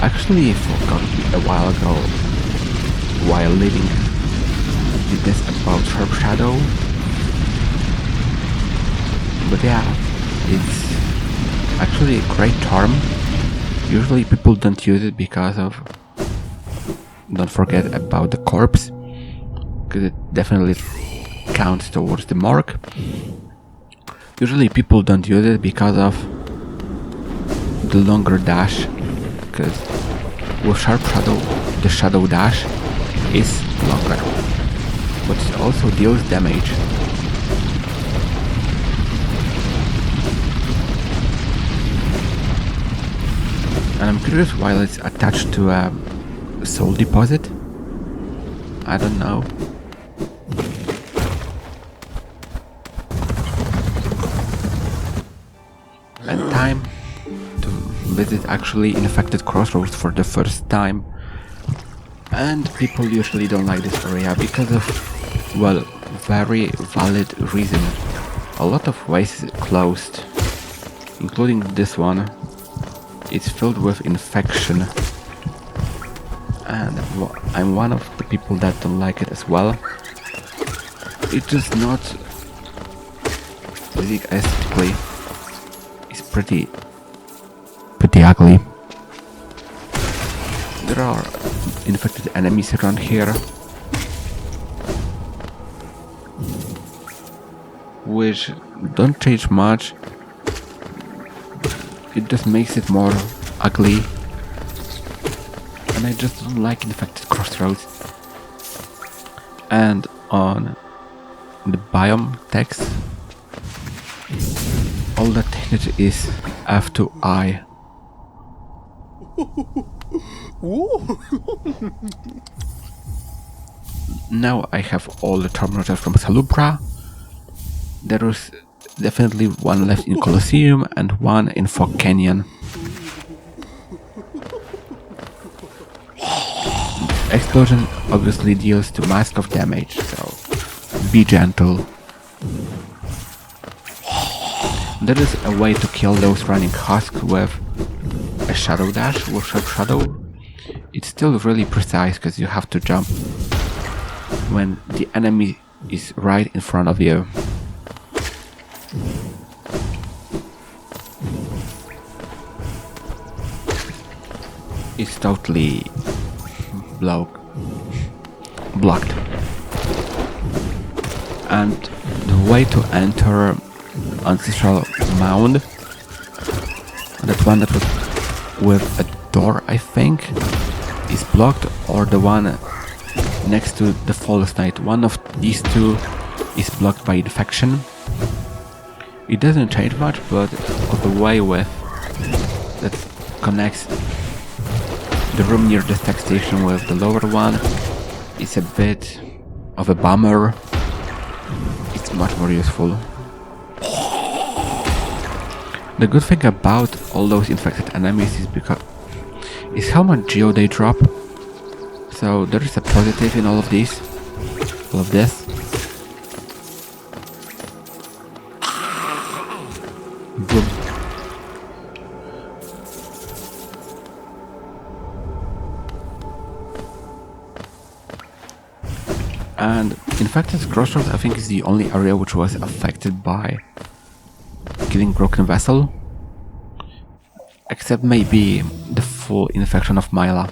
actually forgot a while ago, while leaving deepness, about Sharp Shadow. But yeah, it's actually a great charm. Usually people don't use it because of, don't forget about the corpse, because it definitely counts towards the mark. Usually people don't use it because of the longer dash, because with Sharp Shadow the Shadow Dash is longer, but it also deals damage. And I'm curious why it's attached to a soul deposit. I don't know. And time to visit actually infected crossroads for the first time. And people usually don't like this area because of, well, very valid reason. A lot of ways is closed, including this one. It's filled with infection, and I'm one of the people that don't like it as well. It's just not really aesthetically. It's pretty ugly. There are infected enemies around here, which don't change much. It just makes it more ugly, and I just don't like infected crossroads. And on the biome text, all that changed is F to I. Now I have all the terminators from Salubra. There is definitely one left in Colosseum and one in Fog Canyon. Explosion obviously deals to mask of damage, so be gentle. There is a way to kill those running husks with a shadow dash, with sharp shadow. It's still really precise because you have to jump when the enemy is right in front of you. It's totally blocked. And the way to enter Ancestral Mound, that one that was with a door, I think, is blocked, or the one next to the False Knight. One of these two is blocked by infection. It doesn't change much, but the way with that connects the room near the tech station with the lower one is a bit of a bummer. It's much more useful. The good thing about all those infected enemies is how much geo they drop. So there is a positive in all of this. Boom. And infected crossroads, I think, is the only area which was affected by killing Broken Vessel, except maybe the full infection of Myla.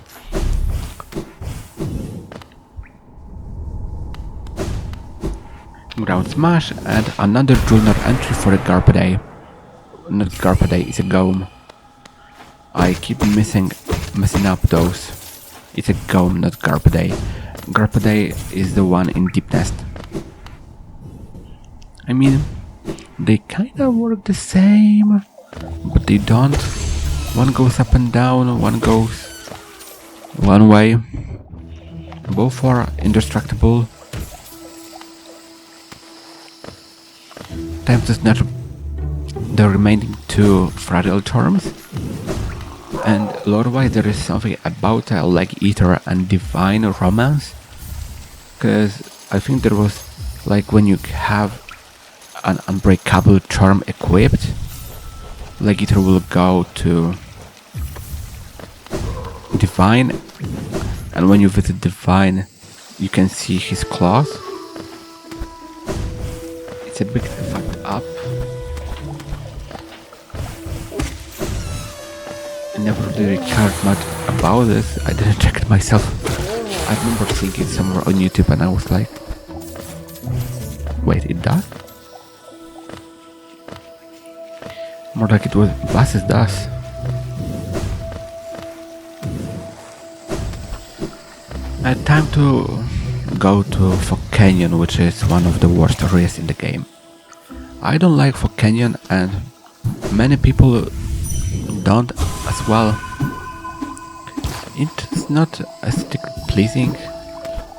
Ground Smash and another Journal entry for the Garpaday. Not Garpaday, it's a Gome. I keep messing up those. It's a Gome, not Garpaday. Garpaday is the one in Deep Nest. I mean, they kinda work the same, but they don't. One goes up and down, one goes one way. Both are indestructible. Time to snatch the remaining two fragile terms. And lore-wise, there is something about Leg Eater and Divine Romance, because I think there was, like, when you have an unbreakable charm equipped, Leg Eater will go to Divine, and when you visit Divine, you can see his claws. It's a bit fucked up. I never really cared much about this. I didn't check it myself. I remember seeing it somewhere on YouTube and I was like, wait, it does? More like it was Bass's does. I had time to go to Fog Canyon, which is one of the worst areas in the game. I don't like Fog Canyon and many people don't as well. It's not aesthetically pleasing.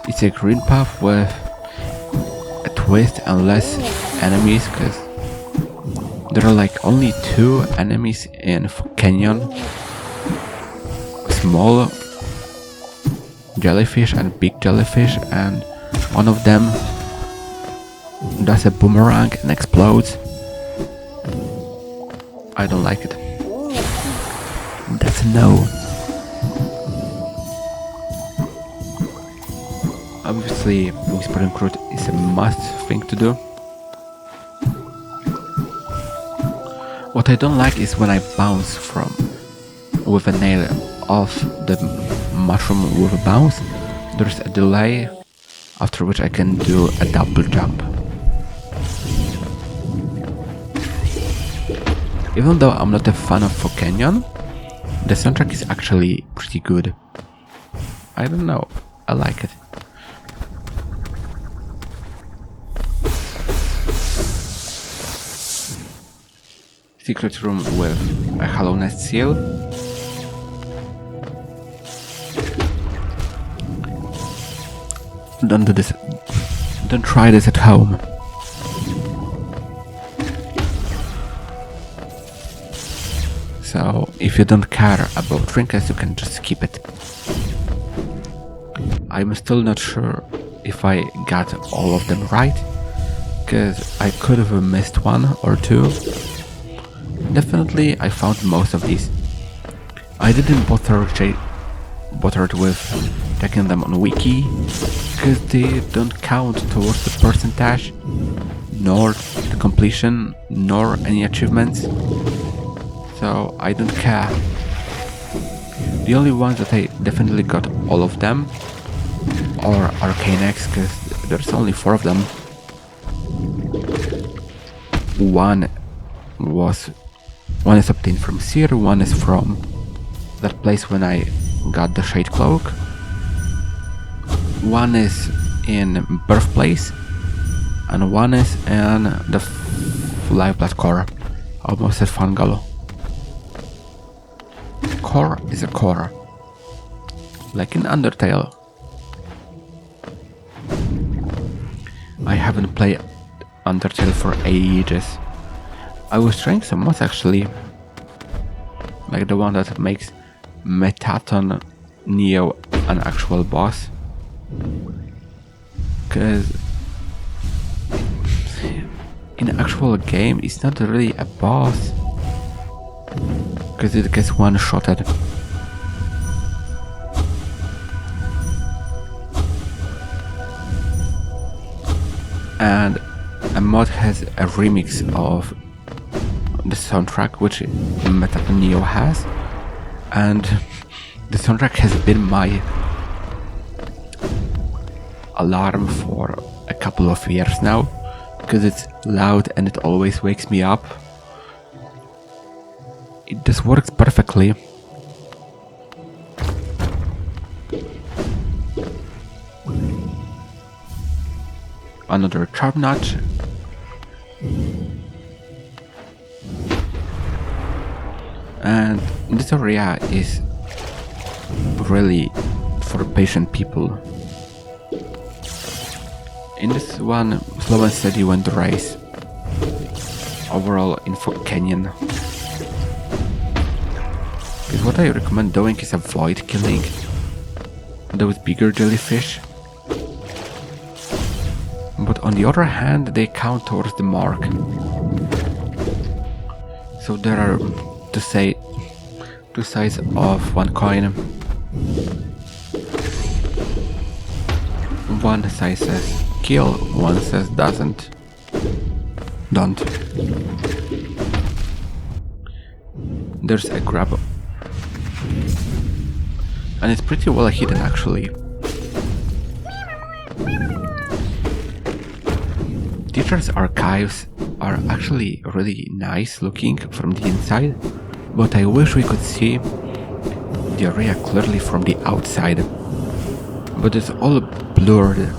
It's a green path with a twist and less enemies, because there are like only 2 enemies in Fog Canyon. Small jellyfish and big jellyfish, and one of them does a boomerang and explodes. I don't like it. That's a no. Obviously, Whispering Root is a must thing to do. What I don't like is when I bounce with a nail off the mushroom with a bounce, there's a delay, after which I can do a double jump. Even though I'm not a fan of Fog Canyon, the soundtrack is actually pretty good. I don't know. I like it. Secret room with a hollowness seal. Don't do this. Don't try this at home. So, if you don't care about trinkets, you can just skip it. I'm still not sure if I got all of them right, because I could have missed one or two. Definitely, I found most of these. I didn't bother with checking them on wiki, because they don't count towards the percentage, nor the completion, nor any achievements. So I don't care. The only ones that I definitely got all of them are Arcane X, because there's only 4 of them. One is obtained from Seer, one is from that place when I got the Shade Cloak. One is in Birthplace, and one is in the Lifeblood Core. Almost said Fangalo. Core is a core, like in Undertale. I haven't played Undertale for ages. I was trying some mods actually, like the one that makes Metaton Neo an actual boss. Cause in actual game it's not really a boss, because it gets one-shotted. And a mod has a remix of the soundtrack, which Metaton Neo has, and the soundtrack has been my alarm for a couple of years now, because it's loud and it always wakes me up. It just works perfectly. Another charm notch. And this area is really for patient people. In this one, slow and steady went the race. Overall info canyon. Because what I recommend doing is avoid killing those bigger jellyfish. But on the other hand, they count towards the mark. So there are, to say, 2 sides of one coin. One side says kill, one says don't. There's a grab. And it's pretty well hidden actually. Teacher's archives are actually really nice looking from the inside, but I wish we could see the area clearly from the outside. But it's all blurred.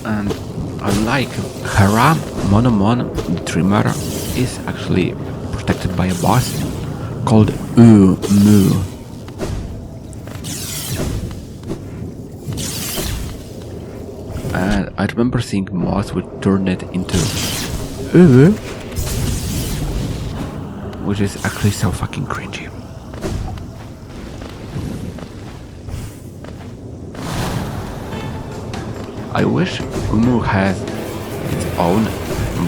And unlike Hera, Monomon Dreamer is actually protected by a boss called Mu. And I remember seeing mods would turn it into which is actually so fucking cringy. I wish Umu has its own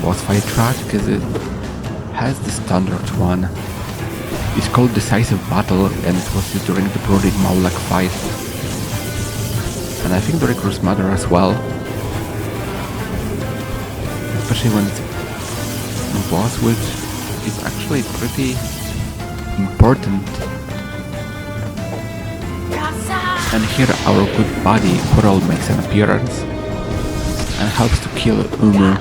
boss fight track, because it has the standard one. It's called Decisive Battle, and it was during the Brooding Mawlek fight. And I think during Gruz Mother as well. Especially when it's a boss, which is actually pretty important. And here our good buddy Coral makes an appearance. and helps to kill Umu.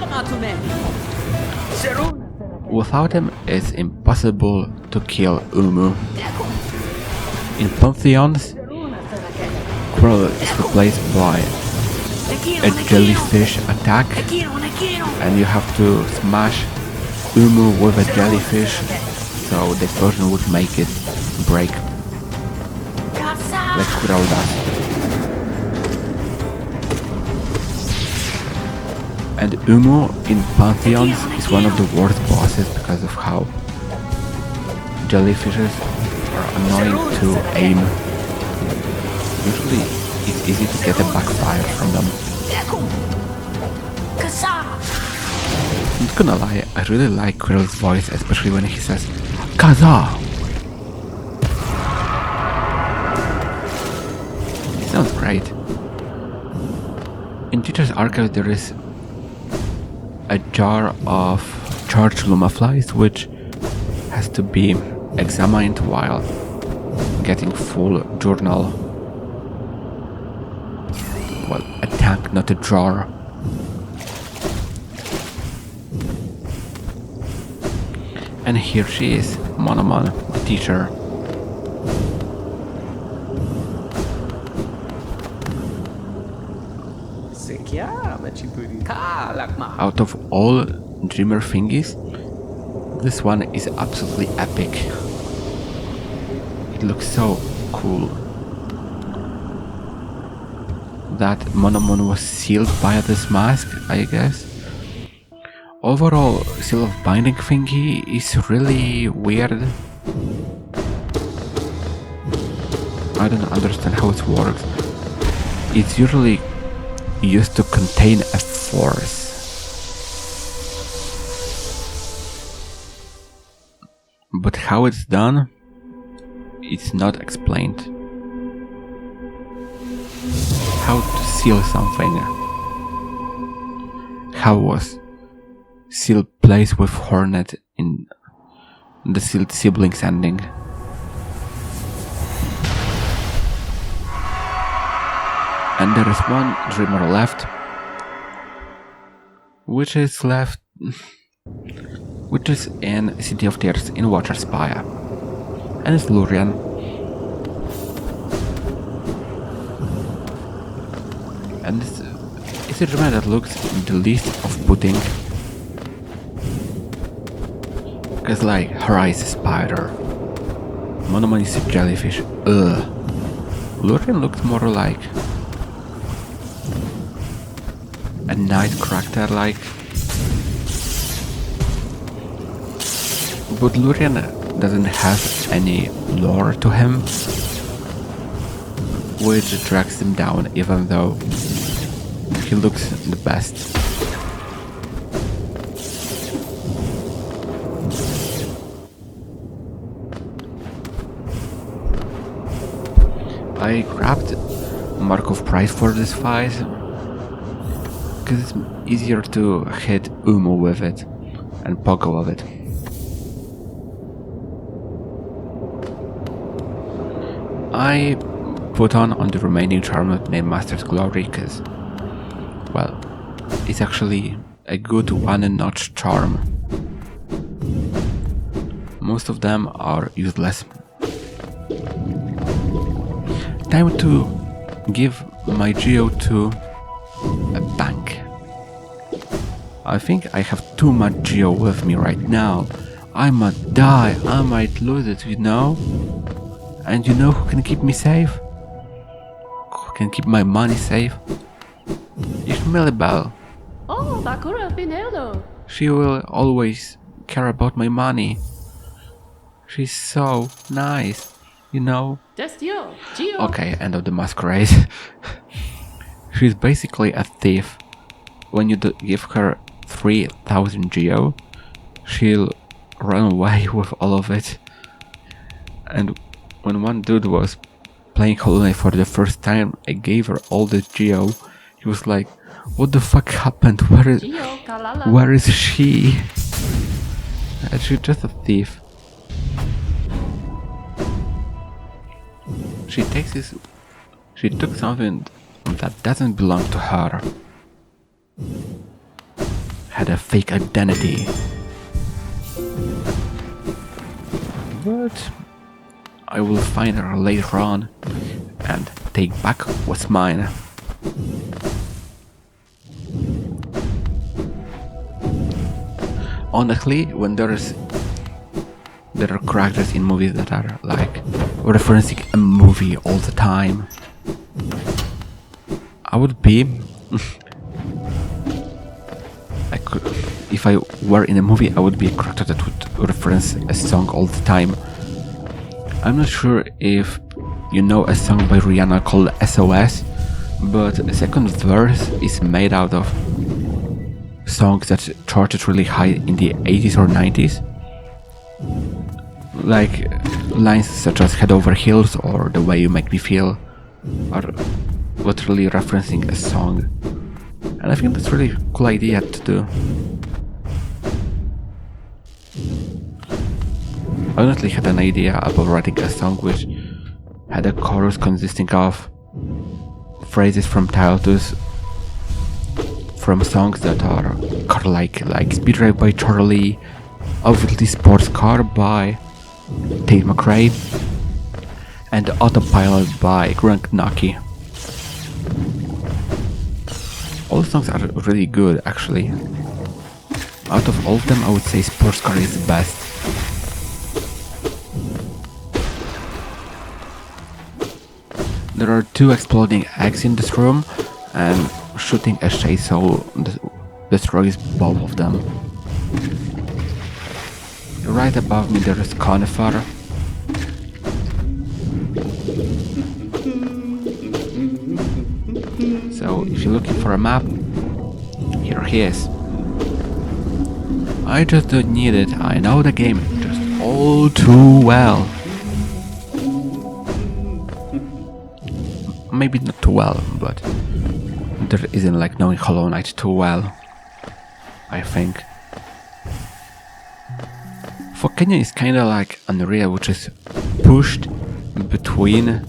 Without him, it's impossible to kill Umu. In Pantheons, Quirrell is replaced by a jellyfish attack, and you have to smash Umu with a jellyfish, so the explosion would make it break, like Quirrell does. And Umu in Pantheons is one of the worst bosses because of how jellyfishes are annoying to aim. Usually it's easy to get a backfire from them. I'm not gonna lie, I really like Quirrell's voice, especially when he says Kaza! It sounds great. In Teacher's Archive there is a jar of charged Lumaflies which has to be examined while getting full journal. Well, a tank, not a jar. And here she is, Monomon, the teacher. Out of all Dreamer thingies, this one is absolutely epic. It looks so cool. That Monomon was sealed by this mask, I guess. Overall, Seal of Binding thingy is really weird. I don't understand how it works. It's usually used to contain a force. But how it's done, it's not explained. How to seal something. How was Seal placed with Hornet in the Sealed Siblings ending? And there is one Dreamer left, which is in City of Tears in Watcher Spire, and it's Lurian. And it's a Dreamer that looks the least off-putting, because like her eyes is a spider, Monomon is a jellyfish. Ugh. Lurian looks more like a Nightcracker like. But Lurian doesn't have any lore to him, which drags him down even though he looks the best. I grabbed Mark of Pride for this fight because it's easier to hit Umu with it and Pogo with it. I put on the remaining charm named Master's Glory because, well, it's actually a good one-notch charm. Most of them are useless. Time to give my Geo to a bank. I think I have too much Geo with me right now. I might die, I might lose it, you know? And you know who can keep me safe? Who can keep my money safe? It's Millibel. Oh, Bakura Finello. She will always care about my money. She's so nice, you know? Gio. Okay, end of the masquerade. She's basically a thief. When you give her 3000 Geo, she'll run away with all of it. And when one dude was playing Hollow Knight for the first time, I gave her all the Geo. He was like, what the fuck happened? Where is she? And she's just a thief. She took something that doesn't belong to her. had a fake identity. But I will find her later on and take back what's mine. Honestly, when there are characters in movies that are like referencing a movie all the time, I would be if I were in a movie, I would be a character that would reference a song all the time. I'm not sure if you know a song by Rihanna called SOS, but the second verse is made out of songs that charted really high in the 80s or 90s. Like lines such as Head Over Heels or The Way You Make Me Feel are literally referencing a song. And I think that's really a cool idea to do. I honestly had an idea about writing a song which had a chorus consisting of phrases from childhood, from songs that are like Speed Race by Charlie, Obviously Sports Car by Tate McRae, and Autopilot by Grunk Naki. All the songs are really good, actually. Out of all of them, I would say Sports Car is the best. There are 2 exploding eggs in this room, and shooting a shade soul destroys both of them. Right above me there is Conifer. So if you're looking for a map, here he is. I just don't need it, I know the game just all too well. Maybe not too well, but there isn't like knowing Hollow Knight too well, I think. For Kenya is kinda like an area which is pushed between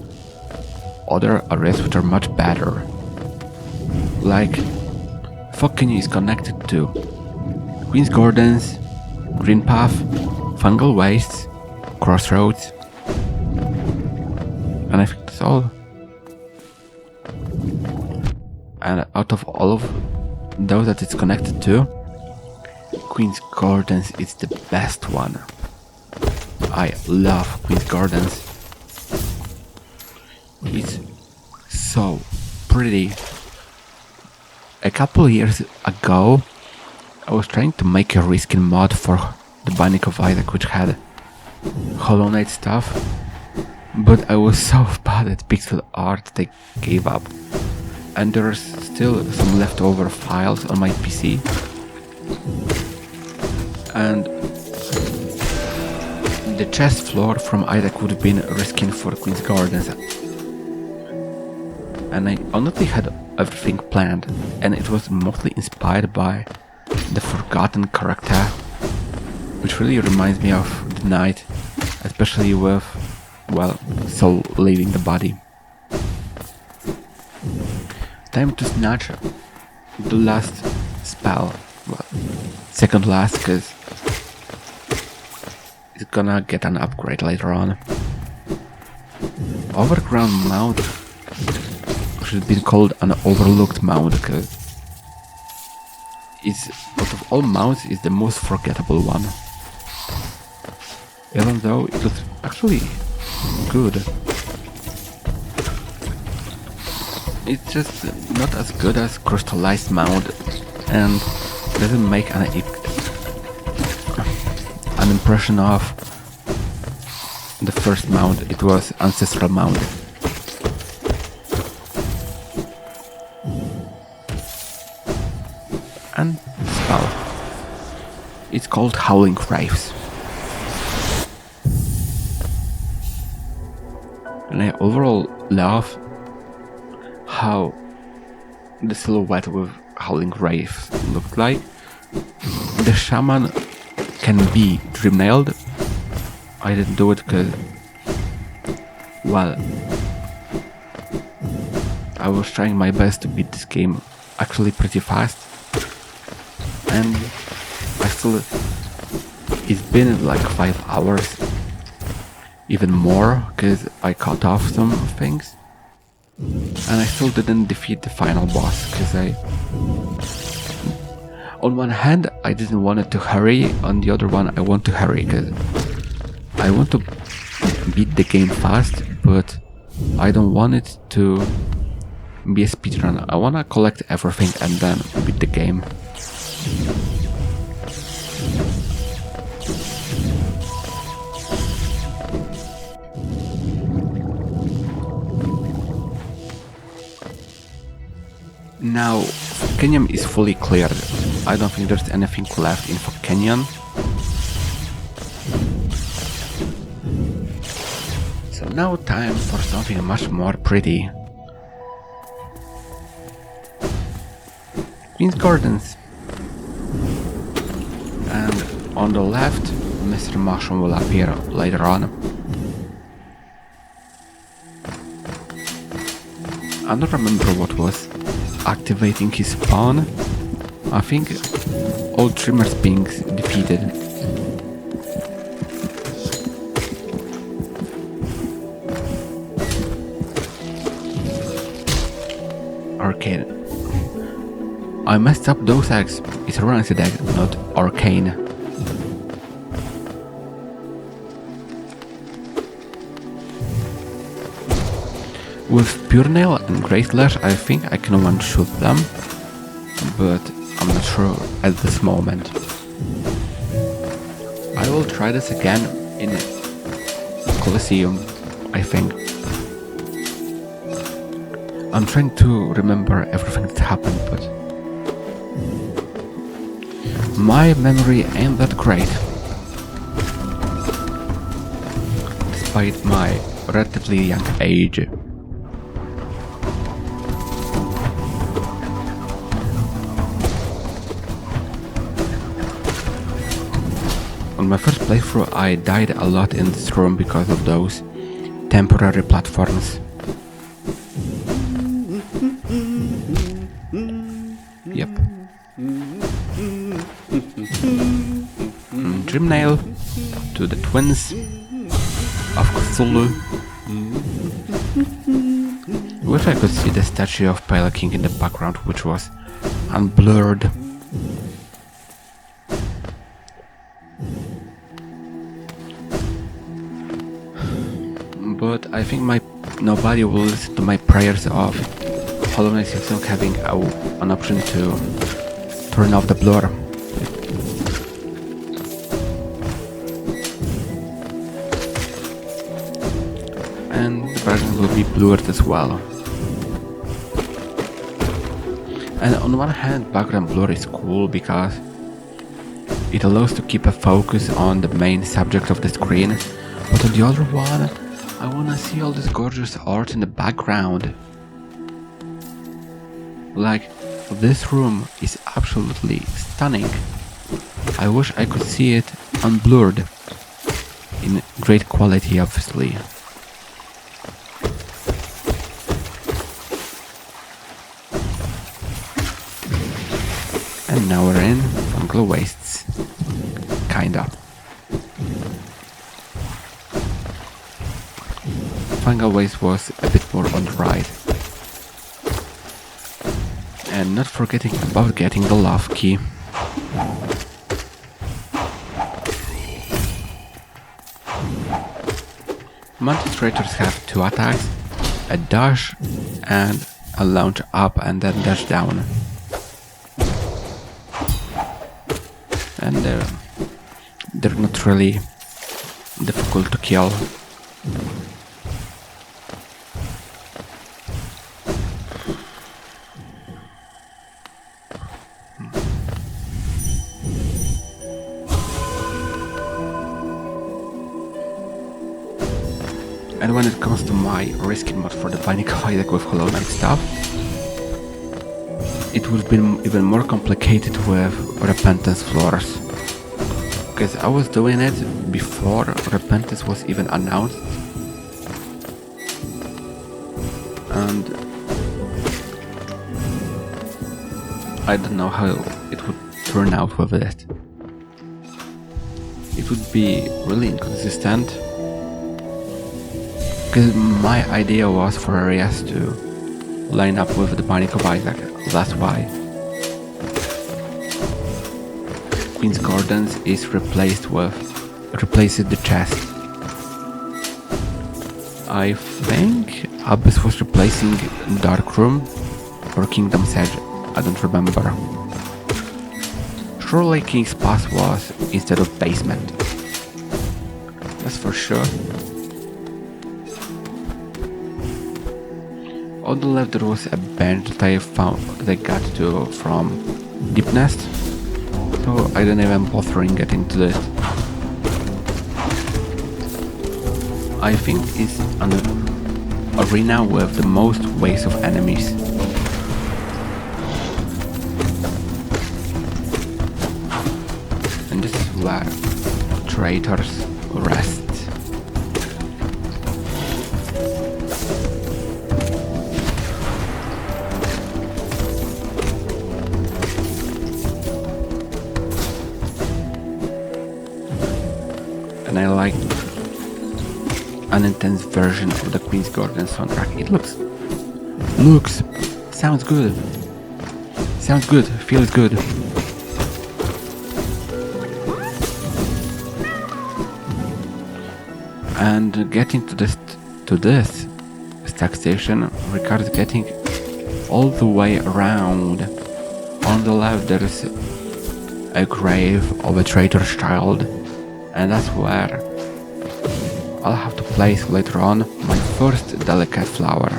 other areas which are much better. Like, Fort Kenya is connected to Queen's Gardens, Green Path, Fungal Wastes, Crossroads, and I think that's all. And out of all of those that it's connected to, Queen's Gardens is the best one. I love Queen's Gardens. It's so pretty. A couple years ago, I was trying to make a reskin mod for the Binding of Isaac, which had Hollow Knight stuff, but I was so bad at pixel art that I gave up. And there's still some leftover files on my PC. And the chest floor from Isaac would have been reskin for Queen's Gardens. And I honestly had everything planned, and it was mostly inspired by the forgotten character, which really reminds me of the night, especially with, well, soul leaving the body. Time to snatch the last spell, well, second last, because it's gonna get an upgrade later on. Overground Mount should have been called an Overlooked Mount, because it's, out of all mounts, is the most forgettable one. Even though it was actually good. It's just not as good as Crystallized Mount, and doesn't make an impression of the first mount. It was Ancestral Mount. And spell. It's called Howling Graves. And I overall love how the silhouette with Howling Graves looked like. The Shaman can be Dream Nailed. I didn't do it because, well, I was trying my best to beat this game actually pretty fast, and I still... It's been like 5 hours, even more, because I cut off some things, and I still didn't defeat the final boss, because on one hand I didn't want it to hurry, on the other one I want to hurry, because I want to beat the game fast, but I don't want it to be a speedrun. I want to collect everything and then beat the game. Now, Canyon is fully cleared. I don't think there's anything left in Canyon. So now time for something much more pretty. Queen's Gardens. And on the left, Mr. Mushroom will appear later on. I don't remember what was activating his spawn. I think all Trimmers being defeated. Arcane. I messed up those eggs. It's a rancid egg, not arcane. With Pure Nail and Great Lash, I think I can one-shoot them, but I'm not sure at this moment. I will try this again in Colosseum, I think. I'm trying to remember everything that happened, but my memory ain't that great, despite my relatively young age. On my first playthrough I died a lot in this room because of those temporary platforms. Yep. Dream Nail to the twins of Cthulhu. Wish I could see the statue of Pale King in the background, which was unblurred. But I think nobody will listen to my prayers of Hollow Knight Silksong having an option to turn off the blur. And the background will be blurred as well. And on one hand, background blur is cool because it allows to keep a focus on the main subject of the screen, but on the other one, I wanna see all this gorgeous art in the background. Like, this room is absolutely stunning. I wish I could see it unblurred. In great quality, obviously. And now we're in Fungal Wastes. Kinda. Fungal Waste was a bit more on the right. And not forgetting about getting the love key. Mantis Raiders have 2 attacks, a dash and a launch up and then dash down. And they're not really difficult to kill. And when it comes to my risky mod for the Binding of Isaac with Hollow Knight stuff, it would have been even more complicated with Repentance floors. Because I was doing it before Repentance was even announced. And I don't know how it would turn out with it. It would be really inconsistent, because my idea was for Arias to line up with the Binding of Isaac, that's why. Queen's Gardens is replaces the chest. I think Abyss was replacing Dark Room or Kingdom's Edge, I don't remember. Surely King's Pass was instead of Basement. That's for sure. On the left there was a bench that I found that I got to from Deep Nest, so I didn't even bother getting to it. I think it's an arena with the most waves of enemies. And this is where traitors rest. And I like an intense version of the Queen's Garden soundtrack. It sounds good, feels good. And getting to this stack station requires getting all the way around. On the left there is a grave of a traitor's child, and that's where I'll have to place later on my first delicate flower.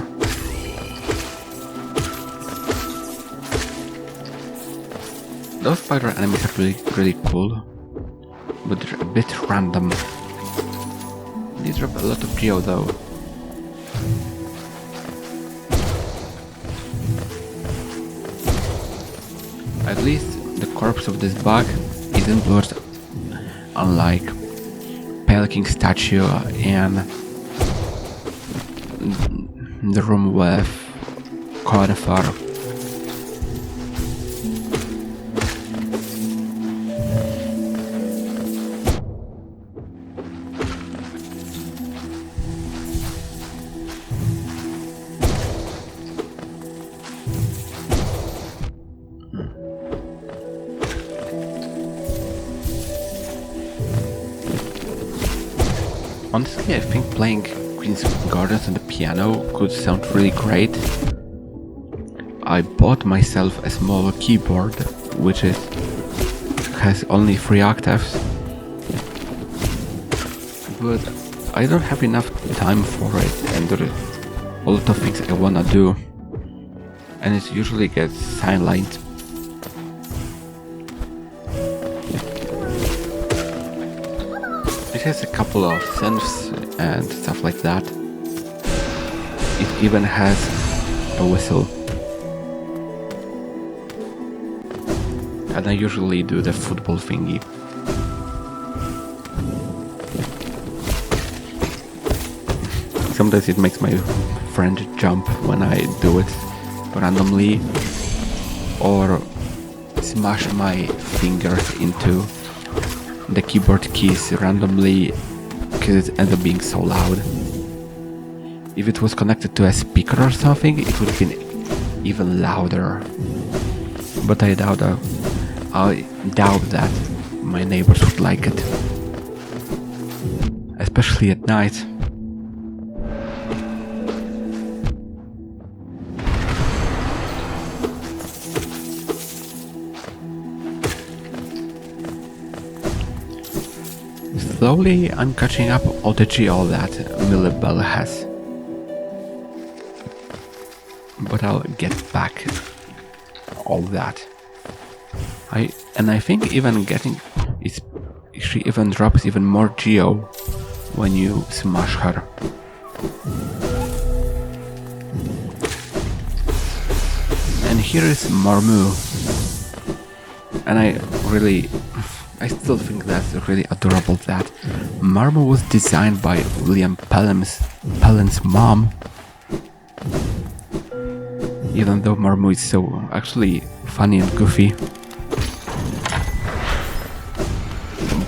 Those spider enemies are really cool, but they're a bit random. They drop a lot of geo though. At least the corpse of this bug isn't blurred, unlike Pale King statue in the room with Conifer. Honestly, I think playing Queen's Gardens on the piano could sound really great. I bought myself a small keyboard, which has only 3 octaves, but I don't have enough time for it, and there are a lot of things I wanna do, and it usually gets sidelined. It has a couple of synths and stuff like that. It even has a whistle. And I usually do the football thingy. Sometimes it makes my friend jump when I do it randomly, or smash my fingers into the keyboard keys randomly because it ends up being so loud. If it was connected to a speaker or something, it would have been even louder. But I doubt that my neighbors would like it, especially at night. Slowly, I'm catching up all the geo that Millibell has. But I'll get back all that. I think even she even drops even more geo when you smash her. And here is Marmu. And I still think that's really adorable that Marmu was designed by William Pellin's mom. Even though Marmu is so actually funny and goofy.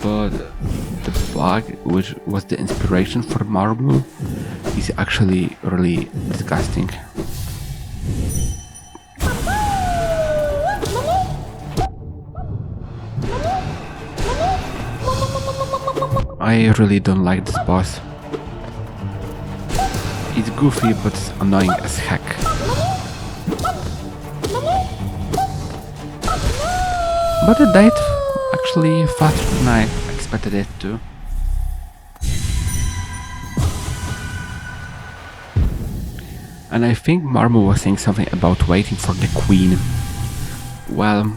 but the bug, which was the inspiration for Marble, is actually really disgusting. I really don't like this boss. It's goofy, but it's annoying as heck. But it died actually faster than I expected it to. And I think Marmo was saying something about waiting for the queen. Well,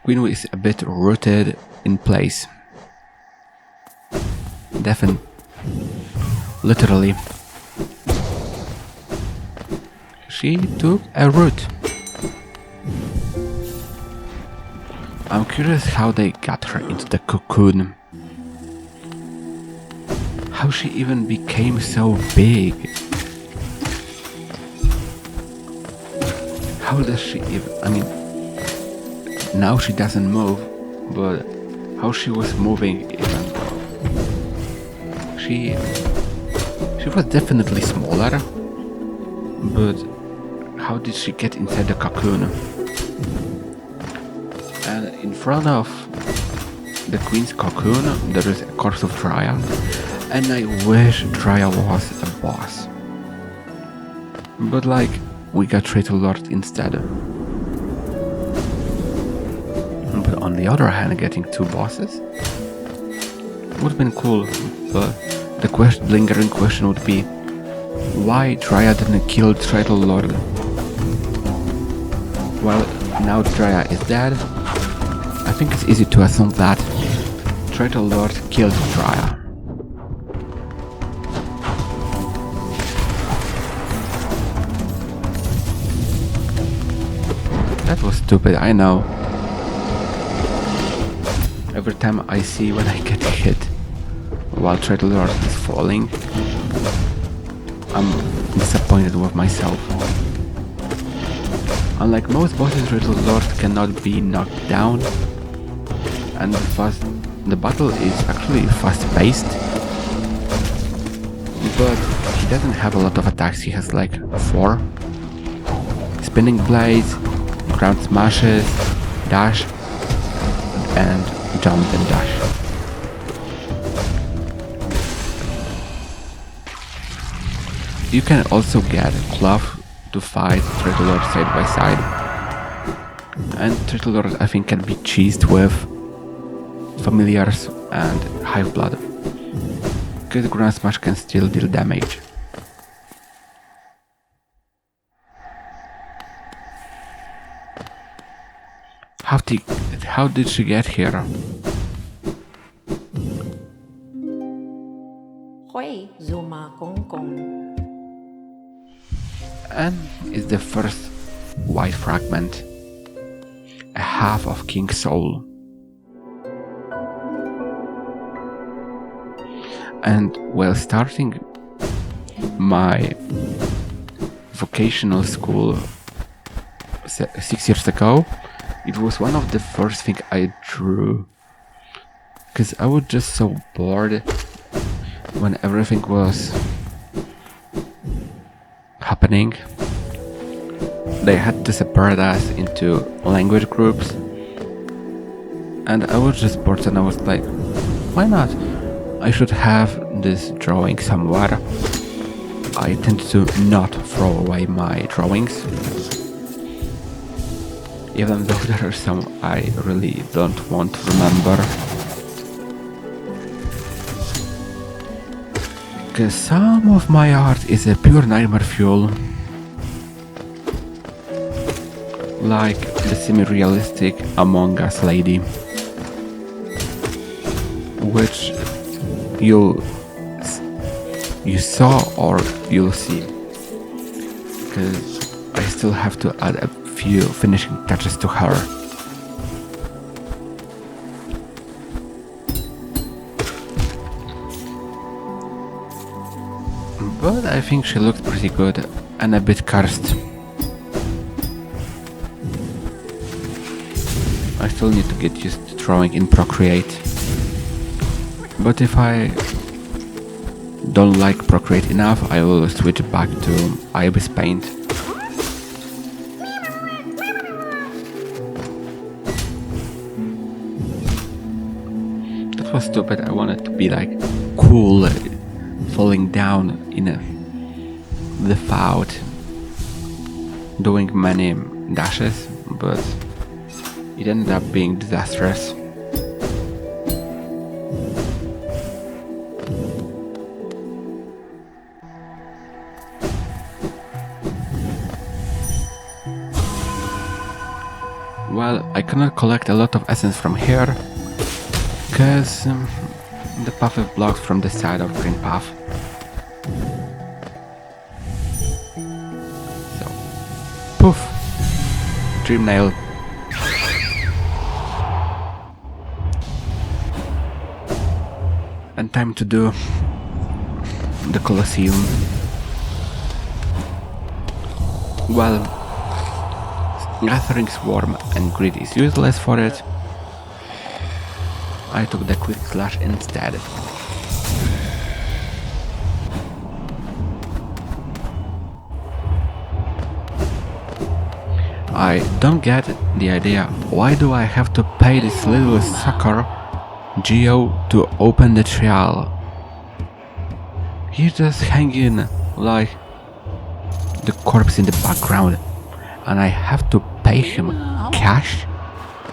queen is a bit rooted in place. Definitely. Literally. She took a root. I'm curious how they got her into the cocoon. How she even became so big. How does she even... I mean... Now she doesn't move, but how she was moving even though... She was definitely smaller, but how did she get inside the cocoon? And in front of the queen's cocoon there is a course of trial, and I wish trial was a boss. But like, we got Traitor Lord instead. But on the other hand, getting two bosses would have been cool, but the lingering question would be, why Dryad didn't kill Traitor Lord? Well, now Dryad is dead, I think it's easy to assume that Traitor Lord killed Dryad. That was stupid, I know. Every time I see when I get hit while Traitor Lord is falling, I'm disappointed with myself. Unlike most bosses, Traitor Lord cannot be knocked down, and the battle is actually fast-paced, but he doesn't have a lot of attacks. He has like 4. Spinning Blades, Ground Smashes, Dash, and Jump and Dash. You can also get Cloth to fight Traitor Lord side by side, and Traitor Lord I think can be cheesed with Familiars and Hive Blood, because Ground Smash can still deal damage. How did she get here? And is the first white fragment, a half of King's Soul. And while starting my vocational school 6 years ago, it was one of the first things I drew, because I was just so bored when everything was happening. They had to separate us into language groups, and I was just bored, and I was like, why not? I should have this drawing somewhere. I tend to not throw away my drawings, even though there are some I really don't want to remember. Because some of my art is a pure nightmare fuel. Like the semi-realistic Among Us lady, which you saw or you'll see, because I still have to add a few finishing touches to her. But I think she looked pretty good and a bit cursed. I still need to get used to throwing in Procreate. But if I don't like Procreate enough, I will switch back to Ibis Paint. That was stupid. I wanted to be like cool, falling down in the fout, doing many dashes, but it ended up being disastrous. Well, I cannot collect a lot of essence from here, because the path is blocked from the side of green path. So, poof! Dream Nail. And time to do the Colosseum. Well, Gathering Swarm and Greed is useless for it. I took the Quick Slash instead. I don't get the idea, why do I have to pay this little sucker Geo to open the trial? He's just hanging like the corpse in the background, and I have to pay him cash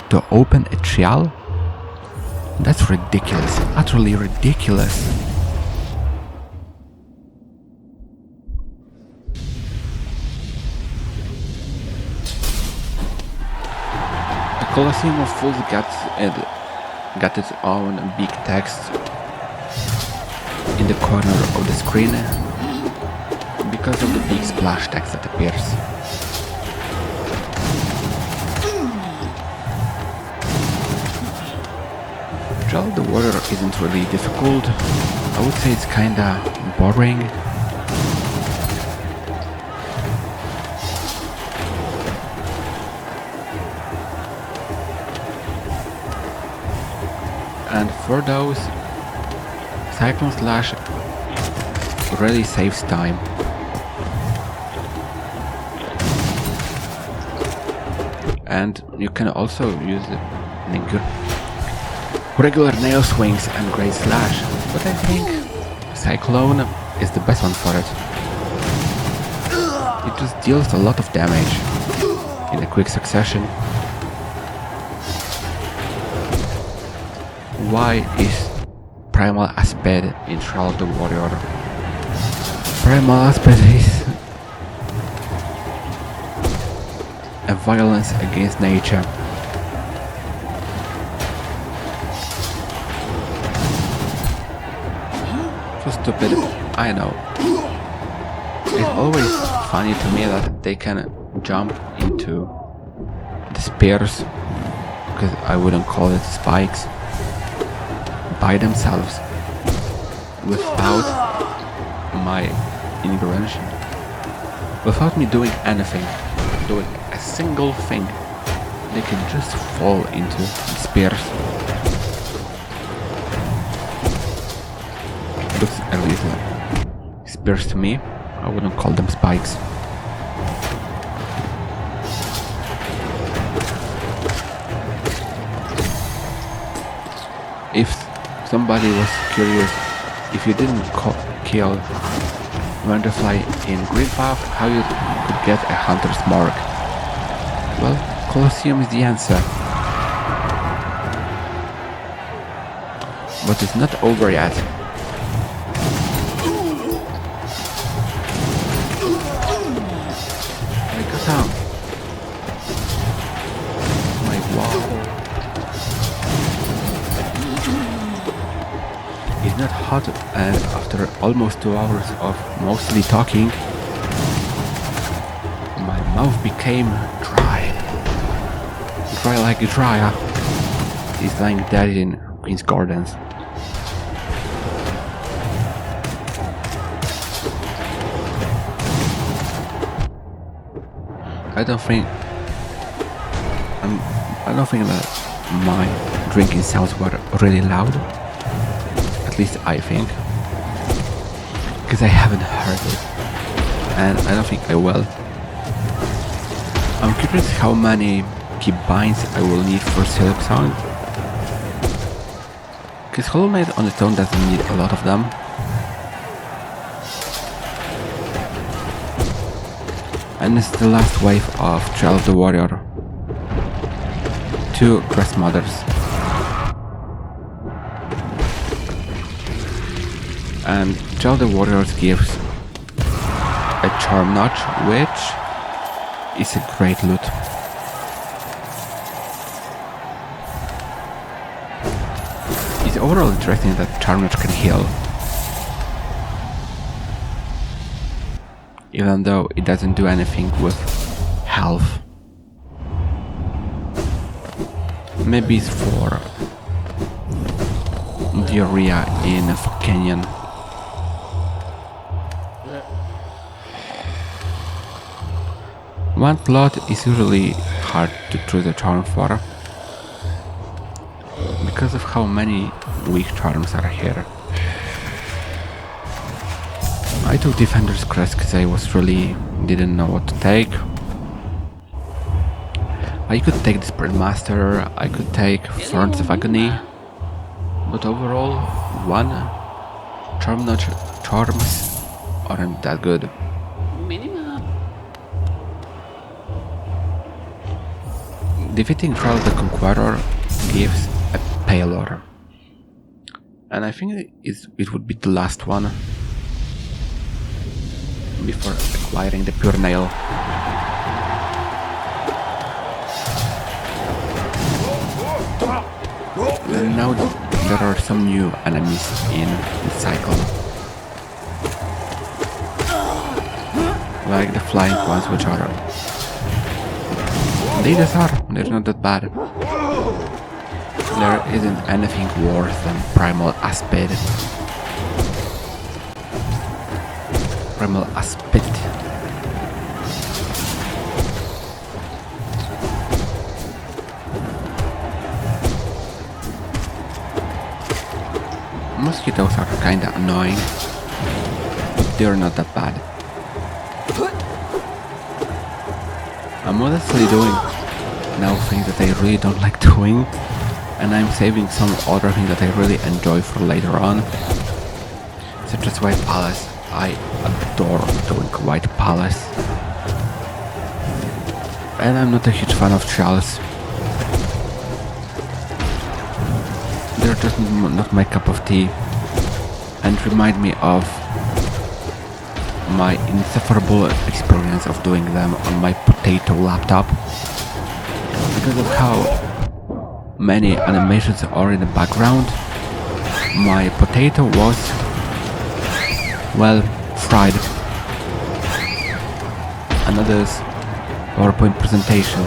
to open a trial? That's ridiculous, utterly ridiculous. The Colosseum of Fools got its own big text in the corner of the screen because of the big splash text that appears. Draw the Water isn't really difficult. I would say it's kinda boring. And for those, Cyclone Slash really saves time. And you can also use the regular Nail Swings and Great Slash, but I think Cyclone is the best one for it. It just deals a lot of damage in a quick succession. Why is Primal Aspect in Trial of the Warrior? Primal Aspect is a violence against nature. So stupid, I know. It's always funny to me that they can jump into the spears, because I wouldn't call it spikes, by themselves without my intervention, without me doing anything, doing a single thing. They can just fall into the spears. Looks at least like spears to me. I wouldn't call them spikes. If somebody was curious, if you didn't kill Wonderfly in Green Path, how you could get a Hunter's Mark? Well, Colosseum is the answer. But it's not over yet. My wall is not hot, and after almost 2 hours of mostly talking, my mouth became dry. Dry like a dryer. He's lying dead in Queen's Gardens. I don't think that my drinking sounds were really loud. At least I think. Because I haven't heard it. And I don't think I will. I'm curious how many keybinds I will need for Silksong. Because Hollow Knight on its own doesn't need a lot of them. And it's the last wave of Trial of the Warrior. 2 Gruz Mothers. And Trial of the Warriors gives a Charm Notch, which is a great loot. It's overall interesting that Charm Notch can heal. Even though it doesn't do anything with health. Maybe it's for the area in Canyon. One plot is usually hard to choose a charm for, because of how many weak charms are here. I took Defender's Crest because I didn't know what to take. I could take the Dashmaster, I could take Thorns of Agony, but overall, one Charm Notch charms aren't that good. Defeating Trial of the Conqueror gives a Payload, and I think it would be the last one before acquiring the Pure Nail. And now there are some new enemies in the cycle, like the flying ones, which are they're not that bad. There isn't anything worse than Primal Aspid. Primal Aspid. Mosquitoes are kinda annoying, but they're not that bad. I'm honestly doing now things that I really don't like doing, and I'm saving some other things that I really enjoy for later on, such as White Palace. I adore doing White Palace, and I'm not a huge fan of Shells. They're just not my cup of tea, and remind me of my insufferable experience of doing them on my potato laptop, because of how many animations are in the background. My potato was, well, fried. Another PowerPoint presentation.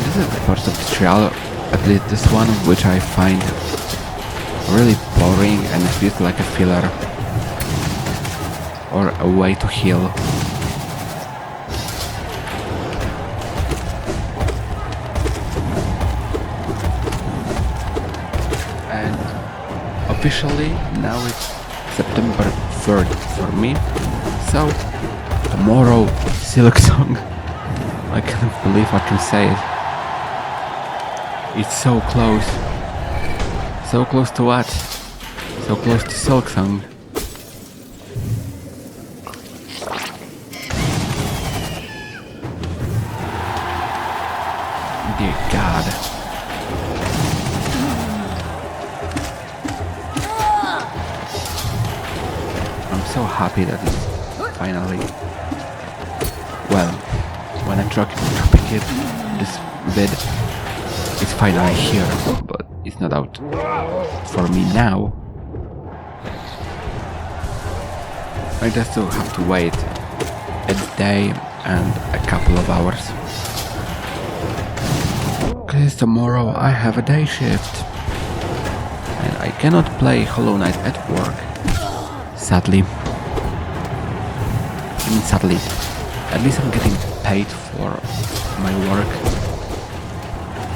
This is the first of the trial, at least this one, which I find really boring and feels like a filler or a way to heal. And officially now it's September 3rd for me, so tomorrow Silksong. I can't believe I can say it. It's so close. So close to what? So close to Silksong. Dear God. I'm so happy that it's finally... Well, when I'm dropping it, this vid, it's finally here, but it's not out for me now. I just still have to wait a day and a couple of hours. Cause tomorrow I have a day shift. And I cannot play Hollow Knight at work. Sadly. I mean, sadly. At least I'm getting paid for my work.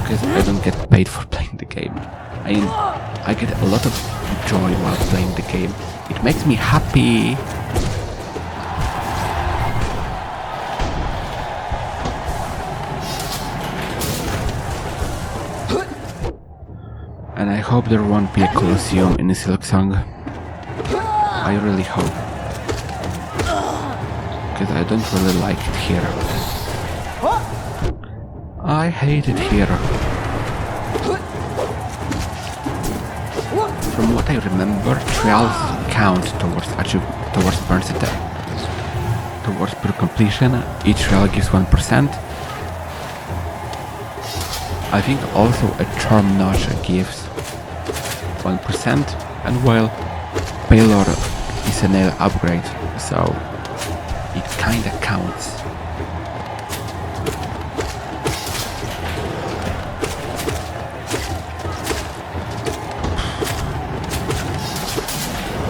Because I don't get paid for playing the game. I mean, I get a lot of joy while playing the game. It makes me happy. And I hope there won't be a Colosseum in Silksong. I really hope. Because I don't really like it here. I hate it here. From what I remember, trials count towards per completion. Each trial gives 1%. I think also a charm notch gives 1%, and well, Paylor is a nail upgrade, so it kinda counts.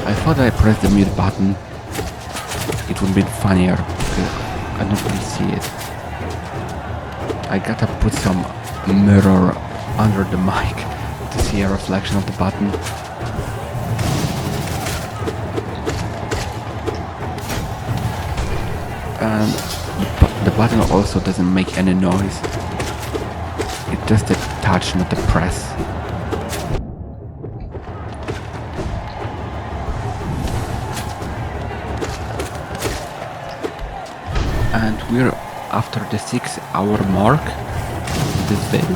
I thought I pressed the mute button. It would be funnier, because I don't really see it. I gotta put some mirror under the mic to see a reflection of the button. And the button also doesn't make any noise. It's just a touch, not a press. And we're after the 6-hour mark this day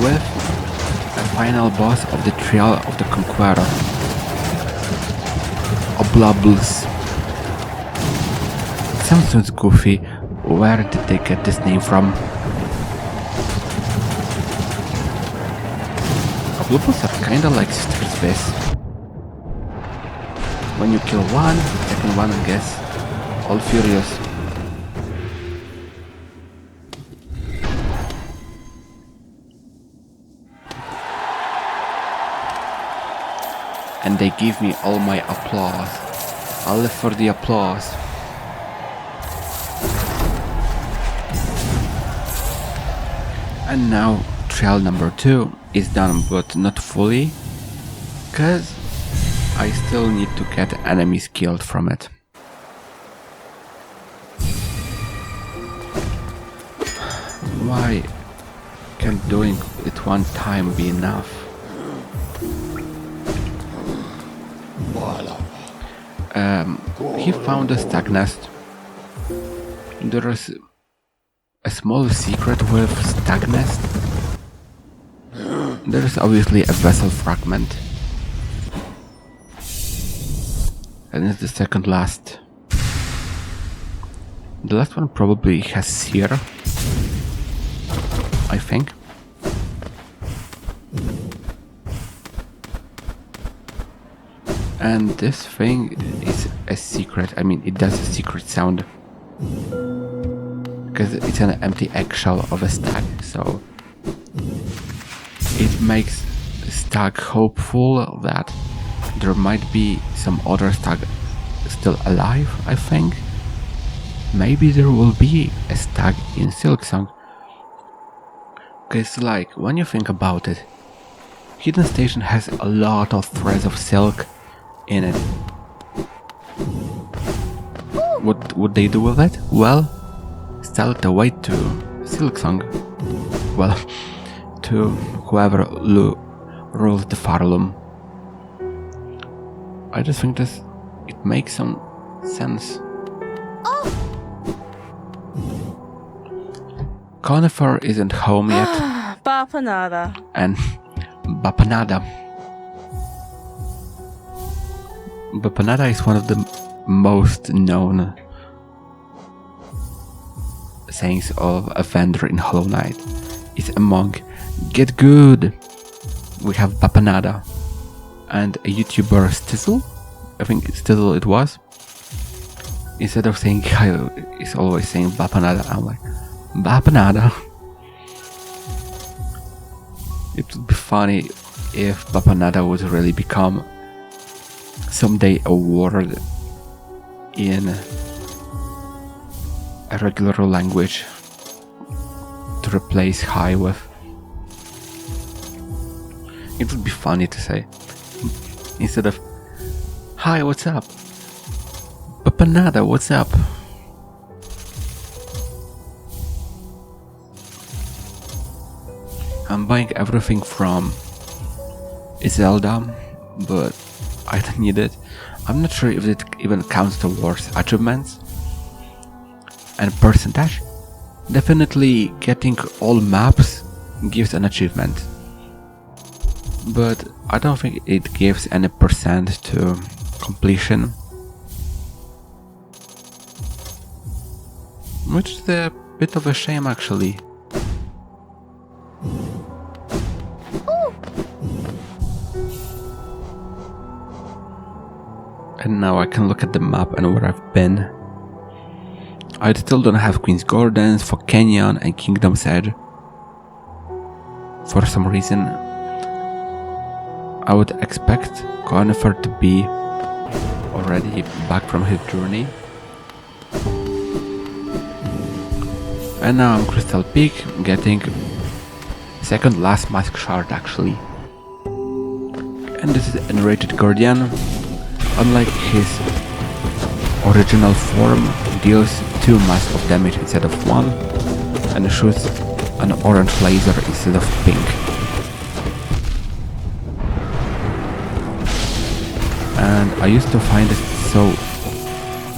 with a final boss of the Trial of the Conqueror, Oblobbles. It sounds goofy. Where did they get this name from? Oblobbles are kinda like Sister's Base. When you kill one, second one gets all furious. And they give me all my applause. I'll live for the applause. And now trial number 2 is done, but not fully, cause I still need to get enemies killed from it. Why can't doing it one time be enough? He found a stag nest. There is a small secret with stag nest. There is obviously a vessel fragment. And it's the second last. The last one probably has seer, I think. And this thing is a secret. I mean, it does a secret sound. Because it's an empty eggshell of a stag, so it makes the stag hopeful that there might be some other stag still alive, I think. Maybe there will be a stag in Silksong. Because like, when you think about it, Hidden Station has a lot of threads of silk in it. What would they do with it? Well, sell it away to Silksong. Well, to whoever rules the Farlum. I just think this, it makes some sense. Conifer isn't home yet. Bapanada. And Bapanada. Bapanada is one of the most known sayings of a vendor in Hollow Knight. It's among get good. We have Bapanada. And a YouTuber Stizzle, I think Stizzle it was. Instead of saying hi, he's always saying Bapanada. I'm like, Bapanada. It would be funny if Bapanada would really become someday a word in a regular language to replace hi with. It would be funny to say, instead of hi, what's up? Bapanada, what's up? I'm buying everything from Zelda, but I don't need it. I'm not sure if it even counts towards achievements and percentage. Definitely getting all maps gives an achievement, but I don't think it gives any percent to completion, which is a bit of a shame actually. And now I can look at the map and where I've been. I still don't have Queen's Gardens, for Canyon and Kingdom's Edge. For some reason, I would expect Conifer to be already back from his journey. And now I'm Crystal Peak, getting second last Mask Shard actually. And this is Enraged Guardian. Unlike his original form, deals 2 mass of damage instead of 1 and shoots an orange laser instead of pink. And I used to find it so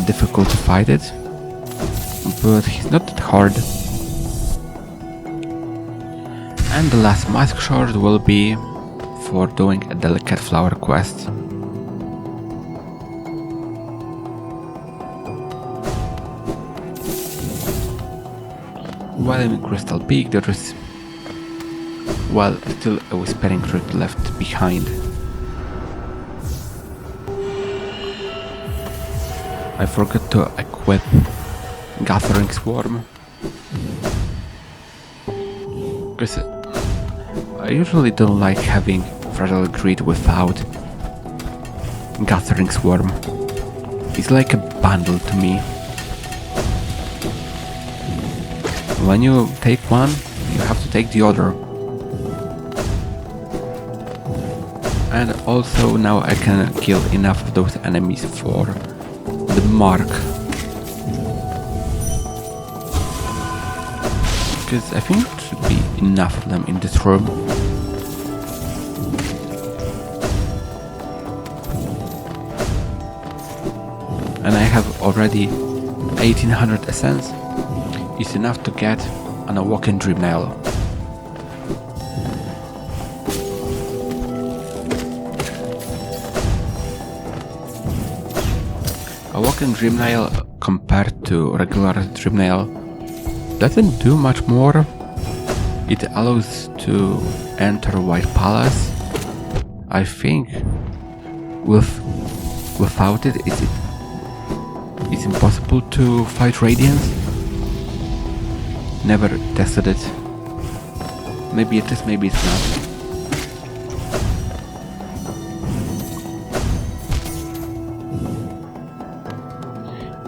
difficult to fight it, but he's not that hard. And the last Mask Shard will be for doing a Delicate Flower quest. While I'm in Crystal Peak, there is, well, still a Whispering Creek left behind. I forgot to equip Gathering Swarm, because I usually don't like having Fragile Greed without Gathering Swarm. It's like a bundle to me. When you take one, you have to take the other. And also now I can kill enough of those enemies for the mark. Because I think there should be enough of them in this room. And I have already 1800 essence. Is enough to get an Awoken Dream Nail. Awoken Dream Nail compared to regular Dream Nail doesn't do much more. It allows to enter White Palace. I think without it, it's impossible to fight Radiance. Never tested it. Maybe it is, maybe it's not.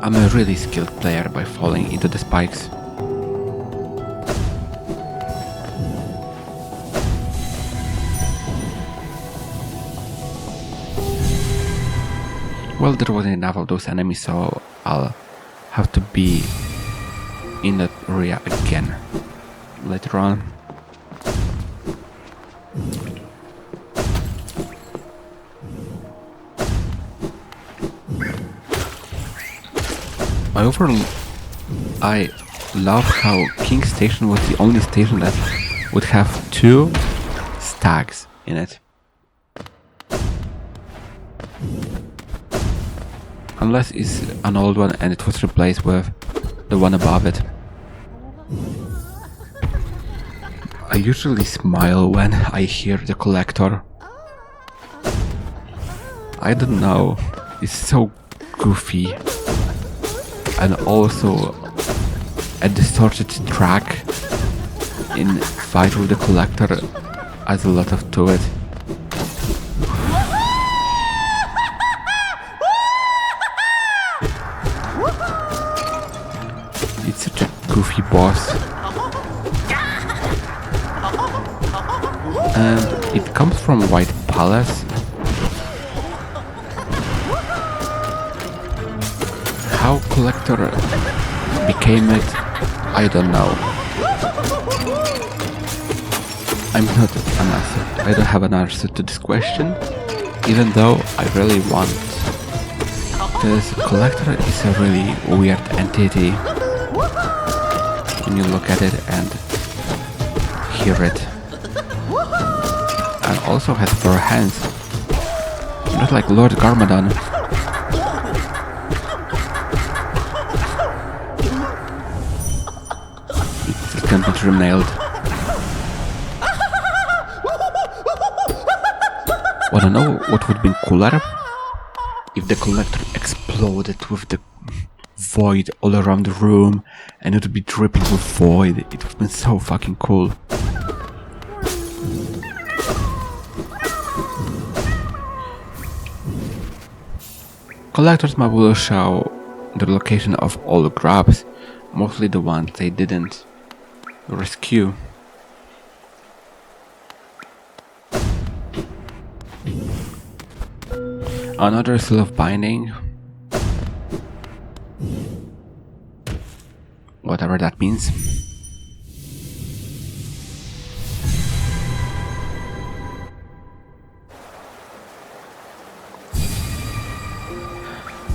I'm a really skilled player by falling into the spikes. Well, there wasn't enough of those enemies, so I'll have to be in that area again later on. I love how King Station was the only station that would have 2 stags in it. Unless it's an old one and it was replaced with the one above it. I usually smile when I hear the Collector. I don't know, it's so goofy. And also a distorted track in Fight with the Collector adds a lot of to it. It's such a goofy boss. And it comes from White Palace. How Collector became it, I don't know. I'm not an answer. I don't have an answer to this question, even though I really want. Because Collector is a really weird entity when you look at it and hear it. And also has 4 hands. Not like Lord Garmadon. It can be dream nailed. Wanna know what would be cooler? If the Collector exploded with the void all around the room and it would be dripping with void. It would have been so fucking cool. Collector's map will show the location of all the grubs, mostly the ones they didn't rescue. Another seal of binding, whatever that means.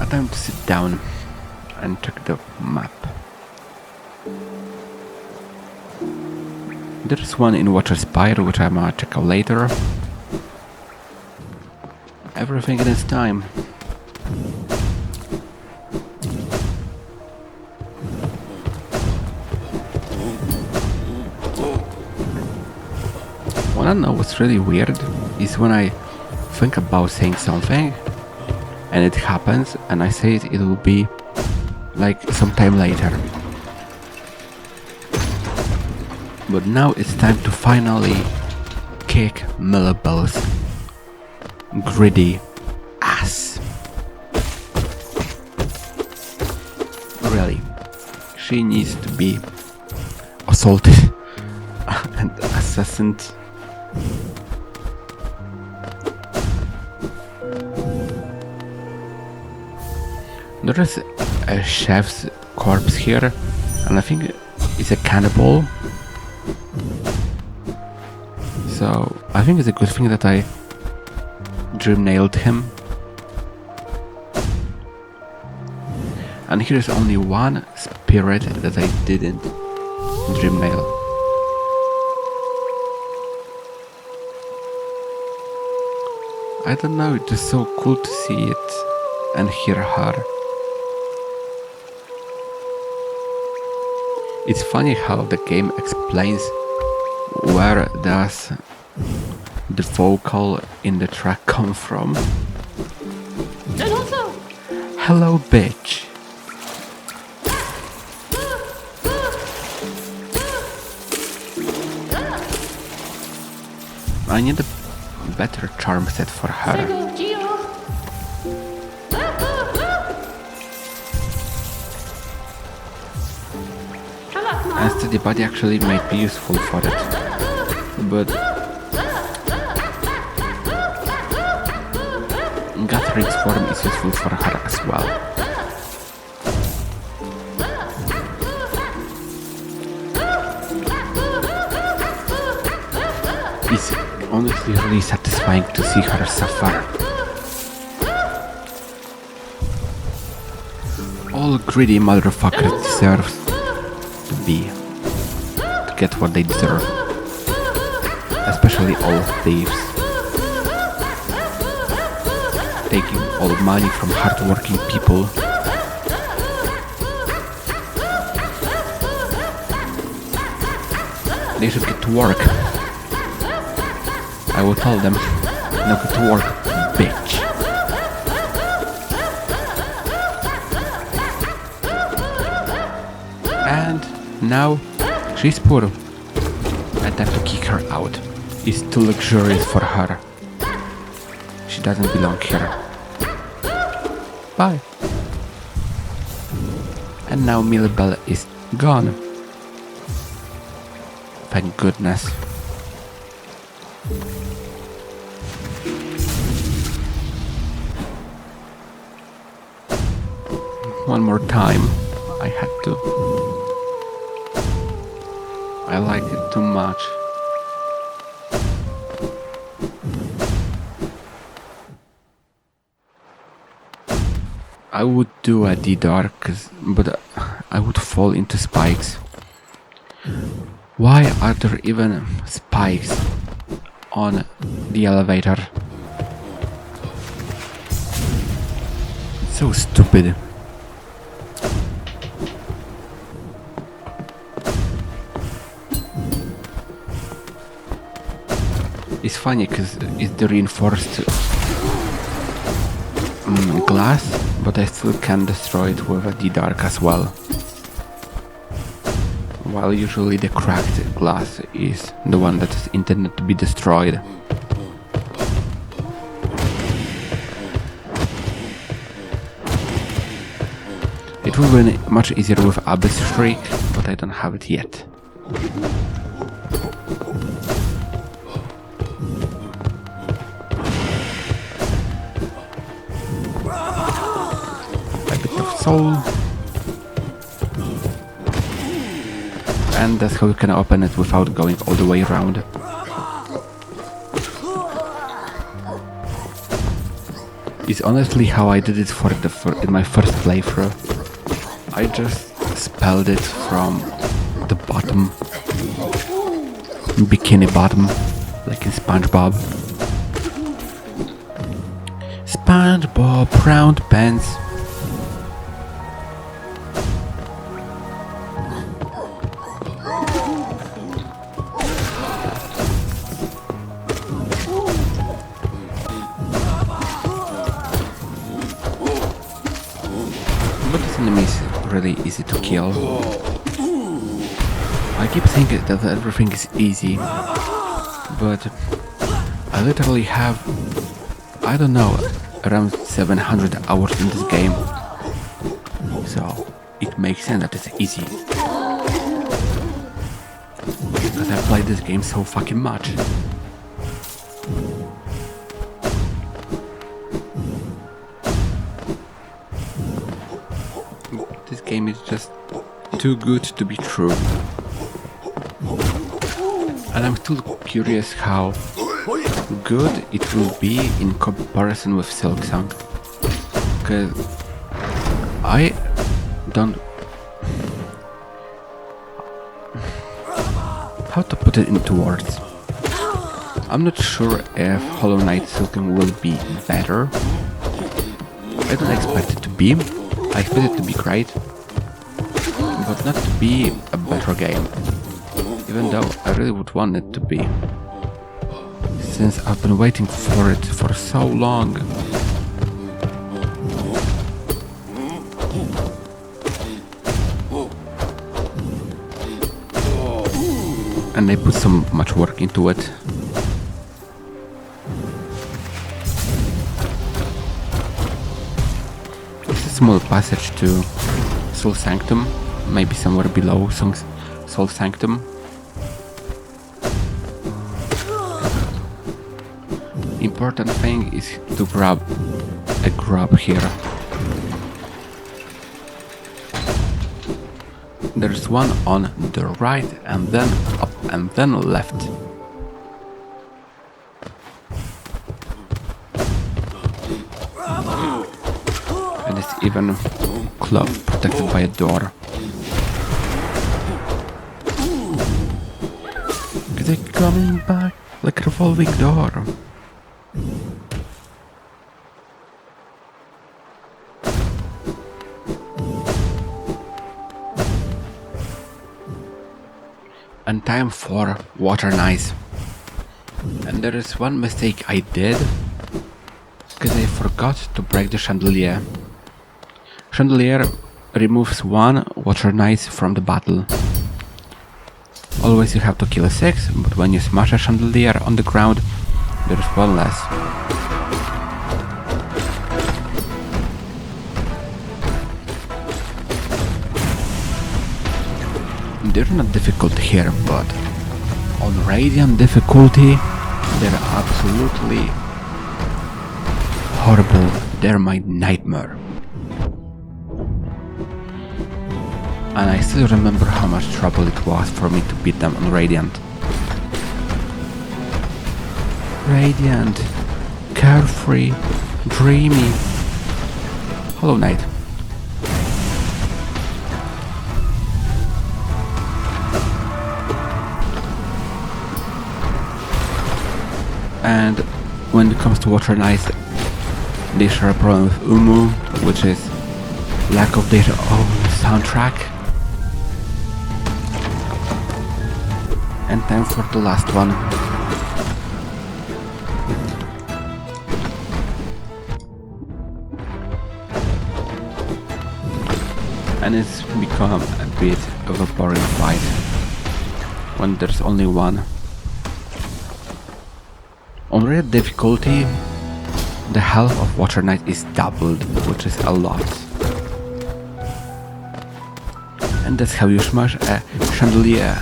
Time to sit down and check the map. There's one in Watcher Spire, which I'm gonna check out later. Everything in its time. Wanna know what's really weird is when I think about saying something and it happens and I say it will be like sometime later. But now it's time to finally kick Millabelle's greedy ass. Really, she needs to be assaulted and assassinated. There is a chef's corpse here, and I think it's a cannibal. So I think it's a good thing that I dream nailed him. And here's only one spirit that I didn't dream nail. I don't know, it's just so cool to see it and hear her. It's funny how the game explains where does the vocal in the track come from. And also, Hello, bitch. I need a better charm set for her. Sego Gio. And steady body actually might be useful for it. But Guttering's form is useful for her as well. It's honestly really satisfying to see her suffer. All greedy motherfuckers deserve to get what they deserve. Especially all thieves. Taking all money from hardworking people. They should get to work. I will tell them, now get to work, bitch. And now she's poor. I have to kick her out. is too luxurious for her. She doesn't belong here. Bye. And now Millbell is gone. Thank goodness. One more time. I had to. I like it too much. I would do a D-Dark, but I would fall into spikes. Why are there even spikes on the elevator? It's so stupid. It's funny because it's the reinforced glass, but I still can destroy it with a D-Dark as well. While usually the cracked glass is the one that is intended to be destroyed. It would be much easier with Abyss Shriek, but I don't have it yet. Soul. And that's how you can open it without going all the way around. It's honestly how I did it in my first playthrough. I just spelled it from the bottom, bikini bottom, like in SpongeBob. SpongeBob round pants. Really easy to kill. I keep thinking that everything is easy, but I literally have, I don't know, around 700 hours in this game, so it makes sense that it's easy, because I played this game so fucking much. This game is just too good to be true. And I'm still curious how good it will be in comparison with Silksong. Because I don't... How to put it into words? I'm not sure if Hollow Knight Silksong will be better. I don't expect it to be. I expect it to be great, but not to be a better game, even though I really would want it to be, since I've been waiting for it for so long. And they put so much work into it. Small passage to Soul Sanctum, maybe somewhere below Soul Sanctum. Important thing is to grab a grub here. There's one on the right and then up and then left. Even club protected by a door. They're coming back like a revolving door. And time for Water Knights. And there is one mistake I did, because I forgot to break the chandelier. Chandelier removes one Water Knight from the battle. Always you have to kill 6, but when you smash a chandelier on the ground, there is 1 less. They're not difficult here, but on Radiant difficulty, they're absolutely horrible. They're my nightmare. And I still remember how much trouble it was for me to beat them on Radiant. Radiant, carefree, dreamy. Hollow Knight. And when it comes to Water Knights, they share a problem with Umu, which is lack of their own soundtrack. And time for the last one. And it's become a bit of a boring fight when there's only one. On rare difficulty, the health of Water Knight is doubled, which is a lot. And that's how you smash a chandelier.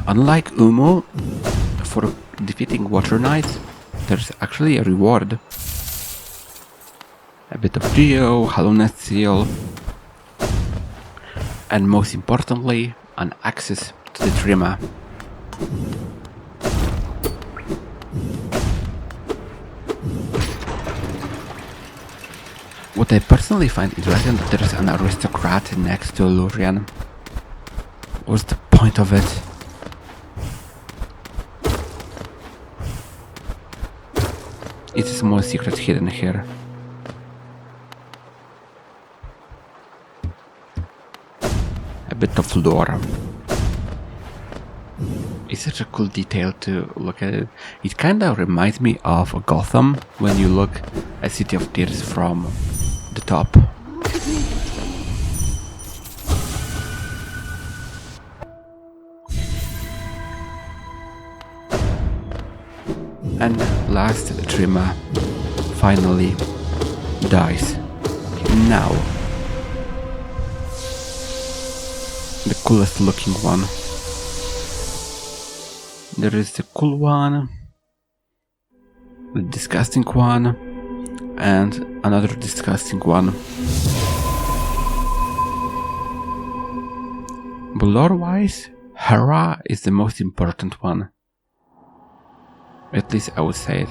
Unlike Umu, for defeating Water Knights, there's actually a reward. A bit of Geo, Hollowness Seal, and most importantly, an access to the Trima. What I personally find interesting that there is an aristocrat next to Lurian. What's the point of it? It's a small secret hidden here. A bit of lore. It's such a cool detail to look at it. It kinda reminds me of Gotham when you look at City of Tears from the top. And last Trima finally dies. Now. The coolest looking one. There is the cool one, the disgusting one, and another disgusting one. But lore-wise, Hera is the most important one. At least I would say it.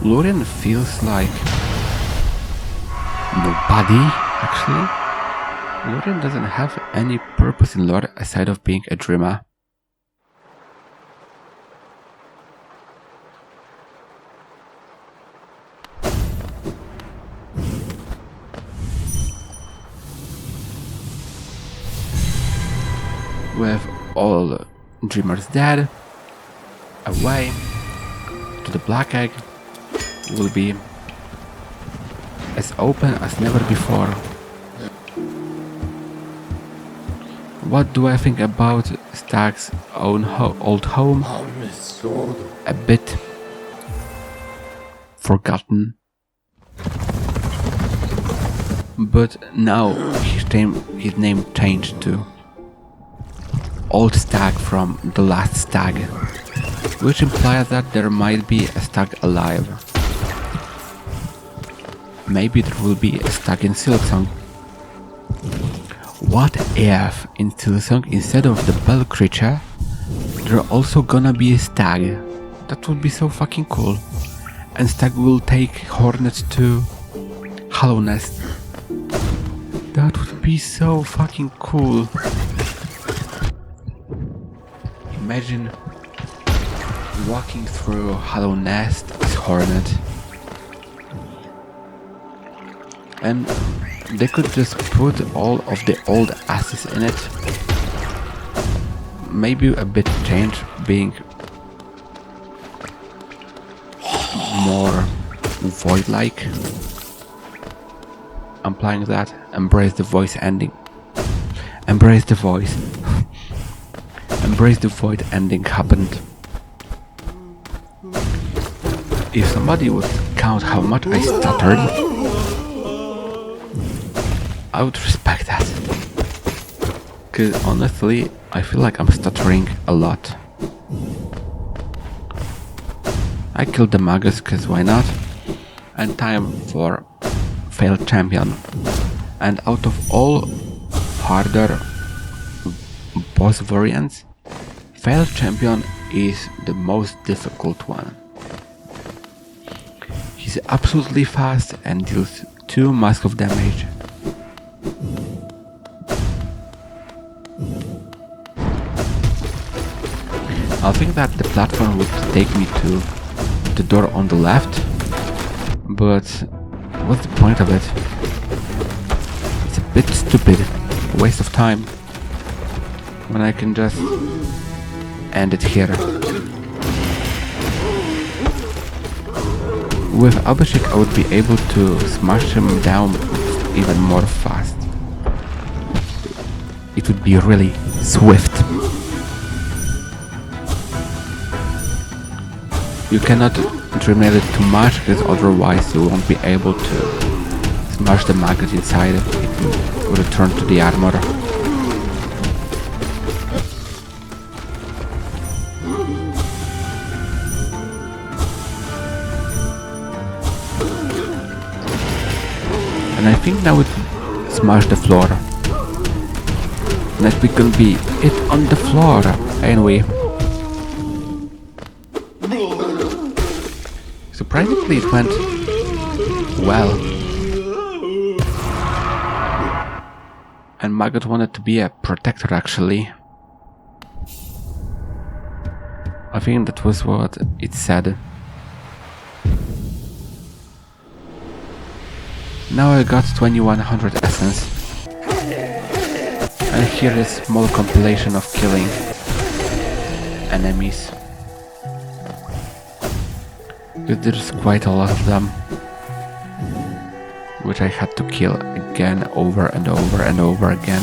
Lurian feels like nobody, actually. Lurian doesn't have any purpose in lore aside of being a dreamer. With all dreamers dead, away to the Black Egg will be as open as never before. What do I think about Stag's own old home? A bit forgotten. But now his name changed to Old Stag from the last stag, which implies that there might be a stag alive. Maybe there will be a stag in Silksong. What if in Silksong, instead of the bell creature, there also gonna be a stag? That would be so fucking cool. And stag will take Hornet to Hollowness. That would be so fucking cool. Imagine walking through Hollow Nest as Hornet. And they could just put all of the old asses in it. Maybe a bit change, being more void-like. I'm playing that. Embrace the voice ending. Embrace the voice. Embrace the void ending happened. If somebody would count how much I stuttered, I would respect that. Cause honestly, I feel like I'm stuttering a lot. I killed the Magus, cause why not? And time for failed champion. And out of all harder boss variants, failed champion is the most difficult one. He's absolutely fast and deals 2 mask of damage. I think that the platform would take me to the door on the left, but what's the point of it? It's a bit stupid, a waste of time, when I can just end it here. With Abhishek I would be able to smash him down even more fast. It would be really swift. You cannot dreamnail it too much, because otherwise you won't be able to smash the maggot inside. It will return to the armor. And I think now it smash the floor. Next we can be it on the floor. Anyway. Surprisingly it went well. And Maggot wanted to be a protector actually. I think that was what it said. Now I got 2100 essence. And here is a small compilation of killing enemies. Because there's quite a lot of them, which I had to kill again over and over and over again.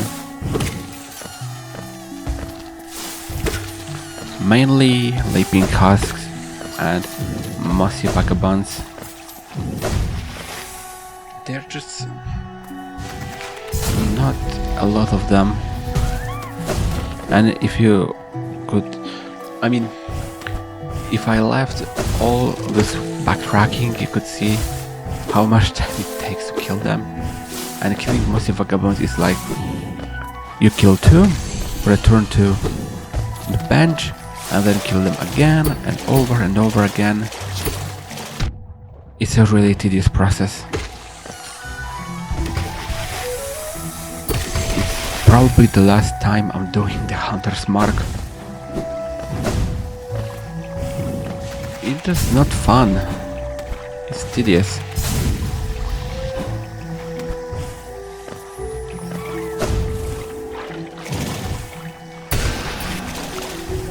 Mainly Leaping Husks and Mossy Vagabonds. They're just not a lot of them. And if you could, I mean, if I left all this backtracking, you could see how much time it takes to kill them. And killing Mossy Vagabonds is like, you kill 2, return to the bench, and then kill them again and over again. It's a really tedious process. It's probably the last time I'm doing the Hunter's Mark. It's just not fun. It's tedious.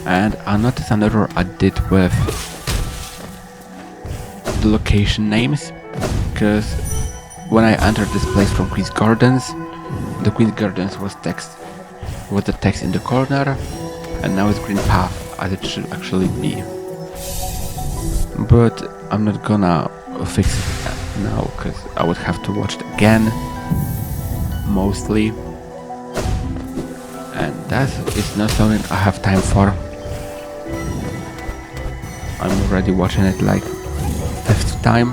And I noticed another I did with the location names, because when I entered this place from Queen's Gardens, the Queen's Gardens was the text in the corner, and now it's green path, as it should actually be. But I'm not gonna fix it now, because I would have to watch it again, mostly, and that is not something I have time for. I'm already watching it like 5th time,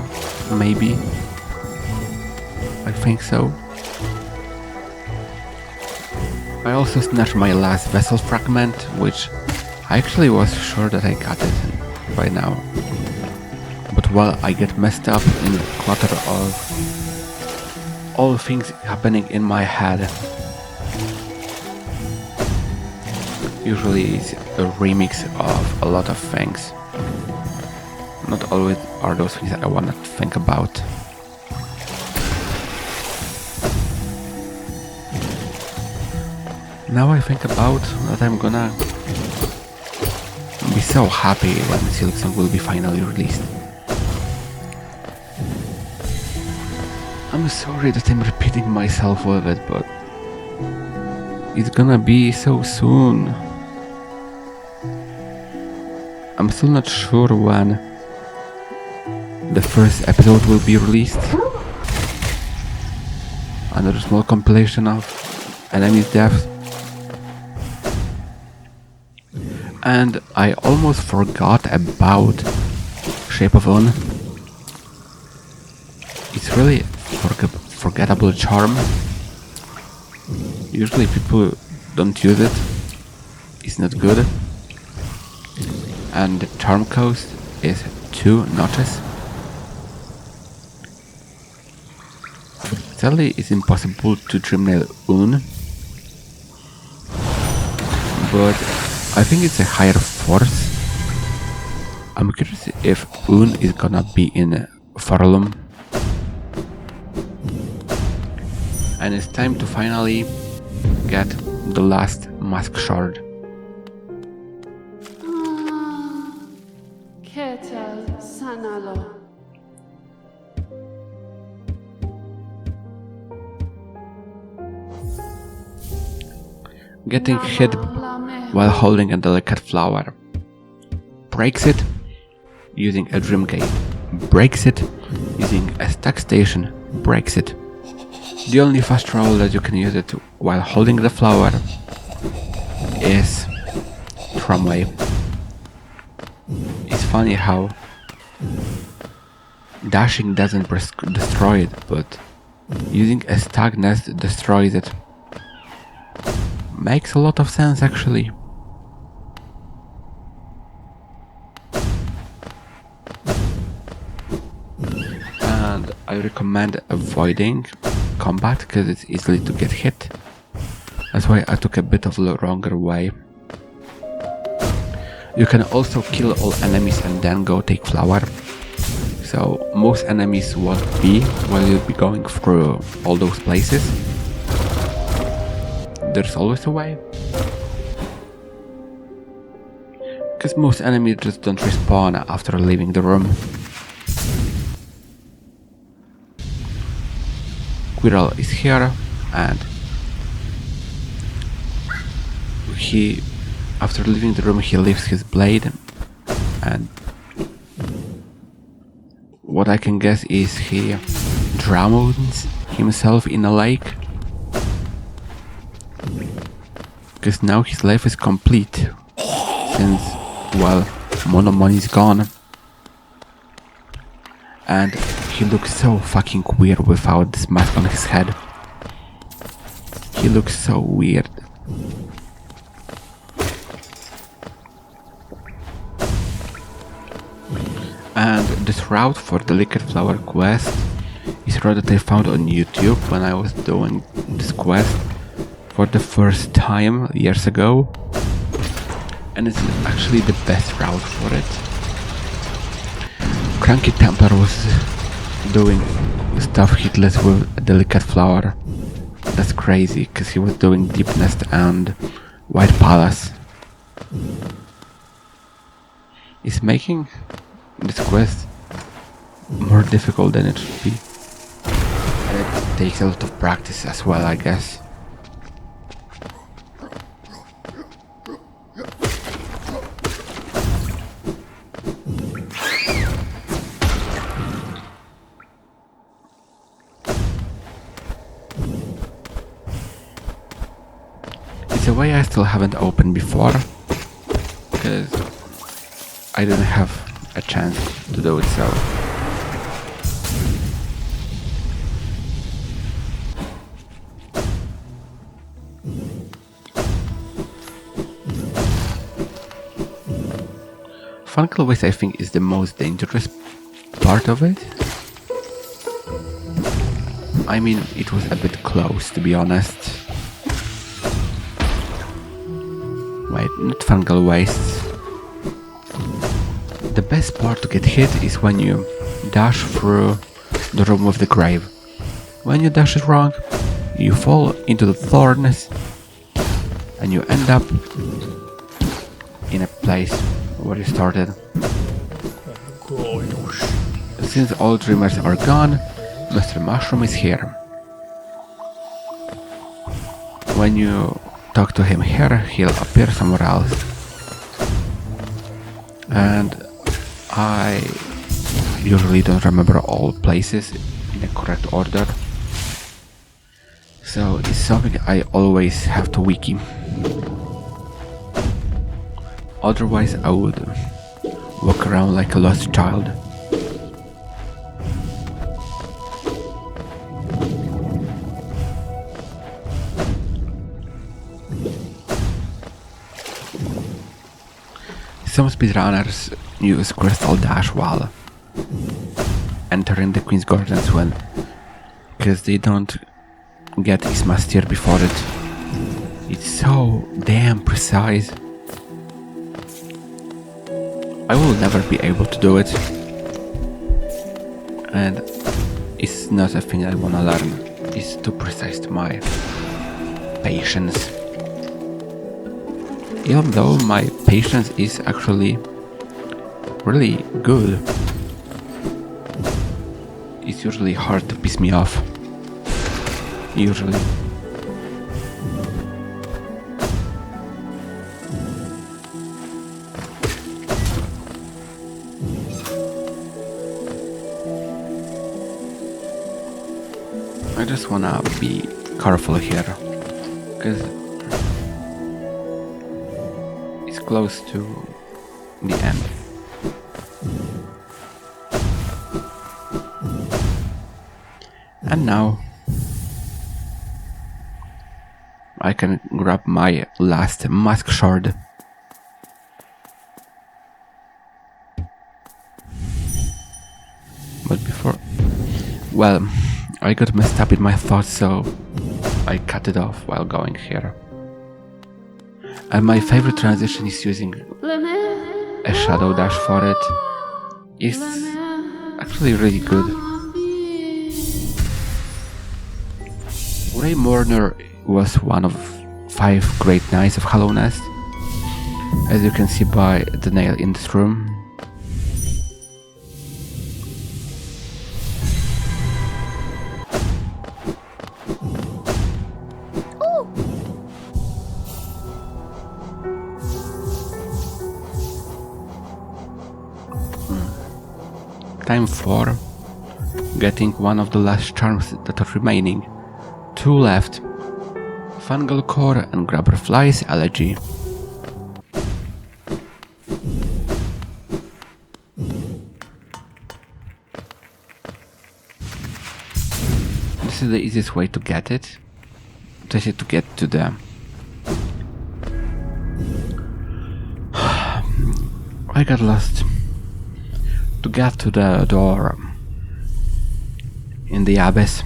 maybe. I think so. I also snatched my last vessel fragment, which I actually was sure that I got it by now. But while I get messed up in the clutter of all things happening in my head, usually it's a remix of a lot of things. Not always are those things I want to think about. Now I think about that I'm gonna be so happy when Silksong will be finally released. I'm sorry that I'm repeating myself with it, but it's gonna be so soon. I'm still not sure when the first episode will be released. Another small compilation of enemies' deaths. And I almost forgot about Shape of Un. It's really forgettable charm. Usually people don't use it. It's not good. And the charm cost is 2 notches. Sadly, it's impossible to Dreamnail Un, but I think it's a higher force. I'm curious if Un is gonna be in Farlum. And it's time to finally get the last mask shard. Ketal Sanalo. Getting hit while holding a delicate flower. Breaks it using a dream gate. Breaks it using a stack station. Breaks it. The only fast travel that you can use it while holding the flower is tramway. It's funny how dashing doesn't destroy it, but using a stack nest destroys it. Makes a lot of sense actually. And I recommend avoiding combat because it's easily to get hit. That's why I took a bit of the longer way. You can also kill all enemies and then go take flower. So most enemies won't be while you'll be going through all those places. There's always a way. Because most enemies just don't respawn after leaving the room. Quirrell is here and he, after leaving the room, he leaves his blade, and what I can guess is he drowns himself in a lake. Because now his life is complete, since, well, Monomon is gone. And he looks so fucking weird without this mask on his head. He looks so weird. And this route for the Liquid Flower quest is a route that I found on YouTube when I was doing this quest for the first time years ago, and it's actually the best route for it. Cranky Templar was doing stuff hitless with a Delicate Flower. That's crazy, because he was doing Deep Nest and White Palace. It's making this quest more difficult than it should be. And it takes a lot of practice as well, I guess. It's a way I still haven't opened before, because I didn't have a chance to do it, so Fungal Waste I think is the most dangerous part of it. I mean, it was a bit close, to be honest. Wait, not Fungal Wastes. The best part to get hit is when you dash through the room with the grave. When you dash it wrong, you fall into the thorns and you end up in a place where you started. Since all dreamers are gone, Mr. Mushroom is here. When you talk to him here, he'll appear somewhere else. And I usually don't remember all places in the correct order. So it's something I always have to wiki. Otherwise I would walk around like a lost child. Some speedrunners use Crystal Dash while entering the Queen's Gardens because they don't get Ismasteer before it. It's so damn precise. I will never be able to do it, and it's not a thing I wanna learn. It's too precise to my patience. Even though my patience is actually really good, it's usually hard to piss me off. Usually. I just wanna be careful here, because it's close to the end. And now I can grab my last mask shard. But before... well, I got messed up in my thoughts, so I cut it off while going here. And my favorite transition is using a shadow dash for it. It's actually really good. Grey Mourner was one of 5 great knights of Hallownest, as you can see by the nail in this room. Time for getting one of the last charms that are remaining. 2 left. Fungal Core and Grabberfly's Elegy. This is the easiest way to get it. Just to get to the... I got lost. To get to the door in the Abyss,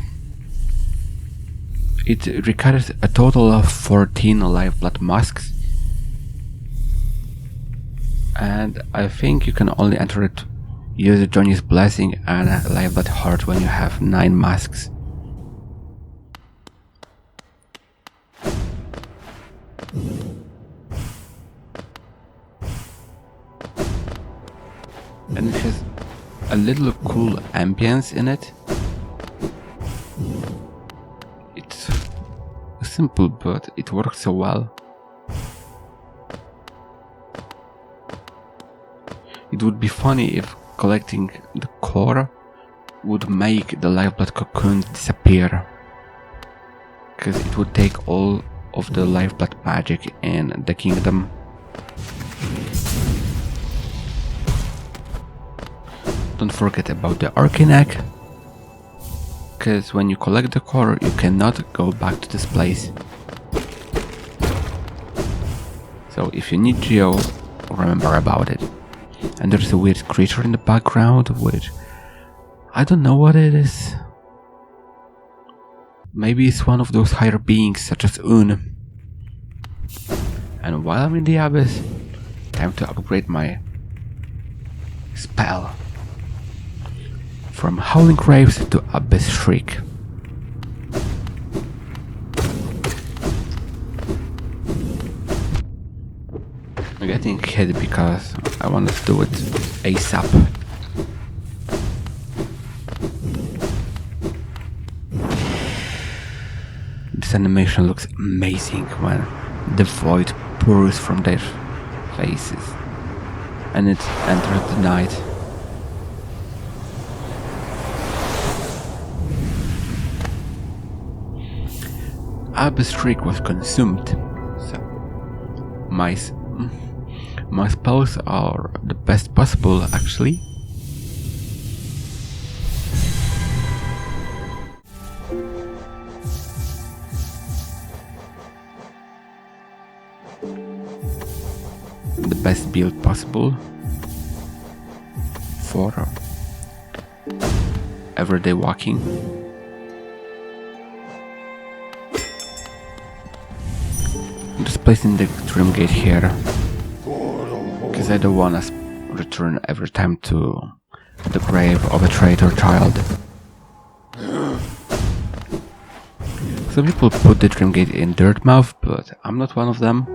it requires a total of 14 Lifeblood masks, and I think you can only enter it, use Johnny's Blessing and a Lifeblood Heart when you have 9 masks. And it has a little cool ambience in it. It's simple, but it works so well. It would be funny if collecting the core would make the Lifeblood cocoon disappear, because it would take all of the Lifeblood magic in the kingdom. Don't forget about the Arcane Egg, because when you collect the core you cannot go back to this place. So if you need Geo, remember about it. And there's a weird creature in the background, which I don't know what it is. Maybe it's one of those higher beings such as Un. And while I'm in the Abyss, time to upgrade my spell from Howling Graves to Abyss Shriek. I'm getting hit because I want to do it ASAP. This animation looks amazing when the void pours from their faces and it enters the night. Abyss Shriek was consumed, so my spells are the best possible, actually. The best build possible for everyday walking. I'm just placing the Dream Gate here because I don't want to return every time to the grave of a traitor child. Some people put the Dream Gate in Dirtmouth, but I'm not one of them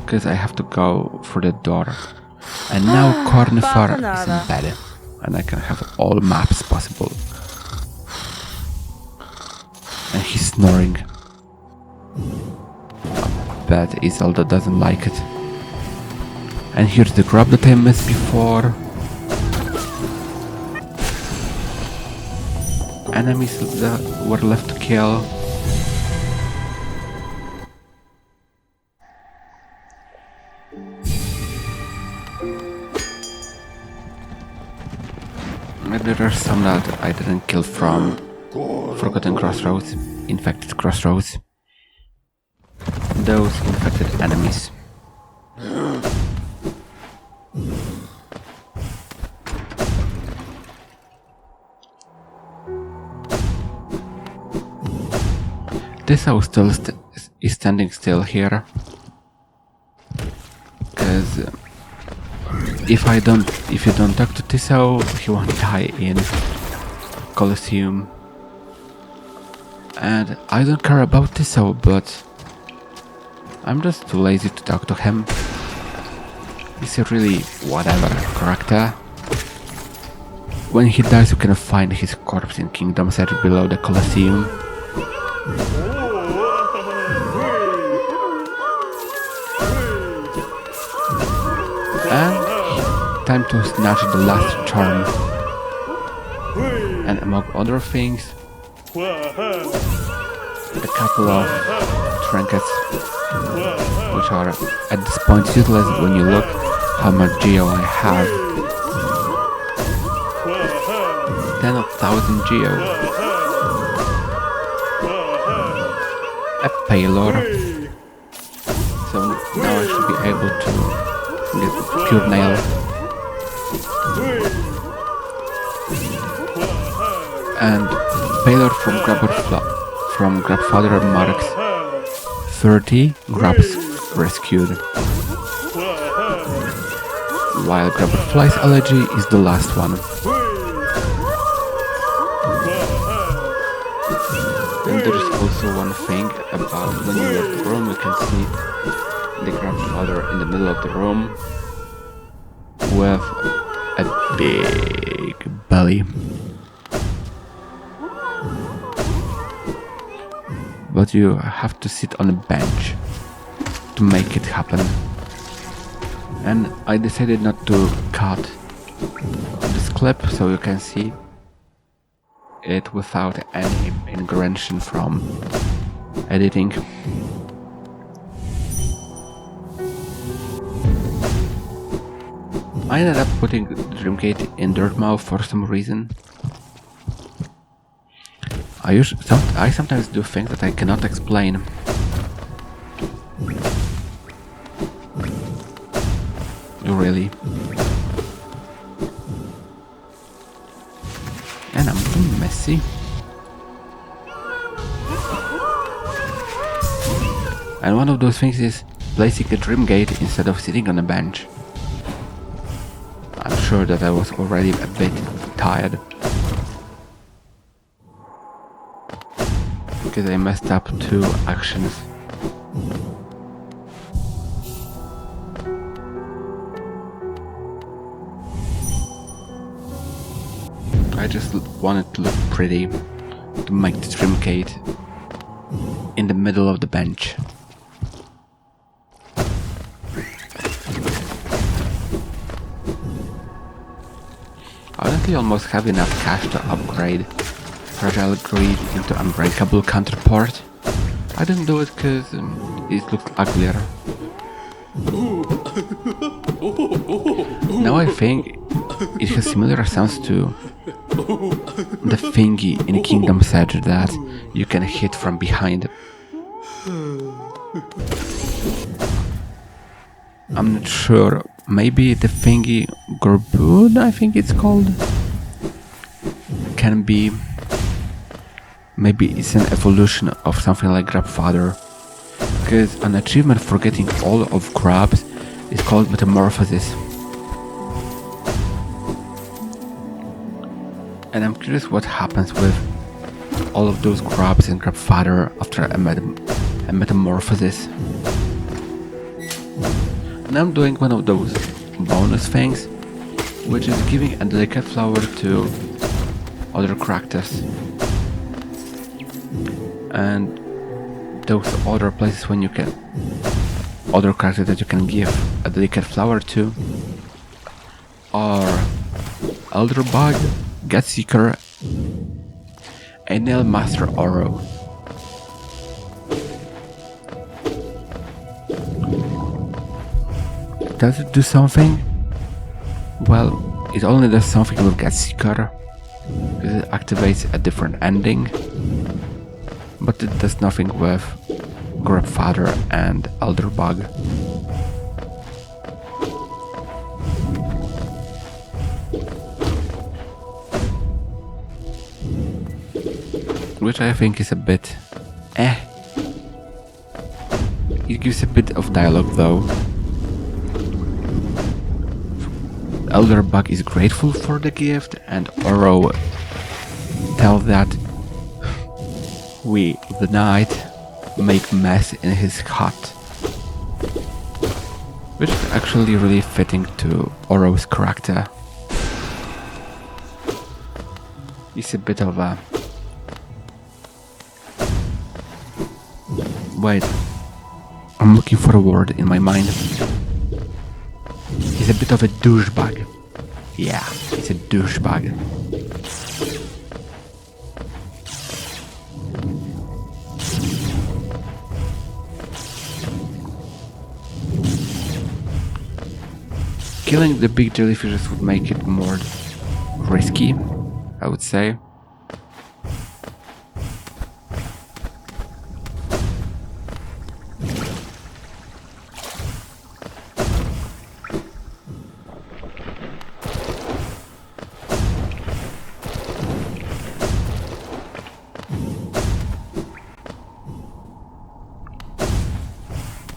because I have to go through the door. And now Cornifar is in bed, and I can have all maps possible. And he's snoring. But Isolde doesn't like it. And here's the grub that I missed before. Enemies that were left to kill. There are some that I didn't kill from Forgotten Crossroads, Infected Crossroads. Those infected enemies. This house still is standing still here, because if you don't talk to Tissot, he won't die in Colosseum. And I don't care about Tissot, but I'm just too lazy to talk to him. He's a really whatever character. When he dies, you can find his corpse in Kingdom's Edge below the Colosseum. And time to snatch the last charm. And among other things, a couple of trinkets, which are at this point useless when you look how much geo I have. 10,000 geo. A Paylor. So now I should be able to get Pure Nail. And Paylor from Grabfather marks 30 grabs rescued, while Grabberfly's Elegy is the last one. And there is also one thing about when you left the room, you can see the Grabfather in the middle of the room with a big belly. But you have to sit on a bench to make it happen. And I decided not to cut this clip so you can see it without any ingression from editing. I ended up putting Dreamgate in Dirtmouth for some reason. I sometimes do things that I cannot explain. Really. And I'm too messy. And one of those things is placing a Dreamgate instead of sitting on a bench. I'm sure that I was already a bit tired. Because I messed up 2 actions. I just wanted to look pretty, to make the Dreamgate in the middle of the bench. I honestly almost have enough cash to upgrade Fragile Greed into Unbreakable Counterpart. I didn't do it because it looked uglier. Now I think it has similar sounds to the thingy in Kingdom's Edge that you can hit from behind. I'm not sure. Maybe the thingy Gorbud, I think it's called, can be. Maybe it's an evolution of something like Grabfather. Because an achievement for getting all of Grabs is called Metamorphosis. And I'm curious what happens with all of those Grabs in Grabfather after a metamorphosis. And I'm doing one of those bonus things, which is giving a delicate flower to other characters. And those other places when you can, other characters that you can give a delicate flower to are Elderbug, Godseeker, and Nail Master Oro. Does it do something? Well, it only does something with Godseeker, because it activates a different ending, but it does nothing with Grabfather and Elderbug. Which I think is a bit It gives a bit of dialogue though. Elderbug is grateful for the gift, and Oro tells that we, the knight, make mess in his hut. Which is actually really fitting to Oro's character. He's a bit of a... Wait, I'm looking for a word in my mind. He's a bit of a douchebag. Yeah, he's a douchebag. Killing the big jellyfishes would make it more risky, I would say.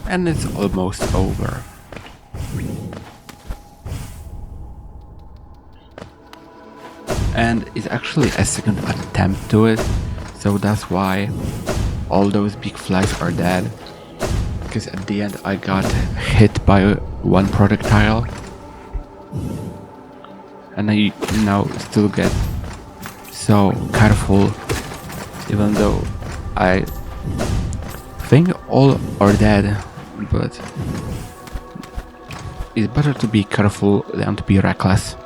And it's almost over. And it's actually a second attempt to it, so that's why all those big flies are dead. Because at the end I got hit by one projectile, and I now still get so careful, even though I think all are dead. But it's better to be careful than to be reckless.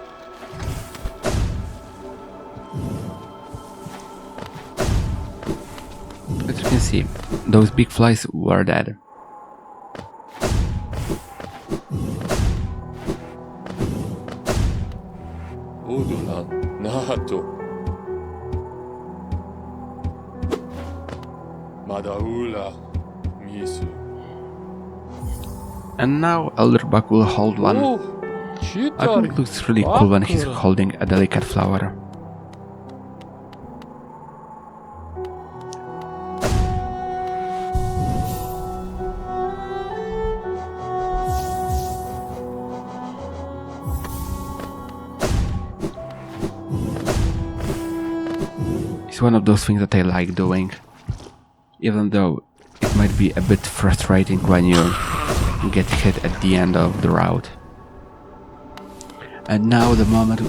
As you can see, those big flies were dead. And now Elderbug will hold one. I think it looks really cool when he's holding a delicate flower. It's one of those things that I like doing, even though it might be a bit frustrating when you get hit at the end of the route. And now the moment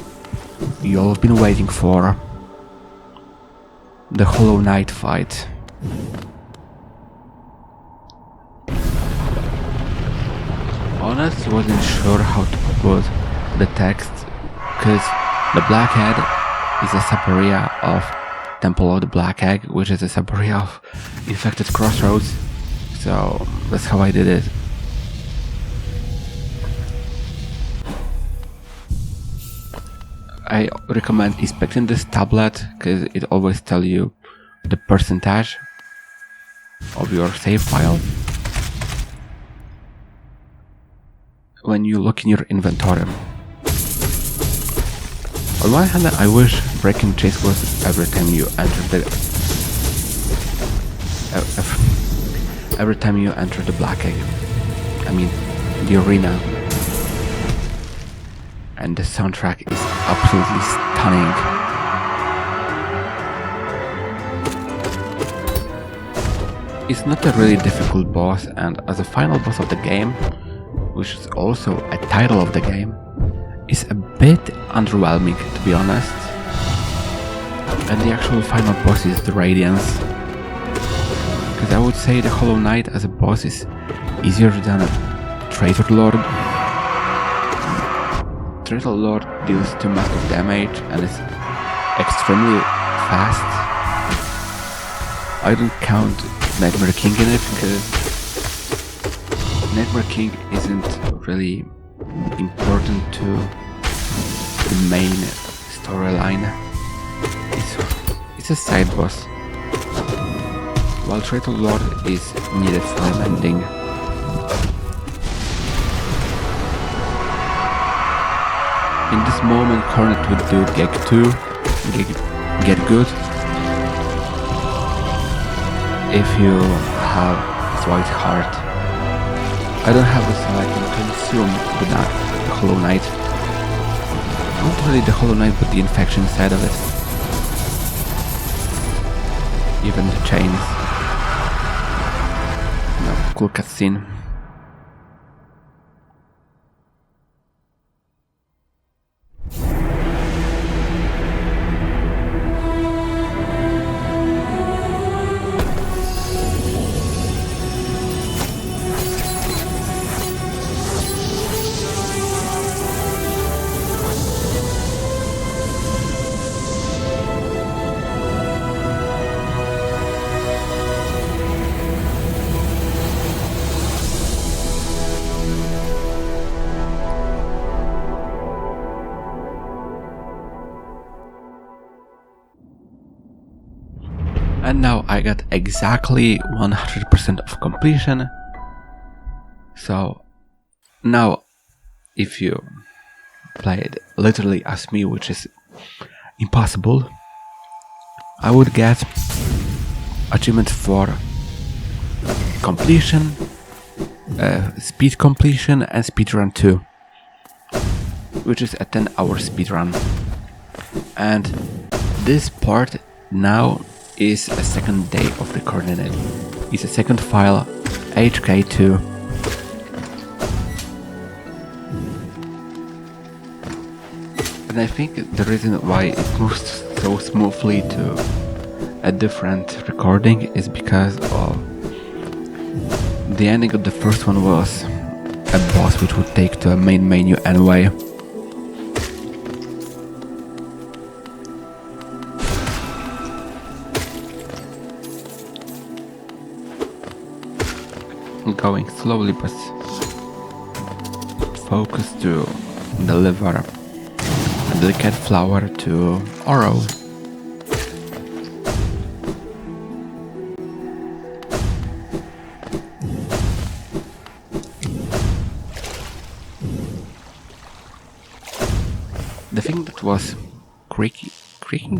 you all have been waiting for, the Hollow Knight fight. honestly wasn't sure how to put the text, because the Black Egg is a sub-area of Temple of the Black Egg, which is a sub-area of Infected Crossroads, so that's how I did it. I recommend inspecting this tablet, because it always tells you the percentage of your save file when you look in your inventory. On one hand, I wish breaking chase was every time you enter the Black Egg. I mean, the arena. And the soundtrack is absolutely stunning. It's not a really difficult boss, and as a final boss of the game, which is also a title of the game, is a bit underwhelming, to be honest. And the actual final boss is the Radiance. Because I would say the Hollow Knight as a boss is easier than a Traitor Lord. Traitor Lord deals too much of damage and is extremely fast. I don't count Nightmare King in it because Nightmare King isn't really important to the main storyline. It's a side boss, while Traitor Lord is needed for an ending. In this moment, Hornet would do get good, if you have his white heart. I don't have it, so I can consume the Hollow Knight. Not really the Hollow Knight, but the infection side of it. Even the chains. No, cool cutscene. And now I got exactly 100% of completion. So now if you play it literally as me, which is impossible, I would get achievement for completion, speed completion and speedrun 2, which is a 10-hour speedrun. And this part now is a second day of recording it. It's a second file, HK2. And I think the reason why it moves so smoothly to a different recording is because of the ending of the first one was a boss which would take to a main menu anyway. Going slowly but focused to deliver a delicate flower to Oro. The thing that was creaking,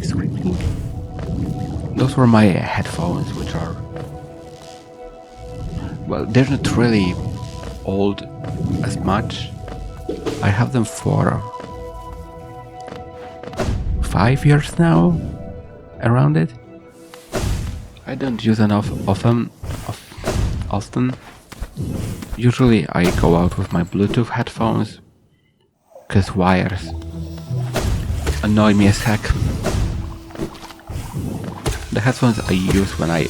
screaming, those were my headphones, which are, well, they're not really old as much. I have them for 5 years now, around it. I don't use enough of them often. Usually I go out with my Bluetooth headphones, cause wires annoy me as heck. The headphones I use when I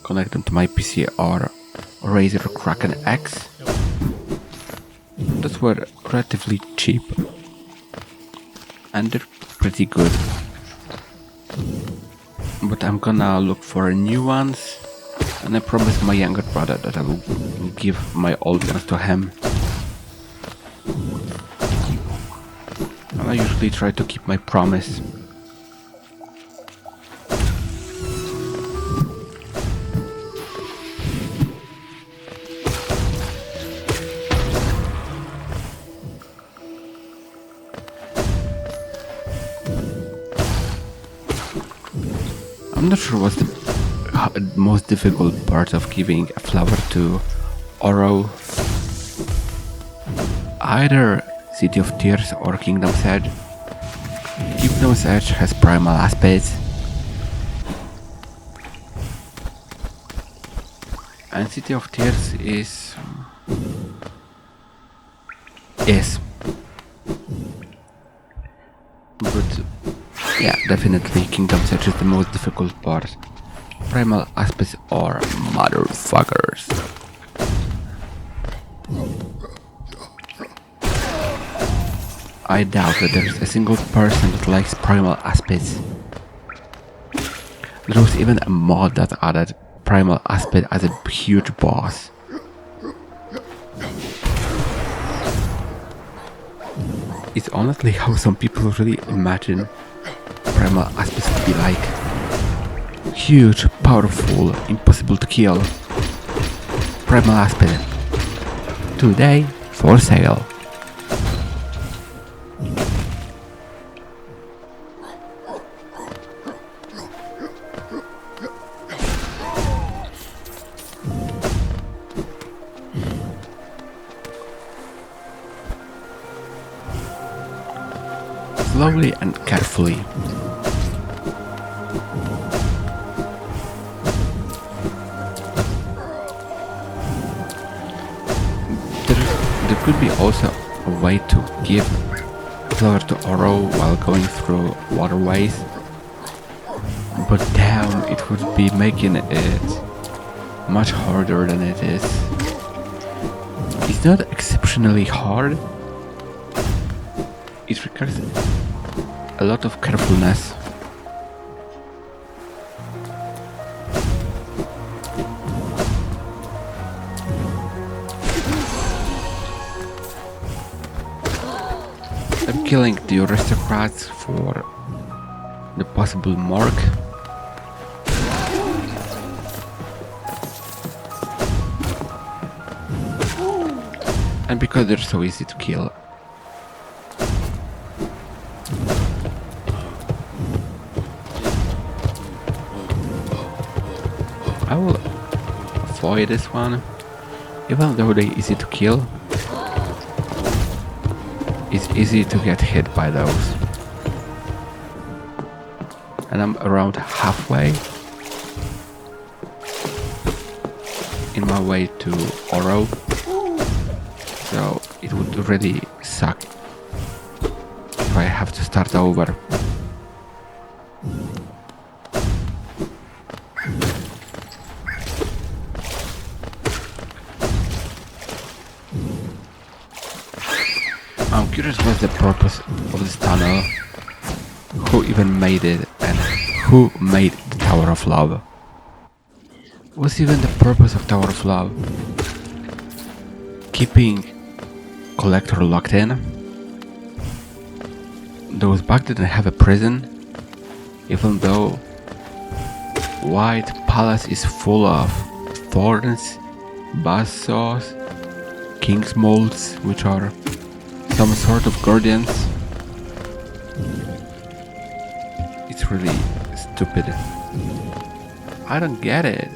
connect them to my PC or Razer Kraken X, Those were relatively cheap. And they're pretty good. But I'm gonna look for new ones. And I promised my younger brother that I will give my old ones to him. And I usually try to keep my promise. I'm not sure what's the most difficult part of giving a flower to Oro. Either City of Tears or Kingdom's Edge. Kingdom's Edge has primal aspects. And City of Tears is... But yeah, definitely Kingdom's Edge is the most difficult part. Primal aspects are motherfuckers. I doubt that there's a single person that likes primal aspects. There was even a mod that added primal aspect as a huge boss. It's honestly how some people really imagine primal aspects to be like. Huge, powerful, impossible to kill. Primal aspect. Today, for sale. Slowly and carefully. There could be also a way to give flower to Oro while going through waterways, but damn, it would be making it much harder than it is. It's not exceptionally hard. It requires a lot of carefulness. I'm killing the aristocrats for the possible mark. And because they're so easy to kill. I will avoid this one, even though they're easy to kill. It's easy to get hit by those. And I'm around halfway in my way to Oro, so it would really suck if I have to start over. I'm curious what's the purpose of this tunnel, who even made it, and who made the Tower of Love. What's even the purpose of Tower of Love? Keeping Collector locked in? Those back didn't have a prison, even though White Palace is full of thorns, buzzsaws, king's molds, which are some sort of guardians. It's really stupid. I don't get it.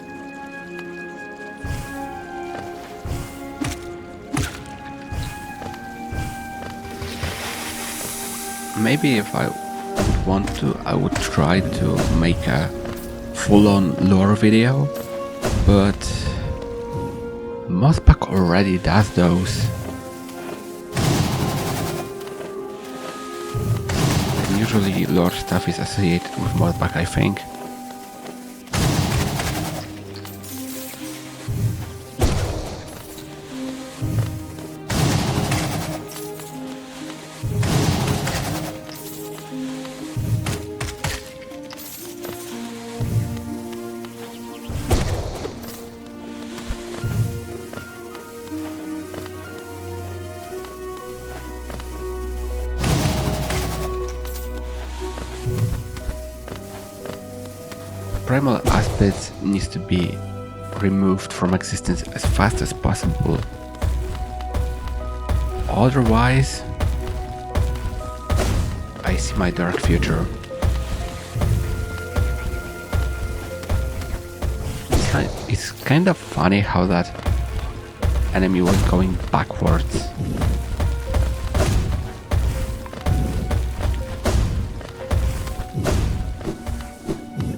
Maybe if I would want to, I would try to make a full-on lore video, but Modpack already does those. Usually lore stuff is associated with Modpack, I think. primal aspect needs to be removed from existence as fast as possible. Otherwise, I see my dark future. It's kind of funny how that enemy was going backwards.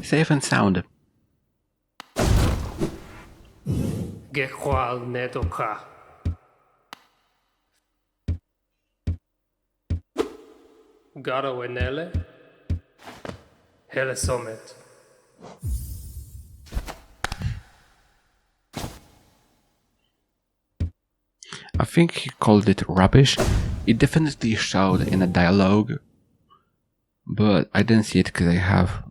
Safe and sound. Gechwal nedoka. Garo enele. Hele somet. I think he called it rubbish. It definitely showed in a dialogue, but I didn't see it because I have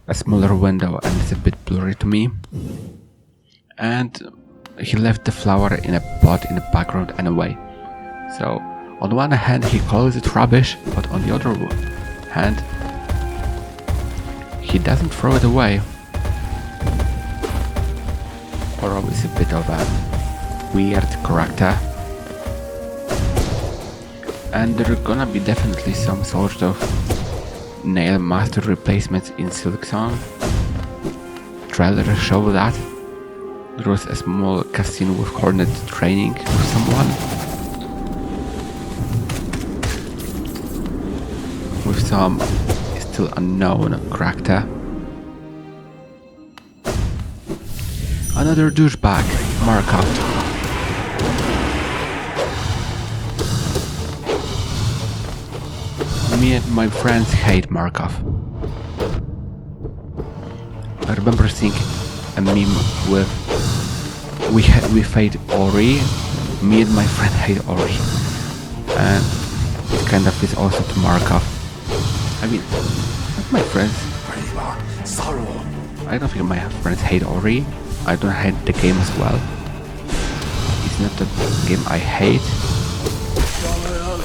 a smaller window and it's a bit blurry to me. And he left the flower in a pot in the background anyway. So on one hand he calls it rubbish, but on the other hand he doesn't throw it away. Oro is a bit of a weird character. And there are gonna be definitely some sort of Nail Master replacements in Silksong. Trailer show that. There was a small cutscene with Hornet training with someone. With some still unknown character. Another douchebag, Markov. Me and my friends hate Markov. I remember seeing a meme with we hate Ori, me and my friend hate Ori, and it kind of is also to Markov. I mean, my friends, I don't think my friends hate Ori. I don't hate the game as well. It's not the game I hate.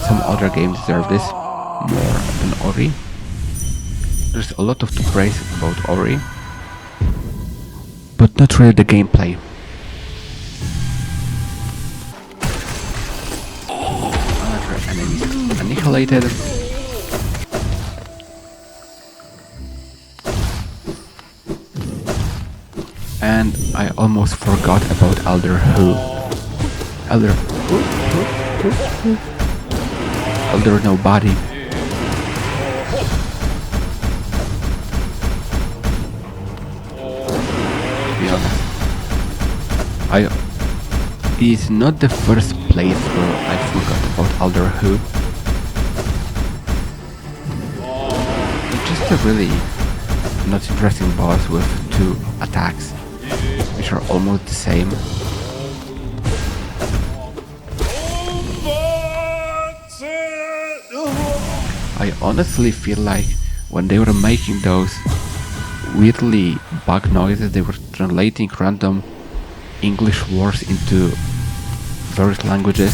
Some other games deserve this more than Ori. There's a lot to praise about Ori, but not really the gameplay. Another enemy annihilated. And I almost forgot about Elder Nobody. To be honest, it's not the first playthrough I forgot about Elder Who. It's just a really not interesting boss with 2 attacks, which are almost the same. I honestly feel like when they were making those weirdly bug noises, they were translating random English words into various languages.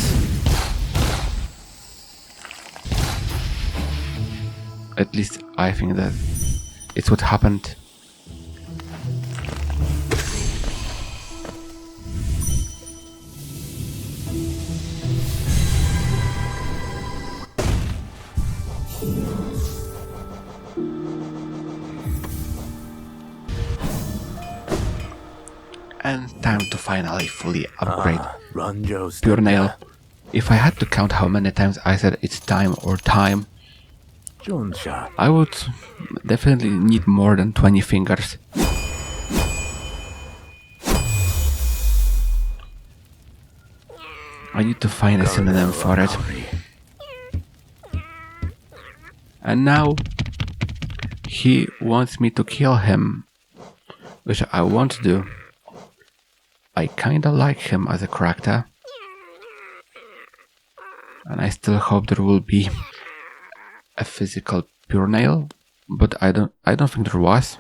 At least I think that it's what happened. And time to finally fully upgrade Pure Nail. If I had to count how many times I said it's time or time, I would definitely need more than 20 fingers. I need to find a synonym for it. And now he wants me to kill him, which I won't do. I kinda like him as a character, and I still hope there will be a physical Pure Nail, but I don't think there was.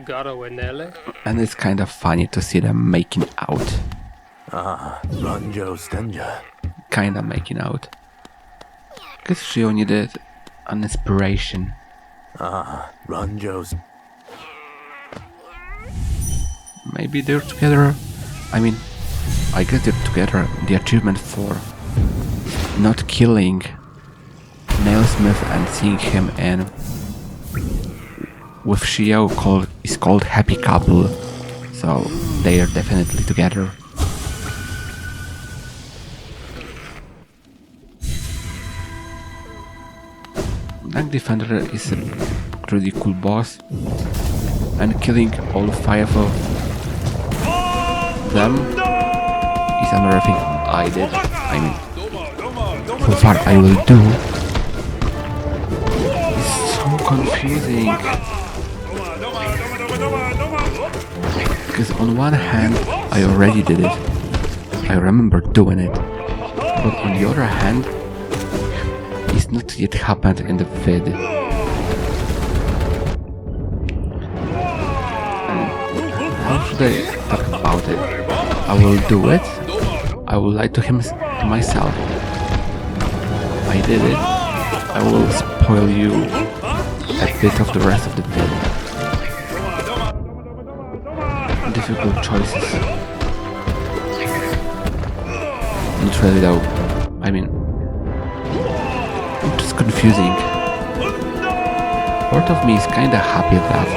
Garawenele. And it's kind of funny to see them making out. Ranjo Stenja. Kinda making out. Because she needed an inspiration. Ranjo's. Maybe they're together. I mean, I guess they're together. The achievement for not killing Nailsmith and seeing him in with Shio is called Happy Couple. So they are definitely together. Dung Defender is a really cool boss, and killing all 5 of them is another thing I did. I mean, so far I will do. It's so confusing. Because on one hand, I already did it. I remember doing it. But on the other hand, it's not yet happened in the vid. How should I talk about it? I will do it. I will lie to him to myself. I did it. I will spoil you a bit of the rest of the vid. Difficult choices. Not really though. I mean, it's confusing. Part of me is kinda happy that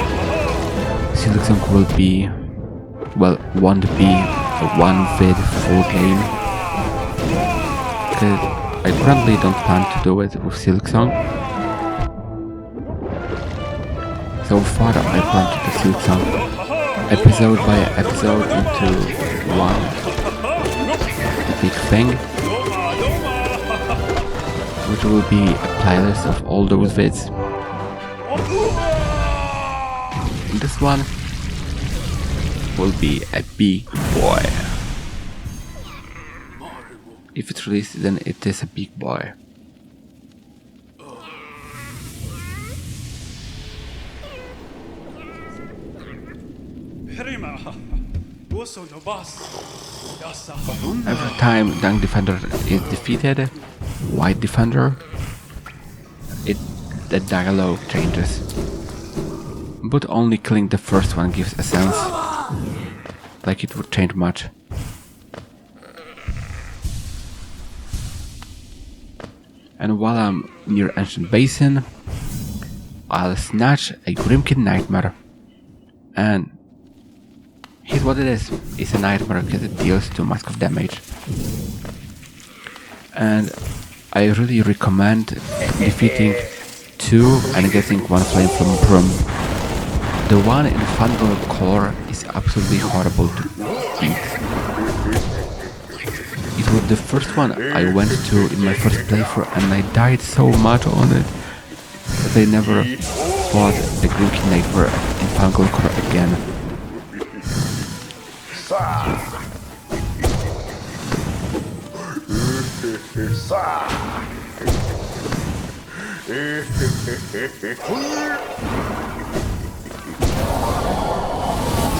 Silksong will be, well, won't be a one vid full game. Cause I currently don't plan to do it with Silksong. So far I plan to do Silksong episode by episode into one big thing, which will be a playlist of all those vids. This one will be a big boy. If it's released, then it is a big boy. Every time Dung Defender is defeated, White Defender, the dialogue changes. But only killing the first one gives a sense, like it would change much. And while I'm near Ancient Basin, I'll snatch a Grimkin Nightmare. And here's what it is. It's a nightmare because it deals 2 mask of damage. And I really recommend defeating 2 and getting 1 flame from Broom. The one in Fungal Core is absolutely horrible to beat. It was the first one I went to in my first playthrough and I died so much on it that I never fought the Grimkin Nightmare in Fungal Core again.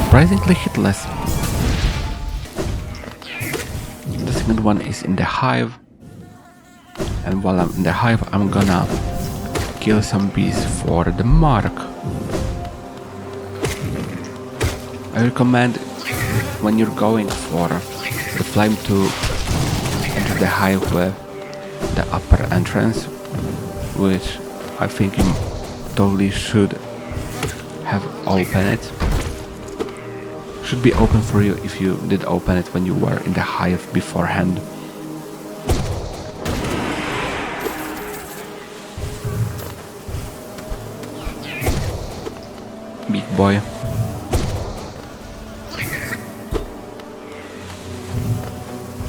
Surprisingly hitless. The second one is in the hive, and while I'm in the hive I'm gonna kill some bees for the mark. I recommend when you're going for the flame to enter the hive with the upper entrance, which I think you totally should have open it. Should be open for you if you did open it when you were in the hive beforehand. Big boy.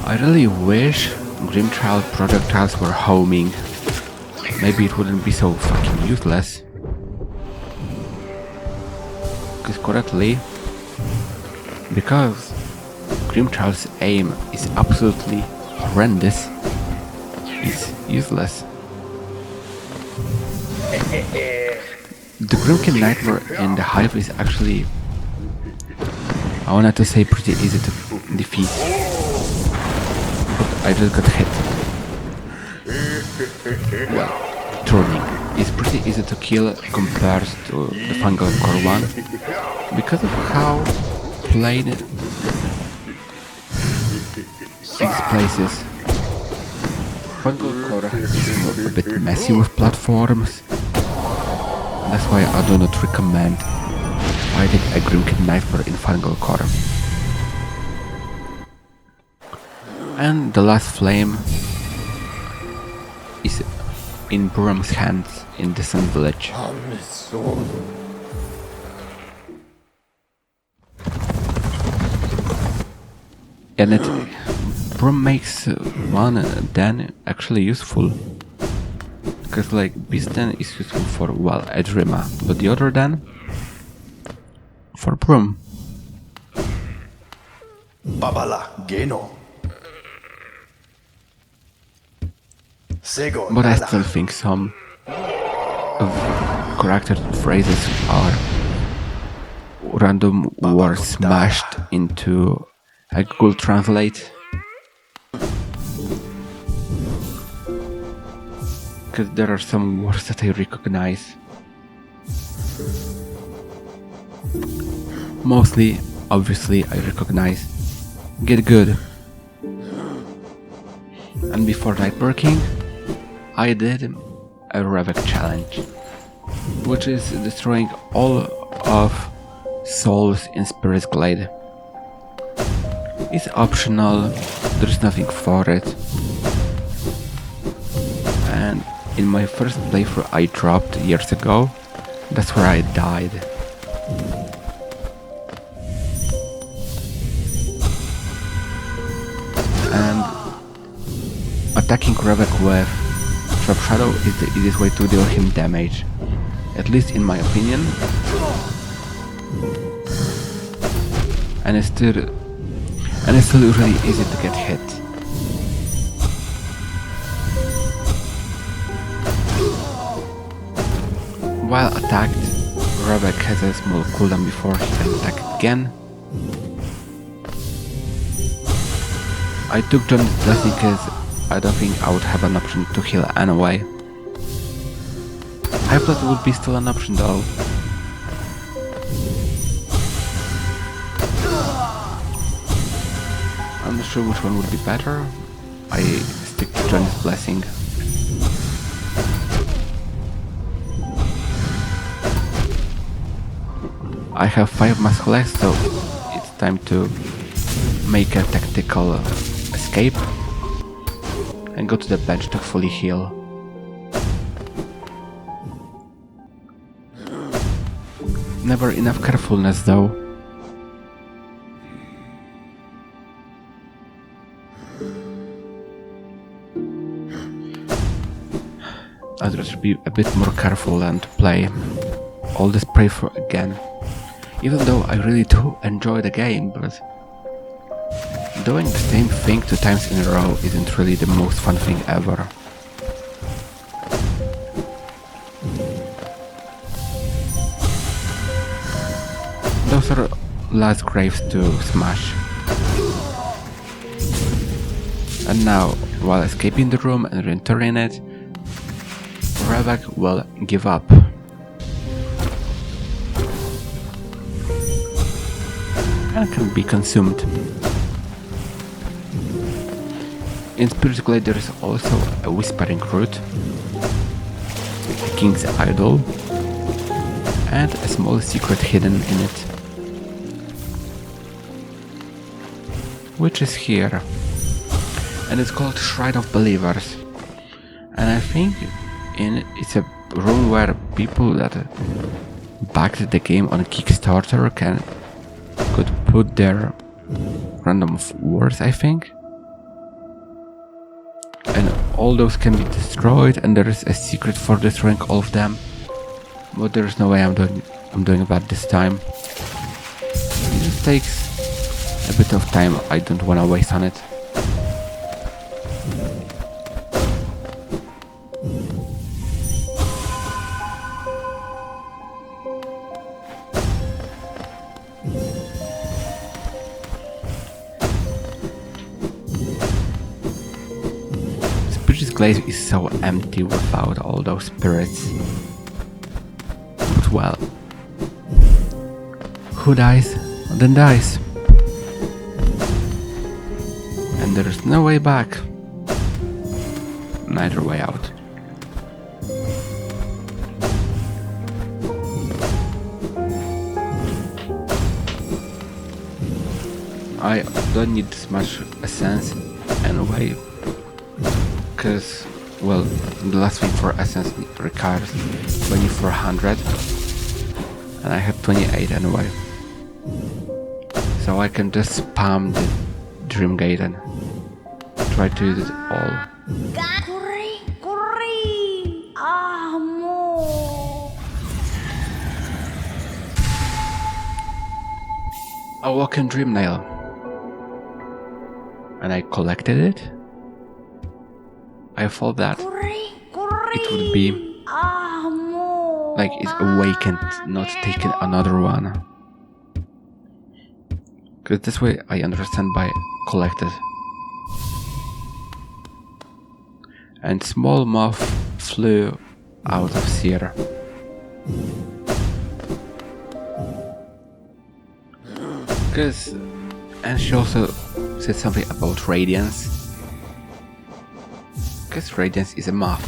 I really wish Grimchild projectiles were homing. Maybe it wouldn't be so fucking useless. Because Grimchild's aim is absolutely horrendous, it's useless. The Grimkin Nightmare in the Hive is actually, I wanted to say, pretty easy to defeat, but I just got hit. Well, turning is pretty easy to kill compared to the Fungal Core one, because of how plain it takes places. Fungal Core is a bit messy with platforms. That's why I do not recommend fighting a Grimkin Nightmare in Fungal Core. And the last flame is in Burum's hands in the Sun Village. And Burum makes one Dan actually useful. Because like Beast Dan is useful for, well, Edrima, but the other Dan for Burum. Babala Geno. Sego. But I still think some of character phrases are random words smashed into a Google Translate. Because there are some words that I recognize. Mostly, obviously, I recognize Get Good. And before Nightmare King, I did a Ravek challenge, which is destroying all of souls in Spirit's Glade. It's optional, there's nothing for it. And in my first playthrough I dropped years ago, that's where I died. And attacking Ravek with Trap Shadow is the easiest way to deal him damage, at least in my opinion. And it's still really easy to get hit. While attacked, Ravek has a small cooldown before he can attack again. I took Johnny's Blessing because I don't think I would have an option to heal anyway. High Blood would be still an option though. I'm not sure which one would be better. I stick to Johnny's Blessing. I have 5 masks left, so it's time to make a tactical escape and go to the bench to fully heal. Never enough carefulness though. I'd rather be a bit more careful than to play all this playthrough again. Even though I really do enjoy the game, but doing the same thing 2 times in a row isn't really the most fun thing ever. Those are last graves to smash. And now, while escaping the room and re-entering it, Ravek will give up. And can be consumed. In Spirit's Glade there is also a Whispering Root, a King's Idol, and a small secret hidden in it, which is here, and it's called Shrine of Believers. And I think it's a room where people that backed the game on Kickstarter could put their random words, I think. And all those can be destroyed, and there is a secret for destroying all of them. But there is no way I'm doing that this time. It just takes a bit of time I don't want to waste on it. glaive is so empty without all those spirits. But well, who dies, then dies. And there's no way back. Neither way out. I don't need this much essence anyway, because, well, the last thing for essence requires 2400 and I have 28 anyway, so I can just spam the Dream Gate and try to use it all. Awoken Dream Nail, and I collected it. I thought that it would be like it's awakened, not taken another one. Because this way I understand by collected. And small moth flew out of Sierra. Because, and she also said something about Radiance. Because Radiance is a moth.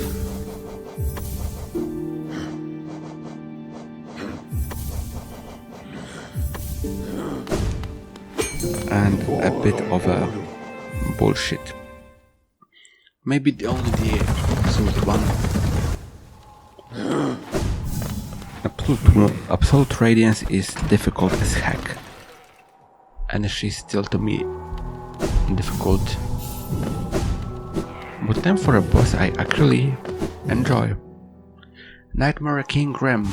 And a bit of a bullshit. Maybe the only the absolute one. Absolute Radiance is difficult as heck. And she's still to me difficult. But then for a boss I actually enjoy. Nightmare King Grim.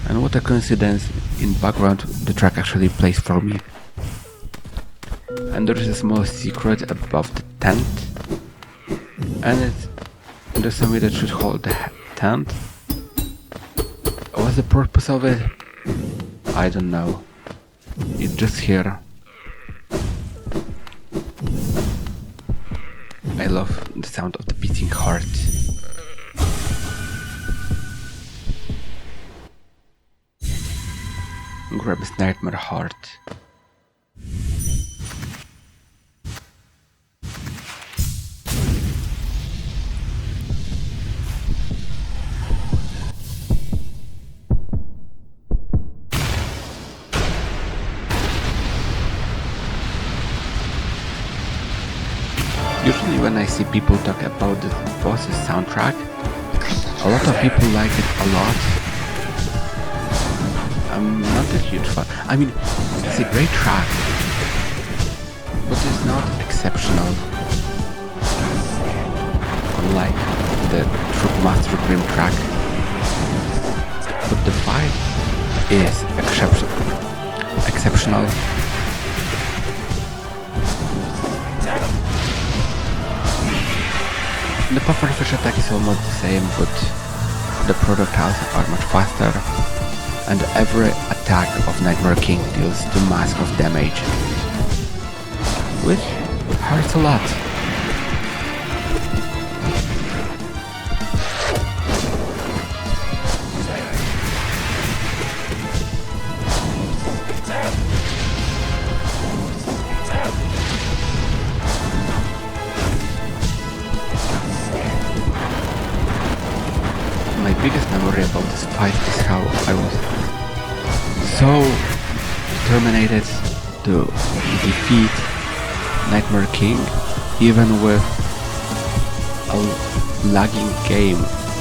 And what a coincidence, in background the track actually plays for me. And there is a small secret above the tent. And there's somebody that should hold the tent. What's the purpose of it? I don't know. It's just here. I love the sound of the beating heart. Grab his Nightmare Heart. Usually when I see people talk about the boss's soundtrack, a lot of people like it a lot. I'm not a huge fan. I mean, it's a great track, but it's not exceptional. Unlike the Master Grim track. But the vibe is exceptional. The pufferfish attack is almost the same, but the projectiles are much faster, and every attack of Nightmare King deals 2 masks of damage, which hurts a lot. My biggest memory about this fight is how I was so determined to defeat Nightmare King, even with a lagging game,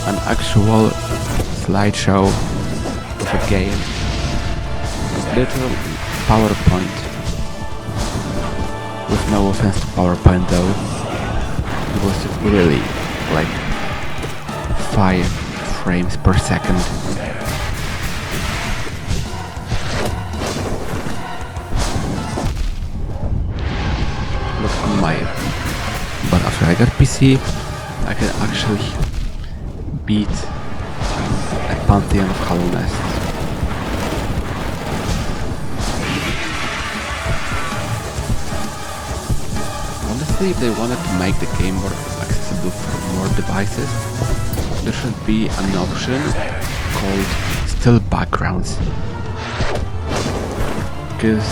an actual slideshow of a game, little PowerPoint. With no offense to PowerPoint though, it was really like 5 frames per second. Look on my... But after I got PC, I can actually beat a Pantheon of Hollow Nest. Honestly, Honestly, if they wanted to make the game more accessible for more devices, there should be an option called still backgrounds. Because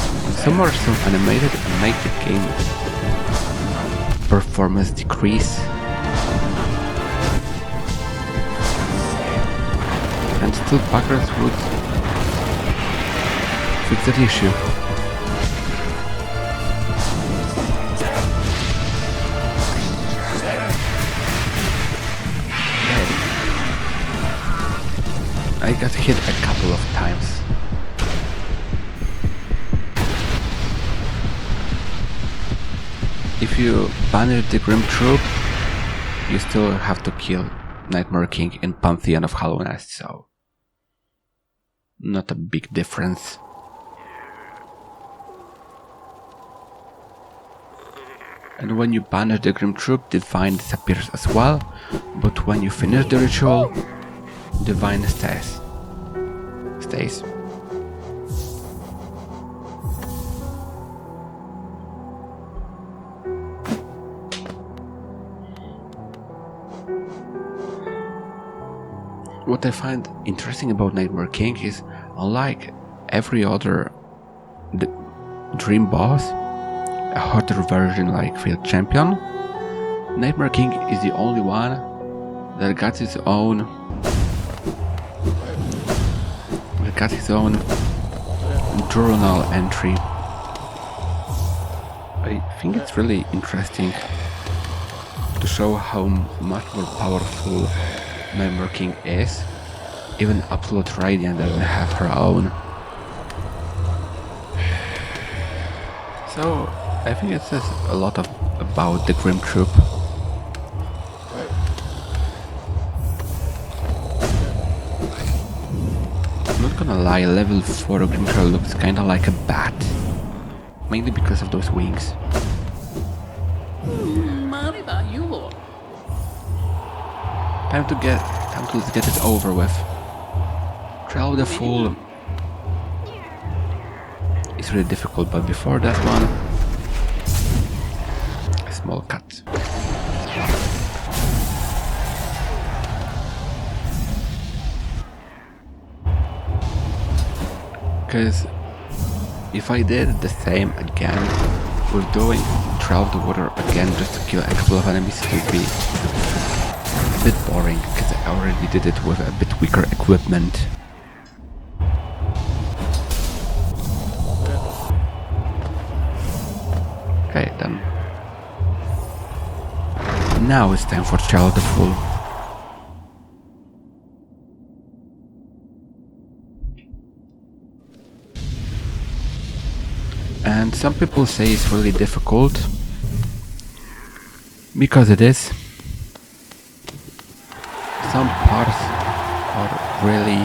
some are so animated and make the game performance decrease. And still backgrounds would fix that issue. I got hit a couple of times. If you banish the Grim Troop, you still have to kill Nightmare King in Pantheon of Hallownest, so not a big difference. And when you banish the Grim Troop, Divine disappears as well, but when you finish the ritual, Divine stays. What I find interesting about Nightmare King is, unlike every other Dream boss, a hotter version like Field Champion, Nightmare King is the only one that got his own journal entry. I think it's really interesting to show how much more powerful Nightmare King is. Even Absolute Radiant doesn't have her own. So I think it says a lot about the Grim Troop. I'm not gonna lie, level 4 Grim Troop looks kinda like a bat. Mainly because of those wings. Time to get it over with. Trial the Fool is really difficult, but before that one, a small cut. Because if I did the same again, with doing Trial of the Water again just to kill a couple of enemies, it would be a bit boring, because I already did it with a bit weaker equipment. Okay, then. Now it's time for Trial of the Fool. And some people say it's really difficult, because it is. Some parts are really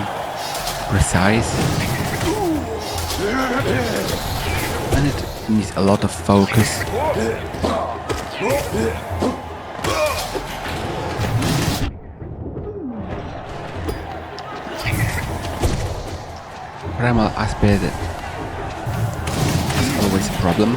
precise, and it needs a lot of focus. Primal aspect is always a problem.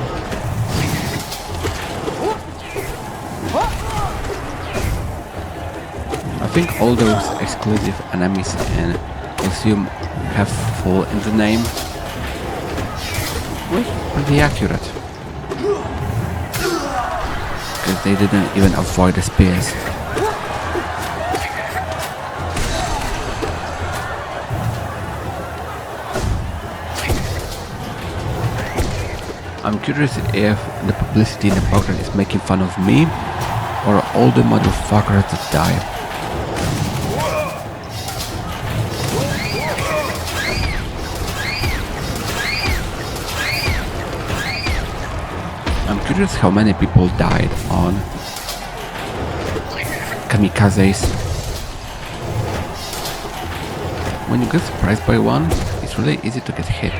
I think all those exclusive enemies in Elysium have full in the name, which is pretty accurate, because they didn't even avoid the spears. I'm curious if the publicity in the background is making fun of me, or all the motherfuckers that die. I'm curious how many people died on kamikazes. When you get surprised by one, it's really easy to get hit.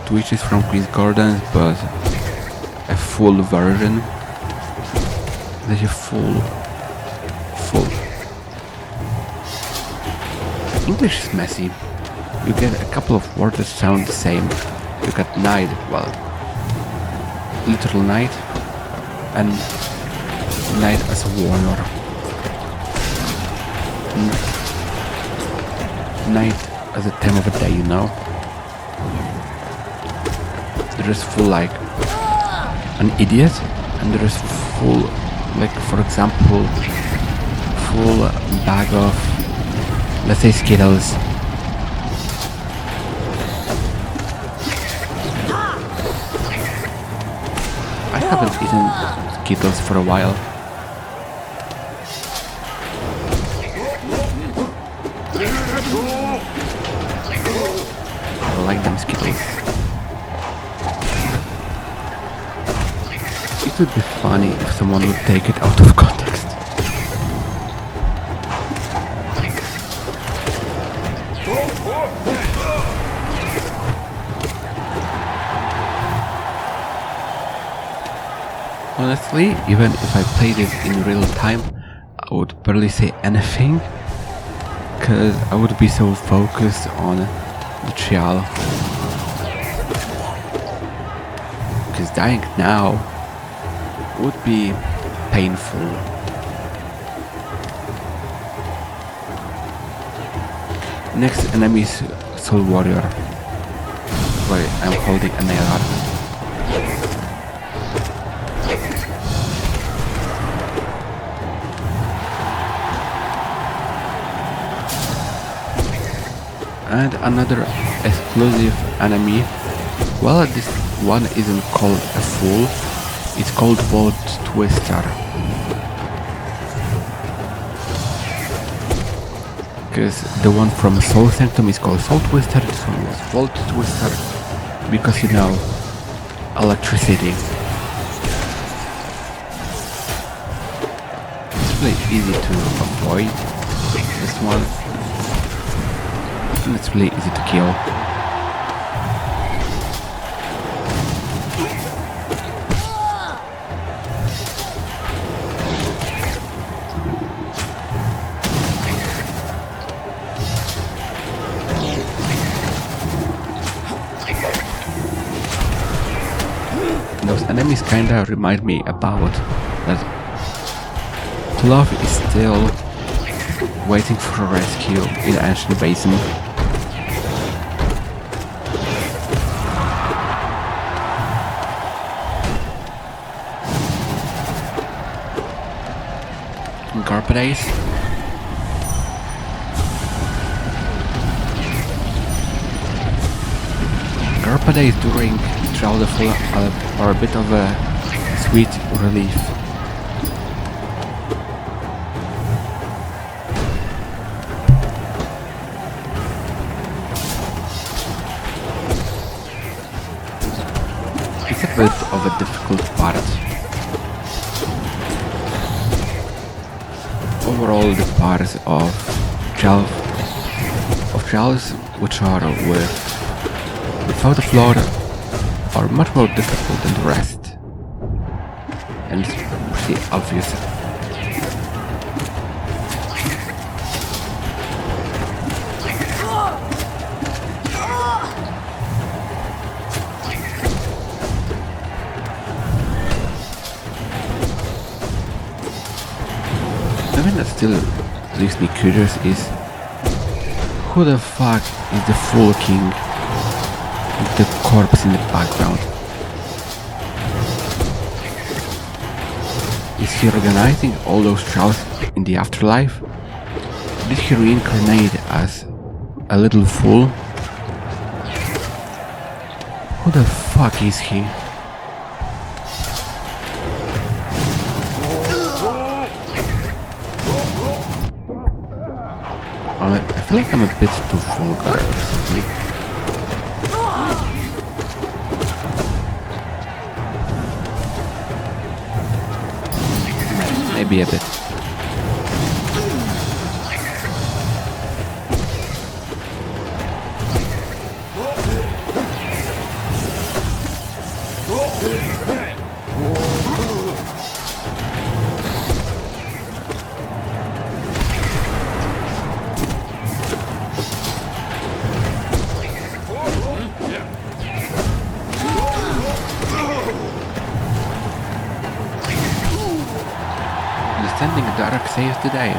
Twitch is from Queen's Gardens, but a full version. There's a full. English is messy. You get a couple of words that sound the same, You got Knight, well, literal Knight, and Knight as a warrior. Knight as a time of a day, you know? There is full like an idiot, and there is full, like for example, full bag of, let's say, Skittles. I haven't eaten Skittles for a while. I like them Skittles. It would be funny if someone would take it out of context. Honestly, even if I played it in real time, I would barely say anything, because I would be so focused on the trial. Because dying now would be painful. Next enemy is Soul Warrior, where I'm holding a nail art. And another exclusive enemy. Well, this one isn't called a fool, it's called Vault Twister. Because the one from Soul Sanctum is called Soul Twister, this one was Vault Twister, because you know, electricity. It's really easy to avoid this one. And it's really easy to kill. Those enemies kinda remind me about that Love is still waiting for a rescue in Ancient Basin. Garpadace. Garpadace during Trial the Full are a bit of a sweet relief. It's a bit of a difficult part. Overall, the parts of trials which are without a floor are much more difficult than the rest, and it's pretty obvious. Something that still leaves me curious is who the fuck is the Fool King with the corpse in the background? Is he organizing all those trials in the afterlife? Did he reincarnate as a little fool? Who the fuck is he? I feel like I'm a bit too vulgar recently. Maybe a bit. saves the day.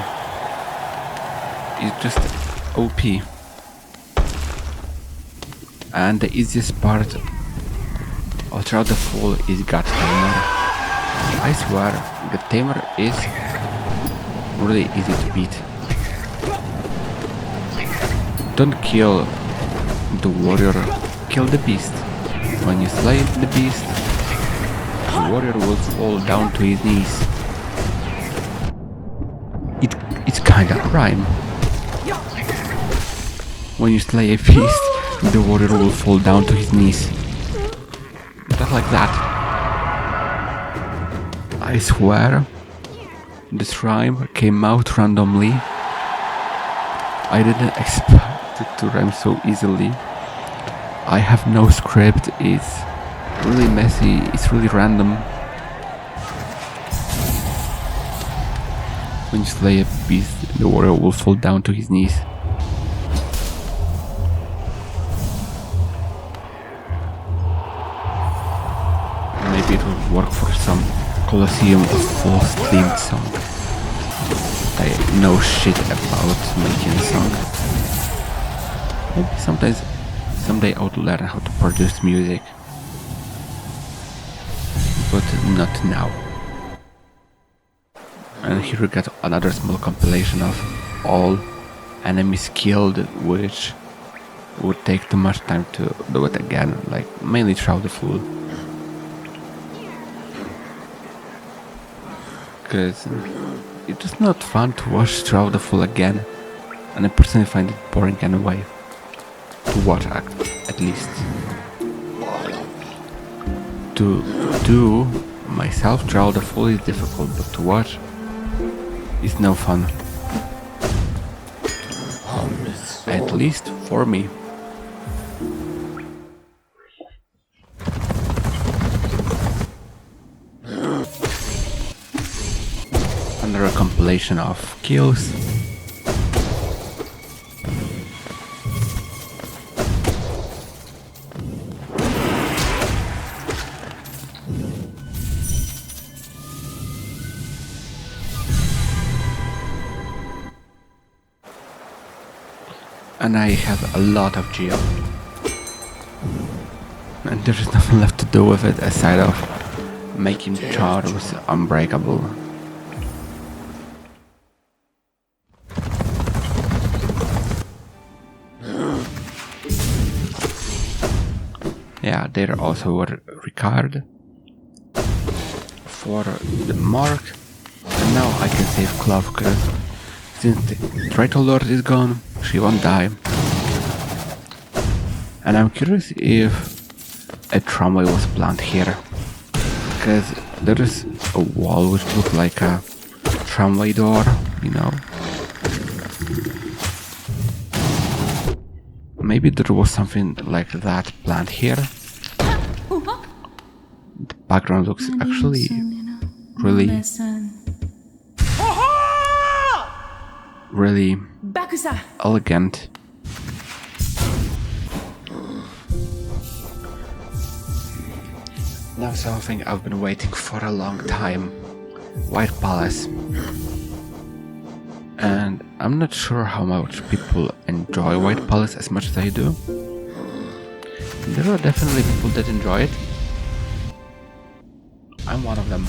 It's just OP. And the easiest part of throughout the fall is Godtuner. I swear, Godtuner is really easy to beat. Don't kill the warrior, kill the beast. When you slay the beast, the warrior will fall down to his knees. It's kinda a rhyme. When you slay a beast, the warrior will fall down to his knees. Just like that. I swear, this rhyme came out randomly. I didn't expect it to rhyme so easily. I have no script, it's really messy, it's really random. When you slay a beast, the warrior will fall down to his knees. Maybe it will work for some Colosseum of False themed song. I know shit about making a song. Maybe someday I would learn how to produce music. But not now. And here we got another small compilation of all enemies killed, which would take too much time to do it again, like mainly throughout the full. Because it's just not fun to watch throughout the full again, and I personally find it boring anyway. To watch at least. To do myself throughout the full is difficult, but to watch is no fun. At least for me. Under a compilation of kills. And I have a lot of geo. And there is nothing left to do with it aside of making charms unbreakable. Yeah, there also were Ricard for the mark, and now I can save Cloak because since the Traitor Lord is gone, she won't die. And I'm curious if a tramway was planned here, because there is a wall which looks like a tramway door, you know. Maybe there was something like that planned here. The background looks actually really elegant. Now something I've been waiting for a long time. White Palace. And I'm not sure how much people enjoy White Palace as much as I do. There are definitely people that enjoy it. I'm one of them.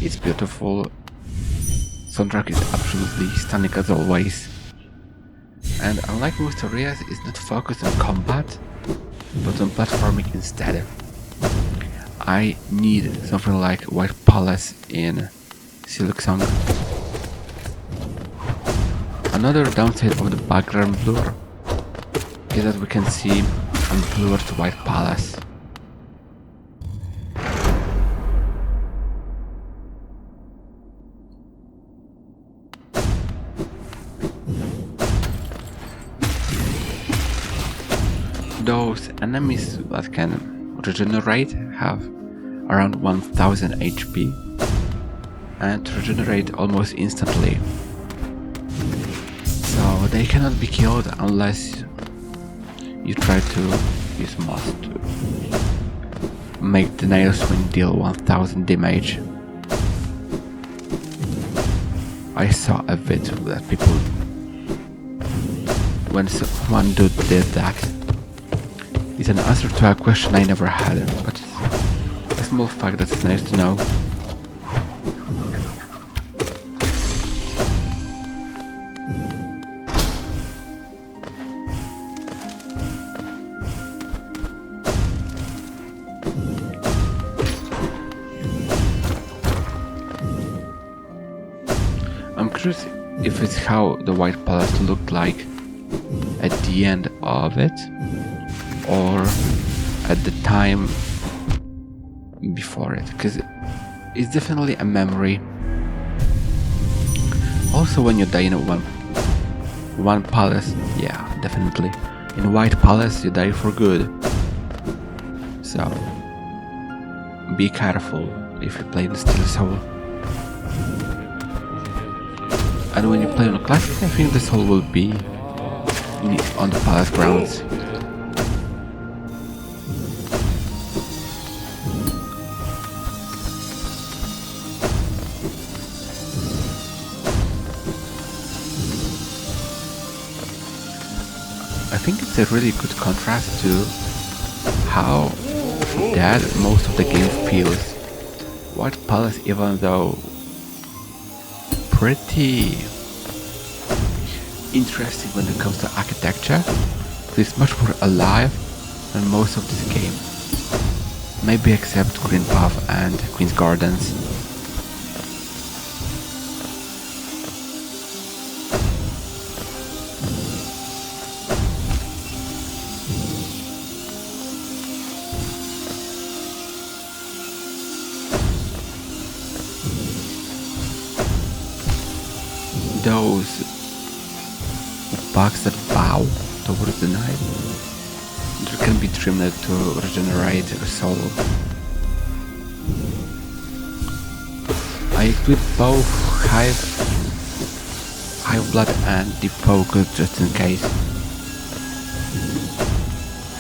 It's beautiful. Soundtrack is absolutely stunning as always. And unlike most areas, it's not focused on combat, but on platforming instead. I need something like White Palace in Silksong. Another downside of the background blur is that we can see unblurred White Palace. Those enemies that can regenerate have around 1000 HP and regenerate almost instantly. So they cannot be killed unless you try to use moss to make the nail swing deal 1000 damage. I saw a video that people, when one dude did that, it's an answer to a question I never had, but it's a small fact that's nice to know. I'm curious if it's how the White Palace looked like at the end of it, or at the time before it, because it's definitely a memory. Also, when you die in one palace, yeah, definitely. In White Palace, you die for good. So, be careful if you play the Steel Soul. And when you play on a classic, I think the soul will be on the palace grounds. I think it's a really good contrast to how dead most of the game feels. White Palace, even though pretty interesting when it comes to architecture, it's much more alive than most of this game. Maybe except Green Path and Queen's Gardens. Those bugs that bow towards the night, there can be trimmed to regenerate a soul. I equip both Hive Blood and Deep Focus just in case.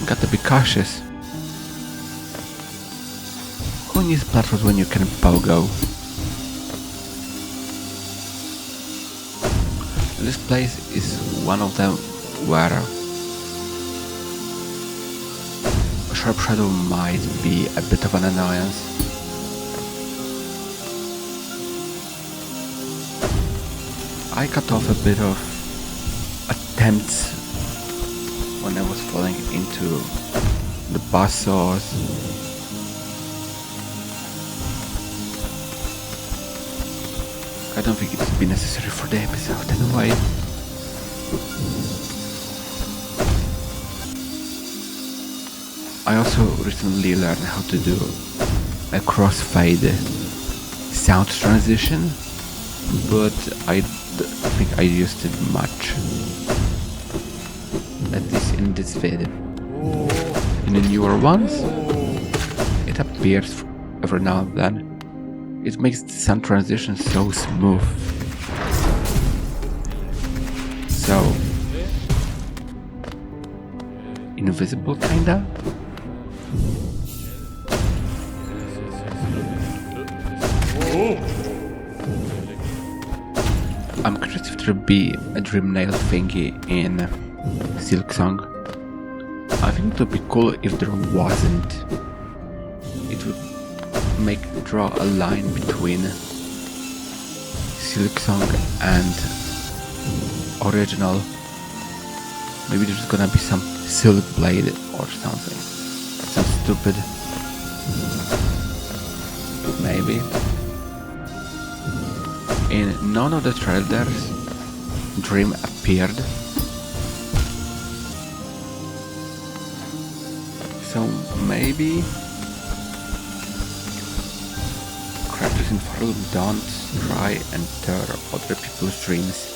Gotta be cautious. Who needs platforms when you can pogo? This place is one of them where Sharp Shadow might be a bit of an annoyance. I cut off a bit of attempts when I was falling into the buzzsaws. I don't think it would be necessary for the episode anyway. I also recently learned how to do a crossfade sound transition, but I think I used it much. At least in this vid. In the newer ones, it appears every now and then. It makes the sound transition so smooth. So invisible kinda. I'm curious if there'll be a Dream Nail thingy in Silksong. I think it would be cool if there wasn't. It would draw a line between Silksong and original. Maybe there's gonna be some Silk Blade or something. Some stupid. Maybe. In none of the trailers, Dream appeared. So maybe characters in Farrell don't try and tear other people's dreams.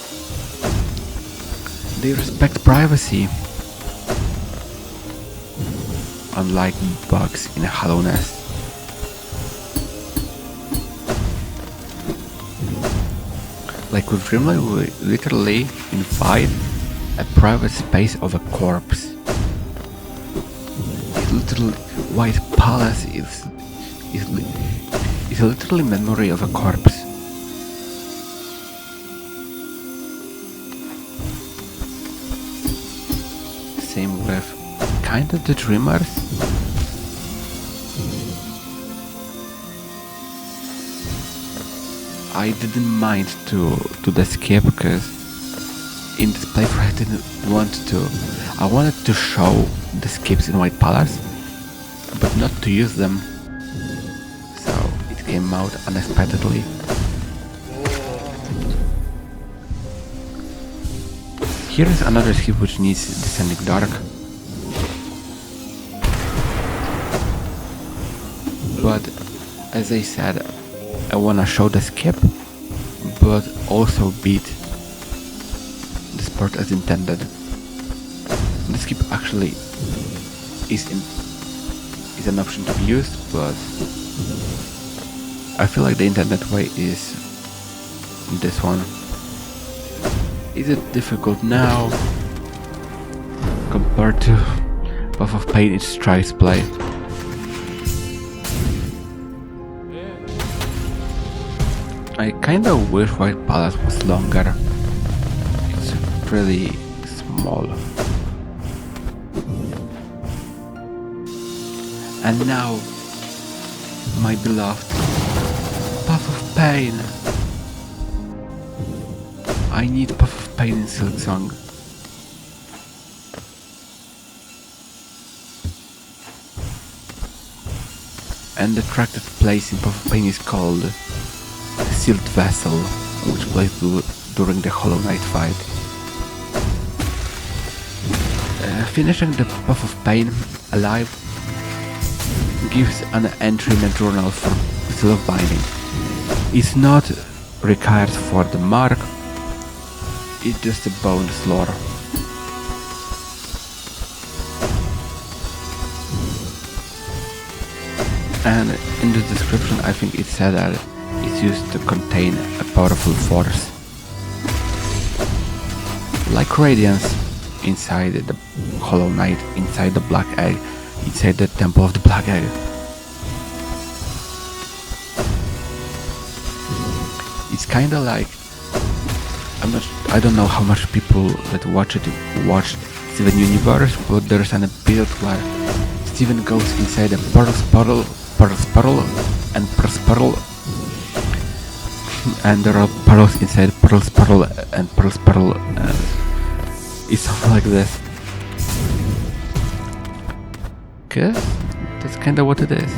They respect privacy, unlike bugs in Hollowness. Like with Dreamlight, we literally invite a private space of a corpse. This little white palace is literally memory of a corpse. kinda the Dreamers. I didn't mind to the skip because in this playthrough I didn't want to. I wanted to show the skips in White Palace, but not to use them. So it came out unexpectedly. Here is another skip which needs Descending Dark. But as I said, I wanna show the skip, but also beat the sport as intended. The skip actually is an option to be used, but I feel like the intended way is this one. Is it difficult now compared to Path of Pain? It's Strife play. I kinda wish White Palace was longer. It's really small. And now, my beloved Path of Pain. I need Path of Pain in Silksong. And the track that plays in Path of Pain is called Sealed Vessel, which plays during the Hollow Knight fight. Finishing the Path of Pain alive gives an entry in a journal for Seal of Binding. It's not required for the mark, it's just a bonus lore. And in the description I think it said that it's used to contain a powerful force. Like Radiance inside the Hollow Knight, inside the Black Egg, inside the Temple of the Black Egg. It's kinda like, I don't know how much people that watch Steven Universe, but there's an episode where Steven goes inside a Pearl's Puddle, and Pearl's Puddle, and there are pearls inside Pearl's Puddle and Pearl's Puddle, and it's something like this. Okay, that's kinda what it is.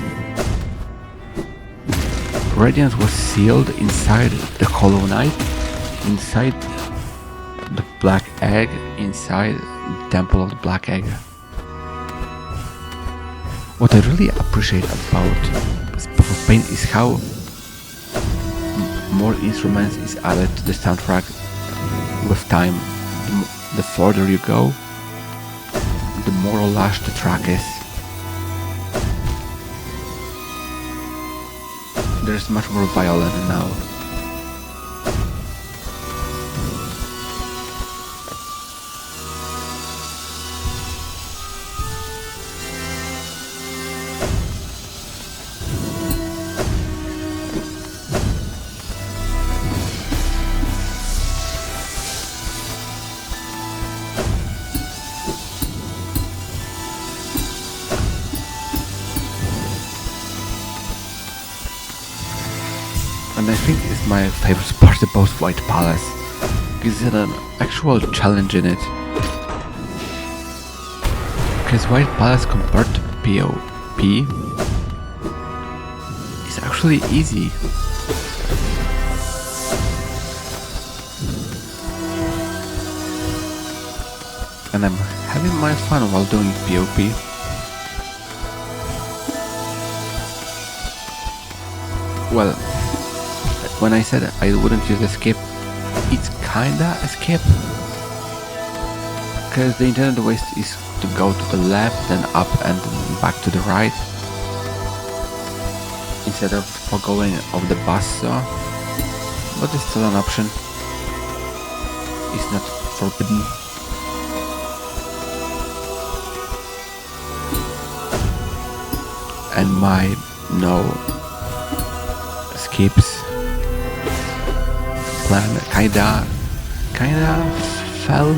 Radiance was sealed inside the Hollow Knight, inside the Black Egg, inside the Temple of the Black Egg. What I really appreciate about Path of Pain is how more instruments is added to the soundtrack with time. The further you go, the more lush the track is. There's much more violin now. And I think it's my favorite part about White Palace. Gives it an actual challenge in it. Because White Palace compared to PoP is actually easy. And I'm having my fun while doing PoP. Well, when I said I wouldn't use escape, it's kinda escape. Because the intended way is to go to the left, then up and back to the right. Instead of going off the bus saw. But it's still an option. It's not forbidden. And my no escapes plan kinda fell.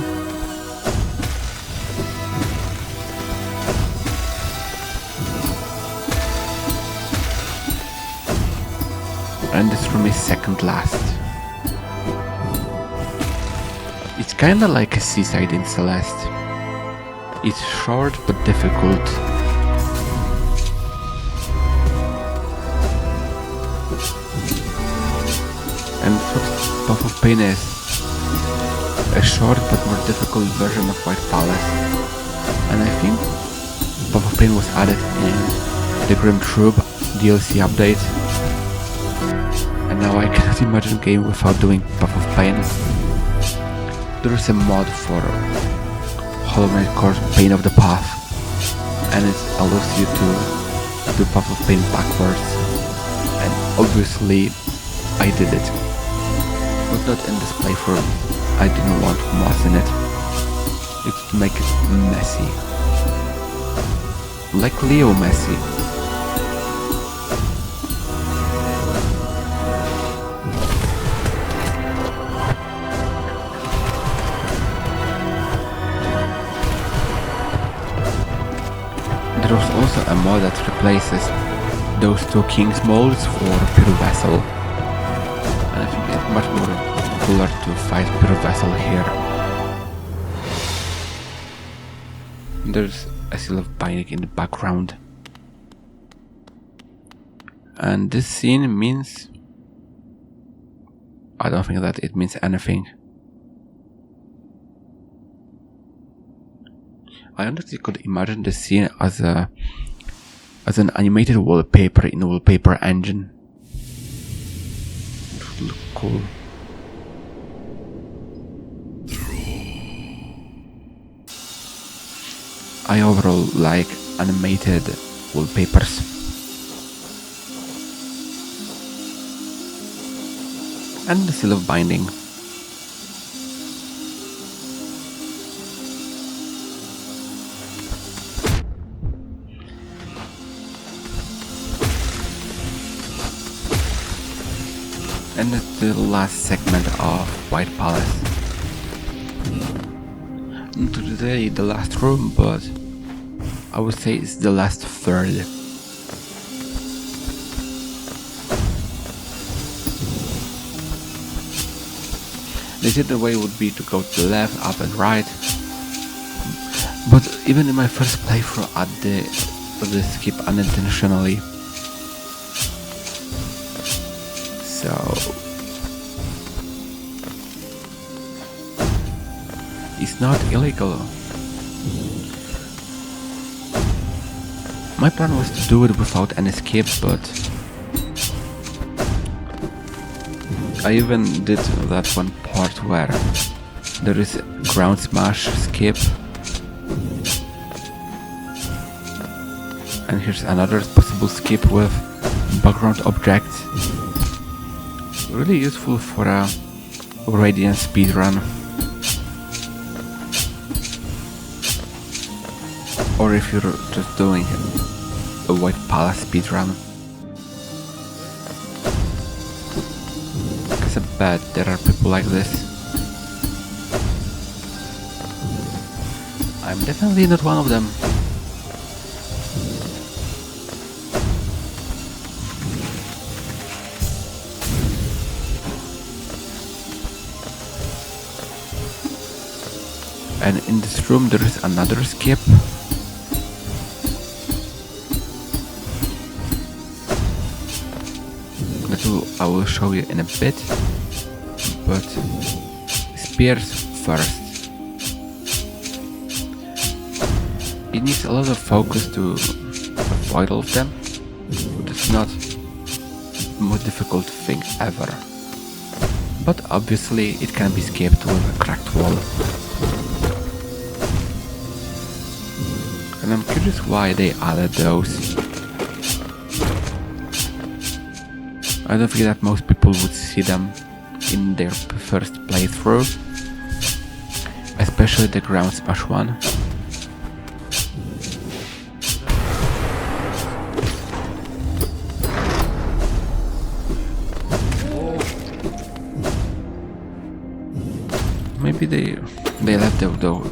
and this room is second last. It's kinda like a seaside in Celeste. It's short but difficult. And what Path of Pain is a short but more difficult version of White Palace. And I think Path of Pain was added in the Grim Troop DLC update. And now I cannot imagine a game without doing Path of Pain. There is a mod for Hollow Knight called Pain of the Path, and it allows you to do Path of Pain backwards. And obviously I did it. But not in this playthrough. I didn't want mods in it. It would make it messy. Like Leo messy. There was also a mod that replaces those two King's molds for Pure Vessel. And I think it's much more cooler to fight Pure Vessel here. There's a seal of binding in the background. And this scene means... I don't think that it means anything. I honestly could imagine this scene as an animated wallpaper in a wallpaper engine. It would look cool. I overall like animated wallpapers. And the seal of binding. And it's the last segment of White Palace. Not today the last room, but I would say it's the last third. They said the way would be to go to the left, up and right. But even in my first playthrough I did skip unintentionally. So it's not illegal. My plan was to do it without an escape, but I even did that one part where there is a ground smash skip. And here's another possible skip with background objects. Really useful for a Radiant speedrun. Or if you're just doing a White Palace speedrun. Because I bet there are people like this. I'm definitely not one of them. And in this room there is another skip. That I will show you in a bit. But spears first. It needs a lot of focus to avoid all of them. But it's not the most difficult thing ever. But obviously it can be skipped with a cracked wall. And I'm curious why they added those. I don't think that most people would see them in their first playthrough. Especially the ground smash one. Maybe they left though.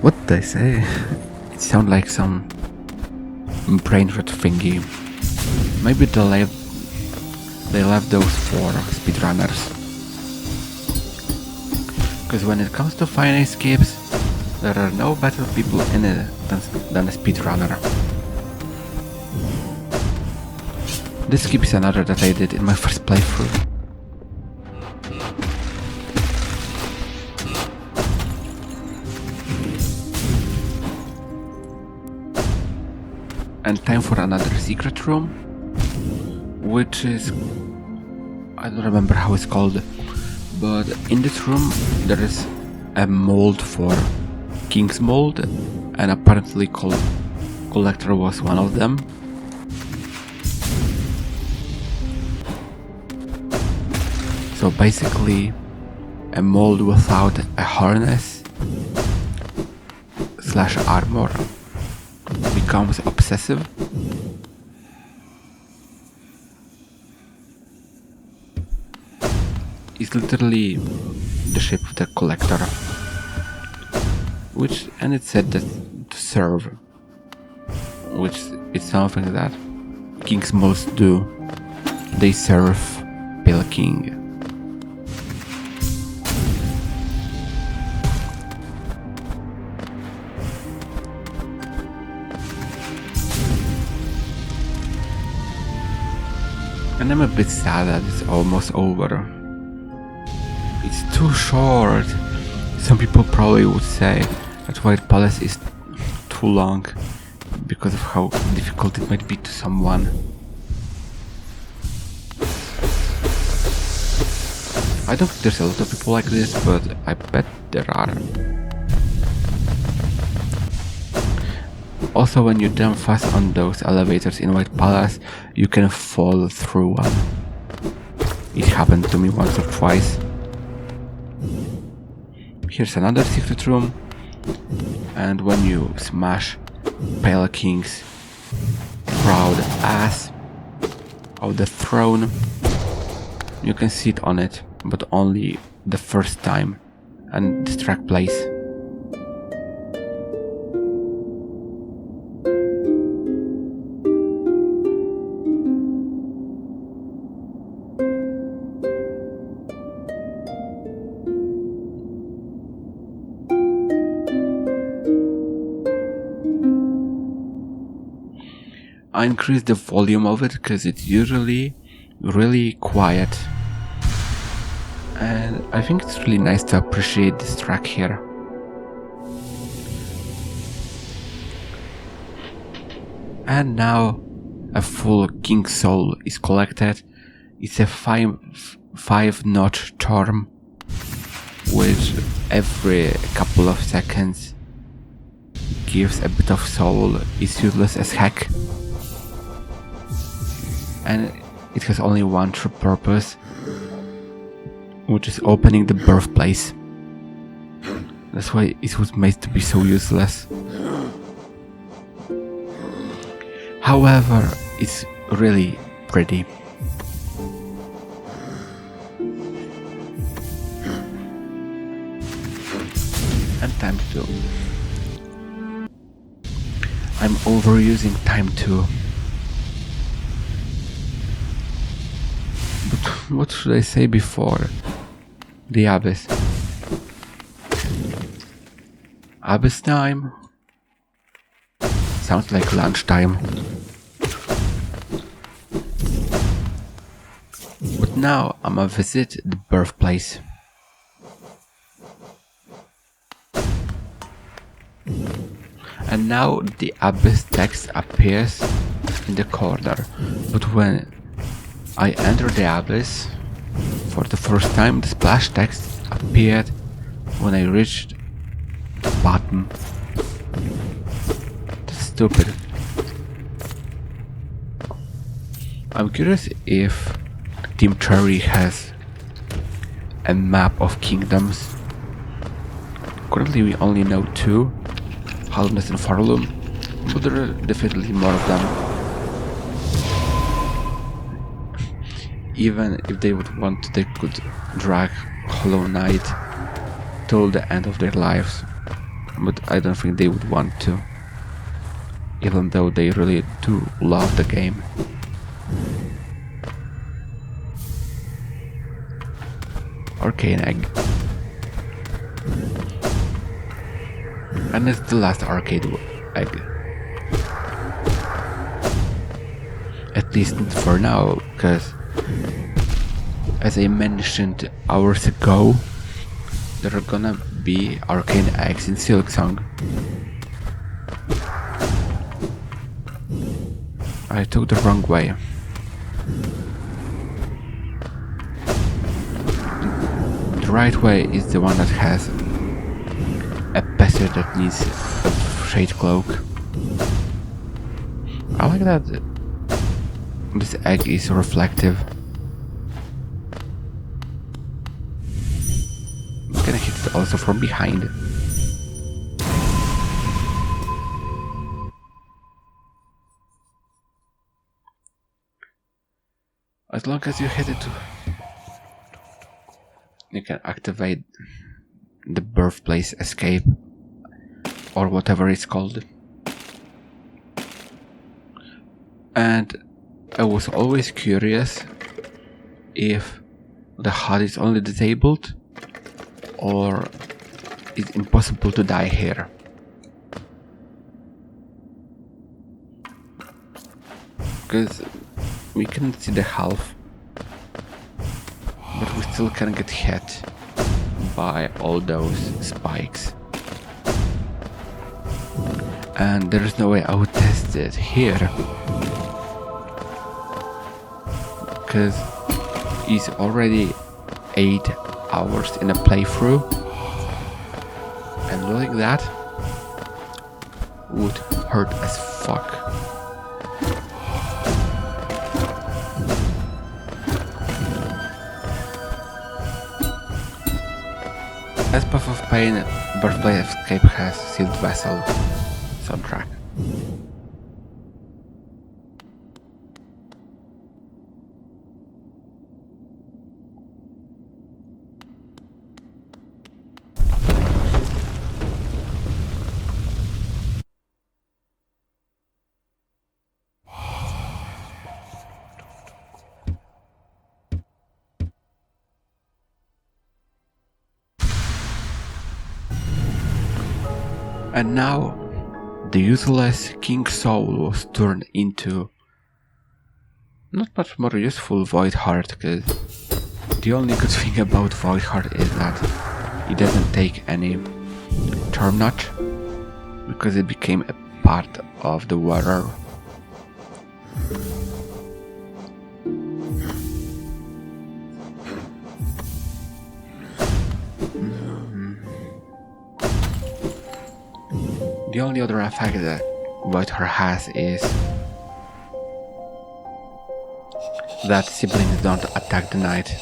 What did I say? It sounded like some brain rot thingy. Maybe they left those for speedrunners. Because when it comes to finite skips, there are no better people in it than a speedrunner. This skip is another that I did in my first playthrough. And time for another secret room, which is, I don't remember how it's called, but in this room there is a mold for King's Mold, and apparently Collector was one of them. So basically a mold without a harness / armor becomes obsessive. It's literally the shape of the Collector, and it said that to serve, which is something that King's Molds do. They serve Pale King. And I'm a bit sad that it's almost over. It's too short. Some people probably would say that White Palace is too long because of how difficult it might be to someone. I don't think there's a lot of people like this, but I bet there are. Also, when you jump fast on those elevators in White Palace, you can fall through one. It happened to me once or twice. Here's another secret room, and when you smash Pale King's proud ass of the throne, you can sit on it, but only the first time, and this track plays. I increased the volume of it because it's usually really quiet, and I think it's really nice to appreciate this track here. And now a full King Soul is collected. It's a 5-notch charm, which every couple of seconds gives a bit of soul. It's useless as heck. And it has only one true purpose, which is opening the birthplace. That's why it was made to be so useless. However, it's really pretty. And time 2. I'm overusing time 2. But what should I say before? The Abyss. Abyss time? Sounds like lunchtime. But now I'ma visit the birthplace. And now the Abyss text appears in the corner, but when I enter the Abyss for the first time, the splash text appeared when I reached the bottom. That's stupid. I'm curious if Team Cherry has a map of kingdoms. Currently we only know 2, Halness and Farlum, but there are definitely more of them. Even if they would want to, they could drag Hollow Knight till the end of their lives, but I don't think they would want to, even though they really do love the game. arcane egg. And it's the last arcade egg. At least for now, because as I mentioned hours ago, there are gonna be arcane eggs in Silksong. I took the wrong way. The right way is the one that has a passage that needs a shade cloak. I like that this egg is reflective. I'm gonna hit it also from behind. As long as you hit it, you can activate the birthplace escape or whatever it's called. And I was always curious if the HUD is only disabled or it's impossible to die here. Because we can see the health, but we still can get hit by all those spikes. And there is no way I would test it here, because it's already 8 hours in a playthrough, and losing that would hurt as fuck. As Path of Pain, Birthplace Escape has Sealed Vessel soundtrack. And now, the useless King Soul was turned into not much more useful Void Heart, because the only good thing about Void Heart is that it doesn't take any charm notch, because it became a part of the wearer. The only other effect that Void Heart has is that siblings don't attack the knight.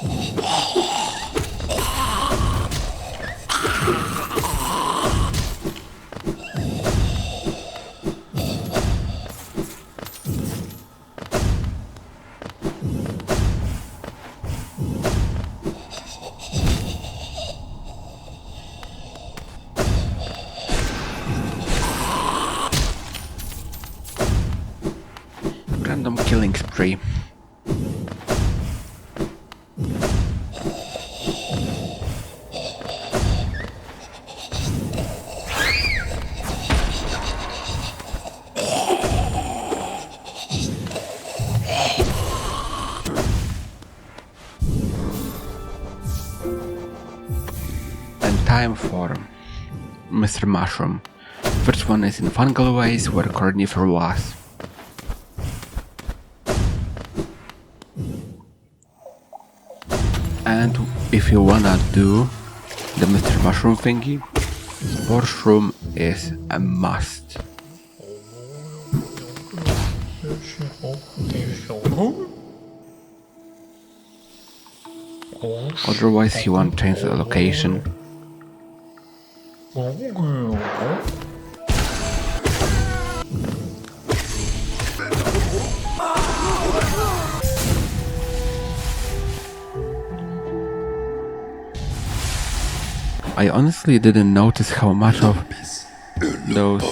Random killing spree. And time for Mr. Mushroom. First one is in Fungal Ways, where Cornifer was. And if you wanna do the Mr. Mushroom thingy, Sporshroom is a must. Otherwise you won't change the location. I honestly didn't notice how much of those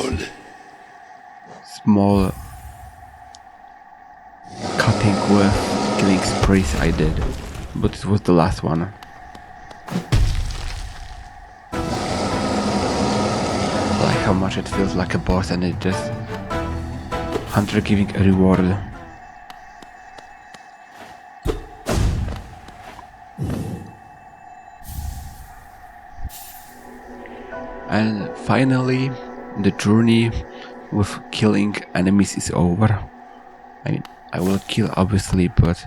small cutting with killing sprees I did, but it was the last one. Like how much it feels like a boss and it just hunter giving a reward. And finally, the journey with killing enemies is over. I mean, I will kill obviously, but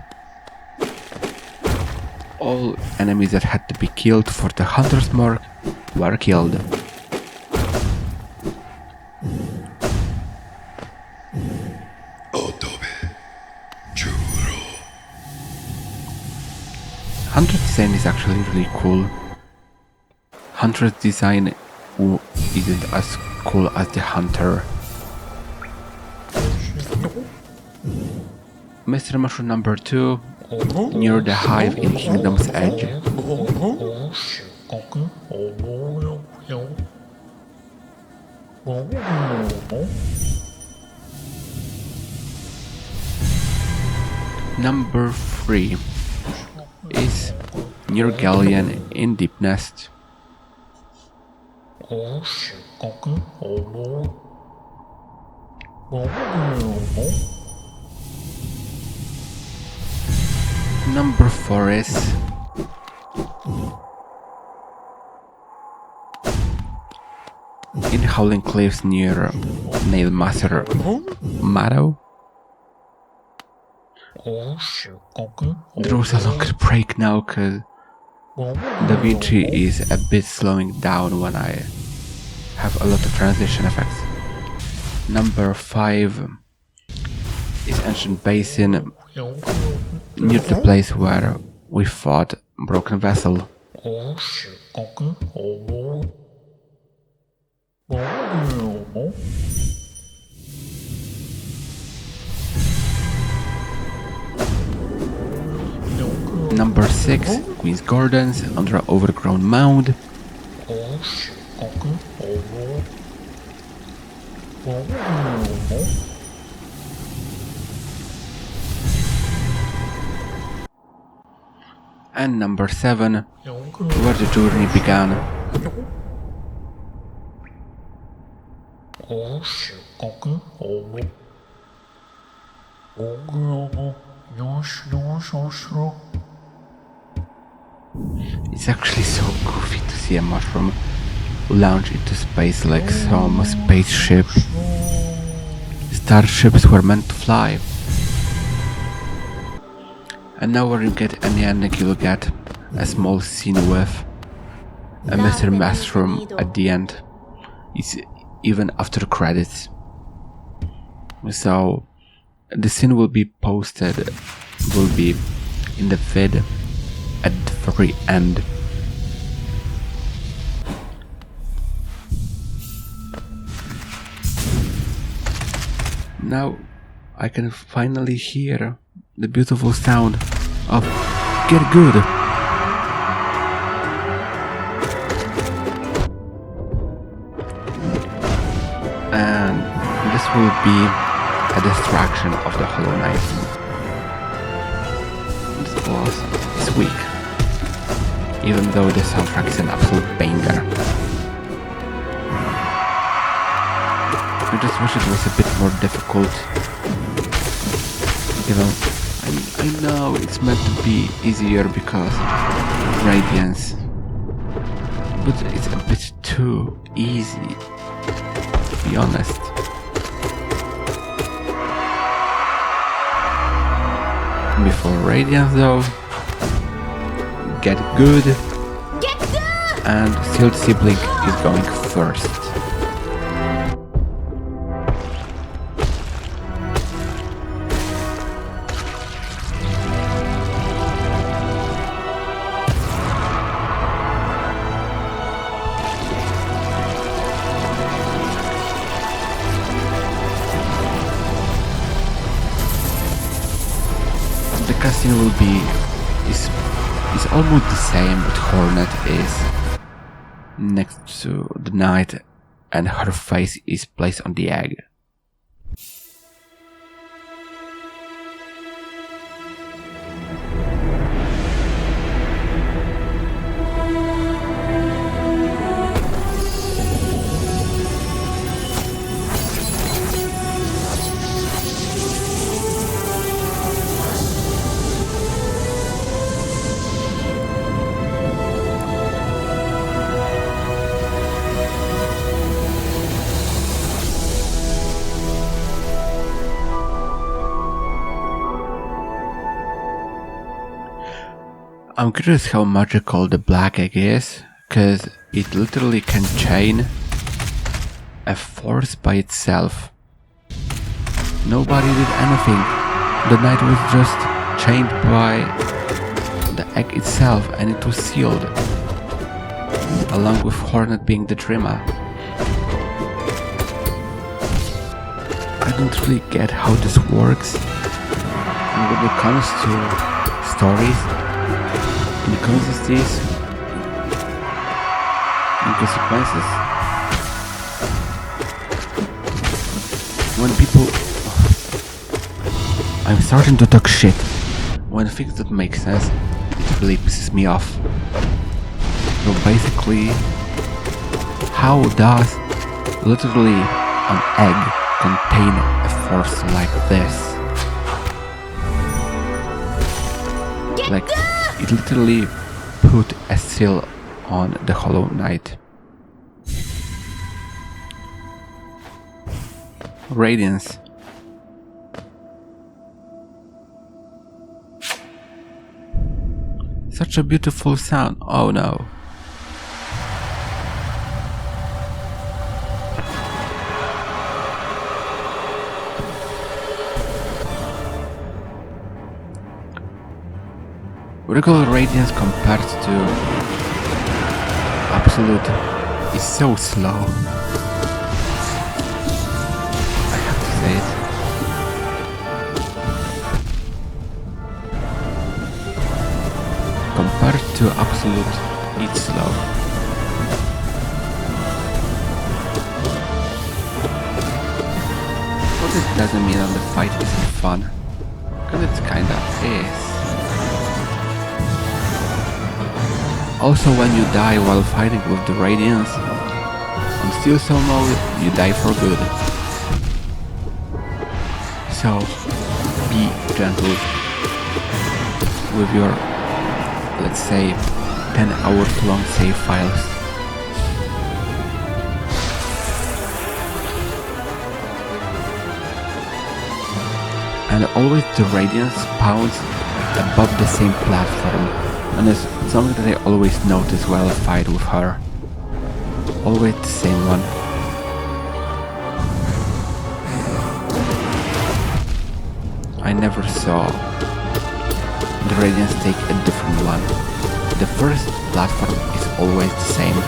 all enemies that had to be killed for the hunter's mark were killed. Hunter's design is actually really cool. Hunter's design isn't as cool as the hunter. Mr. Mushroom number 2, near the hive in Kingdom's Edge. Number 3 is near Galleon in Deep Nest. Number 4 is in Howling Cliffs near Nailmaster Marrow. There was a longer break now because DaVinci is a bit slowing down when I have a lot of transition effects. Number 5 is Ancient Basin near the place where we fought Broken Vessel. Number 6, Queen's Gardens under an overgrown mound. And number 7, where the journey began. It's actually so goofy to see a mushroom launch into space like some spaceship. Starships were meant to fly. And now when you get any ending, you'll get a small scene with a Mr. Mushroom at the end. It's even after credits. So the scene will be posted, will be in the vid at the very end. Now I can finally hear the beautiful sound of Get Good. And this will be a distraction of the Hollow Knight. This boss is weak, even though the soundtrack is an absolute banger. I just wish it was a bit more difficult. You know, I know it's meant to be easier because Radiance, but it's a bit too easy, to be honest. Before Radiance though, Get Good, and Sealed Sibling is going first. The casting will be is almost the same, but Hornet is next to the knight and her face is placed on the egg. I'm curious how magical the black egg is, cause it literally can chain a force by itself. Nobody did anything. The knight was just chained by the egg itself and it was sealed. Along with Hornet being the trimmer. I don't really get how this works. And when it comes to stories, inconsistencies, inconsequences, when people... I'm starting to talk shit. When things don't make sense, it really pisses me off. So basically, how does literally an egg contain a force like this? Like, it literally put a seal on the Hollow Knight. Radiance. Such a beautiful sound. Oh no. Regular Radiance compared to Absolute is so slow. I have to say it. Compared to Absolute, it's slow. But it doesn't mean that the fight isn't fun. Because it kinda is. Also, when you die while fighting with the Radiance, on Steel Soul mode, you die for good. So, be gentle with your, let's say, 10 hours long save files. And always the Radiance spawns above the same platform. And it's something that I always notice while I fight with her. Always the same one. I never saw the Radiance take a different one. The first platform is always the same.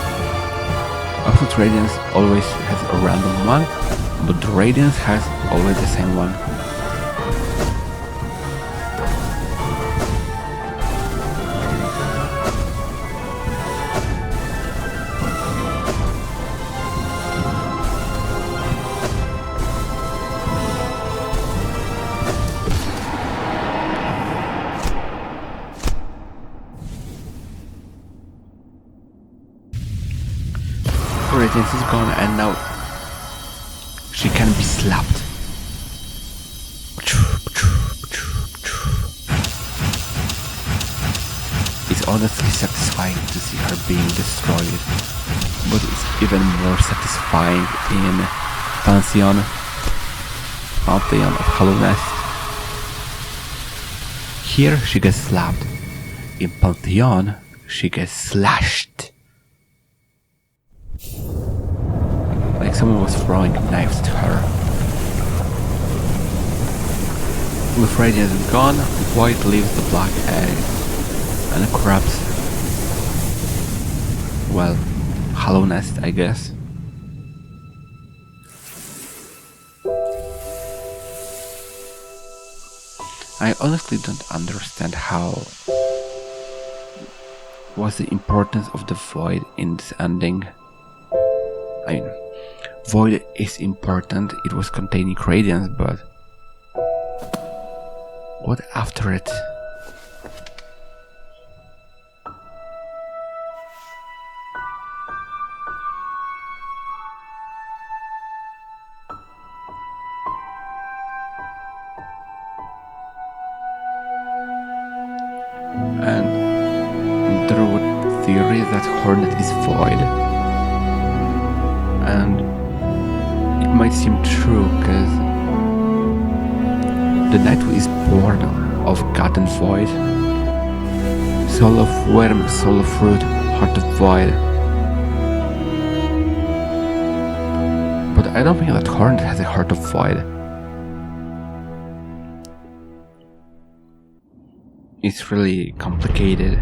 Absolute Radiance always has a random one, but the Radiance has always the same one. Radiance is gone and now she can be slapped. It's honestly satisfying to see her being destroyed, but it's even more satisfying in Pantheon of Hollownest. Here she gets slapped. In Pantheon she gets slashed. Like someone was throwing knives to her. With Radiance gone, Void leaves the black egg and corrupts, well, Hollownest, I guess. I honestly don't understand what's the importance of the Void in this ending. I mean, Void is important, it was containing Radiance, but what after it? And there were theories that Hornet is Void. And it might seem true because the knight is born of God and Void. Soul of Worm, Soul of Fruit, Heart of Void. But I don't think that Hornet has a Heart of Void. It's really complicated.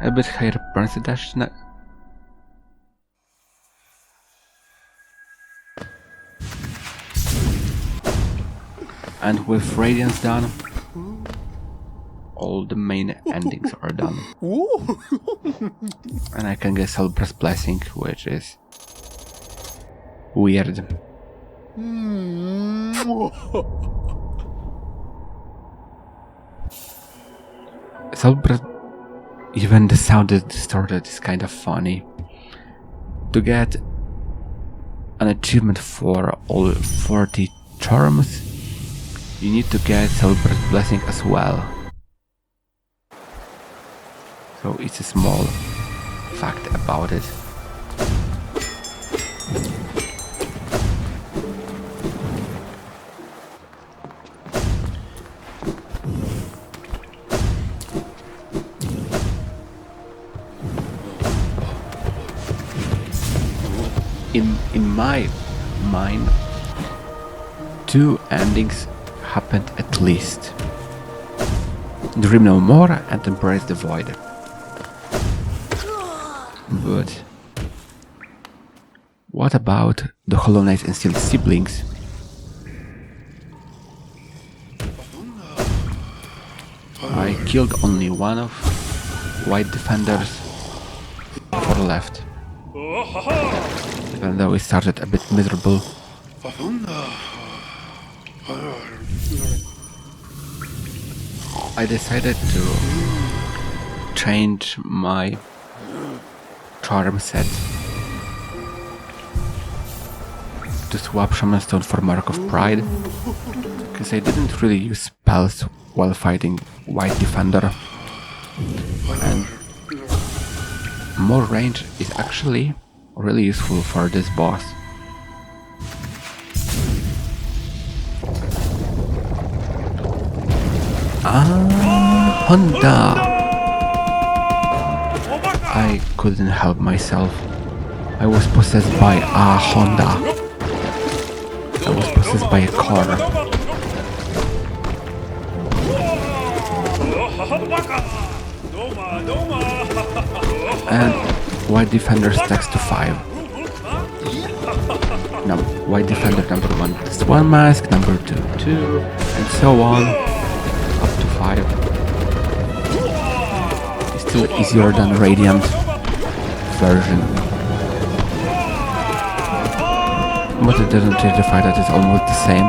A bit higher percentage. And with Radiance done, all the main endings are done. And I can get Celebrous Blessing, which is weird. Celebrous, even the sound is distorted, is kind of funny. To get an achievement for all 40 charms, you need to get Celebrous Blessing as well. So it's a small fact about it. In my mind, 2 endings happened at least. Dream No More and Embrace the Void. But what about the Hollow Knight and Steel siblings? I killed only one of White Defenders, 4 left. Even though it started a bit miserable. I decided to change my charm set to swap Shaman Stone for Mark of Pride, because I didn't really use spells while fighting White Defender, and more range is actually really useful for this boss. Honda! I couldn't help myself. I was possessed by a Honda. I was possessed by a car. And White Defender stacks to 5. Now, White Defender number 1 gets 1 mask, number 2, 2, and so on, up to 5. It's still easier than Radiant version. But it doesn't change the fact that it's almost the same.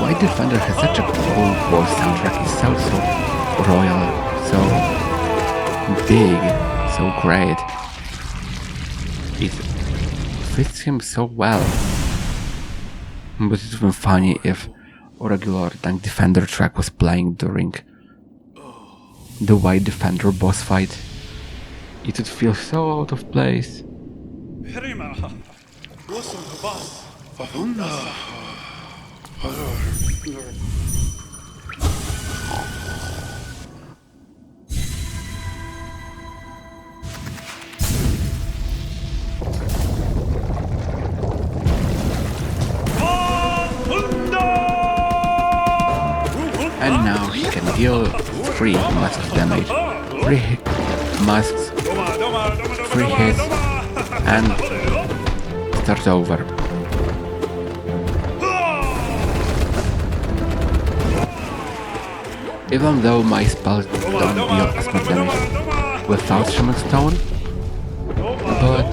White Defender has such a cool voice soundtrack. It sounds so royal, so big, so great. It fits him so well. But it's even funny if a regular Dung Defender track was playing during the White Defender boss fight. It would feel so out of place. And now he can deal 3 masks damage, 3 masks, 3 hits, and start over. Even though my spells don't deal as much damage without Shaman Stone, but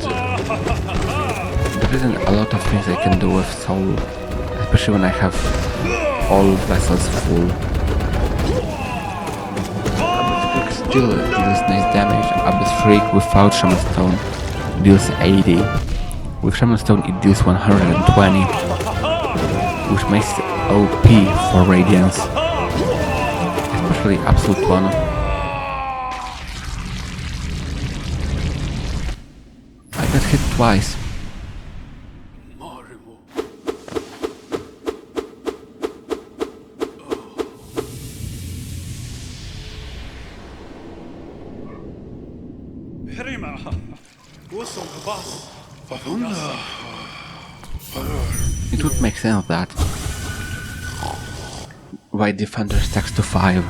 there isn't a lot of things I can do with Soul, especially when I have all vessels full. Abyss Freak still deals nice damage. Abyss Freak without Shaman Stone deals 80. With Shaman Stone it deals 120, which makes it OP for Radiance. Especially Absolute one. I got hit twice. It would make sense that White Defender stacks to 5.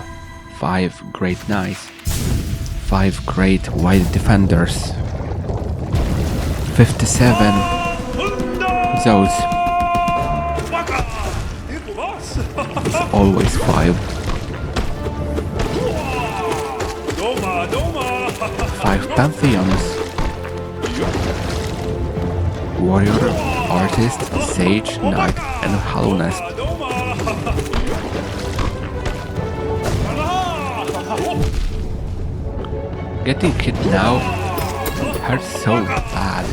5 great knights. 5 great White Defenders. 57. Those. It's always 5. 5 Pantheons. Warrior, Artist, Sage, Knight, and Hallownest. Getting hit now hurts so bad.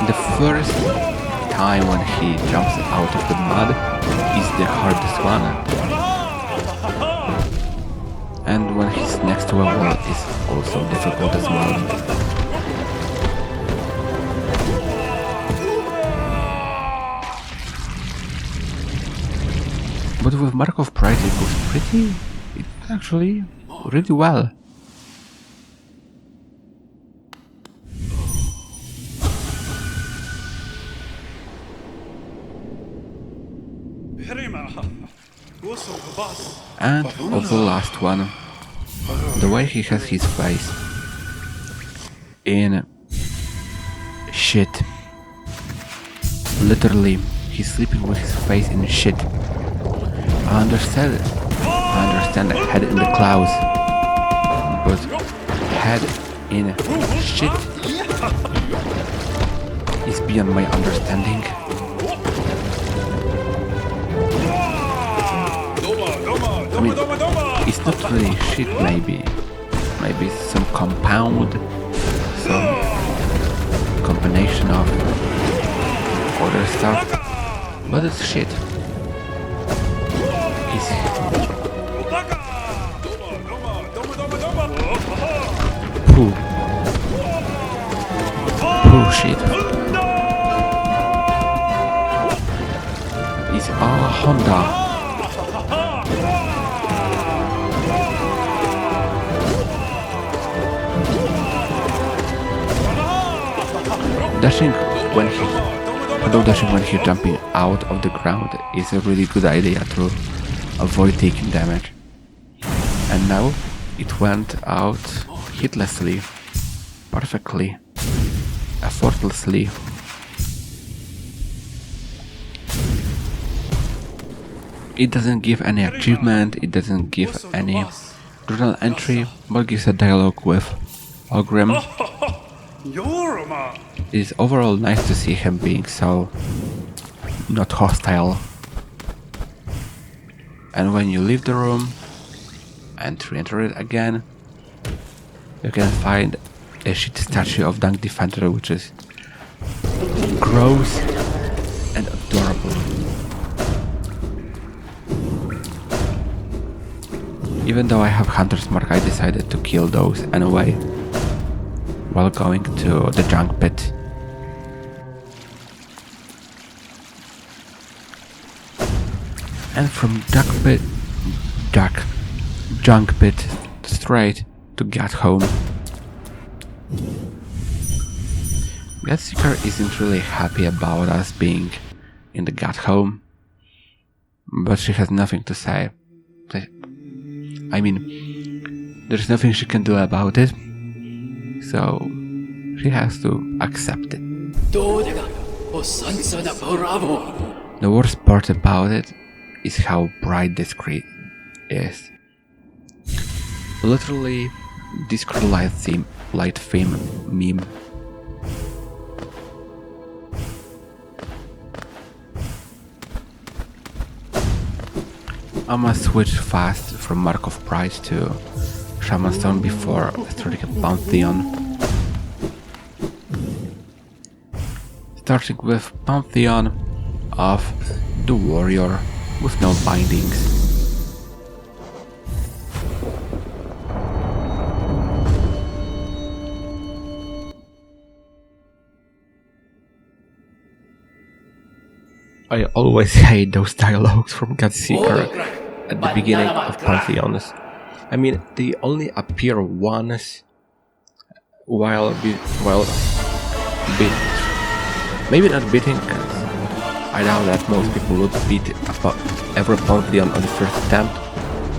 The first time when he jumps out of the mud is the hardest one. And when he's next to a wall is also difficult as well. But with Mark of Pride it goes actually really well. And of the last one, the way he has his face in shit. Literally, he's sleeping with his face in shit. I understand the head in the clouds, but head in shit is beyond my understanding. I mean, it's not really shit, maybe some compound, some combination of other stuff, but it's shit. It's poo shit. It's a Honda. Dashing when he's jumping out of the ground is a really good idea to avoid taking damage. And now it went out hitlessly, perfectly, effortlessly. It doesn't give any achievement, it doesn't give any journal entry, but gives a dialogue with Ogrim. It is overall nice to see him being so not hostile. And when you leave the room and re-enter it again, you can find a shitty statue of Dung Defender, which is gross and adorable. Even though I have Hunter's Mark, I decided to kill those anyway while going to the junk pit. And from junk pit straight to Gat home. Gatseeker isn't really happy about us being in the Gat home, but she has nothing to say. I mean, there's nothing she can do about it, so she has to accept it. The worst part about it is how bright this screen is. Literally, Discord light theme meme. I must switch fast from Mark of Pride to Shaman Stone before starting a Pantheon. Starting with Pantheon of the Warrior with no bindings. I always hate those dialogues from Godseeker at the beginning of Pantheons. I mean, they only appear once while maybe not beating, because I doubt that most people would beat every Pantheon on the first attempt,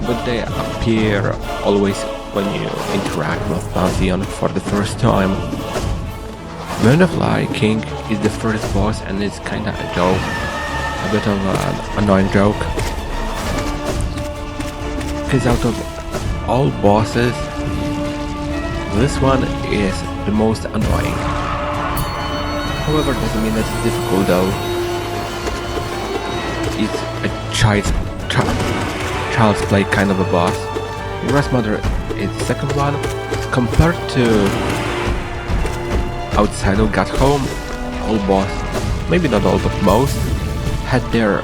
but they appear always when you interact with Pantheon for the first time. Mantis King is the first boss, and it's kinda a joke, a bit of an annoying joke, because out of all bosses, this one is the most annoying. However, doesn't mean that it's difficult though. It's a child's play kind of a boss. Gruz Mother is the second one. Compared to outside of Godhome, all boss, maybe not all but most, had their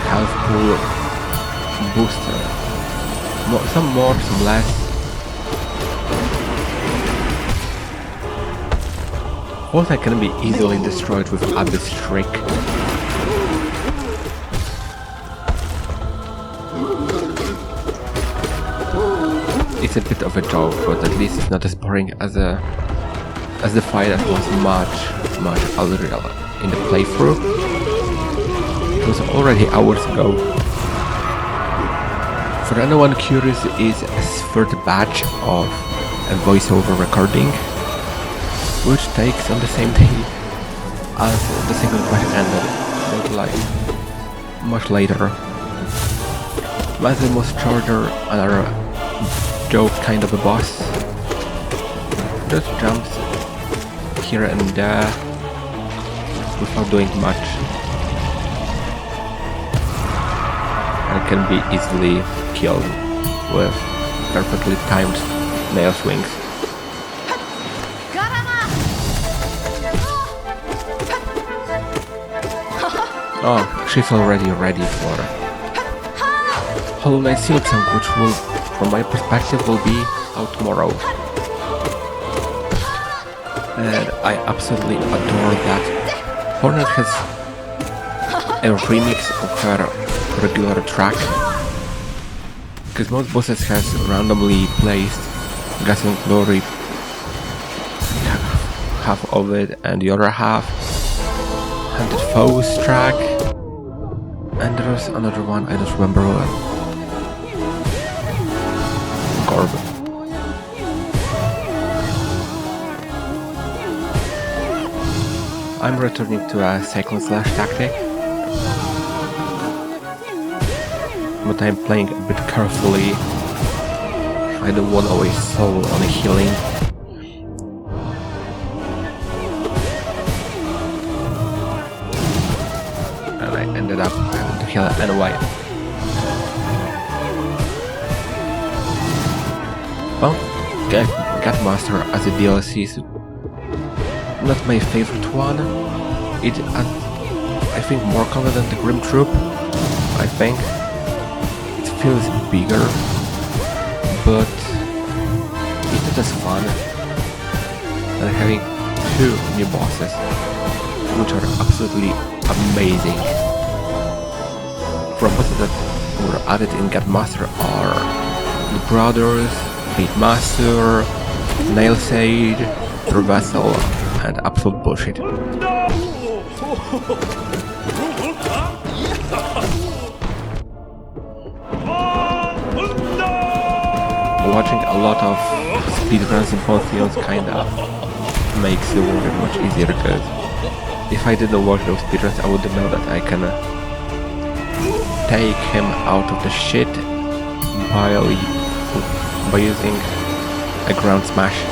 health pool booster. Some more, some less. Hornet can be easily destroyed with Abyss Trick. It's a bit of a joke, but at least it's not as boring as the fight that was much unreal in the playthrough. It was already hours ago. For anyone curious, is a third batch of a voiceover recording, which takes on the same day as the second batch ended, but like much later. Maximus Charger, another joke kind of a boss, just jumps here and there without doing much, and can be easily killed with perfectly timed nail swings. Oh, she's already ready for Hollow Knight Silksong, which will, from my perspective, will be out tomorrow. And I absolutely adore that Hornet has a remix of her regular track, because most bosses has randomly placed Gas and Glory, half of it, and the other half Hunted Foes track, and there's another one, I don't remember what. Gorb. I'm returning to a cyclone slash tactic, but I'm playing a bit carefully. I don't want to waste soul on a healing. And I ended up having to heal anyway. Well, Dashmaster as a DLC is not my favorite one. It I think more common than the Grim Troop. I think it feels bigger, but it's not as fun than having two new bosses, which are absolutely amazing. For bosses that were added in Godmaster are the Brothers, Beatmaster, Nail Sage, Vessel, and absolute bullshit. Watching a lot of speedruns in Pantheons kinda makes the work much easier, because if I didn't watch those speedruns, I wouldn't know that I can take him out of the shit by using a ground smash.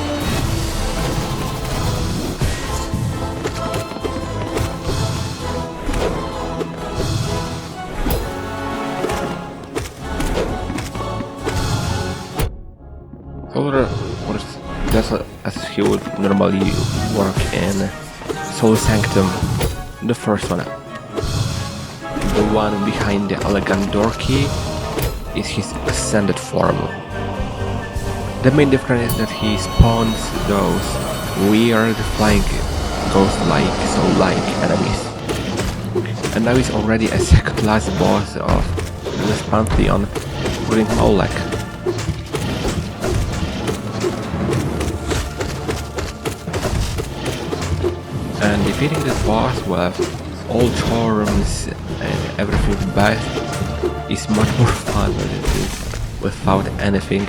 Solar works just as he would normally work in Soul Sanctum, the first one. The one behind the elegant door key is his ascended form. The main difference is that he spawns those weird flying ghost-like, soul-like enemies. And now he's already a second last boss of this pantheon, Brooding Mawlek. And defeating this boss with all charms and everything best is much more fun than it is without anything.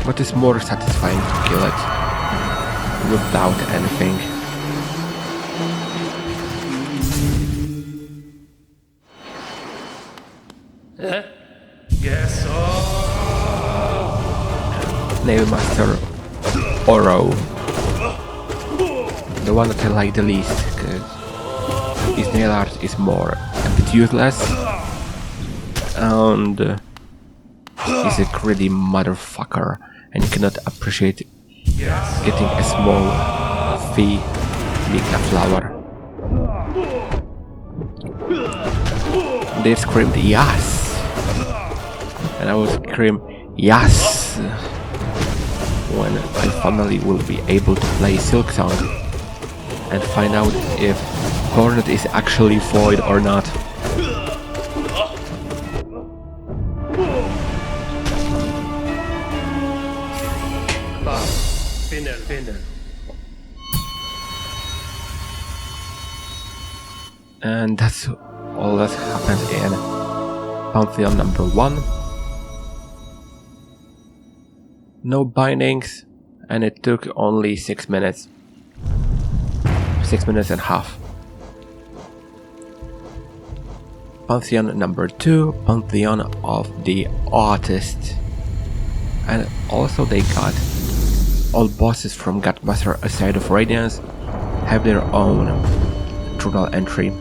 But it's more satisfying to kill it without anything. Guess so. Nailmaster Oro. The one that I like the least, because his nail art is more a bit useless, and he's a greedy motherfucker, and you cannot appreciate getting a small fee being a flower. They screamed yes, and I will scream yes when I finally will be able to play Silk Song and find out if Hornet is actually void or not. Finel. And that's all that happened in Pantheon number 1. No bindings, and it took only 6 minutes. 6 minutes and a half. Pantheon number 2, Pantheon of the Artist. And also they got all bosses from Godtuner aside of Radiance have their own journal entry,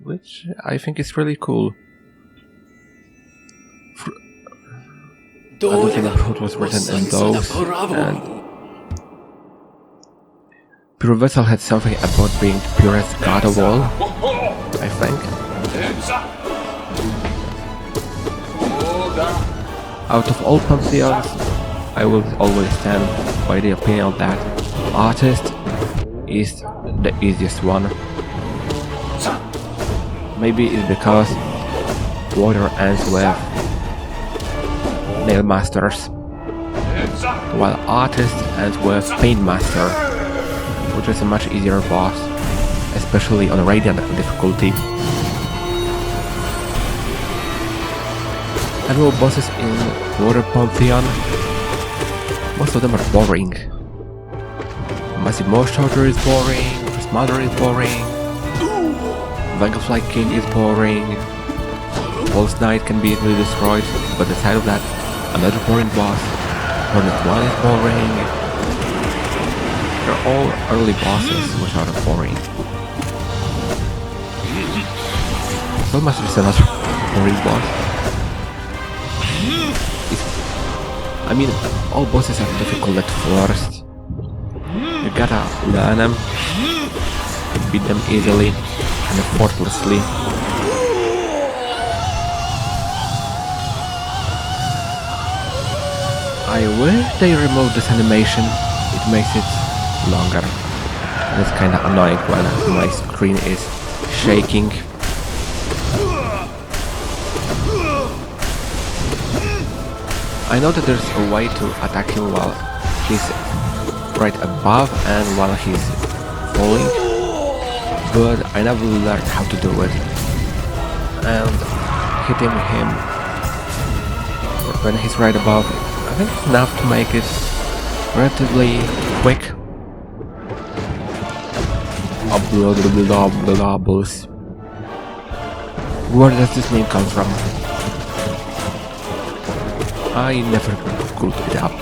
which I think is really cool. Everything about was written in those, and Pure Vessel had something about being the purest god of all, I think. Out of all pantheons, I will always stand by the opinion that Artist is the easiest one. Maybe it's because water ends with Nail Masters, while Artist ends with Pain Master, which is a much easier boss, especially on Radiant difficulty. And all bosses in Water Pantheon, most of them are boring. Massive Charger is boring, Gruz Mother is boring, Vengeful King is boring, Pulse Knight can be easily destroyed, but aside of that, another boring boss, Hornet 1 is boring. They're all early bosses which are boring. Dashmaster is another boring boss. I mean, all bosses are difficult at first. You gotta learn them, beat them easily and effortlessly. I wish they removed this animation, it makes it longer. And it's kinda annoying when my screen is shaking. I know that there's a way to attack him while he's right above and while he's falling, but I never learned how to do it. And hitting him when he's right above, I think it's enough to make it relatively quick. Where does this name come from? I never looked it up.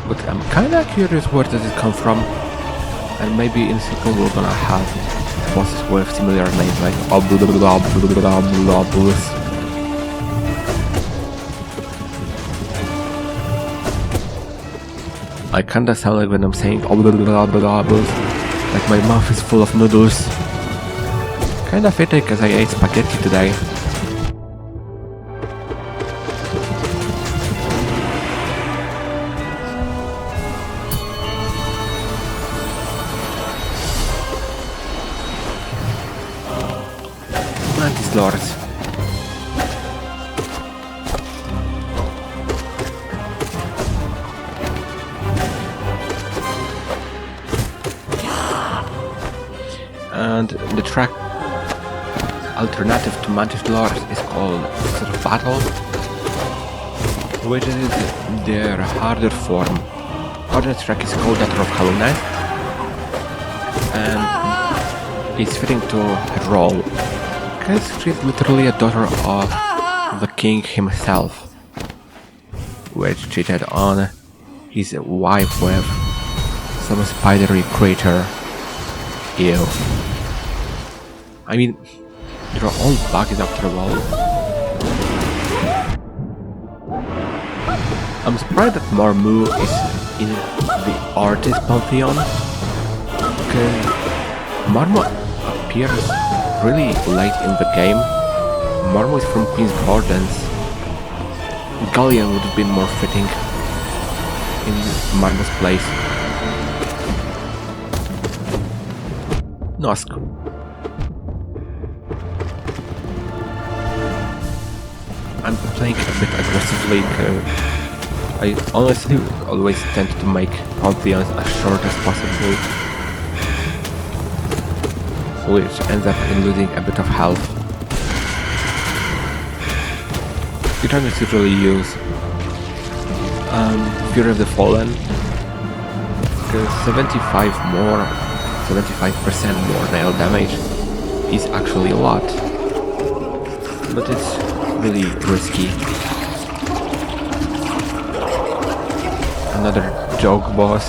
But I'm kinda curious where does it come from. And maybe in Silk we're gonna have bosses with similar names like I kinda sound like when I'm saying like my mouth is full of noodles. Kinda fitting because I ate spaghetti today. Mantis Lords. And the track alternative to Mantis Lords is called Sort of Battle, which is their harder form. Other track is called Daughter of Hollow Knight, and it's fitting to her role, because she's literally a daughter of the king himself, which cheated on his wife with some spidery creature. Ew. I mean, they're all bugged after a while. I'm surprised that Marmu is in the artist pantheon, because Marmu appears really late in the game. Marmu is from Queen's Gardens. Galleon would have been more fitting in Marmu's place. Nosk. I'm playing a bit aggressively because I honestly always tend to make pantheons as short as possible, which ends up in losing a bit of health. You can usually use Fury of the Fallen, because 75% more nail damage is actually a lot, but it's really risky. Another joke boss,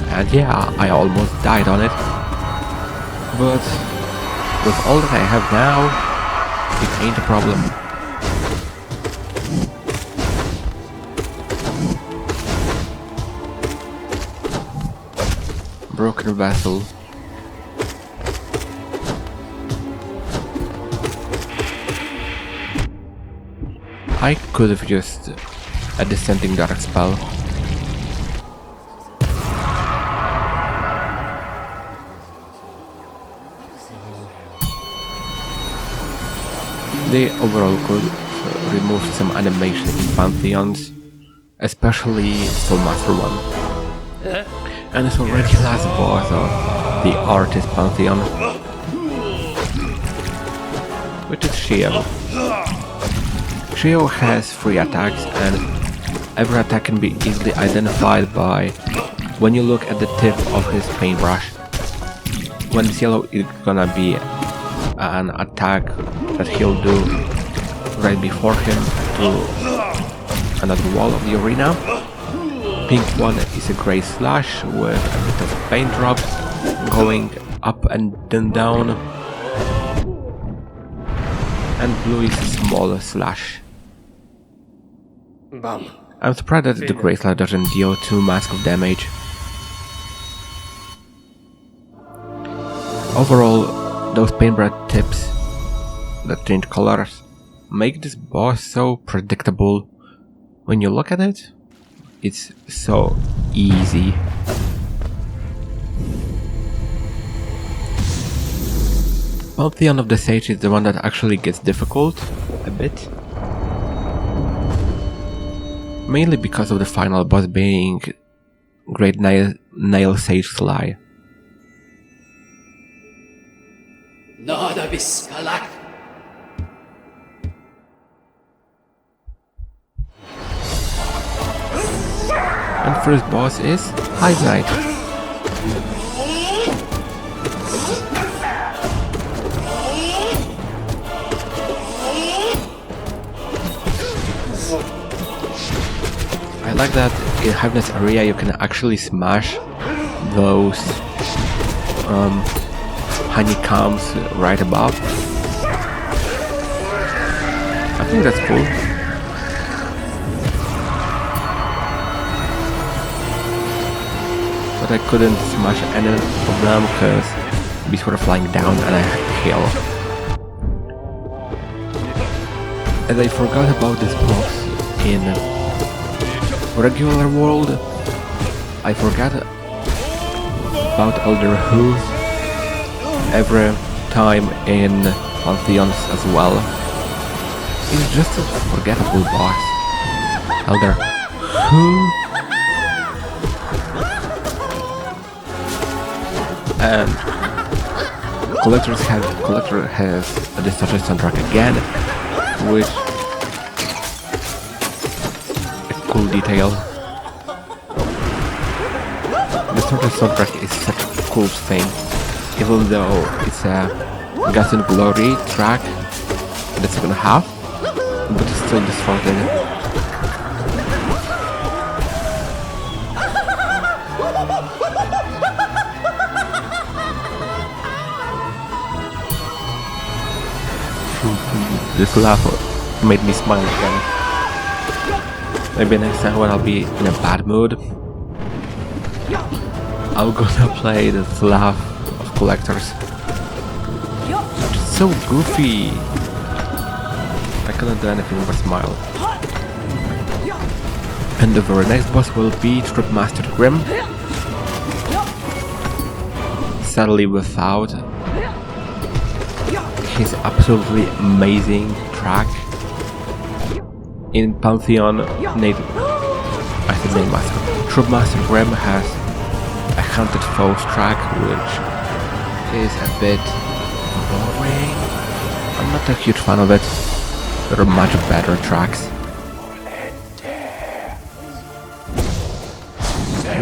and yeah, I almost died on it, but with all that I have now, it ain't a problem. Broken vessel. I could have used a Descending Dark spell. They overall could remove some animation in Pantheons, especially Soulmaster one. And it's already last boss of the Artist Pantheon, which is Shio. Shio has 3 attacks, and every attack can be easily identified by when you look at the tip of his paintbrush. When it's yellow, it's gonna be an attack that he'll do right before him to another wall of the arena. Pink one is a grey slash with a bit of paint drops going up and then down, and blue is a small slash. Bum. I'm surprised that the grey slash doesn't deal too much of damage. Overall, those paintbrush tips that change colors make this boss so predictable. When you look at it, it's so easy. Pantheon of the Sage is the one that actually gets difficult a bit. Mainly because of the final boss being Great Nail Sage Sly. And first boss is Hive Knight. I like that in Hive Knight's area you can actually smash those honeycombs right above. I think that's cool. But I couldn't smash any of them because beasts were flying down and I had to heal. And I forgot about this boss in regular world. I forgot about Elder Who. Every time in Pantheons as well. He's just a forgettable boss. Elder, who? And Collector has a distorted soundtrack again, which a cool detail. Distorted soundtrack is such a cool thing, even though it's a Gas and Glory track, the second half, but it's still distorted. This laugh made me smile again. Maybe next time when I'll be in a bad mood, I'm gonna play this laugh of Collectors. It's so goofy. I couldn't do anything but smile. And the very next boss will be Dashmaster Grim. Sadly without his absolutely amazing track in Pantheon I think Name Master. Dashmaster Grim has a Hunted Foes track, which is a bit boring. I'm not a huge fan of it. There are much better tracks.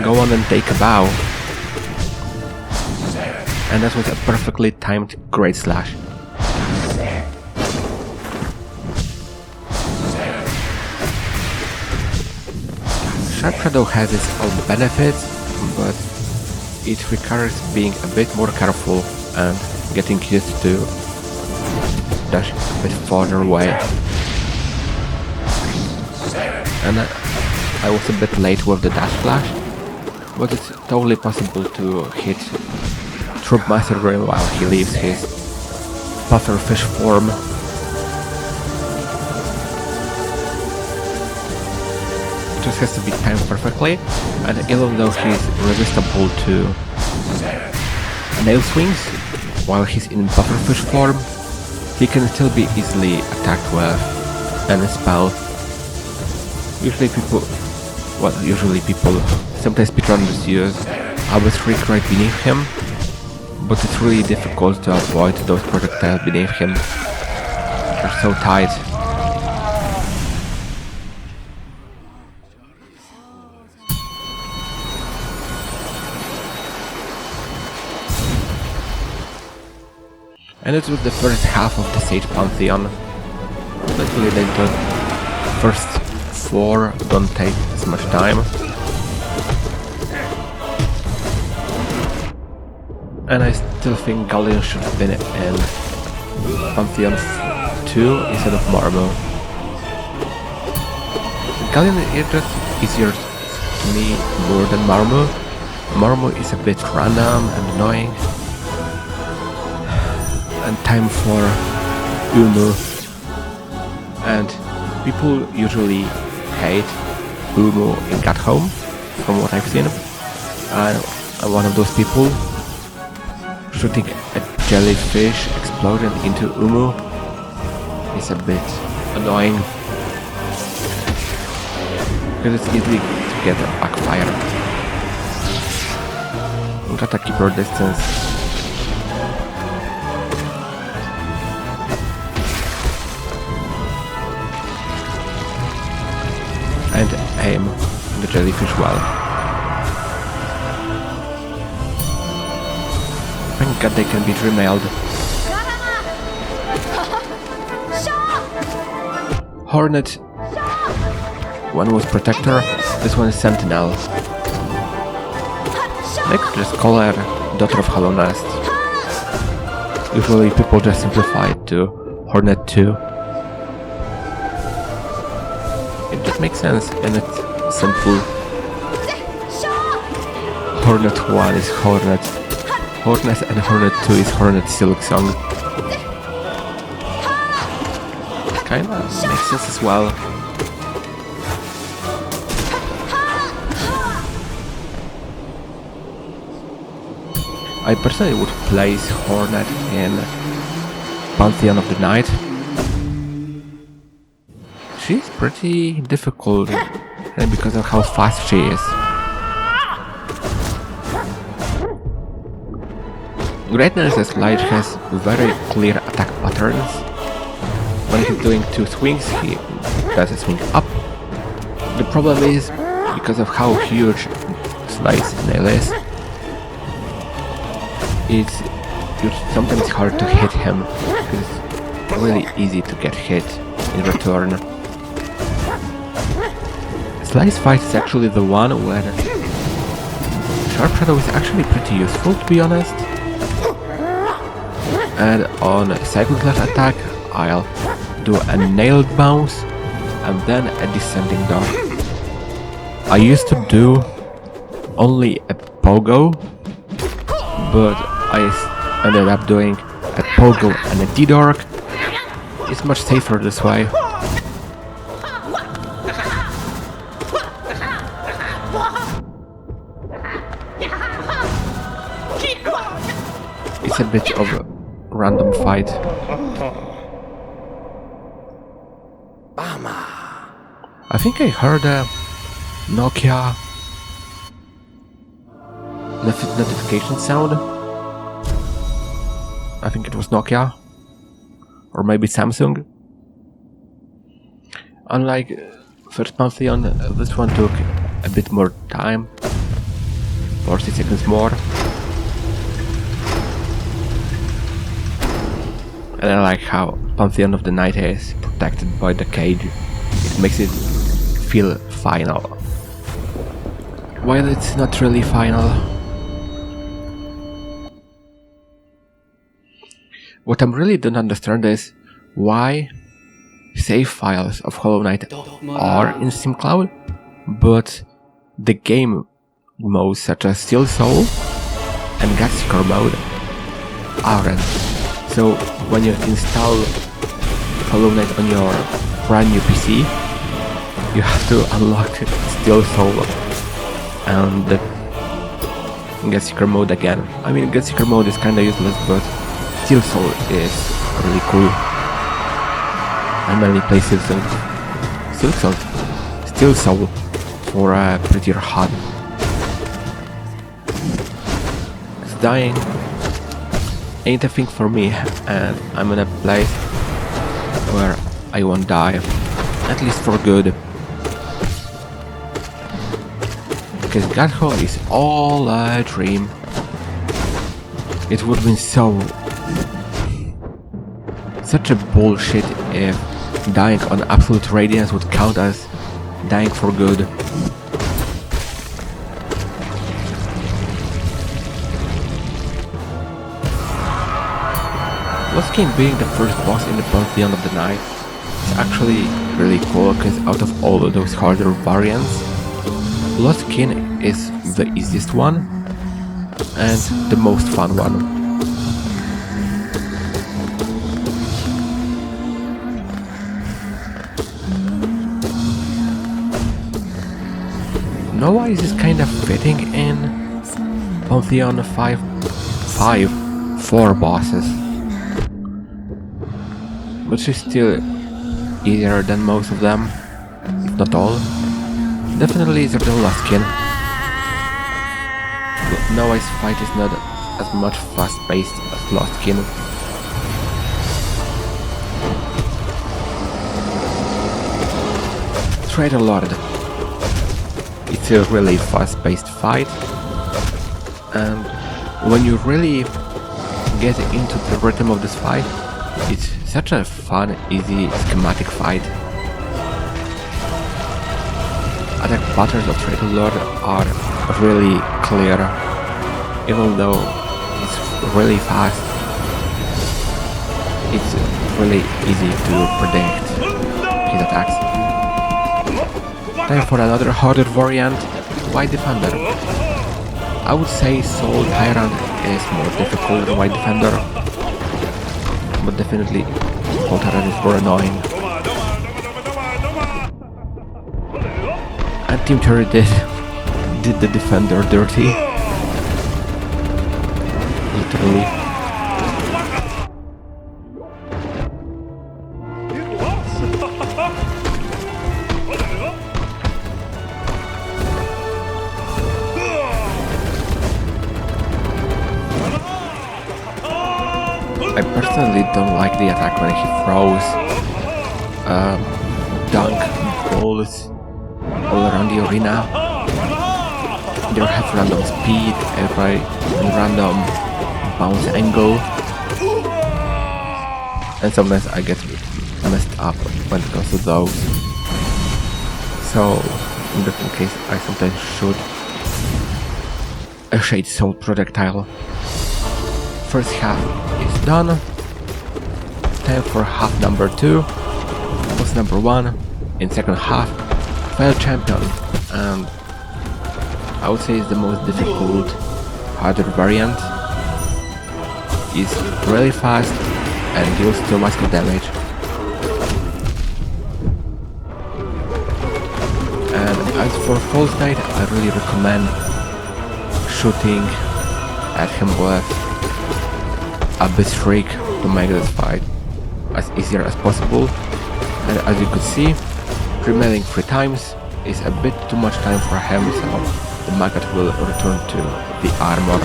Go on and take a bow. And that was a perfectly timed Great Slash. Sharp Shadow has its own benefits, but it requires being a bit more careful and getting used to dash a bit farther away. And I was a bit late with the dash flash, but it's totally possible to hit Dashmaster Grim while he leaves his pufferfish form. It just has to be timed perfectly, and even though he's resistible to nail swings while he's in pufferfish form, he can still be easily attacked with any spell. Usually people, sometimes speedrunners use Arbitrary right beneath him, but it's really difficult to avoid those projectiles beneath him. They're so tight. And it was the first half of the Sage Pantheon. Luckily the first 4 don't take as much time. And I still think Galleon should have been in Pantheon 2 instead of Marmo. Galleon is just easier to me more than Marmo. Marmo is a bit random and annoying. And time for Umu, and people usually hate Umu in Cat Home, from what I've seen. I'm one of those people. Shooting a jellyfish explosion into Umu is a bit annoying, because it's easy to get a backfire. Gotta keep your distance. And aim the jellyfish well. Thank God they can be remailed. Hornet. One was Protector, this one is Sentinel. They could just call her Daughter of Hollow Nest. Usually people just simplify it to Hornet 2. It just makes sense and it's simple. Hornet 1 is Hornet. Hornet and Hornet 2 is Hornet Silk Song. Kinda makes sense as well. I personally would place Hornet in Pantheon of the Night. She's pretty difficult because of how fast she is. Greatness is Light has very clear attack patterns. When he's doing 2 swings, he does a swing up. The problem is, because of how huge Slice Nail is, it's sometimes hard to hit him, because it's really easy to get hit in return. Slice Fight is actually the one where Sharp Shadow is actually pretty useful, to be honest. And on second class attack, I'll do a nailed bounce and then a descending dart. I used to do only a pogo, but I ended up doing a pogo and a D-Dark. It's much safer this way. It's a bit of a random fight. I think I heard a Nokia notification sound. I think it was Nokia, or maybe Samsung. Unlike first Pantheon, this one took a bit more time, 40 seconds more. And I like how Pantheon of the Night is protected by the cage. It makes it feel final, while it's not really final. What I really don't understand is why save files of Hollow Knight are in Steam Cloud, but the game modes such as Steel Soul and Godtuner mode aren't. So when you install Hollow Knight on your brand new PC, you have to unlock Steel Soul and the Godtuner mode again. I mean, Godtuner mode is kinda useless, but Steel Soul is really cool. I mainly play Steel Soul for a prettier HUD. It's dying ain't a thing for me, and I'm in a place where I won't die, at least for good. Because Godtuner is all a dream. It would have been such a bullshit if dying on Absolute Radiance would count as dying for good. Lost King being the first boss in the Pantheon of the Night is actually really cool, because out of all of those harder variants, Lost King is the easiest one and the most fun one. Nova is kind of fitting in Pantheon 4 bosses. But she's still easier than most of them, if not all. Definitely easier than Lost King. But Noah's fight is not as much fast-paced as Lost King. Traitor Lord. It's a really fast-paced fight, and when you really get into the rhythm of this fight, it's such a fun, easy, schematic fight. Attack patterns of Traitor Lord are really clear, even though it's really fast. It's really easy to predict his attacks. Time for another harder variant, White Defender. I would say Soul Tyrant is more difficult than White Defender, but definitely Soul Tyrant is more annoying. And Team Cherry did the Defender dirty. literally. I personally don't like the attack when he throws dunk balls all around the arena. They have random speed and random bounce angle, and sometimes I get messed up when it comes to those. So in that case I sometimes shoot a Shade Soul projectile. First half is done. Time for half number 2. What's number 1? In second half, Fire Champion, and I would say it's the most difficult, harder variant. It's really fast and deals too much damage. And as for False Knight, I really recommend shooting at him with Abyss Shriek to make this fight as easier as possible. And as you could see, remaining 3 times is a bit too much time for him, so the maggot will return to the armor.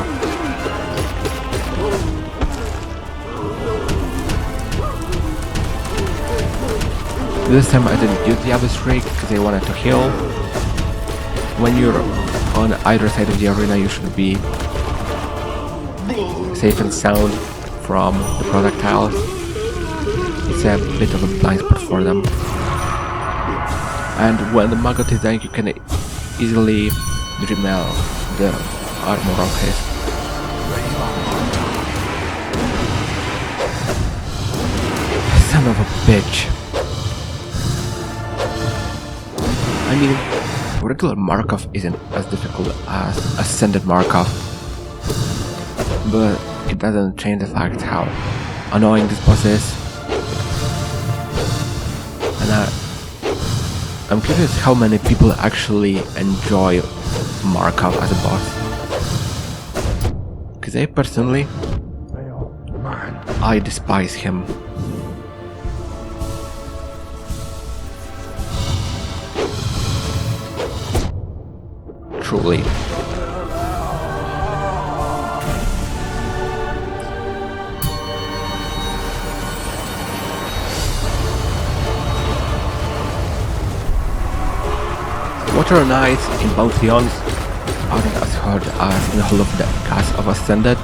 This time I didn't use the Abyss Shriek because I wanted to heal. When you're on either side of the arena, you should be safe and sound from the projectiles. It's a bit of a blind spot for them. And when the maggot is dying, you can easily remel the armor of his. Son of a bitch. I mean, regular Markov isn't as difficult as Ascended Markov, but it doesn't change the fact how annoying this boss is. And I'm curious how many people actually enjoy Markov as a boss. Because I personally, I despise him. Truly. Water Knights in Pantheons aren't as hard as in Hall of Gas of Ascended.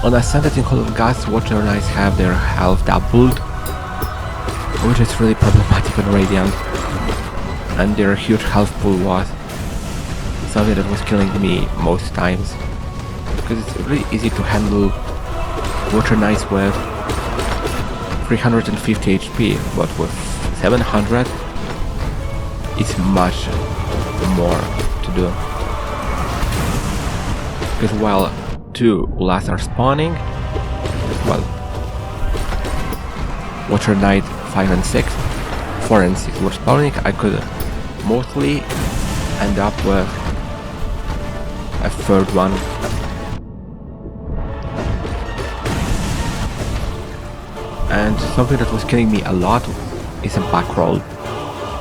On Ascended in Hall of Gas, Water Knights have their health doubled, which is really problematic on Radiant, and their huge health pool was something that was killing me most times, because it's really easy to handle Water Knights with 350 HP, but with 700 it's much more to do. Because while 2 Ulas are spawning, well, Water Knight 5 and 6, 4 and 6 were spawning, I could mostly end up with a third one. And something that was killing me a lot is a back roll.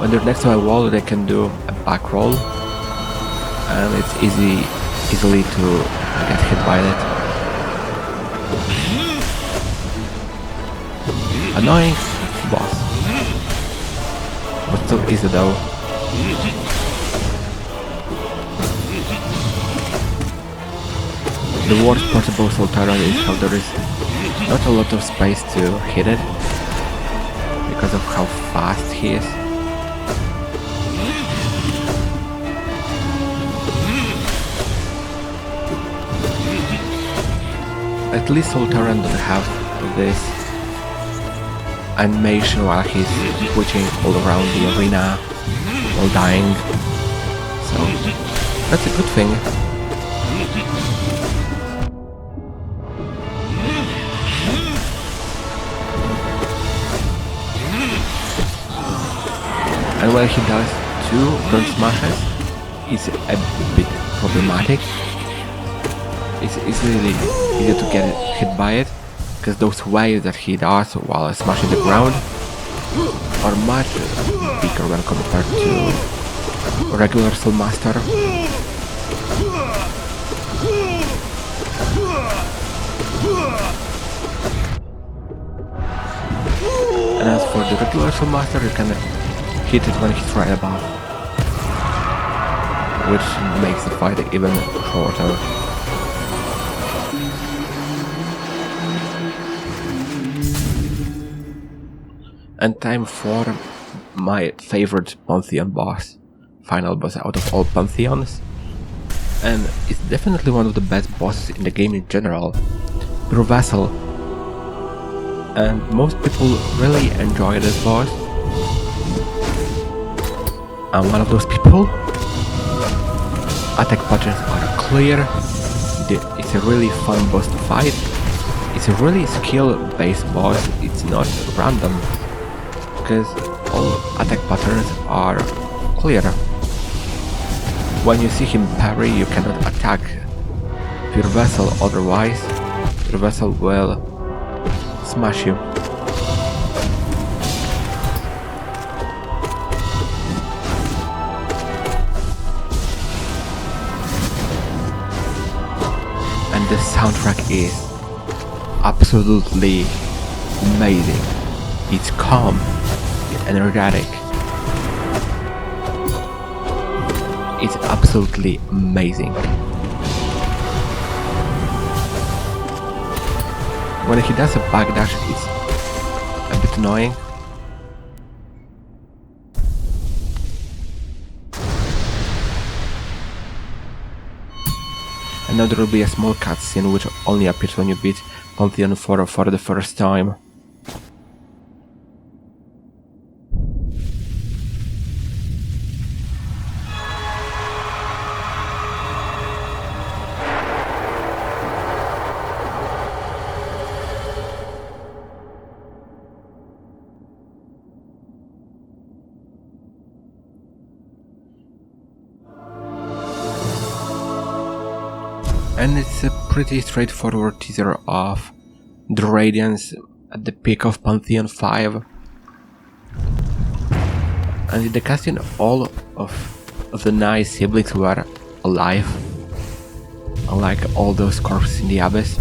When they're next to a wall, they can do a back roll, and it's easily to get hit by it. Annoying boss, but still easy though. The worst part about Soltara is how there is not a lot of space to hit it because of how fast he is. At least Soltara doesn't have this animation while he's switching all around the arena while dying, so that's a good thing. And when he does 2 gun smashes, it's a bit problematic, it's really easy to get hit by it, because those waves that he does while smashing the ground are much bigger when compared to regular Soul Master. And as for the regular Soul Master, you can hit it when he's right above, which makes the fight even shorter. And time for my favorite Pantheon boss, final boss out of all Pantheons, and it's definitely one of the best bosses in the game in general, Pure Vessel. And most people really enjoy this boss. I'm one of those people. Attack patterns are clear, it's a really fun boss to fight, it's a really skill-based boss, it's not random, because all attack patterns are clear. When you see him parry, you cannot attack Pure Vessel, otherwise Pure Vessel will smash you. And the soundtrack is absolutely amazing. It's calm, it's energetic. It's absolutely amazing. When he does a backdash, it's a bit annoying. And now there will be a small cutscene which only appears when you beat Pantheon 4 for the first time. And it's a pretty straightforward teaser of the Radiance at the peak of Pantheon 5. And in the cutscene, all of the nice siblings were alive, unlike all those corpses in the Abyss.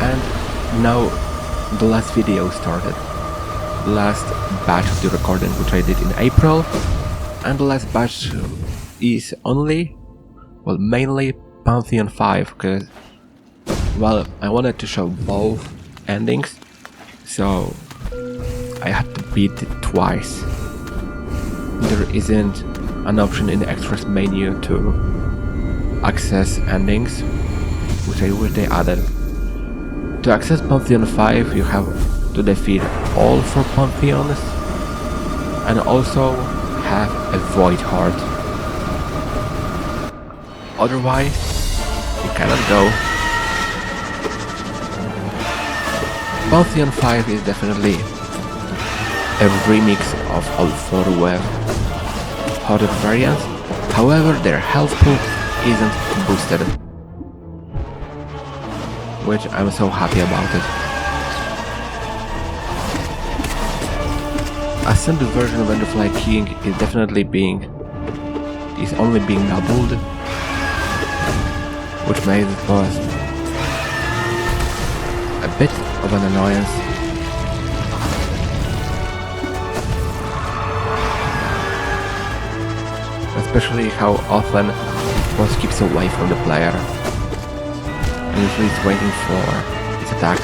And now the last video started. The last batch of the recording, which I did in April, and the last batch is only, well, mainly Pantheon 5, because, well, I wanted to show both endings, so I had to beat it twice. There isn't an option in the extras menu to access endings, which I wish they added. To access Pantheon 5, you have to defeat all 4 Pantheons, and also have a Void Heart. Otherwise, you cannot go. Pantheon 5 is definitely a remix of all 4 with Hornet variants, however their health pool isn't boosted, which I'm so happy about it. Ascended version of Wonderfly King is definitely only being doubled, which made it boss a bit of an annoyance. Especially how often the boss keeps away from the player and usually is waiting for its attack.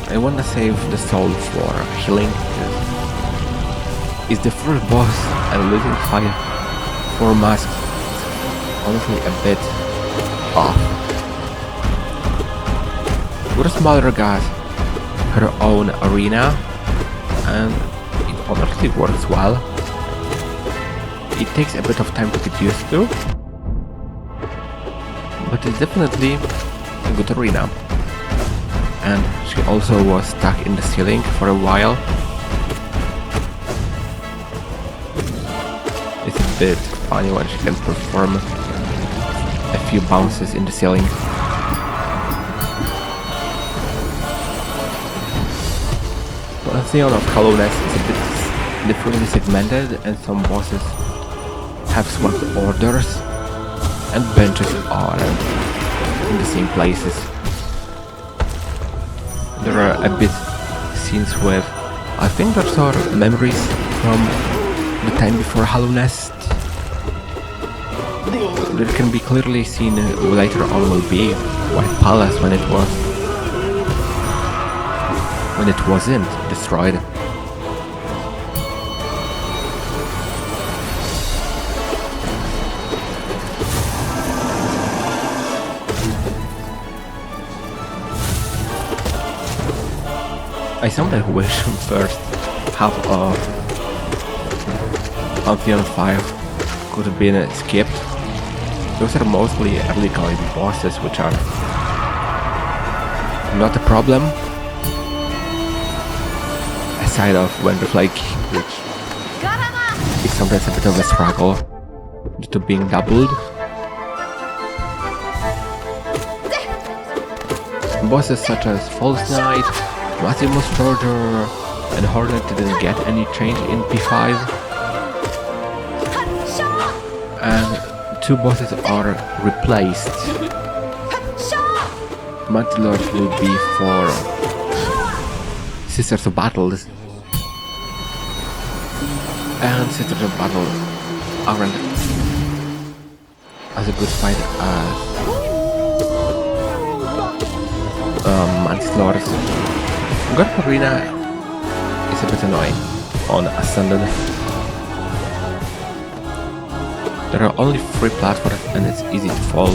I wanna save the soul for healing. It's the first boss and losing fire for masks is honestly a bit off. Gruz Mother got her own arena and it honestly works well. It takes a bit of time to get used to, but it's definitely a good arena. And she also was stuck in the ceiling for a while. It's a bit funny when she can perform a few bounces in the ceiling. Pantheon of Hollowness is a bit differently segmented, and some bosses have swapped orders, and benches are in the same places. There are a bit scenes with, I think those are memories from the time before Hollowness. There can be clearly seen later on will be White Palace when it wasn't destroyed. I sometimes wish first half of Pantheon 5 could have been skipped. Those are mostly early game bosses, which are not a problem. Aside of Vengeful, which is sometimes a bit of a struggle due to being doubled. Bosses such as False Knight, Massive Soldier, and Hornet didn't get any change in P5. And 2 bosses are replaced. Mantis Lords will be for Sisters of Battles, and Sisters of Battle aren't as a good fight as Mantis Lords. Godtuner is a bit annoying on Ascended. There are only 3 platforms and it's easy to fall.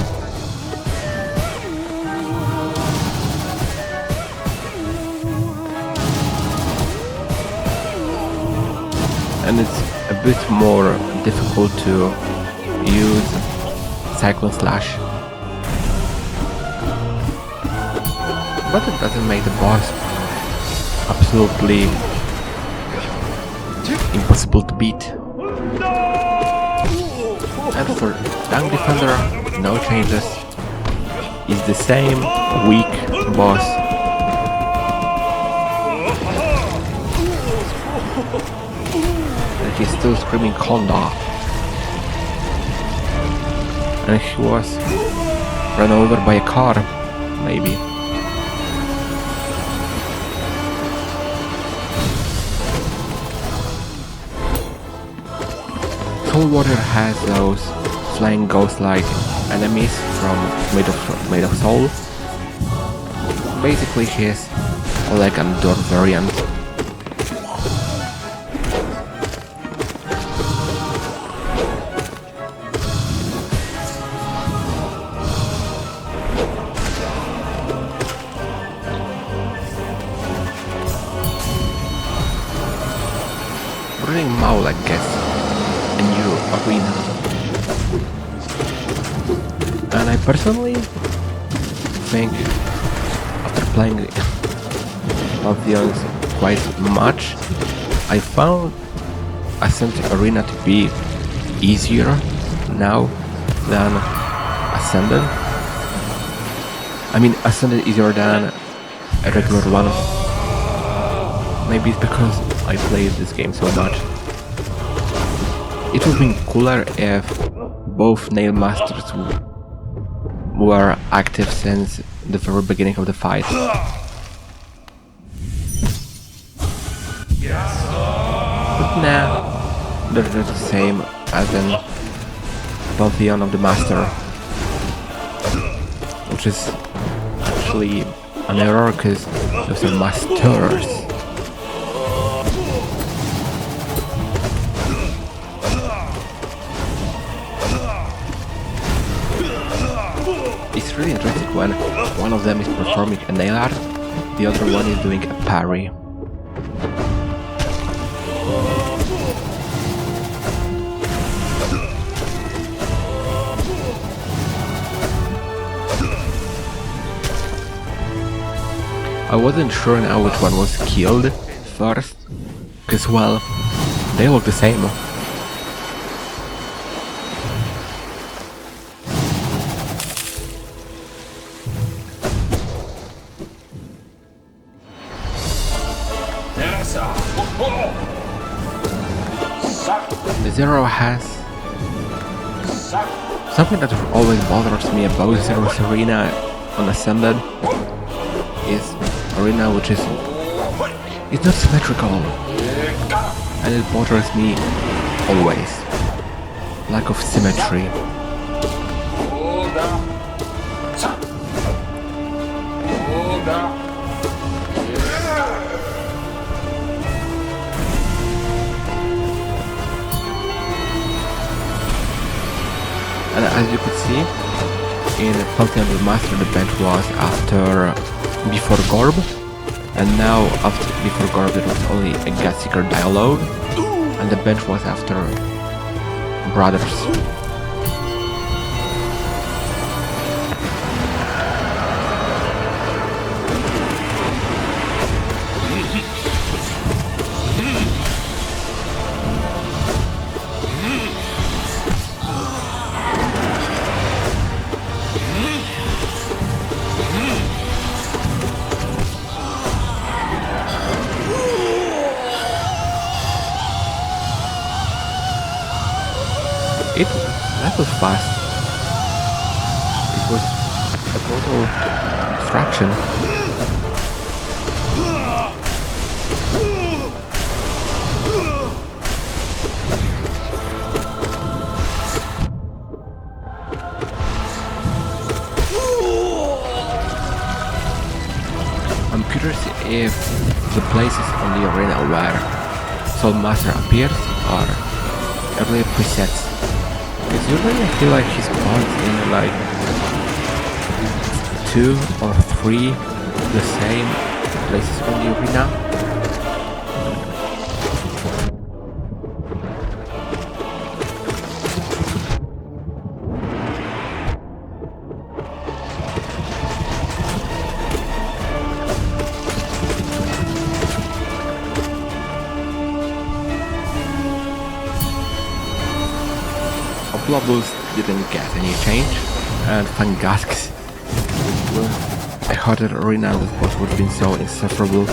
And it's a bit more difficult to use Cyclone Slash. But it doesn't make the boss absolutely impossible to beat. And for Dung Defender, no changes. He's the same weak boss. And he's still screaming Honda. And he was run over by a car, maybe. Water has those flying ghost-like enemies from Made of Soul. Basically, he is like a door variant. Brooding Mawlek gets a new arena, and I personally think after playing Pantheons quite much, I found Ascent Arena to be easier now than Ascended. I mean, Ascended easier than a regular one. Maybe it's because I played this game so much. It would have been cooler if both Nail Masters were active since the very beginning of the fight. But nah, they're just the same as in Pantheon of the Master, which is actually an error because those are Masters. It's really interesting when one of them is performing a nail art, the other one is doing a parry. I wasn't sure now which one was killed first, because well, they look the same. The Zero has something that always bothers me about Zero's arena on Ascended is arena which is it's not symmetrical, and it bothers me always. Lack of symmetry. And as you could see, in Continental Master the bench was after before Gorb, and now after before Gorb it was only a Godseeker dialogue, and the bench was after Brothers. That was fast. It was a total distraction. I'm curious if the places on the arena where Soul Master appears are earlier presets. Because usually I feel like he spawns in like 2 or 3 the same places on the arena. Blobbles didn't get any change, and Fangasks, a harder arena with boss would have been so insufferable.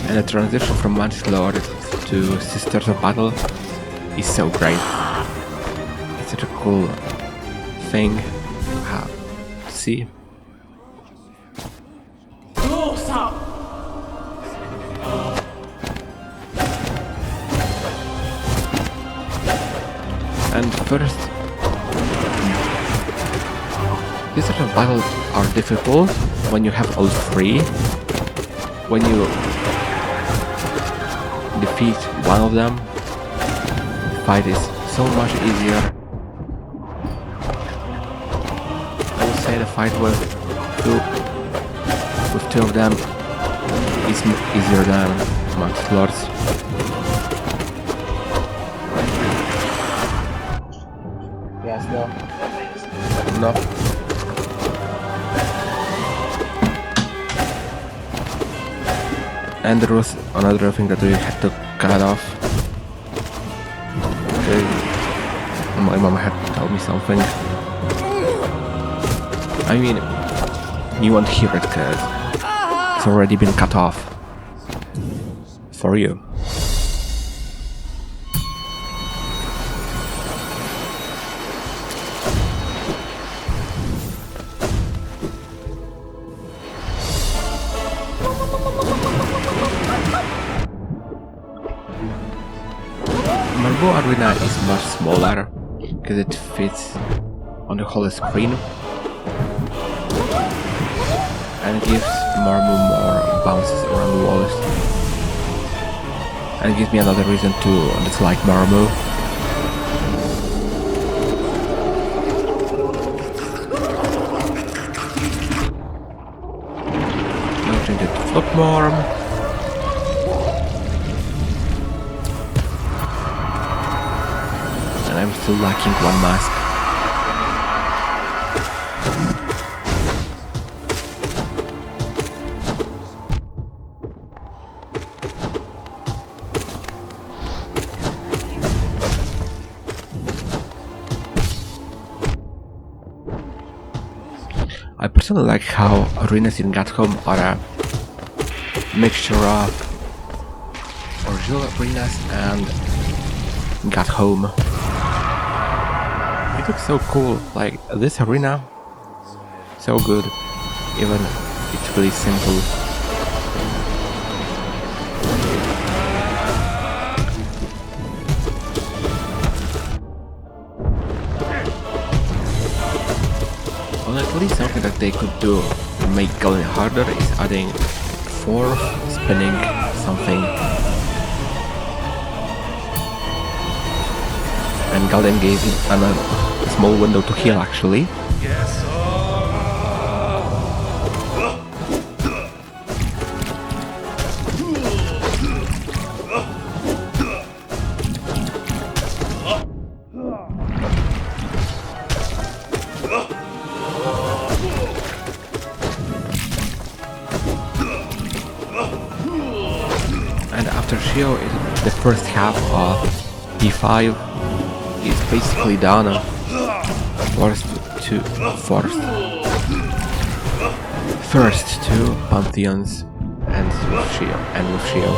And the transition from Mantis Lords to Sisters of Battle is so great. It's such a cool thing to see. And first, these sort of battles are difficult when you have all 3. When you defeat one of them, the fight is so much easier. I would say the fight with two of them is easier than Mantis Lords. Yes, no. No. And there was another thing that we had to cut off. Okay. My mom had to tell me something. I mean, you won't hear it because it's already been cut off. For you. Marble Arena is much smaller because it fits on the whole screen and gives Marble more bounces around the walls, and it gives me another reason to dislike Marble. Now change it to Flockmorm. I'm still lacking one mask. I personally like how arenas in Godhome are a mixture of original arenas and Godhome. It looks so cool, like this arena, so good, even it's really simple. Honestly, something that they could do to make Golden harder is adding 4 spinning something. And Golden gave him a small window to heal actually. And after Shio, the first half of E5 is basically done. First two Pantheons and with Shio.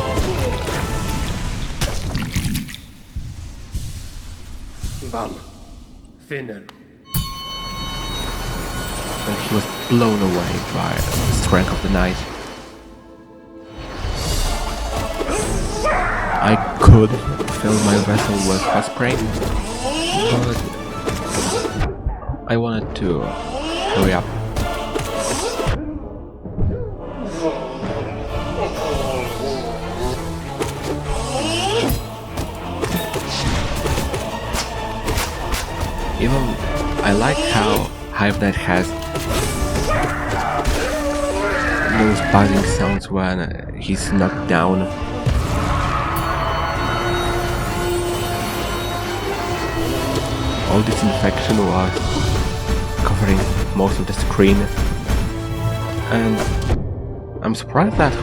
Bam. Final. And he was blown away by the strength of the knight. I could fill my vessel with hot spray, but I wanted to hurry up. Even I like how Hive Knight has those buzzing sounds when he's knocked down. All this infection was covering most of the screen, and I'm surprised that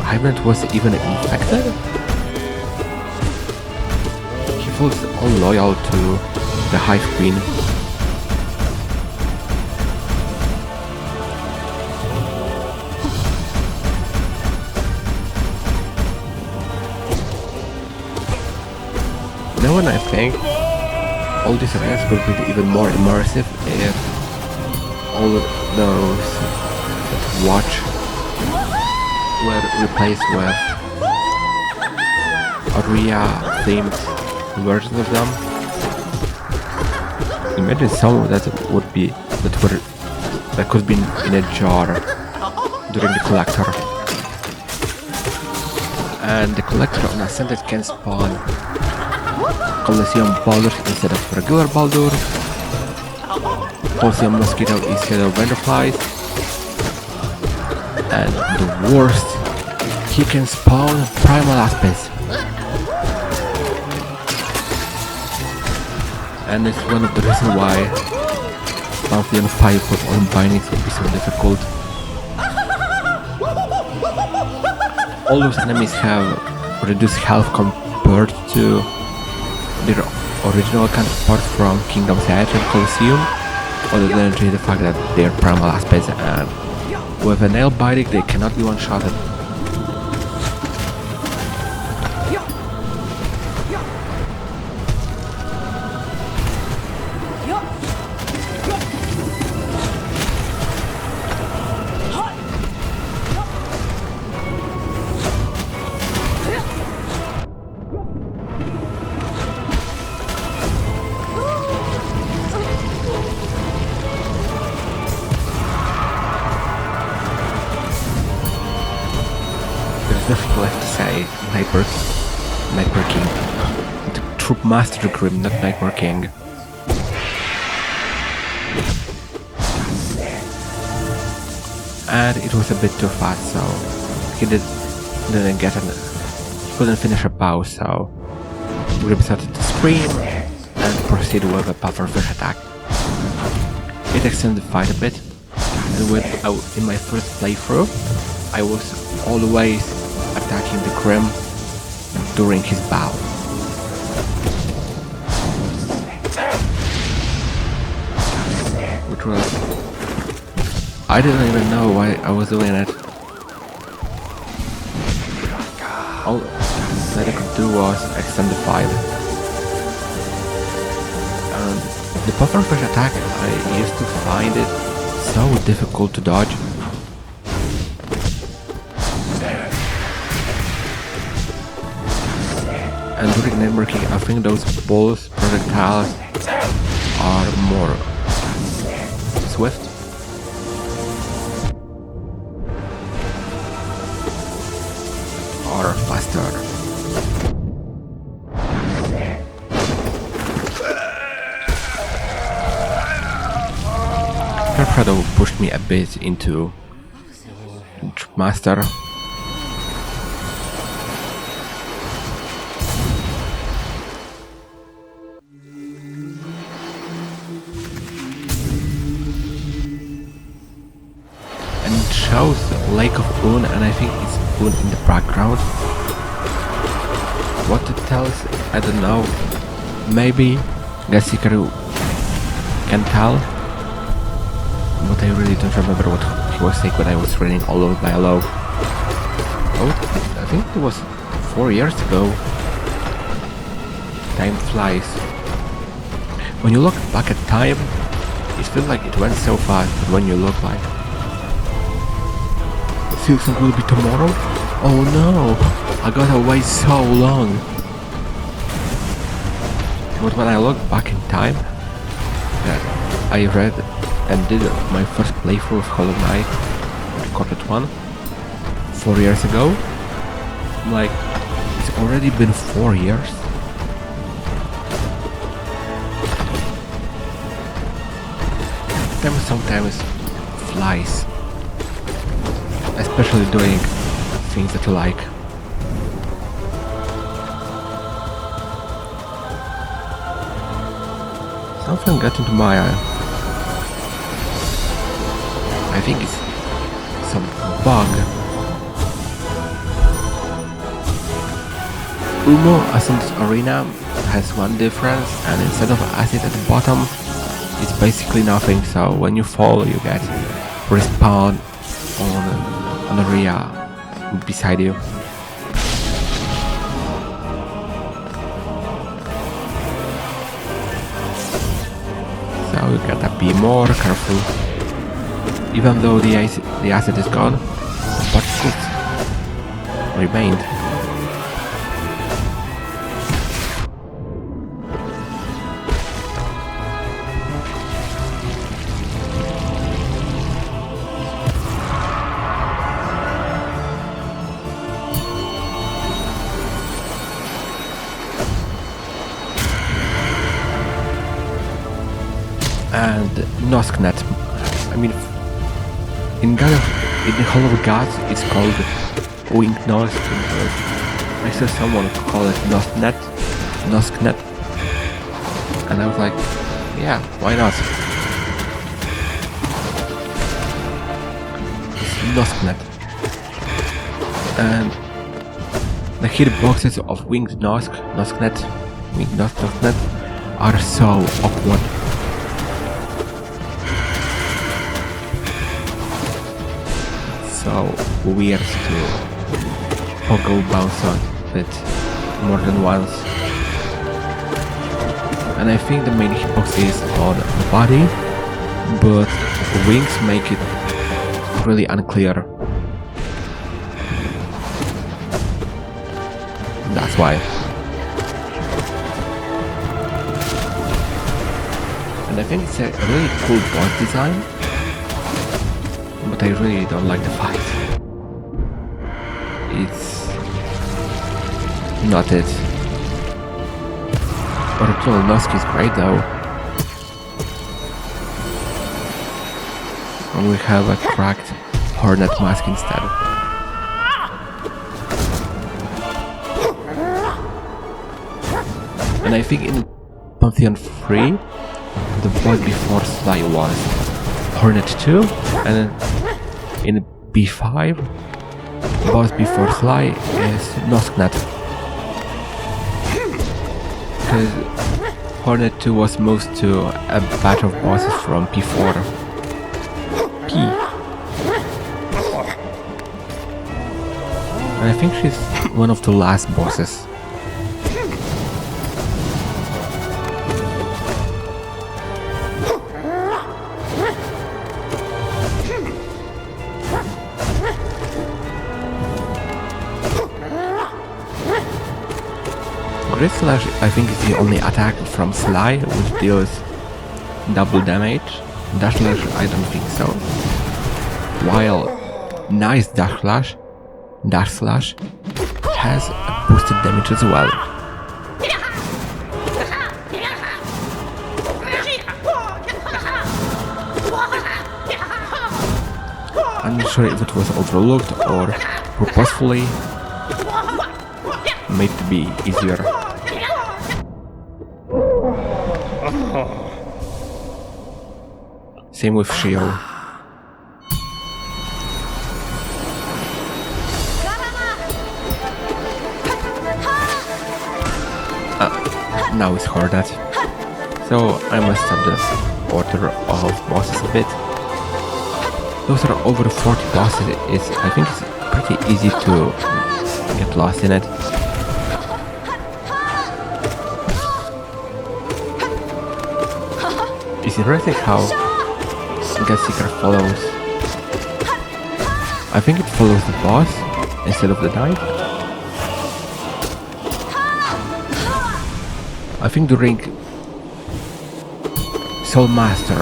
Hive Knight was even infected. He feels all loyal to the Hive Queen. Now when I think all these areas would be even more immersive if all those that watch were replaced with area-themed versions of them. Imagine some that could be in a jar during the collector, and the collector on Ascended can spawn Colosseum Baldurs instead of regular Baldur, Colosseum Mosquito instead of Vanderflies, and the worst, he can spawn Primal Aspis. And it's one of the reasons why Pantheon 5 with all bindings would be so difficult. All those enemies have reduced health compared to their original counterparts from Kingdom's Edge and Colosseum, other than the fact that they're primal aspects and with a nail biting they cannot be one-shotted. Nothing left to say. Nightmare King. The Troop Master Grim, not Nightmare King. And it was a bit too fast, so he didn't get he couldn't finish a bow, so Grim started to scream, and proceed with a pufferfish attack. It extends the fight a bit, and in my first playthrough, I was always attacking the Grim during his bow. Which was... I didn't even know why I was doing it. All that I could do was extend the fight. And the pufferfish attack, I used to find it so difficult to dodge. And during networking, I think those balls projectiles are more swift. Or faster. Shadow pushed me a bit into Dashmaster. And it shows Lake of Un, and I think it's Un in the background. What it tells, I don't know. Maybe Gatsikaru can tell. But I really don't remember what he was saying when I was reading all of dialogue. Oh, I think it was 4 years ago. Time flies. When you look back at time, it feels like it went so fast, but when you look like... Season will be tomorrow? Oh no! I gotta wait so long! But when I look back in time, that I read and did my first playthrough of Hollow Knight, recorded one, 4 years ago. I'm like, it's already been 4 years. Time sometimes flies, especially doing things that you like. Something got into my eye. I think it's some bug. Umo Ascent Arena has one difference, and instead of acid at the bottom, it's basically nothing, so when you fall you get respawn on an area beside you. So you gotta be more careful. Even though the acid is gone, the particles remained. And Nosknet. I mean, in the Hall of Gods, it's called Winged Nosk. I saw someone call it Nosknet, and I was like, yeah, why not? It's Nosknet. And the hitboxes of Winged Nosknet are so awkward. So weird to pogo bounce on it more than once. And I think the main hitbox is on the body, but wings make it really unclear. That's why. And I think it's a really cool boss design, but I really don't like the fight. It's not it. Original Nosk is great though. And we have a cracked Hornet mask instead. And I think in Pantheon 3, the boss before Sly was Hornet 2, and then in B5, the boss before Sly is Nosknet. Because Hornet 2 was moved to a batch of bosses from P4. P. And I think she's one of the last bosses. Grid Slash, I think, is the only attack from Sly which deals double damage. Dash Slash, I don't think so. While Nice Dash Slash has a boosted damage as well. I'm not sure if it was overlooked or purposefully made to be easier. Same with Shio. Now it's Hornet. So I must stop the order of bosses a bit. Those are over 40 bosses. I think it's pretty easy to get lost in it. It's interesting how Godseeker follows. I think it follows the boss instead of the knight. I think during Soul Master,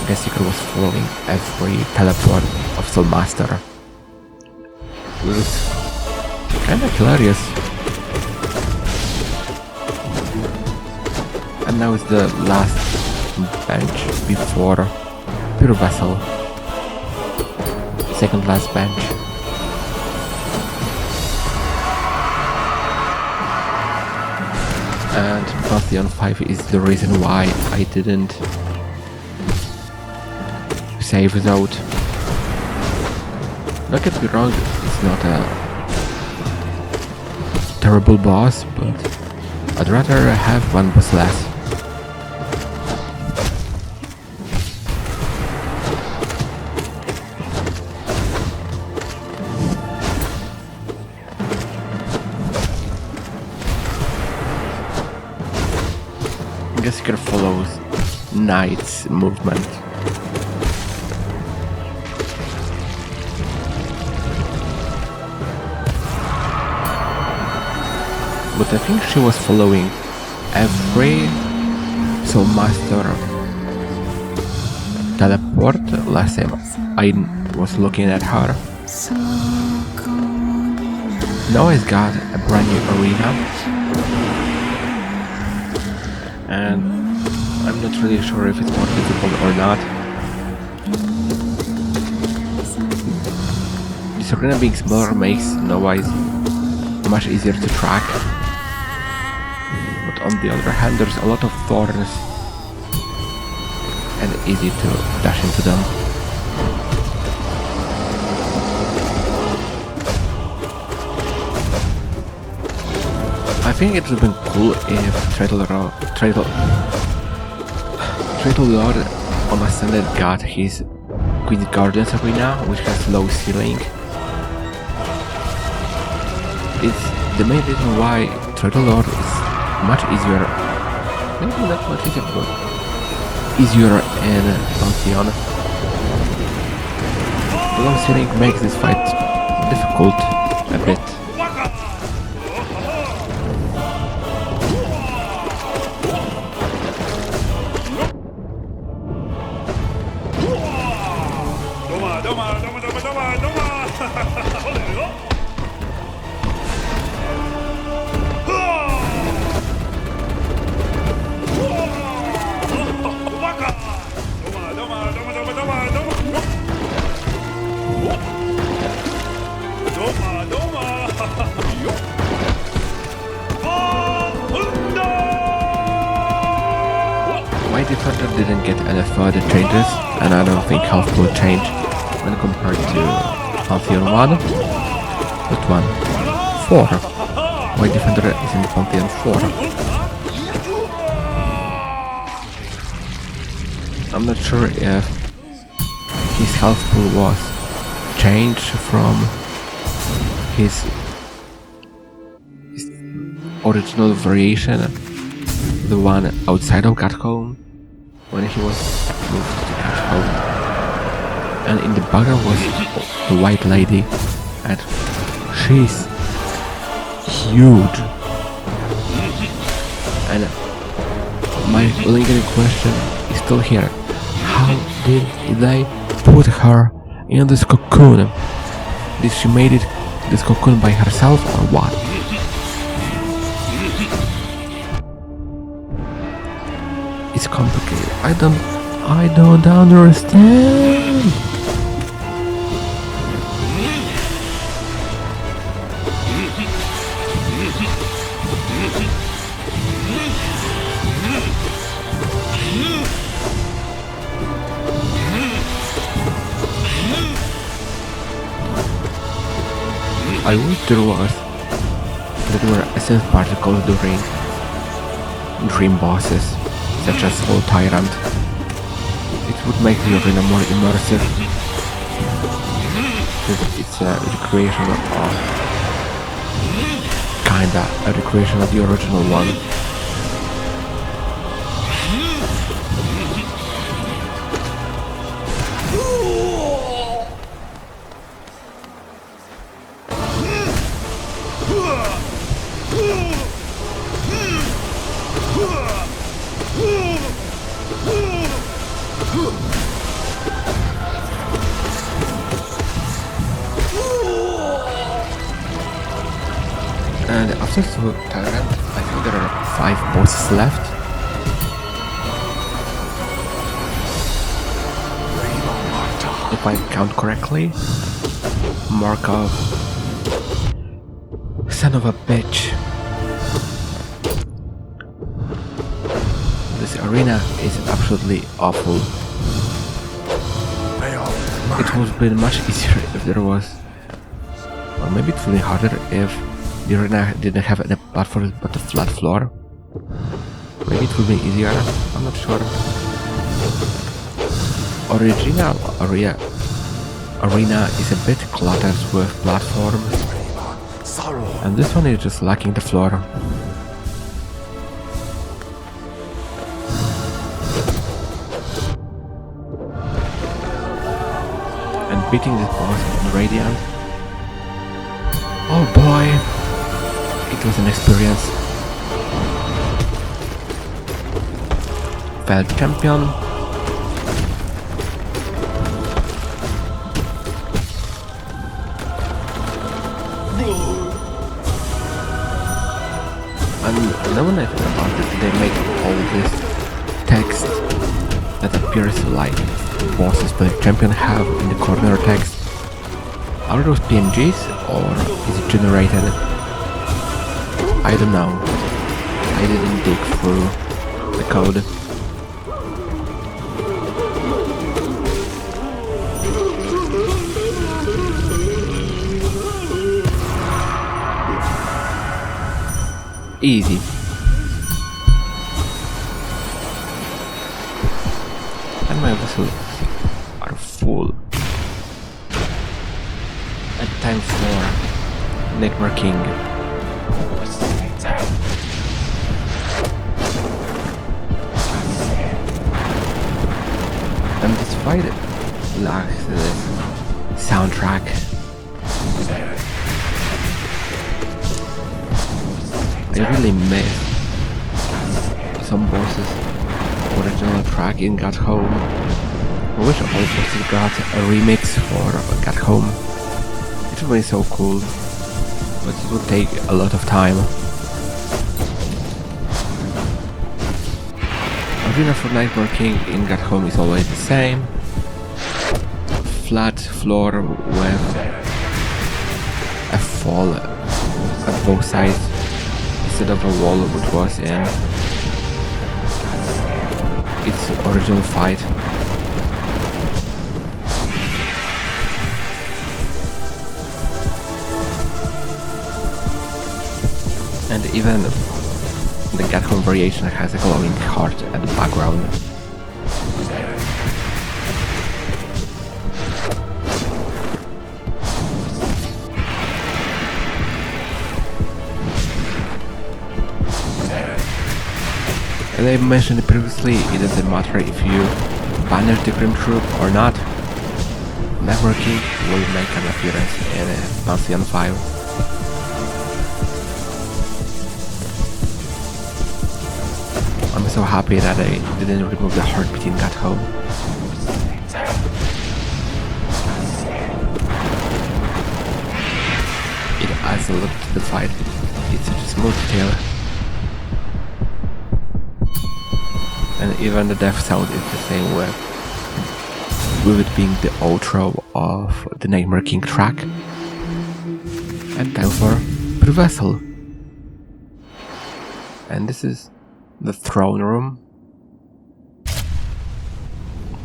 Godseeker was following every teleport of Soul Master. It was kinda hilarious. And now it's the last bench before Pure Vessel. Second last bench. And Pantheon 5 is the reason why I didn't save without. Don't get me wrong, it's not a terrible boss, but I'd rather have one boss less. Godseeker follows Knight's movement. But I think she was following every Soul Master teleport last time I was looking at her. Now I've got a brand new arena. And I'm not really sure if it's more difficult or not. This arena being smaller makes Noise much easier to track. But on the other hand, there's a lot of thorns and easy to dash into them. I think it would have been cool if Traitor Lord on Ascended got his Queen's Guardians arena, which has low ceiling. It's the main reason why Traitor Lord is much easier, maybe not much easier, but easier in Pantheon. The low ceiling makes this fight difficult a bit. didn't get any further changes, and I don't think health will change when compared to Pantheon 1. What one? 4. My defender is in Pantheon 4. I'm not sure if his health pool was changed from his original variation, the one outside of Godhome, when he was moved to Godhome. And in the background was the white lady, and she's huge. And my lingering question is still here. How did they put her in this cocoon? Did she made it this cocoon by herself or what? It's complicated. I don't understand. I wish there were essence particles during dream bosses, such as Soul Tyrant. It would make the arena more immersive. It's a recreation of kinda a recreation of the original one. And after Soul Tyrant, I think there are 5 bosses left. If I count correctly, Markov, son of a bitch. This arena is absolutely awful. It would have been much easier if there was, or maybe it would be harder if the arena didn't have any platforms but a flat floor. Maybe it would be easier, I'm not sure. Original arena is a bit cluttered with platforms, and this one is just lacking the floor. And beating this boss in Radiant, oh boy, it was an experience. Felt champion. And now when I think about it, they make all this text that appears like bosses but champion have in the corner text. Are those PNGs or is it generated? I don't know. I didn't dig through the code. Easy. And my vessels are full. And time for Nightmare King. And despite it lacks this soundtrack, I really miss some bosses' original track in Godhome. I wish all bosses got a remix for Godhome. It would be so cool, but it would take a lot of time. Arena for Nightmare King in Godhome is always the same. Flat floor with a fall at both sides, instead of a wall which was in its original fight. And even the Get Home variation has a glowing heart at the background. As I mentioned previously, it doesn't matter if you banish the Grim Troop or not. Networking will make an appearance in Pantheon 5. I'm so happy that I didn't remove the heartbeat in Got Home. It adds a lot to the fight. It's such a small detail. And even the death sound is the same way, with it being the outro of the Nightmare King track. And time for Vessel. And this is the throne room.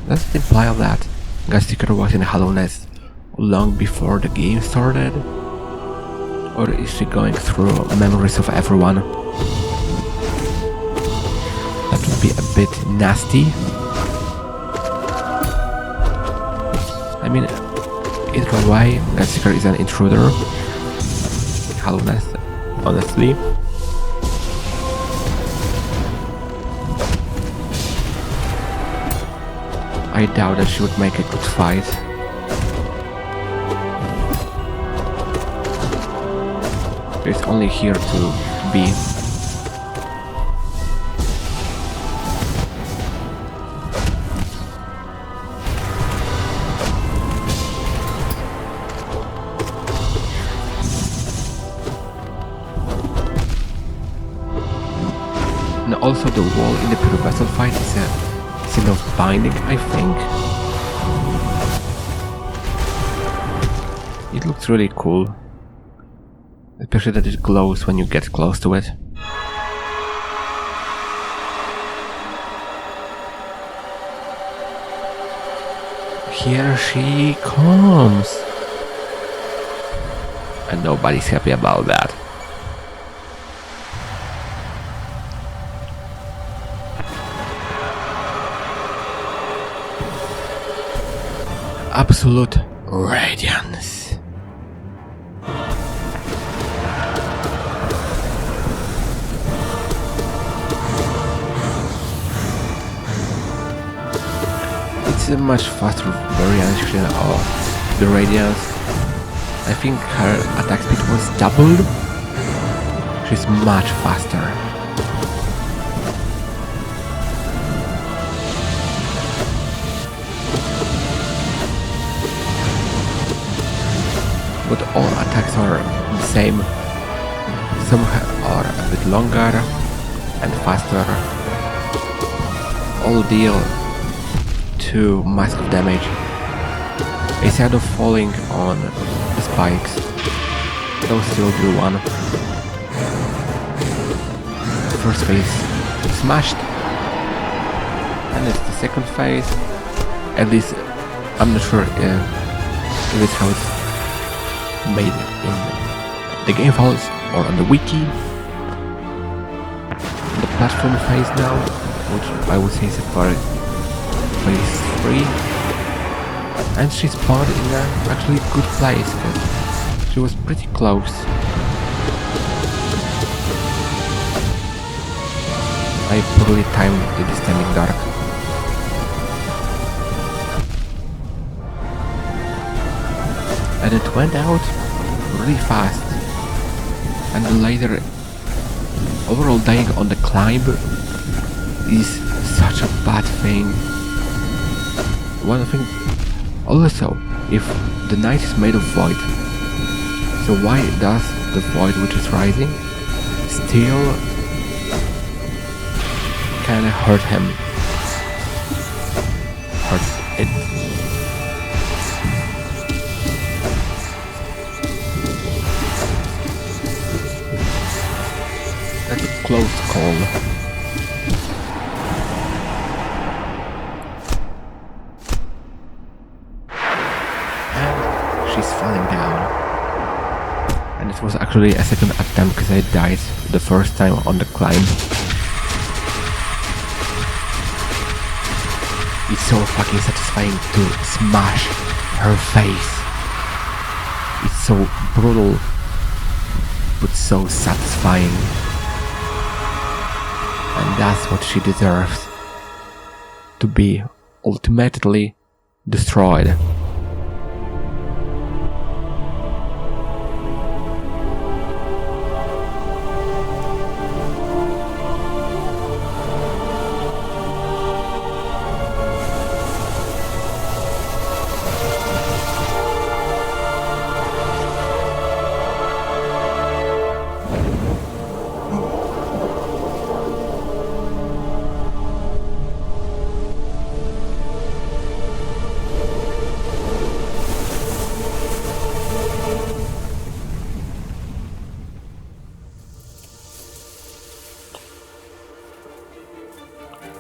Does it imply that Godtuner was in Hallownest long before the game started? Or is she going through memories of everyone? That would be a bit nasty. I mean, either way, Godtuner is an intruder. Hallownest, honestly. I doubt that she would make a good fight. She's only here to be. And also the wall in the Vessel fight is a symbol of binding, I think. It looks really cool. Especially that it glows when you get close to it. Here she comes! And nobody's happy about that. Absolute radiance. It's a much faster variation of the radiance. I think her attack speed was doubled. She's much faster. But all attacks are the same. Some are a bit longer and faster. All deal 2 massive damage. Instead of falling on the spikes, those still do 1. The first phase smashed. And it's the second phase. At least I'm not sure if it's how it's made in the game files or on the wiki. The platform phase now, which I would say is for phase 3, and she spawned in an actually good place because she was pretty close. I poorly timed the Descending Dark. And it went out really fast, and the later overall dying on the climb is such a bad thing. One thing also, if the night is made of void, so why does the void which is rising still kinda hurt him? Hurts it. That's a close call. she's falling down. And it was actually a second attempt because I died the first time on the climb. It's so fucking satisfying to smash her face. It's so brutal, but so satisfying. And that's what she deserves. To be ultimately destroyed.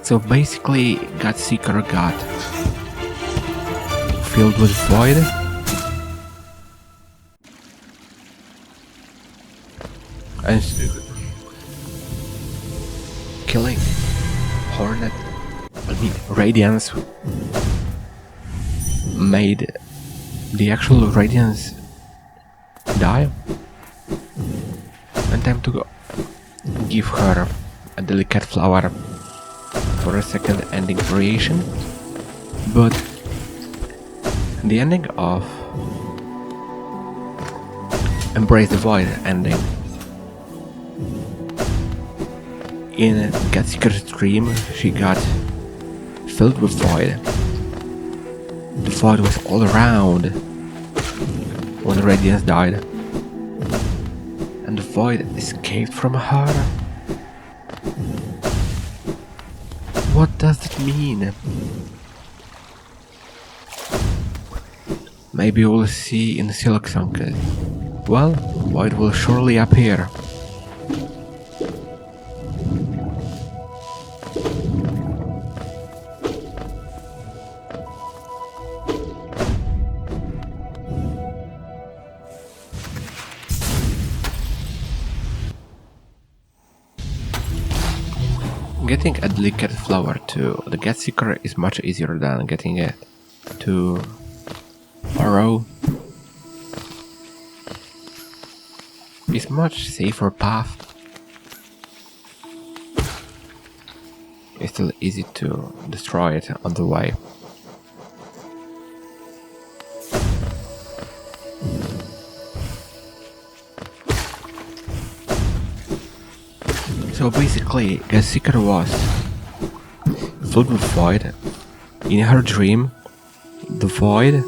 So basically, Godseeker got filled with void. And killing Hornet, Radiance made the actual Radiance die. And time to go give her a delicate flower for a second ending variation, but the ending of Embrace the Void ending in Godseeker's dream, she got filled with void. The void was all around when Radiance died, and the void escaped from her. What does it mean? Maybe we'll see in Silksong. Well, void will surely appear. Getting a delicate flower to the Godseeker is much easier than getting it to Pharaoh. It's much safer path. It's still easy to destroy it on the way. So basically, Godseeker was filled with void. In her dream, the void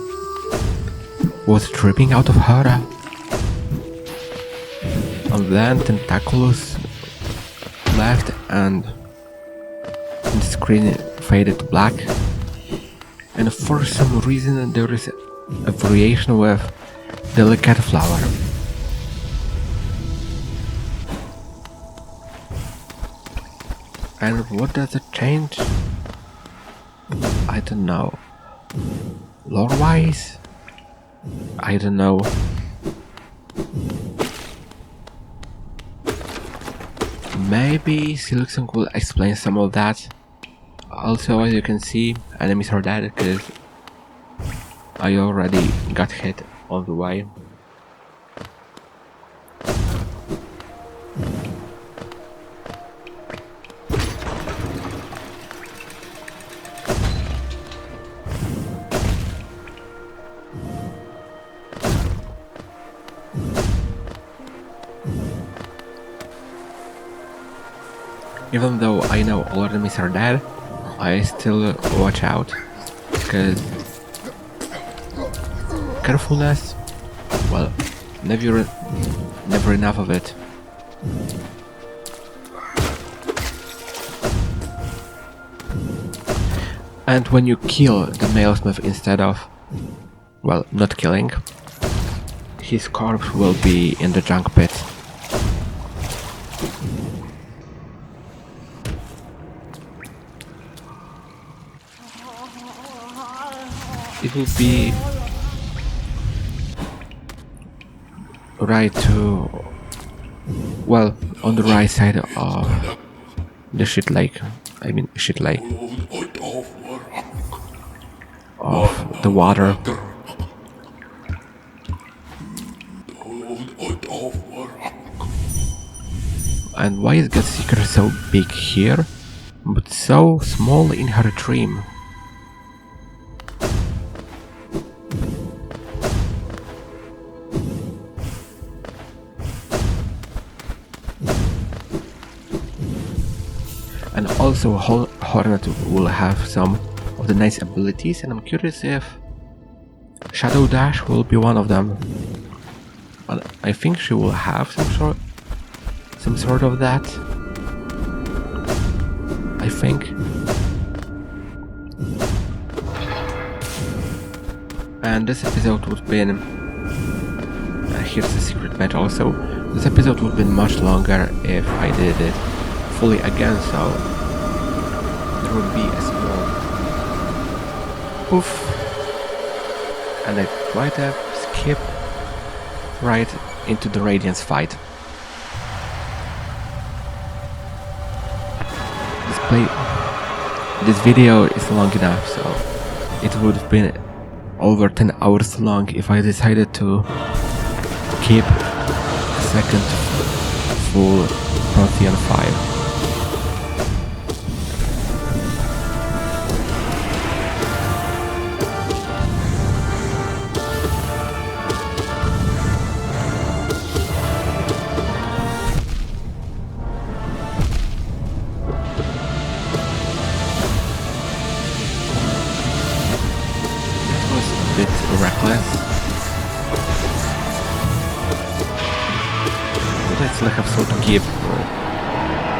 was dripping out of her. And then tentacles left and the screen faded to black. And for some reason there is a variation with delicate flower. And what does it change? I don't know. Lore-wise? I don't know. Maybe Silksong will explain some of that. Also, as you can see, enemies are dead because I already got hit on the way. Even though I know all enemies are dead, I still watch out, because carefulness, well, never enough of it. And when you kill the Mailsmith instead of, well, not killing, his corpse will be in the junk pit. It will be right to, well, on the right side of the shit lake. I mean, shit lake. Of the water. And why is Godseeker so big here, but so small in her dream? And also Hornet will have some of the nice abilities, and I'm curious if Shadow Dash will be one of them. But I think she will have some sort of that. I think. And this episode would have been... here's the secret match also. This episode would have been much longer if I did it fully again, so there would be a small poof, and I might have skipped right into the Radiance fight. This video is long enough, so it would have been over 10 hours long if I decided to keep a second full Pantheon 5.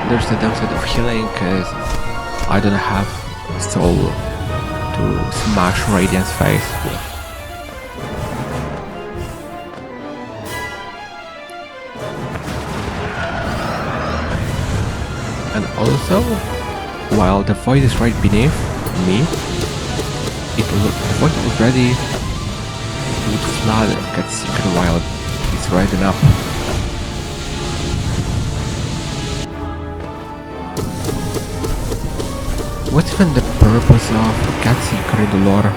There's the downside of healing, cause I don't have soul to smash Radiant's face. And also, while the void is right beneath me, the void already would flood Godseeker while it's riding up. What's even the purpose of Godseeker in the lore?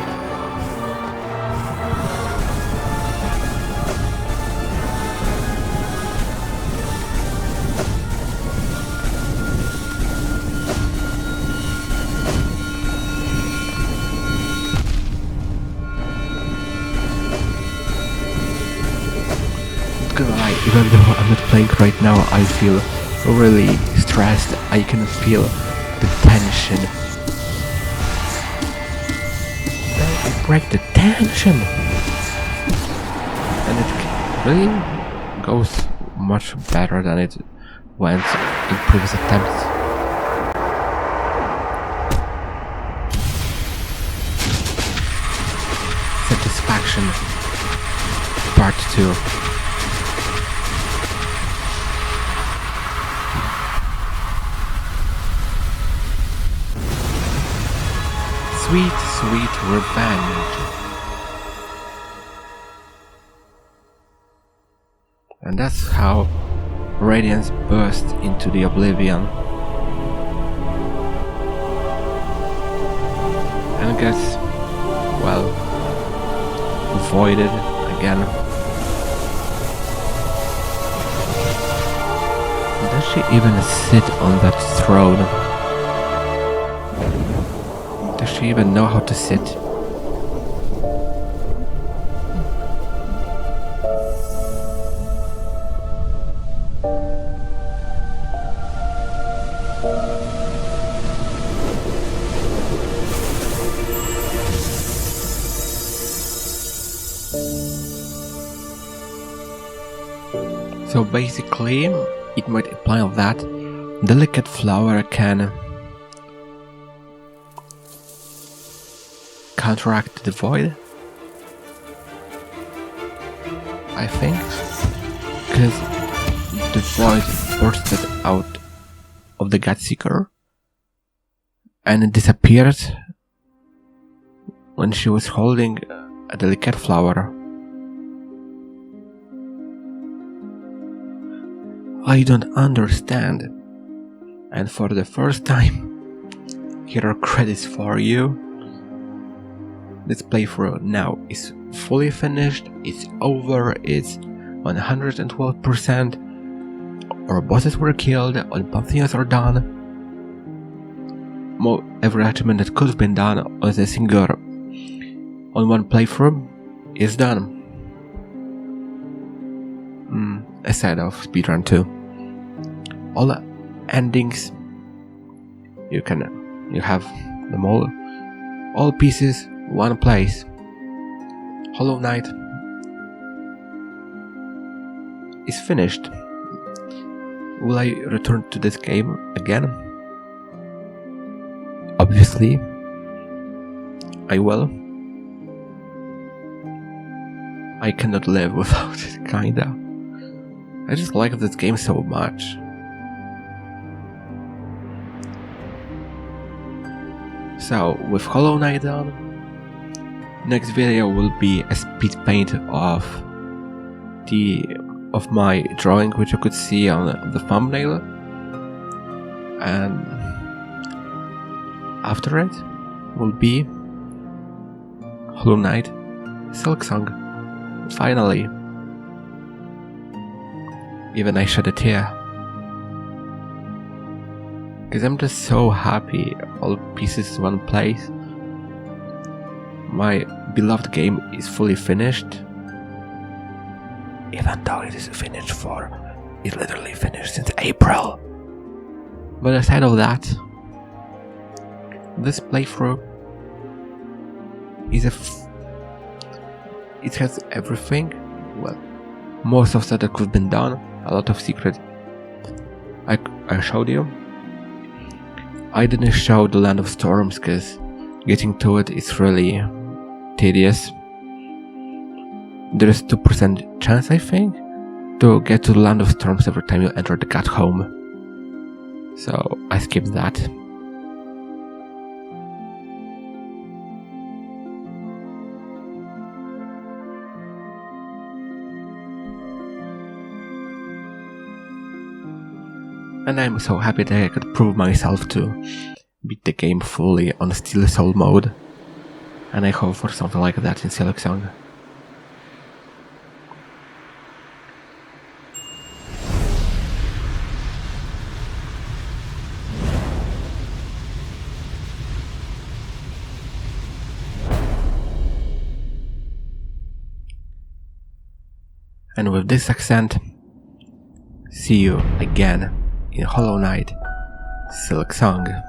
Not gonna lie, even though I'm not playing right now, I feel really stressed. I can feel the tension. Break the tension, and it really goes much better than it went in previous attempts. Satisfaction Part 2. Sweet, sweet revenge. And that's how Radiance burst into the oblivion. And gets, well, voided again. Does she even sit on that throne? Does she even know how to sit? So basically, it might imply that delicate flower can counteract the void, I think, because the void bursted out of the Godseeker and it disappeared when she was holding a delicate flower. I don't understand. And for the first time, here are credits for you. This playthrough now is fully finished, it's over, it's 112%. Our bosses were killed, all pantheons are done. Every achievement that could have been done on a single on one playthrough is done. Aside of speedrun 2. All endings you have them all pieces, one place. Hollow Knight is finished. Will I return to this game again? Obviously, I will. I cannot live without it, kinda. I just like this game so much. So, with Hollow Knight done, next video will be a speed paint of my drawing, which you could see on the thumbnail, and after it will be Hollow Knight Silksong. Finally, even I shed a tear, because I'm just so happy all pieces in one place. My beloved game is fully finished, even though it literally finished since April. But aside of that, this playthrough is it has everything. Well, most of that could have been done. A lot of secret I showed you. I didn't show the Land of Storms because getting to it is really tedious. There is 2% chance, I think, to get to the Land of Storms every time you enter the cat home. So I skipped that. And I'm so happy that I could prove myself to beat the game fully on Steel Soul mode. And I hope for something like that in Silksong. And with this accent, see you again in Hollow Knight Silksong.